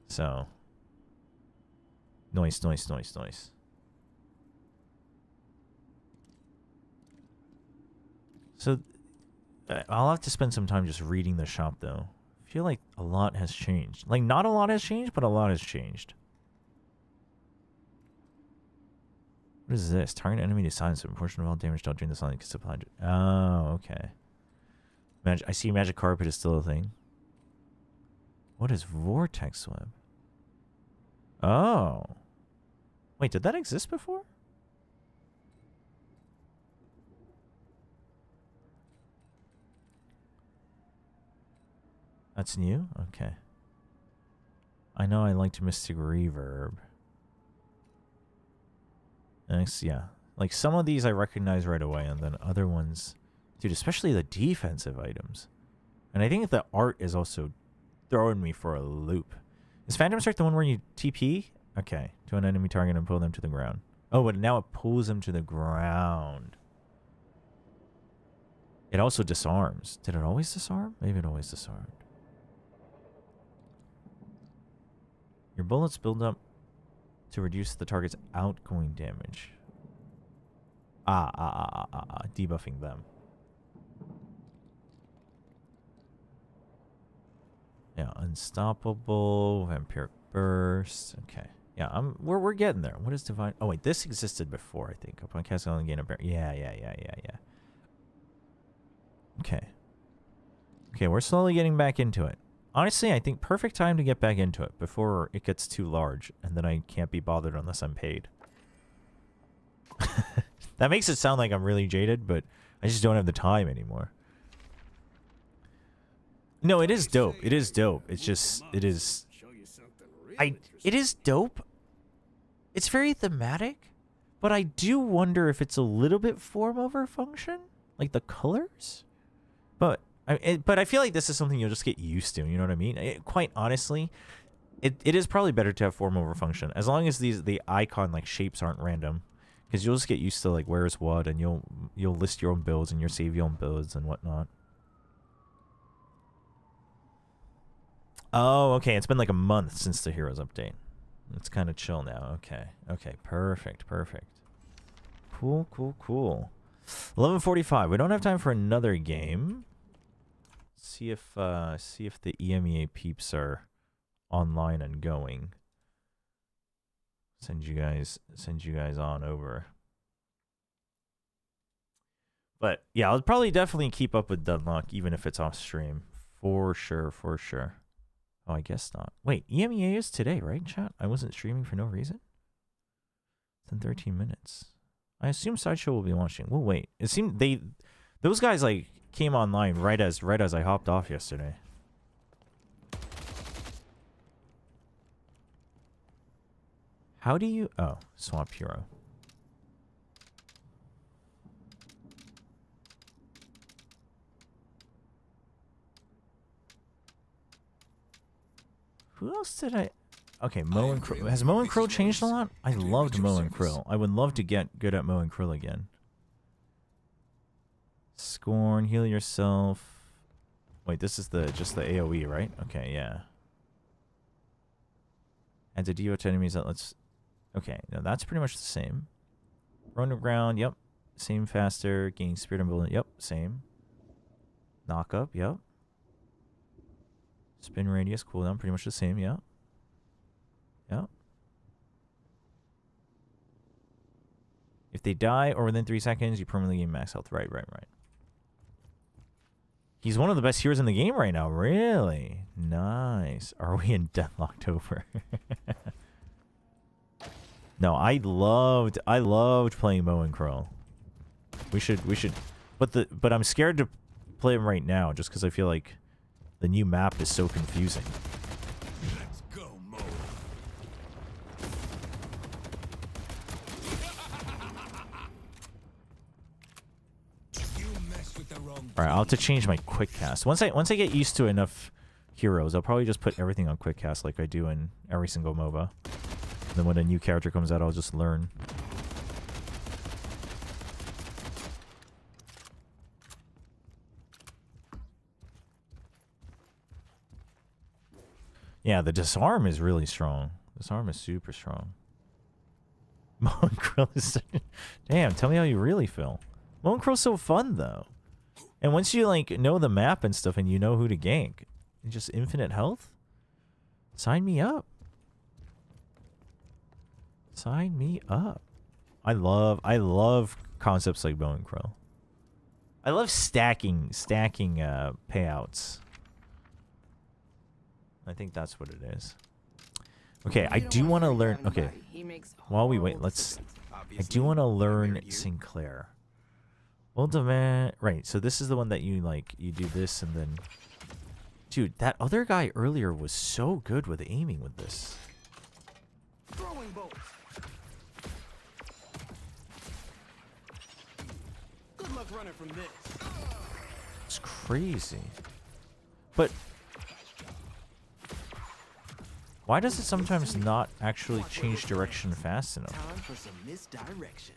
So, noise. So, I'll have to spend some time just reading the shop, though. I feel like a lot has changed. Like, not a lot has changed, but a lot has changed. What is this? Target enemy to silence a portion of all damage dealt during the silence gets applied. Oh, okay. I see magic carpet is still a thing. What is vortex web? Oh. Wait, did that exist before? That's new? Okay. I know I liked Mystic Reverb. Next, yeah. Like, some of these I recognize right away, and then other ones... Dude, especially the defensive items. And I think the art is also throwing me for a loop. Is Phantom Strike the one where you TP? Okay. To an enemy target and pull them to the ground. Oh, but now it pulls them to the ground. It also disarms. Did it always disarm? Maybe it always disarmed. Your bullets build up to reduce the target's outgoing damage. Debuffing them. Yeah, unstoppable, vampiric burst. Okay. Yeah, we're getting there. What is divine? Oh wait, this existed before, I think. Upon casting on gain a bear. Yeah. Okay, we're slowly getting back into it. Honestly, I think perfect time to get back into it before it gets too large, and then I can't be bothered unless I'm paid. That makes it sound like I'm really jaded, but I just don't have the time anymore. No, it is dope. It is dope. It's just, it is dope. It's very thematic, but I do wonder if it's a little bit form over function, like the colors. But I feel like this is something you'll just get used to. You know what I mean? Quite honestly, it is probably better to have form over function, as long as the icon like shapes aren't random, because you'll just get used to like where's what, and you'll list your own builds and you'll save your own builds and whatnot. Oh, okay. It's been like a month since the Heroes update. It's kind of chill now. Okay. Perfect. Cool. 11:45. We don't have time for another game. See if the EMEA peeps are online and going. Send you guys on over. But yeah, I'll probably definitely keep up with Deadlock even if it's off stream. For sure. Oh, I guess not. Wait, EMEA is today, right, chat? I wasn't streaming for no reason? It's in 13 minutes. I assume Sideshow will be launching. We'll wait. It seemed those guys like came online right as I hopped off yesterday. How do you swap hero? Who else did I... Okay, Mo and Krill. Has Mo and Krill changed a lot? I loved Mo and Krill. I would love to get good at Mo and Krill again. Scorn, heal yourself. Wait, this is just the AoE, right? Okay, yeah. And to deal to enemies that lets... Okay, no, that's pretty much the same. Run around, yep. Same faster. Gaining spirit and bullet, yep, same. Knock up, yep. Spin radius, cooldown, pretty much the same, yeah. Yeah. If they die or within 3 seconds, you permanently gain max health. Right. He's one of the best heroes in the game right now. Really? Nice. Are we in Deadlocktober? No, I loved playing Mo and Krill. We should but I'm scared to play him right now just because I feel like the new map is so confusing. Let's go, Mo. Alright, I'll have to change my quick cast. Once I get used to enough heroes, I'll probably just put everything on quick cast like I do in every single MOBA. And then when a new character comes out, I'll just learn. Yeah, the disarm is really strong. Disarm is super strong. Mo and Krill is... Damn, tell me how you really feel. Mo and Krill's so fun, though. And once you, like, know the map and stuff and you know who to gank, and just infinite health? Sign me up. Sign me up. I love concepts like Mo and Krill. I love stacking payouts. I think that's what it is. Okay, I do want to learn... Okay, while we wait, I do want to learn Sinclair. Ultimate... Right, so this is the one that you, like, you do this and then... Dude, that other guy earlier was so good with aiming with this. Throwing bolts. Good luck running from this. It's crazy. But... Why does it sometimes not actually change direction fast enough? Time for some misdirection.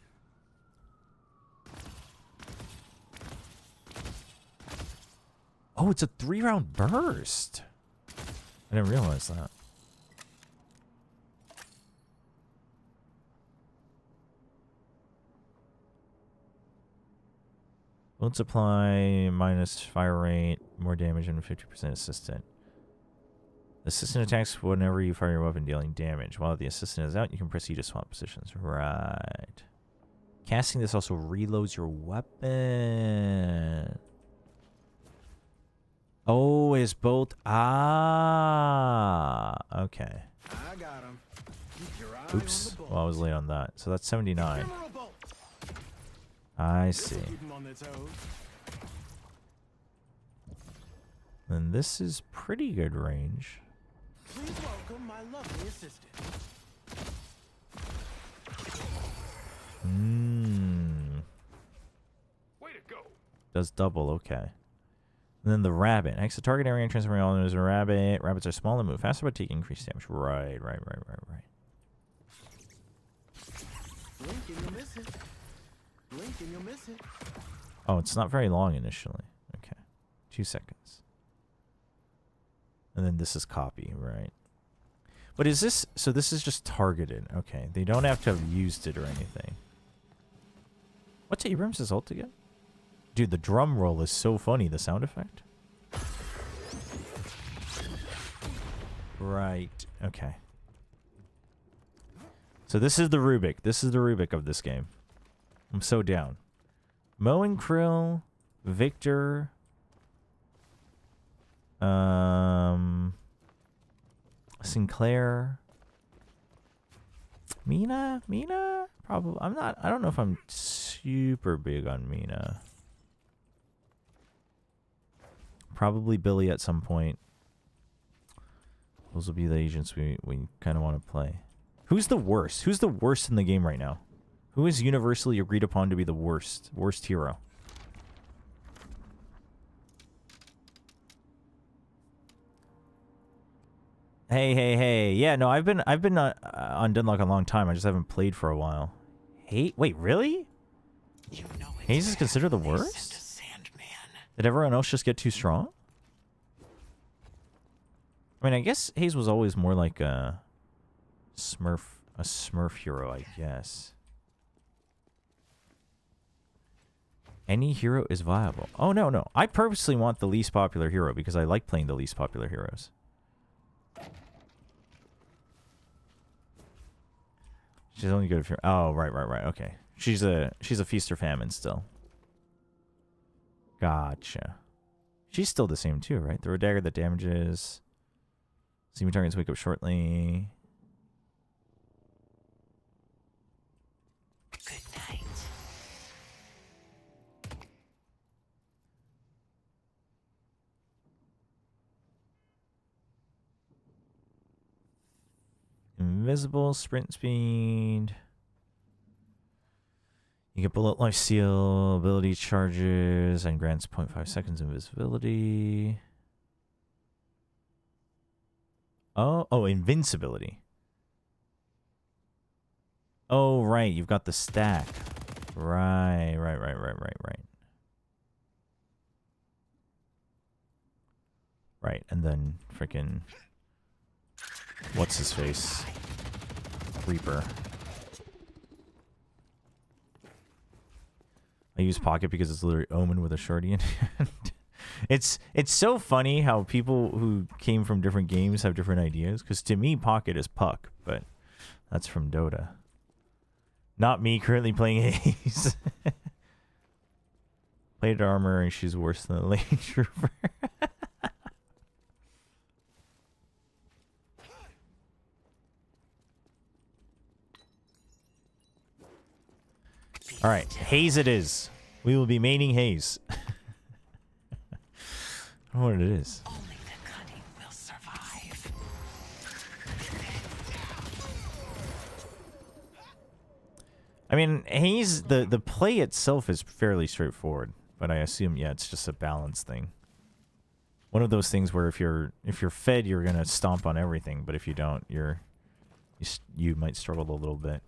Oh, it's a 3-round burst. I didn't realize that. Won't supply, minus fire rate, more damage, and 50% assistant. Assistant attacks whenever you fire your weapon, dealing damage. While the assistant is out, you can proceed to swap positions. Right. Casting this also reloads your weapon. Oh, it's both. Ah. Okay. I got him. Oops. Well, I was late on that. So that's 79. I see. And this is pretty good range. Please welcome my lovely assistant. Way to go. Does double, okay. And then the rabbit. Next, the target area and transferring all there's a rabbit. Rabbits are small and move faster, but take increased damage. Right. Blink and you'll miss it. Blink and you'll miss it. Oh, it's not very long initially. Okay. 2 seconds. And then this is copy, right? But is this... So this is just targeted. Okay. They don't have to have used it or anything. What's Abrams' ult again? Dude, the drum roll is so funny, the sound effect. Right. Okay. So this is the Rubik. This is the Rubik of this game. I'm so down. Mo and Krill, Victor, Sinclair, Mina, probably. I don't know if I'm super big on Mina. Probably Billy at some point. Those will be the agents we kind of want to play. Who's the worst? Who's the worst in the game right now? Who is universally agreed upon to be the worst hero? Hey. Yeah, no, I've been on Deadlock a long time. I just haven't played for a while. Hey, wait, really? Hayes is considered the worst? Did everyone else just get too strong? I mean, I guess Hayes was always more like a Smurf hero, I guess. Any hero is viable. Oh, no. I purposely want the least popular hero because I like playing the least popular heroes. She's only good if you're... Oh, right. Okay. She's a feast or famine still. Gotcha. She's still the same too, right? Throw a dagger that damages. See me targets wake up shortly. Good night. Invisible, sprint speed. You get bullet life steal, ability charges, and grants 0.5 seconds invisibility. Oh, invincibility. Oh, right, you've got the stack. Right. Right, and then freaking what's his face? Reaper. I use Pocket because it's literally Omen with a shorty in hand. It's so funny how people who came from different games have different ideas. Because to me, Pocket is Puck, but that's from Dota. Not me currently playing Haze. Plated armor and she's worse than a lane trooper. All right, Haze it is. We will be maining Haze. I don't know what it is. Only the cunning will survive. I mean, Haze, the play itself is fairly straightforward, but I assume, yeah, it's just a balance thing. One of those things where if you're fed, you're gonna stomp on everything, but if you don't, you might struggle a little bit.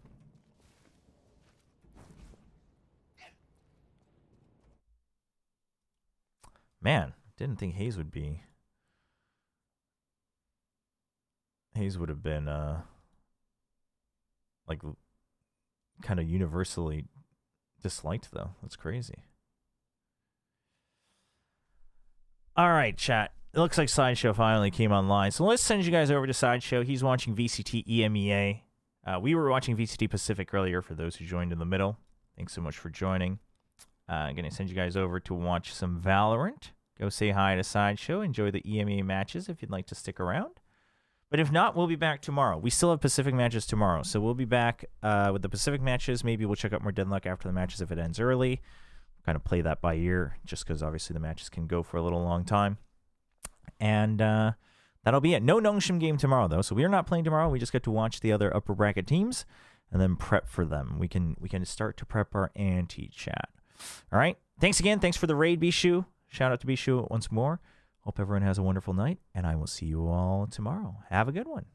Man, didn't think Haze would be. Haze would have been like kind of universally disliked though. That's crazy. All right, chat. It looks like Sideshow finally came online. So let's send you guys over to Sideshow. He's watching VCT EMEA. We were watching VCT Pacific earlier for those who joined in the middle. Thanks so much for joining. I'm going to send you guys over to watch some Valorant. Go say hi to Sideshow. Enjoy the EMEA matches if you'd like to stick around. But if not, we'll be back tomorrow. We still have Pacific matches tomorrow. So we'll be back with the Pacific matches. Maybe we'll check out more Deadlock after the matches if it ends early. Kind of play that by ear, just because obviously the matches can go for a little long time. And that'll be it. No Nongshim game tomorrow, though. So we are not playing tomorrow. We just get to watch the other upper bracket teams and then prep for them. We can start to prep our anti-chat. All right. Thanks again. Thanks for the raid, Bishu. Shout out to Bishu once more. Hope everyone has a wonderful night, and I will see you all tomorrow. Have a good one.